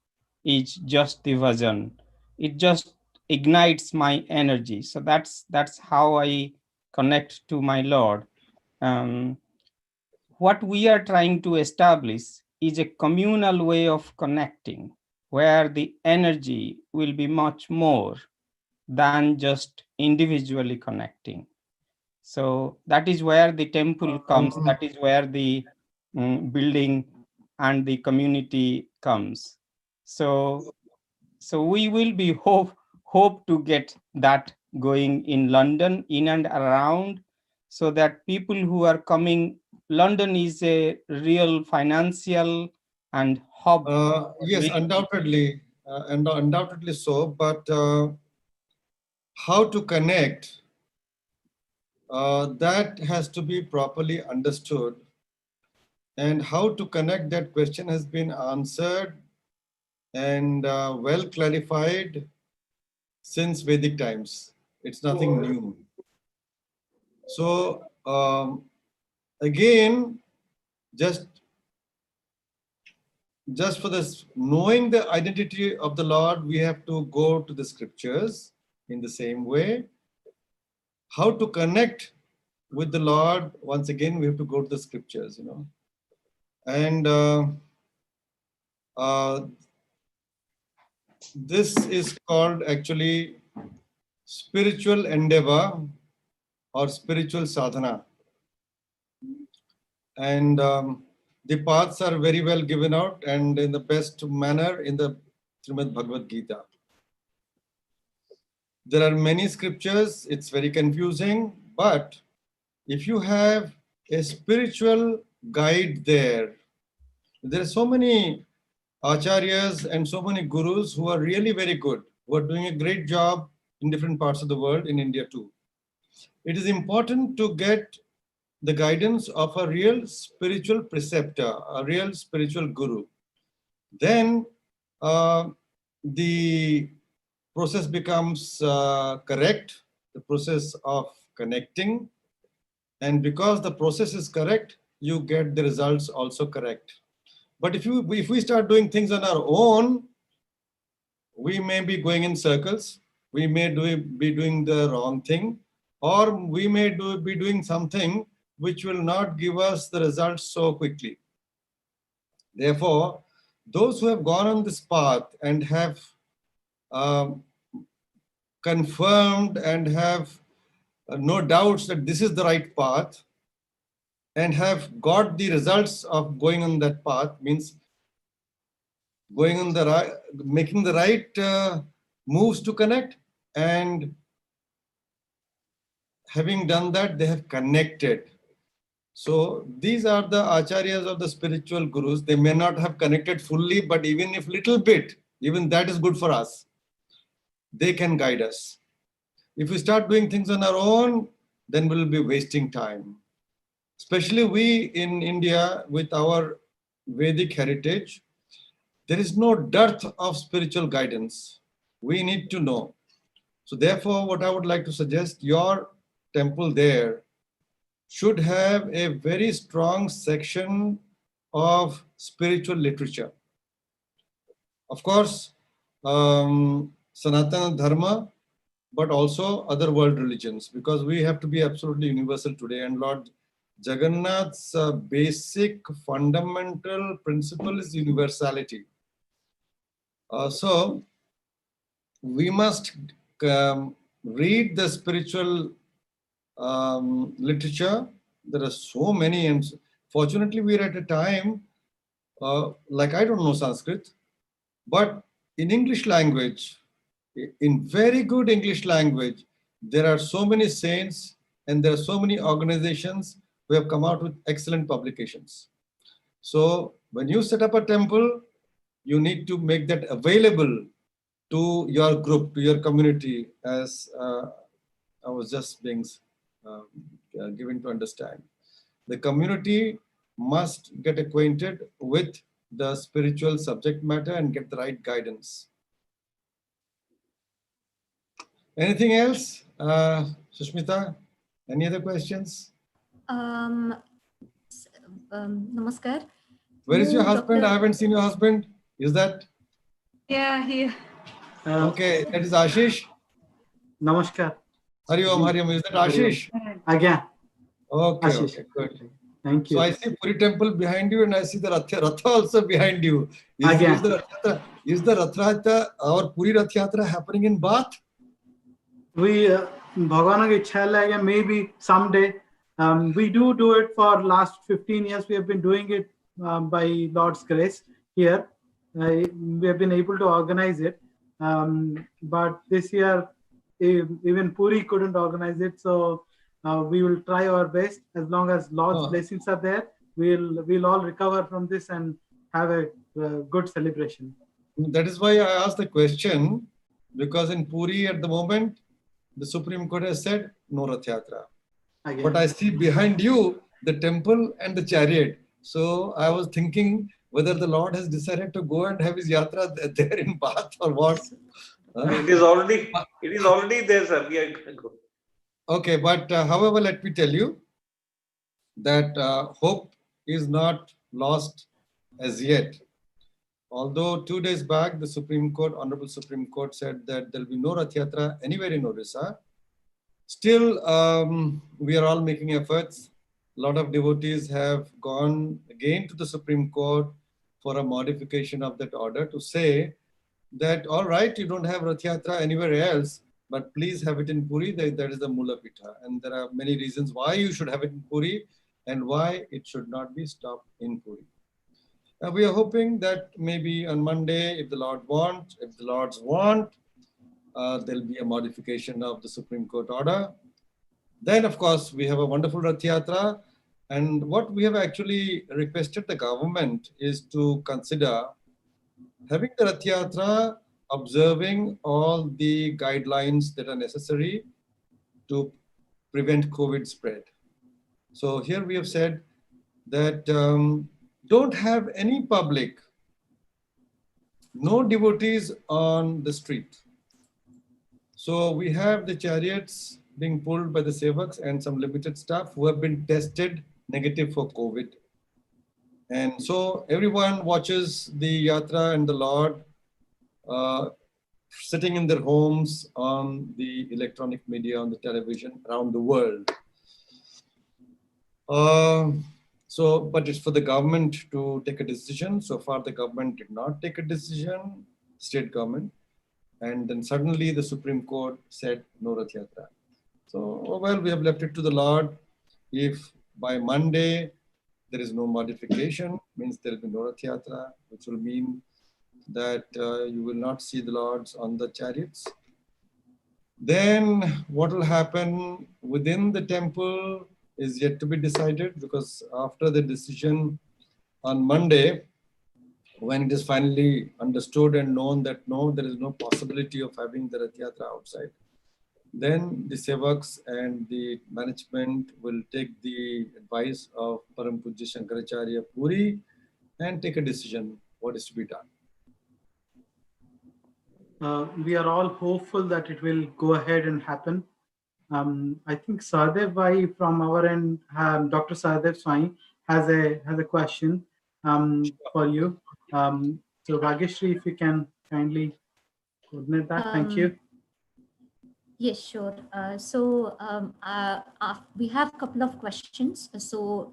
Speaker 11: is just the Bhajan. It just ignites my energy. So that's how I connect to my Lord. What we are trying to establish is a communal way of connecting, where the energy will be much more than just individually connecting. So that is where the temple comes. That is where the building and the community comes. So we will be hope to get that going in London, in and around, so that people who are coming, London is a real financial and hub.
Speaker 10: Yes, undoubtedly, and undoubtedly so. But how to connect? That has to be properly understood. And how to connect, that question has been answered and well clarified since Vedic times. It's nothing new. So again, just for this, knowing the identity of the Lord, we have to go to the scriptures in the same way. How to connect with the Lord, once again, we have to go to the scriptures, And this is called actually spiritual endeavor or spiritual sadhana. And the paths are very well given out and in the best manner in the Srimad Bhagavad Gita. There are many scriptures, it's very confusing, but if you have a spiritual guide there are so many acharyas and so many gurus who are really very good, who are doing a great job in different parts of the world, in India too. It is important to get the guidance of a real spiritual preceptor, a real spiritual guru. Then the process becomes correct, the process of connecting. And because the process is correct, you get the results also correct. But if we start doing things on our own, we may be going in circles, we may be doing the wrong thing, or we may be doing something which will not give us the results so quickly. Therefore, those who have gone on this path and have confirmed and have no doubts that this is the right path, and have got the results of going on that path, means going on the right, making the right moves to connect, and having done that, they have connected. So these are the acharyas of the spiritual gurus. They may not have connected fully, but even if little bit, even that is good for us. They can guide us. If we start doing things on our own, then we'll be wasting time. Especially we in India with our Vedic heritage, there is no dearth of spiritual guidance. We need to know. So therefore, what I would like to suggest, your temple there should have a very strong section of spiritual literature. Of course, Sanatana Dharma, but also other world religions, because we have to be absolutely universal today. And Lord Jagannath's basic fundamental principle is universality. So we must read the spiritual literature. There are so many, and fortunately we are at a time, like I don't know Sanskrit, but in English language, in very good English language, there are so many saints and there are so many organizations who have come out with excellent publications. So when you set up a temple, you need to make that available to your group, to your community, as I was just being given to understand. The community must get acquainted with the spiritual subject matter and get the right guidance. Anything else? Sushmita, any other questions?
Speaker 13: Namaskar.
Speaker 10: Where is your husband? I haven't seen your husband. Is that?
Speaker 17: Yeah, here.
Speaker 10: Okay, that is Ashish.
Speaker 1: Namaskar.
Speaker 10: Hari Om, Hari Om. Is that Ashish?
Speaker 1: Again.
Speaker 10: Okay,
Speaker 1: Ashish.
Speaker 10: okay, good.
Speaker 1: Thank you.
Speaker 10: So I see Puri temple behind you, and I see the Rathyatra also behind you. Is the Rathyatra, our Puri Rathyatra happening in Bath?
Speaker 1: We Bhagavan ki ichha hai again, maybe someday. We do it for last 15 years. We have been doing it by Lord's grace here. We have been able to organize it, but this year even Puri couldn't organize it. So we will try our best. As long as Lord's blessings are there, we'll all recover from this and have a good celebration.
Speaker 10: That is why I asked the question, because in Puri at the moment, the Supreme Court has said no Rathyatra. But I see behind you the temple and the chariot. So I was thinking whether the Lord has decided to go and have his yatra there in Bath or what.
Speaker 3: It is already there, sir. We are good.
Speaker 10: Okay, but however, let me tell you that hope is not lost as yet. Although 2 days back, the Supreme Court, Honorable Supreme Court said that there will be no Rathyatra anywhere in Odisha. Still, we are all making efforts. A lot of devotees have gone again to the Supreme Court for a modification of that order to say that, all right, you don't have Rathyatra anywhere else, but please have it in Puri. That is the Mula Pitha. And there are many reasons why you should have it in Puri and why it should not be stopped in Puri. We are hoping that maybe on Monday, if the Lords want, there'll be a modification of the Supreme Court order. Then, of course, we have a wonderful Rathyatra. And what we have actually requested the government is to consider having the Rathyatra observing all the guidelines that are necessary to prevent COVID spread. So here we have said that don't have any public, no devotees on the street. So we have the chariots being pulled by the sevaks and some limited staff who have been tested negative for COVID. And so everyone watches the yatra and the Lord sitting in their homes on the electronic media, on the television around the world. But it's for the government to take a decision. So far, the government did not take a decision, state government. And then suddenly the Supreme Court said no Rathyatra. So, oh, well, we have left it to the Lord. If by Monday there is no modification, means there will be no Rathyatra, which will mean that you will not see the Lords on the chariots. Then what will happen within the temple is yet to be decided, because after the decision on Monday, when it is finally understood and known that no, there is no possibility of having the Rathyatra outside, then the Sevaks and the management will take the advice of Param Pujya Shankaracharya Puri and take a decision what is to be done.
Speaker 1: We are all hopeful that it will go ahead and happen. I think Sahadev Bhai from our end, Dr. Sahadev Swami has a question for you. So Bhageshri, if you can kindly coordinate that. Thank you.
Speaker 13: Yes, sure. We have a couple of questions. So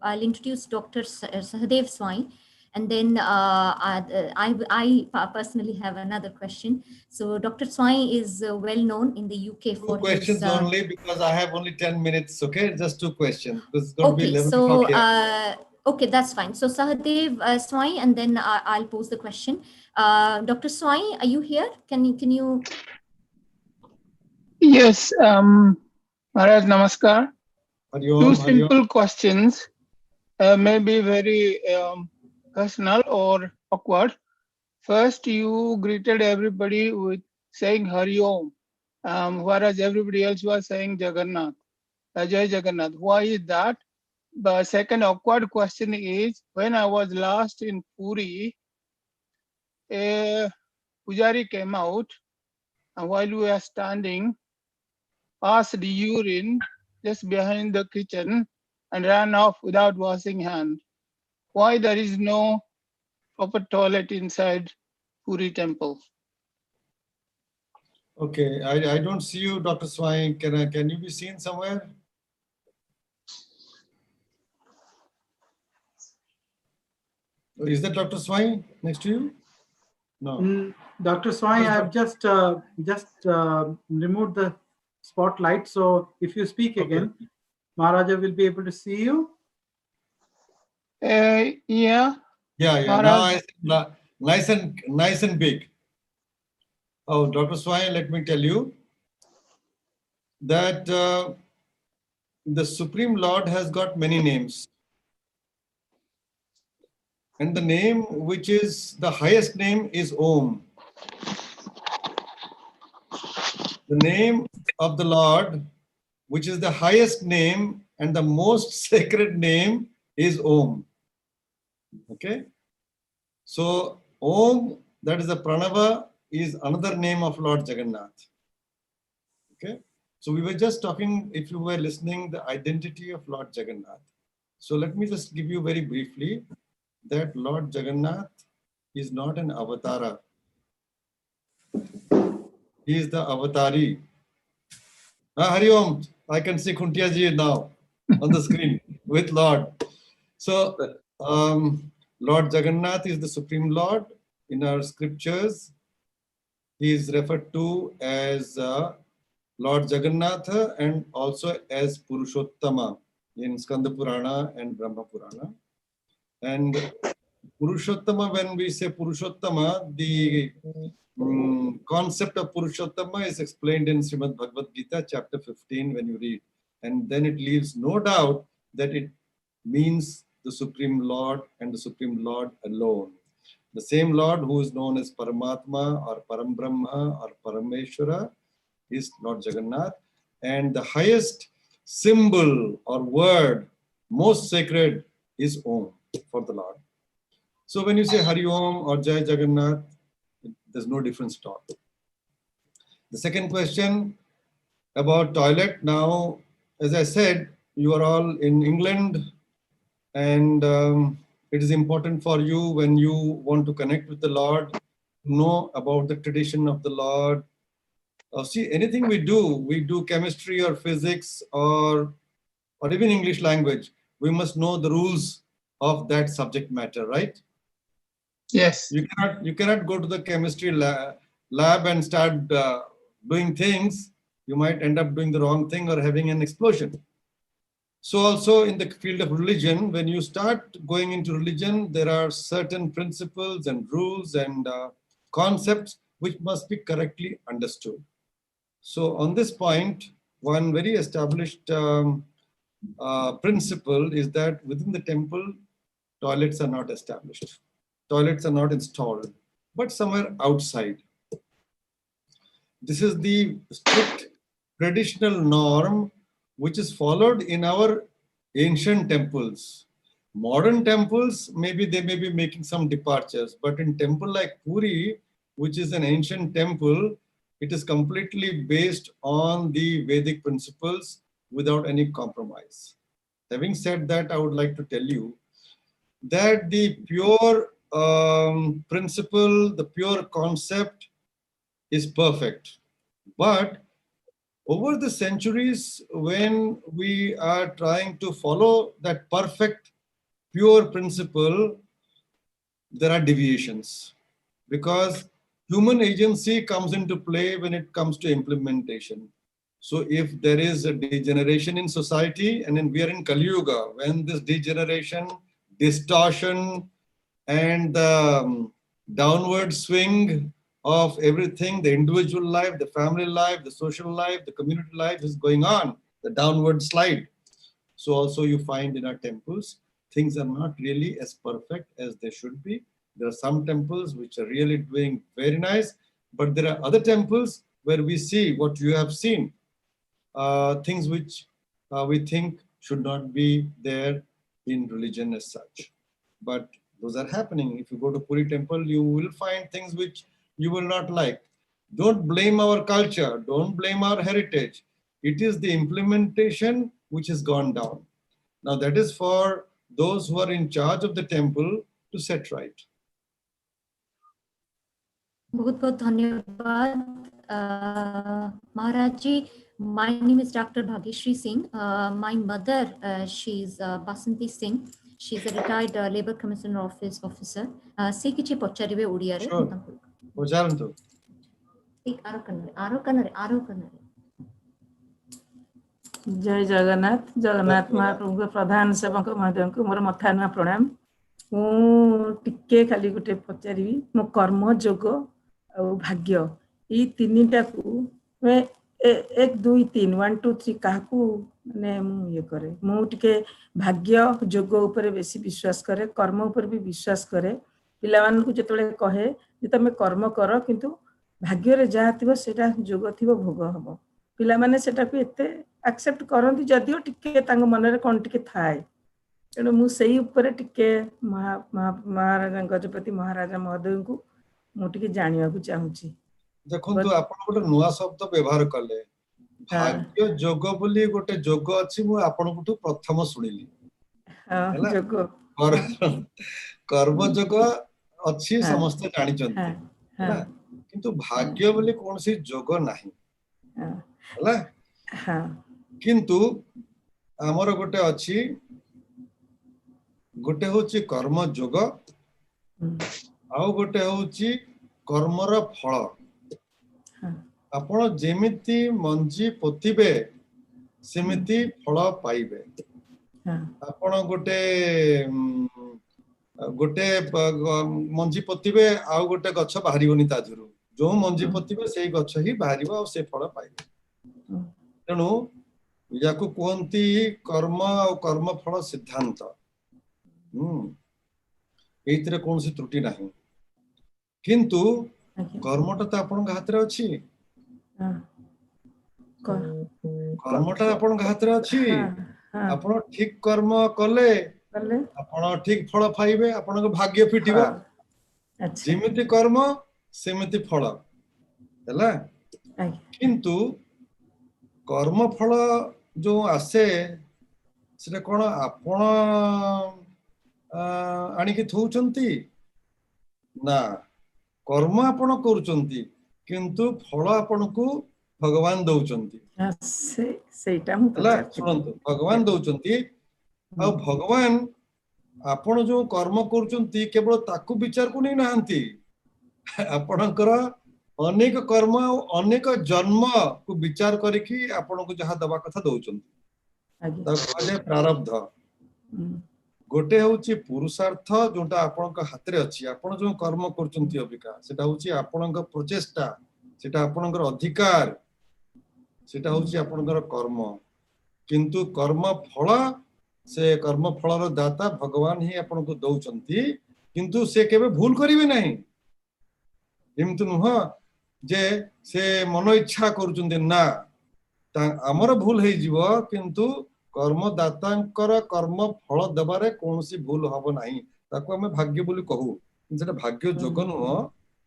Speaker 13: I'll introduce Dr. Sahadev Swami, and then I personally have another question. So Dr. Swami is well known in the UK for
Speaker 10: Two questions
Speaker 13: his,
Speaker 10: only, because I have only 10 minutes. Okay, just two questions. Because it's going to be
Speaker 13: okay,
Speaker 10: 11
Speaker 13: so
Speaker 10: o'clock here.
Speaker 13: okay, that's fine. So Sahadev Swami, and then I'll pose the question. Dr. Swami, are you here? Can you?
Speaker 12: Yes, Maharaj, namaskar.
Speaker 10: Hariom,
Speaker 12: Two simple questions, may be very personal or awkward. First, you greeted everybody with saying Hariom, whereas everybody else was saying Jagannath, Jai Jagannath. Why is that? The second awkward question is, when I was last in Puri, a Pujari came out, and while we were standing, passed the urine just behind the kitchen and ran off without washing hands. Why there is no proper toilet inside Puri temple?
Speaker 10: Okay, I don't see you, Dr. Swami. Can you be seen somewhere? Is that Dr. Swami next to you? No.
Speaker 1: Dr. Swami, I've just removed the spotlight. So if you speak again, Maharaja will be able to see you.
Speaker 12: Yeah.
Speaker 10: Yeah. Now nice and big. Oh, Dr. Swami, let me tell you that the Supreme Lord has got many names. And the name which is the highest name is Om. The name of the Lord, which is the highest name and the most sacred name, is Om. Okay? So Om, that is the Pranava, is another name of Lord Jagannath. Okay? So we were just talking, if you were listening, the identity of Lord Jagannath. So let me just give you very briefly that Lord Jagannath is not an avatara. He is the avatari. Hari Om, I can see Kuntia ji now on the screen with Lord. So Lord Jagannath is the Supreme Lord. In our scriptures, he is referred to as Lord Jagannatha and also as Purushottama in Skanda Purana and Brahma Purana. And Purushottama, when we say Purushottama, the concept of Purushottama is explained in Srimad Bhagavad Gita, chapter 15, when you read. And then it leaves no doubt that it means the Supreme Lord and the Supreme Lord alone. The same Lord who is known as Paramatma or Parambrahma or Parameshwara is Lord Jagannath. And the highest symbol or word, most sacred, is Om for the Lord. So when you say Hari Om or Jai Jagannath, there's no difference at all. The second question about toilet. Now, as I said, you are all in England, and it is important for you when you want to connect with the Lord, to know about the tradition of the Lord. See, anything we do chemistry or physics or even English language, we must know the rules of that subject matter, right?
Speaker 12: Yes.
Speaker 10: You cannot go to the chemistry lab and start doing things, you might end up doing the wrong thing or having an explosion. So also in the field of religion, when you start going into religion, there are certain principles and rules and concepts which must be correctly understood. So on this point, one very established principle is that within the temple, toilets are not established. Toilets are not installed, but somewhere outside. This is the strict traditional norm which is followed in our ancient temples. Modern temples, maybe they may be making some departures, but in temple like Puri, which is an ancient temple, it is completely based on the Vedic principles without any compromise. Having said that, I would like to tell you that the pure principle, the pure concept is perfect. But over the centuries, when we are trying to follow that perfect, pure principle, there are deviations because human agency comes into play when it comes to implementation. So if there is a degeneration in society, and then we are in Kali Yuga, when this degeneration, distortion, and the downward swing of everything, the individual life, the family life, the social life, the community life is going on, the downward slide. So also you find in our temples, things are not really as perfect as they should be. There are some temples which are really doing very nice, but there are other temples where we see what you have seen, things which we think should not be there in religion as such. But those are happening. If you go to Puri temple, you will find things which you will not like. Don't blame our culture. Don't blame our heritage. It is the implementation which has gone down. Now that is for those who are in charge of the temple to set right.
Speaker 13: बहुत बहुत धन्यवाद महाराज जी. My name is Dr. Bhageshri Singh. My mother, she's Basanti Singh. She's a retired Labour Commissioner Office officer. Se kichi pacharibe odia re.
Speaker 10: Sure. Pocharantu.
Speaker 13: Aro kanare.
Speaker 21: जय जगन्नाथ. जगन्नाथ महाप्रभु को प्रधान सेवक महोदय को मोर मथाना प्रणाम. टिके खाली गोटे पचारि मो कर्म जोग और भाग्य ये तीनटा को मैं 1 2 3 1 2 3 काकू माने मु ये करे मु टिके भाग्य जोग ऊपर बेसी विश्वास करे कर्म ऊपर भी विश्वास करे. पिला मान को जतले कहे जे तमे कर्म कर किंतु भाग्य रे जा थिबो सेटा जोग थिबो भोग हबो. पिला माने सेटा को एते एक्सेप्ट करंती जदियो टिके तांग मन रे कोन टिके थाए. तेणु मु सेही ऊपर टिके महाराजा गजपति महाराजा महोदय को मु टिके जानिया को चाहूची.
Speaker 10: देखंतु आपण गोटे नुवा शब्द व्यवहार कले भाग्य जोग बोली गोटे जोग अछि मु आपण कोठु प्रथम सुनिली.
Speaker 21: हां जोग
Speaker 10: कर्म जोग अछि समस्त जानि चंती है किंतु भाग्य बोली कोनसी जोग नाही हला.
Speaker 21: हां
Speaker 10: किंतु हमर गोटे अछि गोटे होची कर्म जोग आउ गोटे होची कर्मर फल. आपण जेमिति मंजी पोतिबे सेमिति फल पाइबे. आपण गोटे गोटे मंजी पोतिबे आउ गोटे गछ बाहरिबोनी ता जरू. जो मंजी पोतिबे सेही गछ ही बाहरिबो आ से फल पाइबे. तेणु याकू कहंती कर्म और कर्म फल सिद्धांत. एइतरे कोनसी त्रुटि नाही. किंतु कर्मटा तो आपण हाथ रे अछि. कर्मटा आपण हाथ रे अछि. आपण ठीक कर्म कले आपण ठीक फल पाइबे. आपण भाग्य फिटिबो. जेमिति कर्म सेमिति फल हैला. किंतु कर्म फल जो आसे सेटा कोन आपण आनिकी थौचंती ना. कर्म आपण करूचंती किंतु फल आपण को भगवान दउचंती.
Speaker 21: सेटा मु
Speaker 10: सुनंतु भगवान दउचंती आ भगवान आपण जो कर्म करूचंती केवल ताकू विचार को नै नाहंती. आपणकर अनेक कर्म अनेक जन्म को विचार करके आपण को जहाँ दबा कथा दौरान प्रारब्ध गोटे हूँ पुरुषार्थ जोटा आपण हाथ में अच्छी आपण जो कर्म कर अबिका सेटा हूँ आपण प्रचेष्टा सेटा आपणकर अधिकार सेटा हूँ आपणकर कर्म किंतु कर्म फल से कर्म फलर दाता भगवान ही आपण को दौरान किंतु से केबे भूल करिवे नहीं एमती नुह जे से मन इच्छा करुचंदी ना आमर भूल है जीव किंतु कर्मदातांकर कर्म फल देबारे कोनोसी भूल हबो नाही ताको हमें भाग्य बोली कहू सेटा भाग्य जोग नुह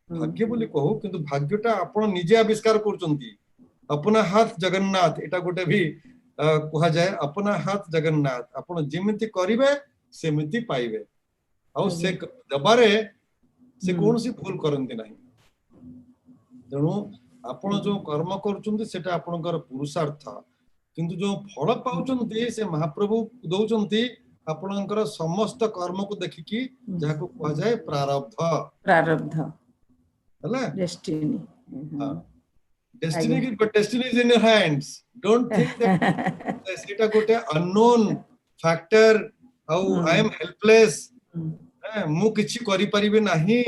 Speaker 10: भाग्य बोली कहू किंतु भाग्यटा आपण निजे आविष्कार करुचंती अपना हाथ जगन्नाथ एटा गोटे भी कहा जाए अपना हाथ जगन्नाथ आपण जेमिति करिवे सेमिति पाइबे आ से दबारे से कोनोसी भूल करंती नाही तेणु आपण जो कर्म करुचंती सेटा आपणकर पुरुषार्थ किंतु जो फल पाउचंती से महाप्रभु दौचंती आपणकर समस्त कर्म को देखिकी जाको कहा जाए प्रारब्ध हला destiny destiny is in your hands don't think that सेटा गोटे unknown factor how I am helpless मु किछि करि परिबे नाही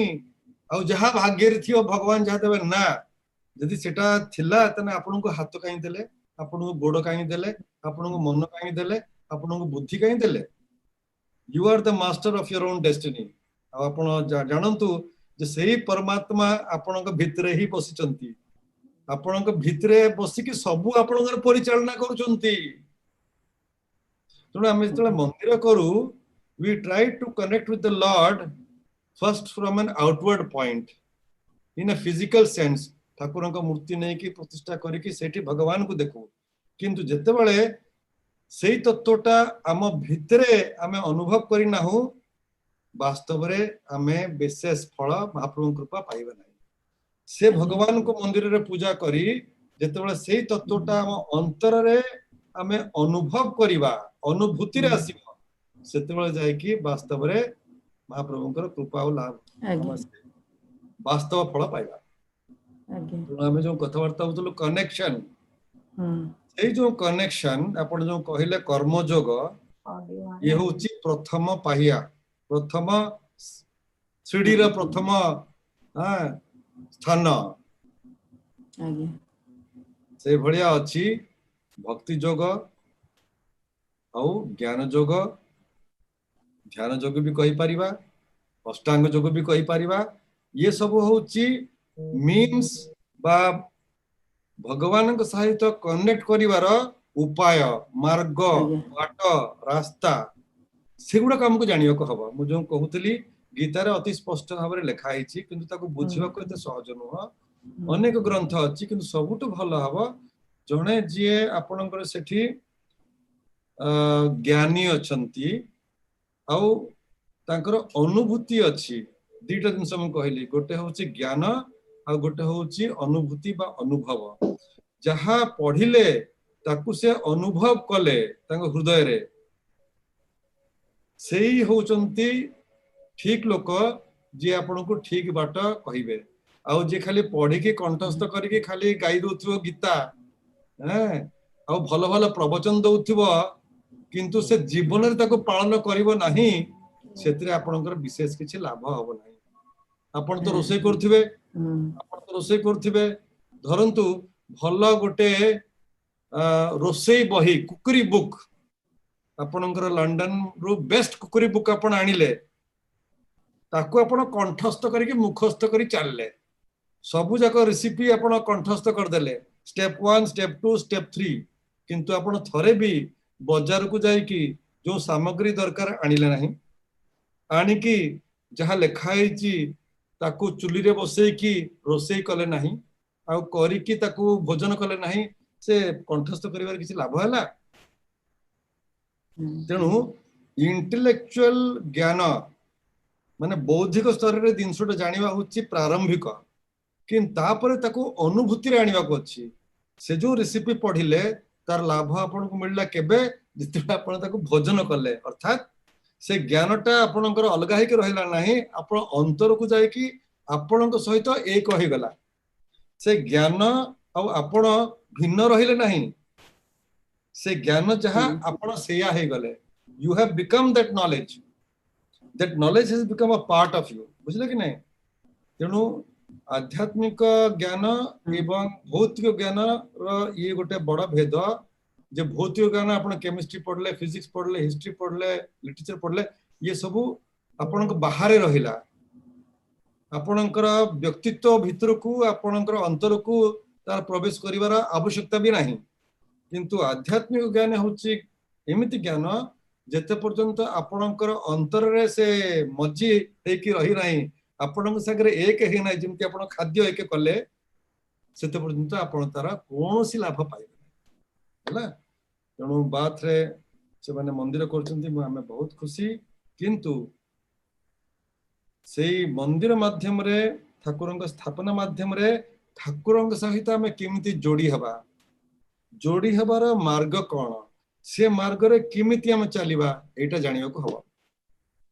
Speaker 10: आ जहा भाग्य रे थियो भगवान जहा देबे ना यदि सेटा थिला तने आपन को हाथ काई देले आपन को गोड़ काई देले आपन को मन काई देले आपन को बुद्धि काई देले you are the master of your own destiny आपन जानंतु जे सही परमात्मा आपन को भितरे ही बसिचंती आपन को भितरे बसी कि सब आपन को परिचालना करूचंती तने हम जतले मंदिर करू we try to connect with the Lord first from an outward point in a physical sense Thakur का मूर्ति नहीं कि प्रतिष्ठा करिकी सेठी भगवान को देखो किंतु जते बळे सेही तत्वटा आम भितरे आमे अनुभव करिना हो वास्तव रे आमे विशेष फल महाप्रभु कृपा पाइबा नाही से भगवान को मंदिर रे पूजा करी जते बळे सेही तत्वटा आम अंतर रे आमे अनुभव करिवा अनुभूति रे आसीबा सेतेबेले जाय कि वास्तव रे महाप्रभुंकर कृपा और लाभ वास्तव फल पाइबा तो हमें जो कथबार्ता होतलो कनेक्शन ए जो कनेक्शन आपण जो कहिले कर्मयोग ये होची प्रथम पाहिया प्रथम सीढ़ी रा प्रथम स्थान से भलिया अछि भक्ति योग और ज्ञान योग ध्यान योग भी कहि परिबा अष्टांग योग भी कहि परिबा ये सब होची मीन्स बा भगवान के सहित कनेक्ट करिवार उपाय मार्ग बाट रास्ता सेगुडा हमको जानियो को हबो मु जो कहउतली गीता रे अति स्पष्ट भाव रे लिखा आइछि किंतु ताको बुझिबा को एते सहज नुह अनेक ग्रंथ अछि किंतु सबुटु भलो हबो जणे जिए आपनकर सेठी ज्ञानी अछंती आउ तांकर अनुभूति अछि दीटा दिन हम कहली गोटे होची ज्ञान आ गोटे होची अनुभूति बा अनुभव जहा पढ़िले ताकू से अनुभव कले तांग हृदय रे सेही होचंती ठीक लोक जे आपन को ठीक बाट कहिबे आउ जे खाली पढ़ी के कंठस्थ करके खाली गाई दउथबो गीता आउ भलो भलो प्रवचन दउथबो किंतु से जीवन रे ताको पालन करिवो नाही सेतरे आपनकर विशेष किछि लाभ होबो नाही आपण तो रोसई करथिबे आपण तो रोसई करथिबे धरंतु भलो गोटे रोसई बही कुकरी बुक आपनकर लंडन रो बेस्ट कुकरी बुक आपण आनिले ताको आपण कंठस्थ करके मुखस्थ करी चालले सबु जाक रेसिपी आपण कंठस्थ कर देले स्टेप 1 स्टेप 2 स्टेप 3 किंतु आपण थरे भी बाजार को जाई कि जो सामग्री दरकार आनिले नाही आनी कि जहाँ लिखाई ताकू चुली रे बसई की रोसई कले नाही आ करी कि ताकू भोजन कले नाही से कंठस्थ करिवार किछि लाभ हैला तेणु इंटेलेक्चुअल ज्ञान माने बौद्धिक स्तर रे दिनसोटा जानिबा होछि प्रारंभिक किंतु तापर ताकू अनुभूति रे आनिबा को अछि से जो रेसिपी पढ़िले तार लाभ आपन को मिलला केबे जिते आपन ताकू भोजन कले अर्थात से ज्ञानटा आपनकर अलगा हे के रहिला नाही आपन अंतर को जाय कि आपन को सहित एक होई गला से ज्ञान आपण भिन्न रहिले नहीं से ज्ञान जहा आपण सेया हे गले you have become that knowledge has become a part of you बुझले कि नहीं तेणु आध्यात्मिक ज्ञान एवं भौतिक ज्ञान ये गोटे बड़ भेद जे भौतिक ज्ञान आपण केमिस्ट्री पढ़ले फिजिक्स पढ़ले हिस्ट्री पढ़ले लिटरेचर पढ़ले ये सब आपण बाहर रहिला आपणकर व्यक्तित्व भितर को आपणकर अंतर को तार प्रवेश करिवार आवश्यकता भी नहीं किंतु आध्यात्मिक ज्ञान होची एमिति ज्ञान जेते पर्यंत आपणकर अंतर रे से मज्जी हेकी रही नाही आपणक सागरे एक हे नाही जेमति आपण खाद्य एक कले सेते पर्यंत आपण तारा कोनोसी लाभ पाइबे हला तेणु बात रे से माने मंदिर करचंती हमें बहुत खुशी किंतु से मंदिर माध्यम रे ठाकुरंक स्थापना माध्यम रे ठाकुरंक सहित हमें केमिति जोड़ी हबार मार्ग कौन से मार्ग रे केमिति हम चलिबा एटा जानियो को हबो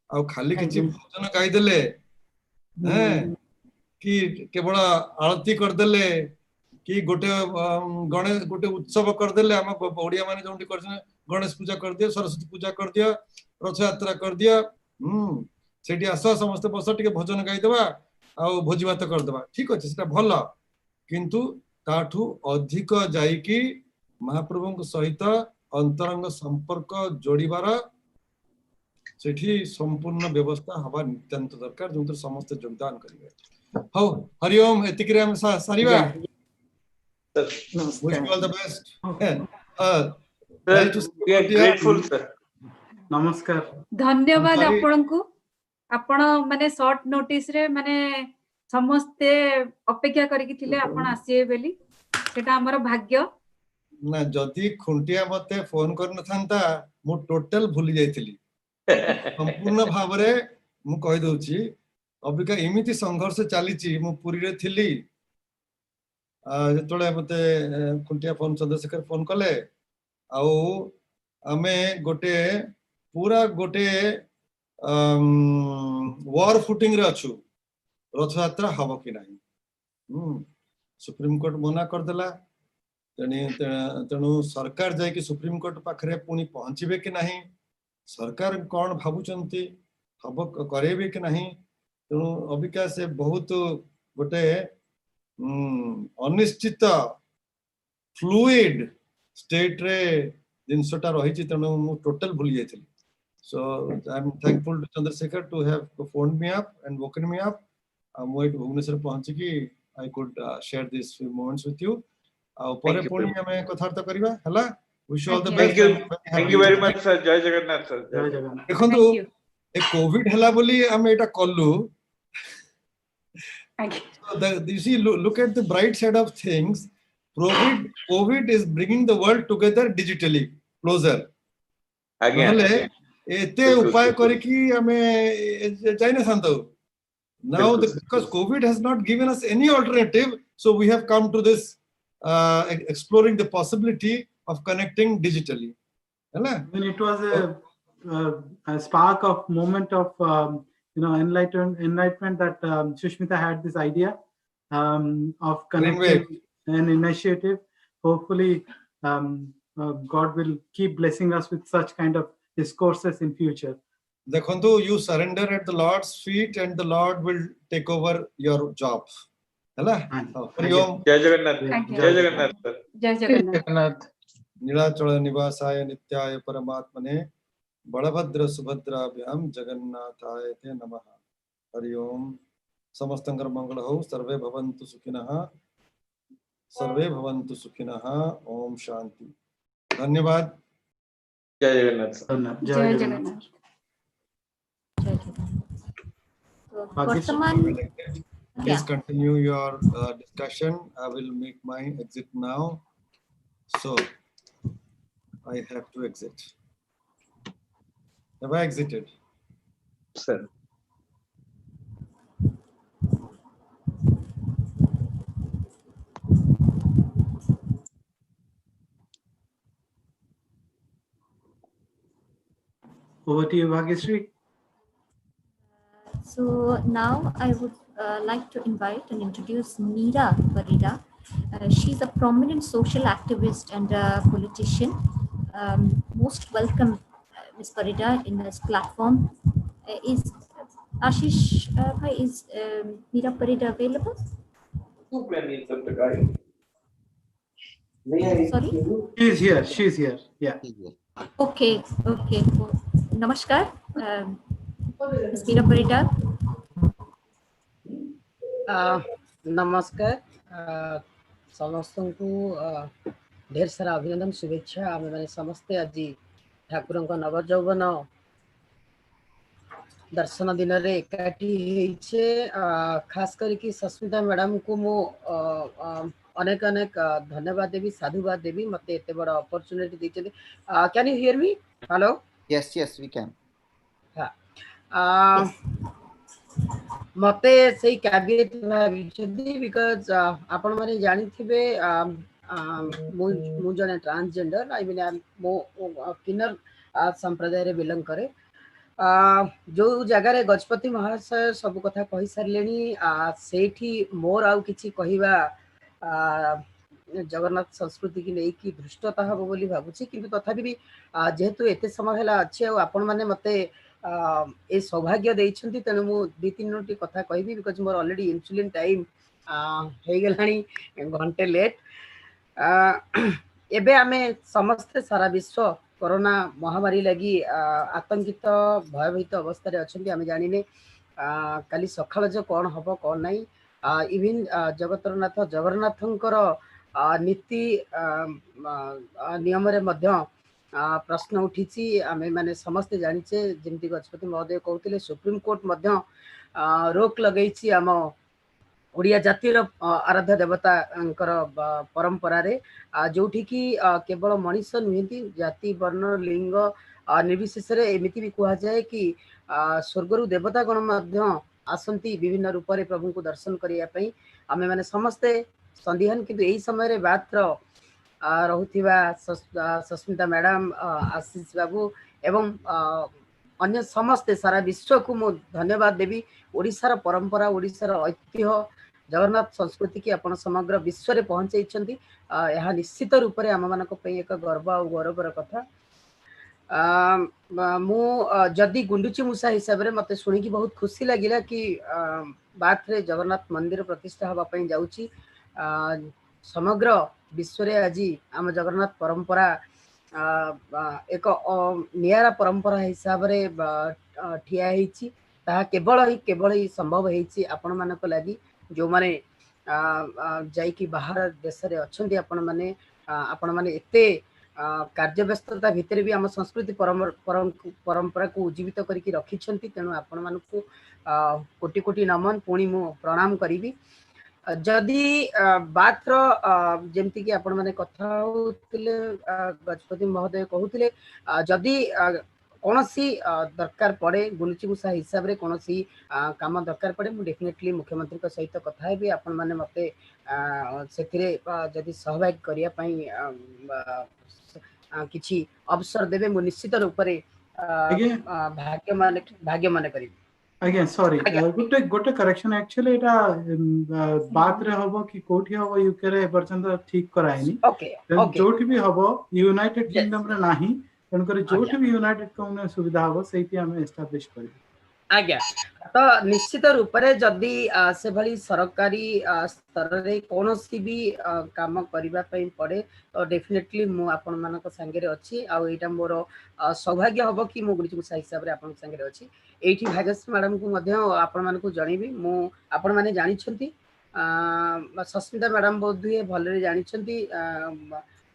Speaker 10: आ खाली किछि भजन गाई देले हैं कि केवल आरती कर देले कि गोटे गणेश गोटे उत्सव कर देले हम ओडिया माने जोंटी करछन गणेश पूजा कर दियो सरस्वती पूजा कर दियो रथ यात्रा कर दियो सेठी आस समस्त बस टिके भजन गाई देबा आ भोजी भात कर देबा ठीक अछि सेटा भलो किंतु ताठू अधिक जाई कि महाप्रभु सहित अंतरंग संपर्क जोड़ीबार सेठी संपूर्ण व्यवस्था हवा नित्यंत दरकार जो समस्त योगदान करिवे हो हरिओम एतिकरे हम सारीबा wish you all the best
Speaker 3: we are grateful sir
Speaker 1: नमस्कार
Speaker 17: धन्यवाद आपनकु आपण माने शॉर्ट नोटिस रे माने समस्ते अपेक्षा करिकि थिले आपण आसीए बेली सेटा हमर भाग्य
Speaker 10: ना जदी खुंटिया मते फोन करन थांता मु टोटल भूली जाइथिली संपूर्ण भाव रे मु कहि दउची अबिका एमिति संघर्ष चालीची मु पुरी रे थिली जेतोले मते खुंटिया फोन चंद्रशेखर फोन कले आउ आमे गोटे पूरा गोटे वॉर फुटिंग रे अछु रथ यात्रा हबो कि नाही सुप्रीम कोर्ट मना कर देला तेणु सरकार जाय कि सुप्रीम कोर्ट पाखरे पुनी पहुंचीबे कि नाही सरकार कौन भाबुचंती हबो करेबे कि नाही तेणु अबिका से बहुत गोटे अनिश्चित फ्लूइड स्टेट रे जिनसटा रही तेणु मु टोटल भूली जाइथिली so I'm thankful to Chandrasekhar to have phoned me up and woken me up I'm wait Bhubaneswar पहुंची कि I could share these few moments with you परे पुणी हमें कथार्थ करिवा हला wish you all the best
Speaker 3: thank you very much sir जय Jagannath sir
Speaker 1: जय जगन्नाथ
Speaker 10: देखंतु ए Covid हला बोली हम एटा Kallu so you see look at the bright side of things covid is bringing the world together digitally closer
Speaker 3: again
Speaker 10: एते उपाय करिकि हमें जाइना थांतो now because covid has not given us any alternative so we have come to this exploring the possibility of connecting digitally
Speaker 1: when it was a spark of moment of enlightenment that Sushmita had this idea of connecting an initiative hopefully God will keep blessing us with such kind of discourses in future
Speaker 10: देखंतु you surrender at the Lord's feet and the Lord will take over your job हला हरिओम
Speaker 3: जय जगन्नाथ
Speaker 17: जय जगन्नाथ
Speaker 10: नीलाचल निवासाय नित्याय परमात्मने बलभद्र सुभद्राभ्याम जगन्नाथाय ते नमः हरिओम समस्तंकर मंगल हो सर्वे भवन्तु सुखिनः ओम शांति धन्यवाद
Speaker 3: जय जगन्नाथ
Speaker 17: जय Jagannath
Speaker 10: Please continue your discussion. I will make my exit now. So I have to exit. Have I exited?
Speaker 3: Sir.
Speaker 1: Over to you, Bhagyashree.
Speaker 13: So now I would like to invite and introduce Meera Parida. She's a prominent social activist and a politician. Most welcome, Ms. Parida, in this platform. Is Ashish bhai, is Meera Parida available? Sorry?
Speaker 1: She's here. She's here. Yeah.
Speaker 13: Okay. Okay. Namaskar, Ms. Meera Parida.
Speaker 15: नमस्कार समस्त को ढेर सारा अभिनंदन शुभेच्छा आम मैंने समस्ते आज ठाकुर नवजौवन दर्शन दिन रे एकाठी खास करके सस्मिता मैडम को मु अनेक अनेक धन्यवाद देवी साधुवाद देवी मत एत बड़ अपॉर्चुनिटी देते can you hear me hello
Speaker 5: Yes, we can.
Speaker 15: हाँ मते से कैबिनेट भाई बिकॉज आपण माने जानि थिबे मु जने ट्रांसजेंडर आई मीन मो किन्नर संप्रदाय रे बिलोंग करे जो जगह गजपति महाशय सब कथा कहि सारलेनी सेठी मोर आउ किछि कहिबा जगन्नाथ संस्कृति की नहीं कि धृष्टता हम बोली भावुची किंतु तथापि भी जेहेतु एते समय है अच्छे आपण माने मते ए सौभाग्य देइछंती तेनु मु 2-3 मिनिट कथा कहबी बिकॉज मोर ऑलरेडी इंसुलिन टाइम हे गेलानी घंटे लेट एबे आमे समस्त सारा विश्व कोरोना महामारी लगी आतंकित भयभीत अवस्था रे अछंती आमे जानिने काली सखाळ जो कोन हबो कोन नाही इवन जगतरनाथ जगन्नाथंकर नीति नियम रे मध्य प्रश्न उठी आमे माने समस्त जानिचे जेमती गजपति महोदय कहते सुप्रीम कोर्ट मध्य रोक लगेछि आम ओडिया जातिर आराध्य देवता परंपरा रे जोठी की केवल मनीष नुहति जाति वर्ण लिंग निर्विशेष रे एमिति भी कहा जाए कि स्वर्गरु देवता गण मध्य आसंती विभिन्न रूप रे प्रभु को दर्शन करिया पई आमे माने समस्ते संदिहान किंतु एही समय रे बात्र रहुथिबा सस्मिता मैडम आशीष बाबू एवं अन्य समस्ते सारा विश्व को मु धन्यवाद देवी ओडिशार परंपरा ओडिशार ऐतिह्य जगन्नाथ संस्कृति की आपण समग्र विश्व रे पहुंचाइछंती यह निश्चित रूप से आम मानक पई एक गर्व और गौरवर कथा मु जदि गुंडुची मूसा हिसाब रे मते सुनिकी बहुत खुशी लागिला कि बात रे जगन्नाथ मंदिर प्रतिष्ठा हवा पई जाउची समग्र विश्व रे आज आम जगन्नाथ परंपरा एक नियारा परंपरा हिसाब रे ठिया हेछि ता केवल ही संभव हेछि आपण मानक लागि जो माने जाई कि बाहर देश रे अछंती आपण माने एते कार्य व्यस्तता भितर भी आम संस्कृति परंपरा को उज्जीवित करके रखिछंती तेणु आपण मानकु कोटि कोटि नमन पुणी मु प्रणाम करिवि जदि बात जेमती कि आपण माने कथा होतिले गजपति महोदय कहउतिले जदि कौनसी दरकार पड़े गुलची मूसा हिसाब रे कौनसी काम दरकार पड़े मु डेफिनेटली मुख्यमंत्री को सहित कथा हेबी आपण माने मते सेथिरे जदि सहभागी करिया पई किछि अवसर देबे मु निश्चित रूप रे भाग्य माने करी
Speaker 1: आज्ञा सॉरी गोटे करेक्शन एक्चुअली एटा बात रे हबो कि कोठी हबो यूके रे पर्यंत ठीक कराइनी जोठी भी हबो यूनाइटेड किंगडम रे नाही तनकर जोठी भी यूनाइटेड किंगडम सुविधा हबो सेति हम एस्टैब्लिश करी
Speaker 15: आज्ञा तो निश्चित रूप से जदि से भली सरकारी स्तर रे कोनोसी भी काम करिबा पई पड़े तो डेफिनेटली मु आपण मानक संगे रे अछि आ एटा मोर सौभाग्य हबो कि मु गुरुजी मुसा हिसाब रे आपण संगे रे अछि एठी भागस मैडम को मध्य आपण मानक जणीबी मु आपण माने जानि छंती सस्मिता मैडम बहुत दुए भलरे जानि छंती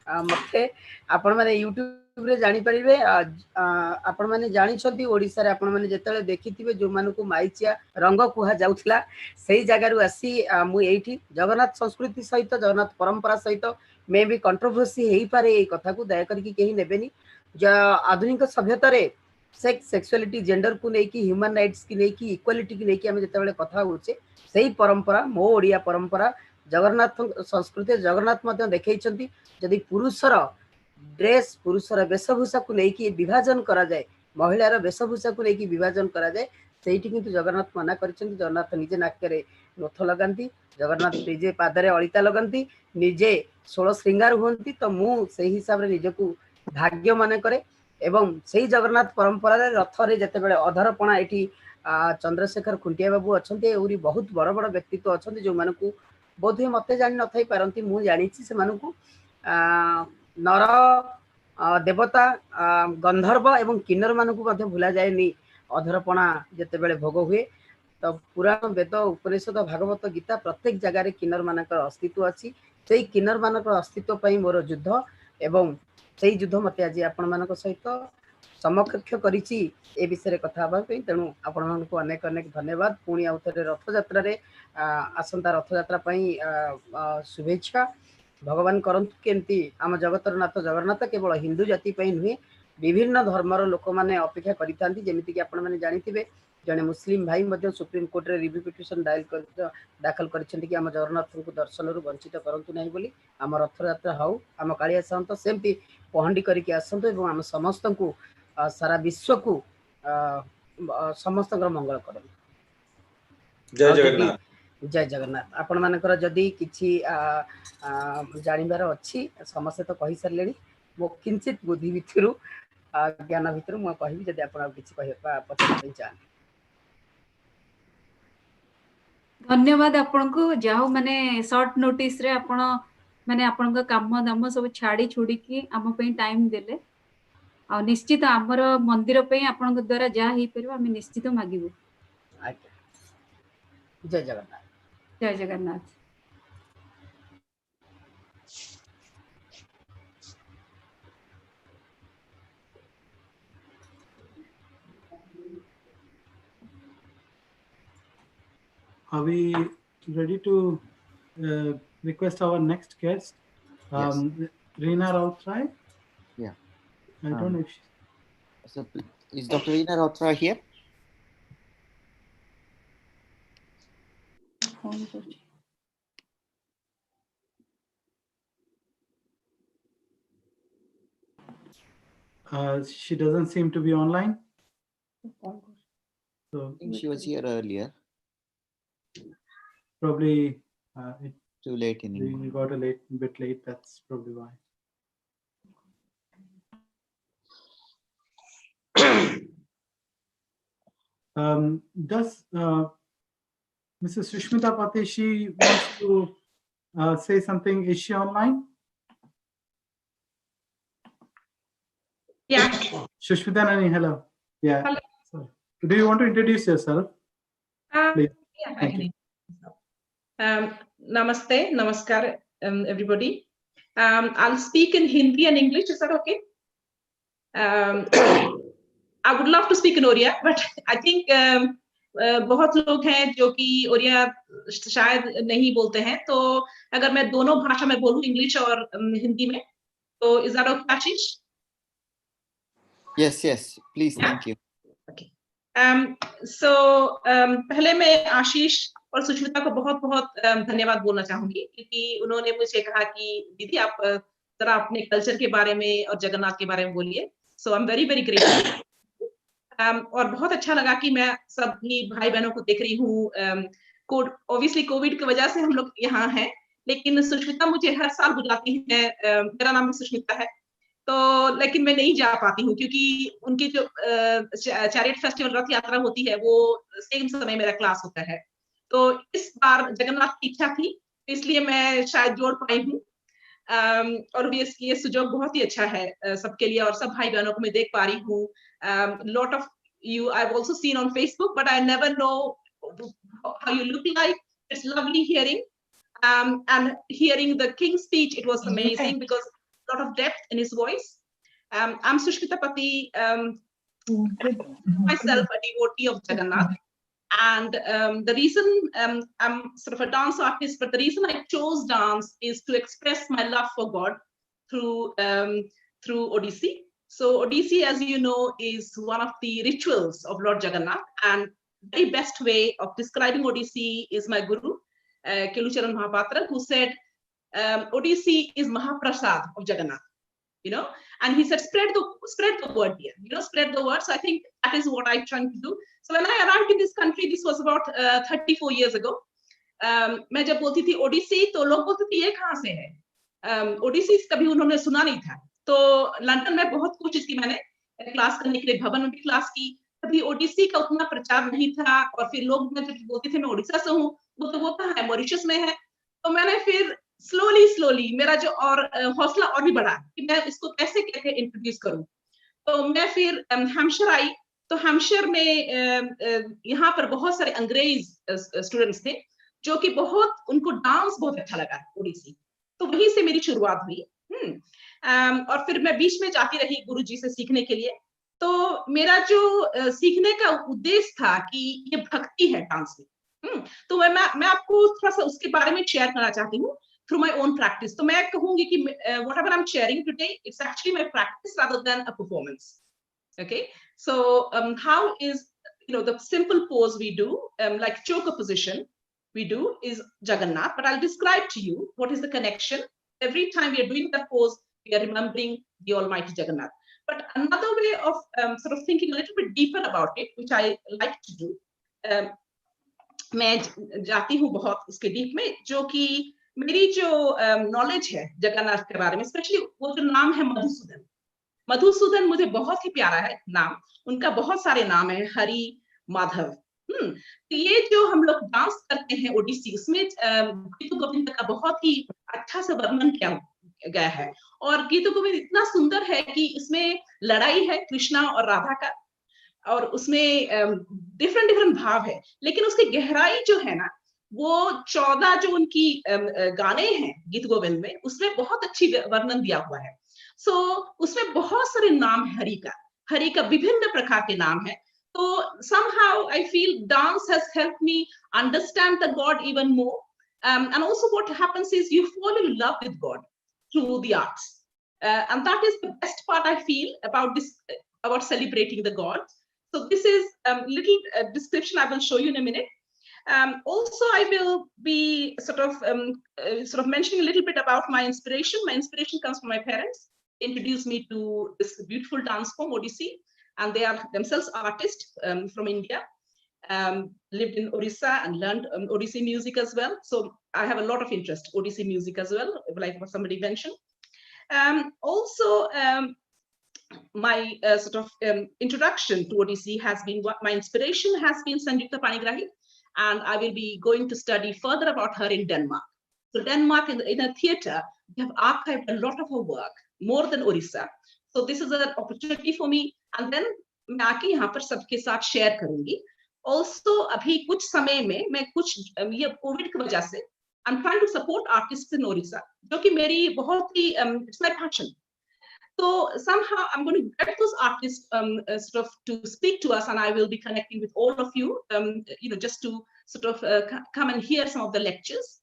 Speaker 15: मते आपण माने यूट्यूब रे जानि परिबे आपण माने जानि छंती ओडिसा रे आपण माने जेतले देखिथिबे जो मानकु माइचिया रंग कुहा जाउथला सेही जगह रु आसी मु एठी जगन्नाथ संस्कृति सहित जगन्नाथ परंपरा सहित मे भी कंट्रोवर्सी हेई पारे ए कथा को दया करके केही नेबेनी आधुनिक सभ्यता रे सेक्स सेक्सुअलिटी जेंडर को लेकी ह्यूमन राइट्स की लेकी इक्वालिटी की लेकी आमे जेतेबेले कथा होचे सेही परंपरा मो ओडिया परंपरा जगन्नाथ संस्कृति जगन्नाथ मध्य देखैछंती जदि पुरुषर ड्रेस पुरुषर वेशभूषा को लेकी विभाजन करा जाए महिलार वेशभूषा को लेकी विभाजन करा जाए ସେଇଠି କିନ୍ତୁ ଜଗନ୍ନାଥ ମନା କରିଛନ୍ତି। ଜଗନ୍ନାଥ ନିଜେ ନାକରେ ନଥ ଲଗାନ୍ତି, ଜଗନ୍ନାଥ ନିଜେ ପାଦରେ ଅଳିତା ଲଗାନ୍ତି, ନିଜେ 16 ଶ୍ରୀଙ୍ଗାର ହୁଅନ୍ତି। ତ ମୁଁ ସେଇ ହିସାବରେ ନିଜକୁ ଭାଗ୍ୟ ମନେ କରେ। ଏବଂ ସେଇ ଜଗନ୍ନାଥ ପରମ୍ପରାରେ ରଥରେ ଯେତେବେଳେ ଅଧରପଣା ଏଠି ଚନ୍ଦ୍ରଶେଖର ଖୁଣ୍ଟିଆ ବାବୁ ଅଛନ୍ତି, ଏଉରି ବହୁତ ବଡ଼ ବଡ଼ ବ୍ୟକ୍ତିତ୍ୱ ଅଛନ୍ତି ଯେଉଁମାନଙ୍କୁ ବୋଧହୁଏ ମୋତେ ଜାଣି ନଥାଇ ପାରନ୍ତି, ମୁଁ ଜାଣିଛି ସେମାନଙ୍କୁ ନର ଦେବତା ଗନ୍ଧର୍ବ ଏବଂ କିନ୍ନର ମାନଙ୍କୁ ମଧ୍ୟ ଭୁଲା ଯାଏନି ଅଧରପଣା ଯେତେବେଳେ ଭୋଗ ହୁଏ। ତ ପୁରାଣ ବେଦ ଉପନିଷଦ ଭାଗବତ ଗୀତା ପ୍ରତ୍ୟେକ ଜାଗାରେ କିନ୍ନର ମାନଙ୍କର ଅସ୍ତିତ୍ୱ ଅଛି। ସେଇ କିନ୍ନର ମାନଙ୍କର ଅସ୍ତିତ୍ୱ ପାଇଁ ମୋର ଯୁଦ୍ଧ, ଏବଂ ସେଇ ଯୁଦ୍ଧ ମୋତେ ଆଜି ଆପଣମାନଙ୍କ ସହିତ ସମକକ୍ଷ କରିଛି ଏ ବିଷୟରେ କଥା ହେବା ପାଇଁ। ତେଣୁ ଆପଣମାନଙ୍କୁ ଅନେକ ଅନେକ ଧନ୍ୟବାଦ। ପୁଣି ଆଉ ଥରେ ରଥଯାତ୍ରାରେ ଆସନ୍ତା ରଥଯାତ୍ରା ପାଇଁ शुभेच्छा। भगवान करंतु केमती आम जगतर नाथ जगन्नाथ केवल हिंदू जाति पे नुहे, विभिन्न धर्मर लोक मैंने अपेक्षा करिथांती। जेमिति कि आपण माने जानिथिबे जने मुस्लिम भाई मध्य सुप्रीम कोर्ट रे रिव्यू पिटिशन दाखल करिसेंती कि आम जगन्नाथ को दर्शन रु वंचित करंतु नाही बोली। आम रथयात्रा हाउ आम कालिया सावंत सेमती पहंडी करिके आसंतु एवं आम समस्त को सारा विश्व को समस्त मंगल करन।
Speaker 3: जय जगन्नाथ।
Speaker 15: जय जगन्नाथ। आपण मानकर जदि किछि जानिबार अछि समस्त तो कहि सरलेनी, मो किंचित बुद्धि भितरु ज्ञान भितरु मो कहिबि जदि आपण किछि कहबा पछिन चाहे।
Speaker 17: धन्यवाद आपनको जाओ माने शॉर्ट नोटिस रे आपण माने आपनका काम दाम सब छाड़ी छुड़ी की आम पे टाइम देले। आ निश्चित आमर मंदिर पे आपनक द्वारा जा ही परबो हम निश्चित मागिबो।
Speaker 15: जय जगन्नाथ।
Speaker 17: जय Jagannath.
Speaker 1: Are we ready to request our next guest? Reena Rautrai?
Speaker 5: Yeah.
Speaker 1: I don't know if she...
Speaker 5: So is Dr. Reena Rautrai here?
Speaker 1: She doesn't seem to be online. So
Speaker 5: I think she was here earlier.
Speaker 1: Probably
Speaker 5: too late in
Speaker 1: India. We got a bit late. That's probably why. Does Mrs. Sushmita Pati, she wants to say something? Is she online?
Speaker 16: Yeah.
Speaker 1: Sushmita Nani, hello. Yeah.
Speaker 16: Hello.
Speaker 1: Sorry. Do you want to introduce yourself? Please.
Speaker 16: Yeah,
Speaker 1: Thank you.
Speaker 16: Namaste, namaskar, everybody. I'll speak in Hindi and English. Is that okay? I would love to speak in Oriya, but I think बहुत लोग हैं जो कि ओरिया शायद नहीं बोलते हैं, तो अगर मैं दोनों भाषा में बोलूं, इंग्लिश और हिंदी में, तो is that okay, Ashish?
Speaker 5: Yes, please. Thank you.
Speaker 16: Okay. So पहले मैं आशीष और सुष्मिता को बहुत बहुत धन्यवाद बोलना चाहूंगी, क्योंकि उन्होंने मुझे कहा कि दीदी आप जरा अपने कल्चर के बारे में और जगन्नाथ के बारे में बोलिए। So I am very very grateful. और बहुत अच्छा लगा कि मैं सभी भाई बहनों को देख रही हूँ। ऑब्वियसली कोविड की वजह से हम लोग यहाँ हैं, लेकिन सुष्मिता मुझे हर साल बुलाती है। मेरा नाम सुष्मिता है, तो लेकिन मैं नहीं जा पाती हूँ क्योंकि उनकी जो चैरिट फेस्टिवल रथ यात्रा होती है वो सेम समय मेरा क्लास होता है। तो इस बार जगन्नाथ की इच्छा थी, इसलिए मैं शायद जोड़ पाई हूँ। और ये सुजोग बहुत ही अच्छा है सबके लिए, और सब भाई बहनों को मैं देख पा रही हूँ। Lot of you I've also seen on Facebook, but I never know how you look like. It's lovely hearing and hearing the King's speech. It was amazing because a lot of depth in his voice. I'm Sushmita Pati, myself a devotee of Jagannath, and the reason I'm sort of a dance artist, but the reason I chose dance is to express my love for God through Odissi. So Odissi, as you know, is one of the rituals of Lord Jagannath, and the very best way of describing Odissi is my guru, Kelucharan Mahapatra, who said Odissi is Mahaprasad of Jagannath. you know. And he said, spread the word here, you know, spread the word. So I think that is what I'm trying to do. So when I arrived in this country, this was about 34 years ago. मैं जब बोलती थी ओडिसी तो लोग बोलते थे ये कहाँ से है, ओडिसी कभी उन्होंने सुना नहीं था। तो लंदन में बहुत कोशिश की मैंने क्लास करने के लिए, भवन में भी क्लास की, कभी ओडिसी का उतना प्रचार नहीं था। और फिर लोग जब बोलते थे मैं उड़ीसा से हूँ, वो कहाँ है, मॉरिशस में है। तो मैंने फिर स्लोली मेरा जो और हौसला और भी बढ़ा कि मैं इसको कैसे कैसे इंट्रोड्यूस करूं। तो मैं फिर हैम्पशायर आई। तो हैम्पशायर में यहाँ पर बहुत सारे अंग्रेज स्टूडेंट्स थे जो कि बहुत, उनको डांस बहुत अच्छा लगा ओडिसी। तो वहीं से मेरी शुरुआत हुई। और फिर मैं बीच में जाती रही गुरुजी से सीखने के लिए। तो मेरा जो सीखने का उद्देश्य था कि ये भक्ति है डांस में। तो मैं आपको थोड़ा सा उसके बारे में शेयर करना चाहती हूँ through my own practice. तो मैं कहूंगी कि whatever I'm sharing today, it's actually my practice rather than a performance. Okay, so how is, you know, the simple pose we do, like choker position we do is Jagannath, but I'll describe to you what is the connection. Every time we are doing that pose, we are remembering the Almighty Jagannath. But another way of sort of thinking a little bit deeper about it, which I like to do, मैं जाती हूँ बहुत उसके deep में, जो कि मेरी जो नॉलेज है जगन्नाथ के बारे में, स्पेशली वो जो नाम है मधुसूदन। मधुसूदन मुझे बहुत ही प्यारा है नाम। उनका बहुत सारे नाम है, हरि, माधव। तो ये जो हम लोग डांस करते हैं ओडिसी, उसमें गीत गोविंद का बहुत ही अच्छा से वर्णन किया गया है। और गीत गोविंद इतना सुंदर है कि इसमें लड़ाई है कृष्णा और राधा का, और उसमें डिफरेंट भाव है, लेकिन उसकी गहराई जो है ना, वो 14 जो उनकी गाने हैं गीत गोविंद में, उसमें बहुत अच्छी वर्णन दिया हुआ है। सो उसमें बहुत सारे नाम है हरि का विभिन्न प्रकार के नाम है। तो somehow I feel dance has helped me understand the God even more, and also what happens is you fall in love with God through the arts, and that is the best part I feel about this, about celebrating the God. So this is a little description I will show you in a minute. Also, I will be sort of mentioning a little bit about my inspiration. My inspiration comes from my parents. They introduced me to this beautiful dance form, Odissi, and they are themselves artists from India. Lived in Orissa and learned Odissi music as well. So I have a lot of interest Odissi music as well, like what somebody mentioned. Also, my sort of introduction to Odissi has been, my inspiration has been Sanjukta Panigrahi, and I will be going to study further about her in Denmark. So Denmark, in a theater, they have archived a lot of her work, more than Orissa. So this is an opportunity for me, and then मैं आके यहाँ पर सबके साथ share करूंगी। Also अभी कुछ समय में मैं कुछ ये कोविड की वजह से I'm trying to support artists in Orissa, जो कि मेरी बहुत ही it's my passion. So somehow I'm going to get those artists sort of to speak to us, and I will be connecting with all of you, you know, just to sort of come and hear some of the lectures.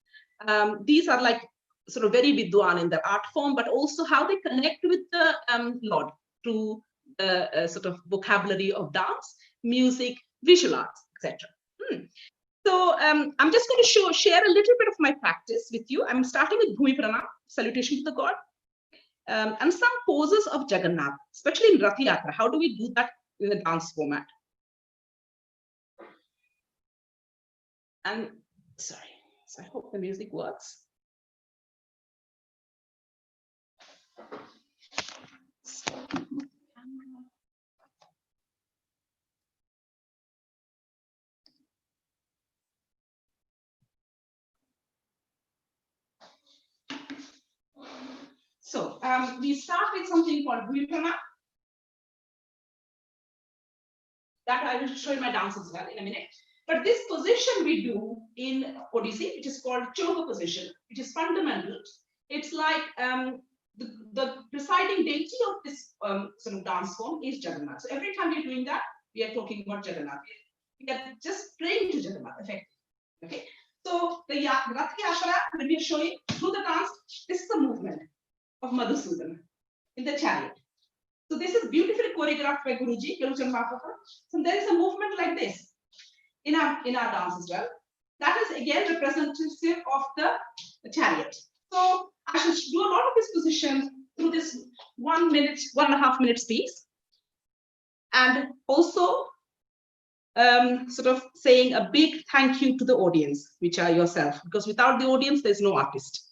Speaker 16: These are like sort of very vidwan in their art form, but also how they connect with the Lord through the sort of vocabulary of dance, music, visual arts, etc. So I'm just going to share a little bit of my practice with you. I'm starting with Bhumi Pranam, salutation to the God. And some poses of Jagannath, especially in Rathyatra. How do we do that in a dance format? And sorry, so I hope the music works. So we start with something called Bhumi Pranam. That I will show you my dance as well in a minute. But this position we do in Odissi, which is called choker position, which is fundamental. It's like the presiding deity of this sort of dance form is Jagannath. So every time we're doing that, we are talking about Jagannath. We are just praying to Jagannath, effectively. Okay. So the Rathyatra, when we are showing through the dance, this is the movement of Madhusudan in the chariot. So this is beautifully choreographed by Guruji, Keluchan Mahapapa. So there is a movement like this in our dance as well. That is again representative of the chariot. So I should do a lot of this position through this 1, 1.5 minutes piece, and also sort of saying a big thank you to the audience, which are yourself, because without the audience, there's no artist.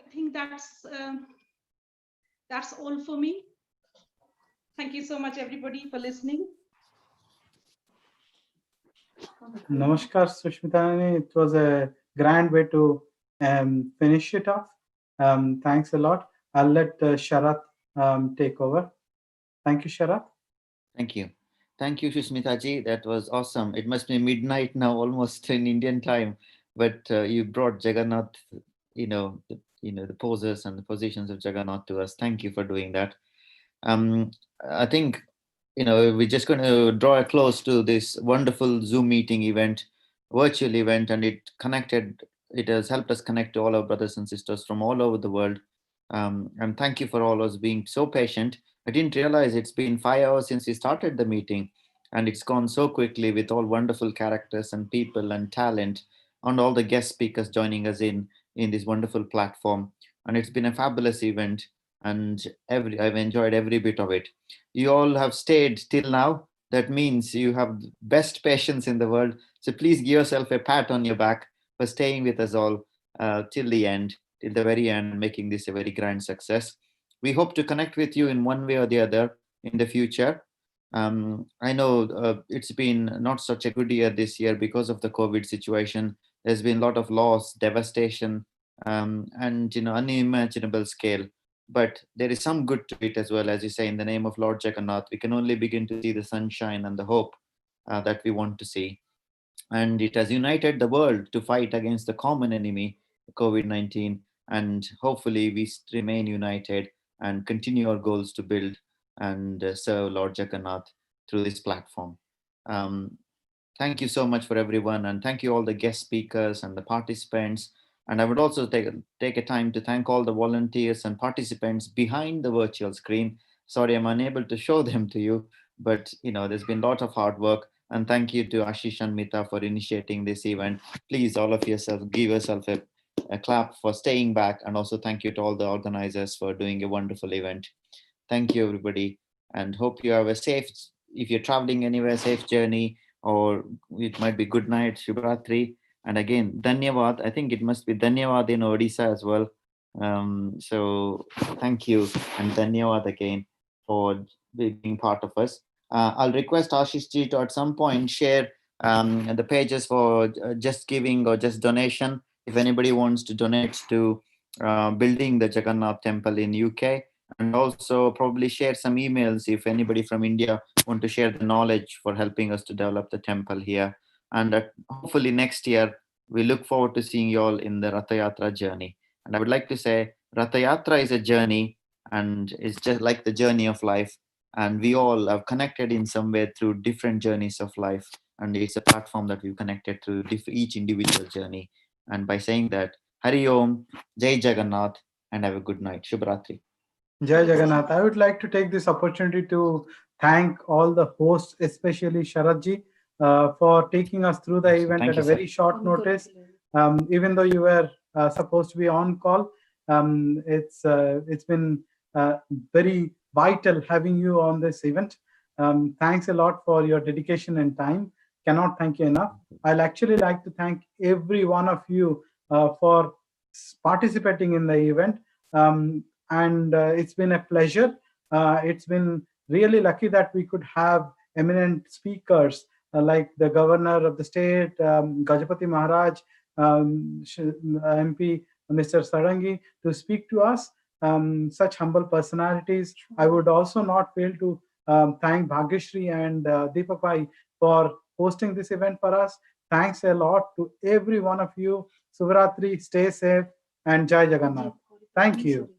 Speaker 16: I think that's all for me. Thank you so much, everybody, for listening.
Speaker 1: Namaskar, Sushmita. It was a grand way to finish it off. Thanks a lot. I'll let Sharat take over. Thank you, Sharat.
Speaker 5: Thank you. Thank you, Sushmita ji. That was awesome. It must be midnight now, almost in Indian time, but you brought Jagannath, the poses and the positions of Jagannath to us. Thank you for doing that. I think, we're just going to draw a close to this wonderful Zoom meeting event, virtual event, and it has helped us connect to all our brothers and sisters from all over the world. And thank you for all of us being so patient. I didn't realize it's been 5 hours since we started the meeting, and it's gone so quickly with all wonderful characters and people and talent and all the guest speakers joining us in this wonderful platform. And it's been a fabulous event. and I've enjoyed every bit of it. You all have stayed till now. That means you have the best patience in the world. So please give yourself a pat on your back for staying with us all till the end, till the very end, making this a very grand success. We hope to connect with you in one way or the other in the future. I know it's been not such a good year this year because of the COVID situation. There's been a lot of loss, devastation, and unimaginable scale. But there is some good to it as well, as you say, in the name of Lord Jagannath. We can only begin to see the sunshine and the hope that we want to see. And it has united the world to fight against the common enemy, COVID-19. And hopefully we remain united and continue our goals to build and serve Lord Jagannath through this platform. Thank you so much for everyone, and thank you all the guest speakers and the participants. And I would also take a time to thank all the volunteers and participants behind the virtual screen. Sorry, I'm unable to show them to you, but there's been a lot of hard work. And thank you to Ashish and Mita for initiating this event. Please, all of yourself, give yourself a clap for staying back. And also thank you to all the organizers for doing a wonderful event. Thank you, everybody, and hope you have a safe, if you're traveling anywhere, safe journey, or it might be good night, Shubhratri. And again, Dhanyavad. I think it must be Dhanyavad in Odisha as well. So thank you, and Dhanyavad again for being part of us. I'll request Ashish ji to at some point share the pages for just giving or just donation. If anybody wants to donate to building the Jagannath temple in UK, and also probably share some emails if anybody from India want to share the knowledge for helping us to develop the temple here. And hopefully next year, we look forward to seeing you all in the Rathyatra journey. And I would like to say Rathyatra is a journey, and it's just like the journey of life. And we all have connected in some way through different journeys of life. And it's a platform that we've connected through each individual journey. And by saying that, Hari Om, Jai Jagannath, and have a good night. Shubhratri.
Speaker 1: Jai Jagannath. I would like to take this opportunity to thank all the hosts, especially Sharatji, for taking us through the event at a very short notice. Even though you were supposed to be on call, it's been very vital having you on this event. Thanks a lot for your dedication and time. Cannot thank you enough. I'll actually like to thank every one of you for participating in the event. And it's been a pleasure. It's been really lucky that we could have eminent speakers like the governor of the state, Gajapati Maharaj, MP Mr. Sarangi, to speak to us. Such humble personalities. I would also not fail to thank Bhagyashri and Deepak Bhai for hosting this event for us. Thanks a lot to every one of you. Shubhratri, stay safe, and Jai Jagannath. Thank you.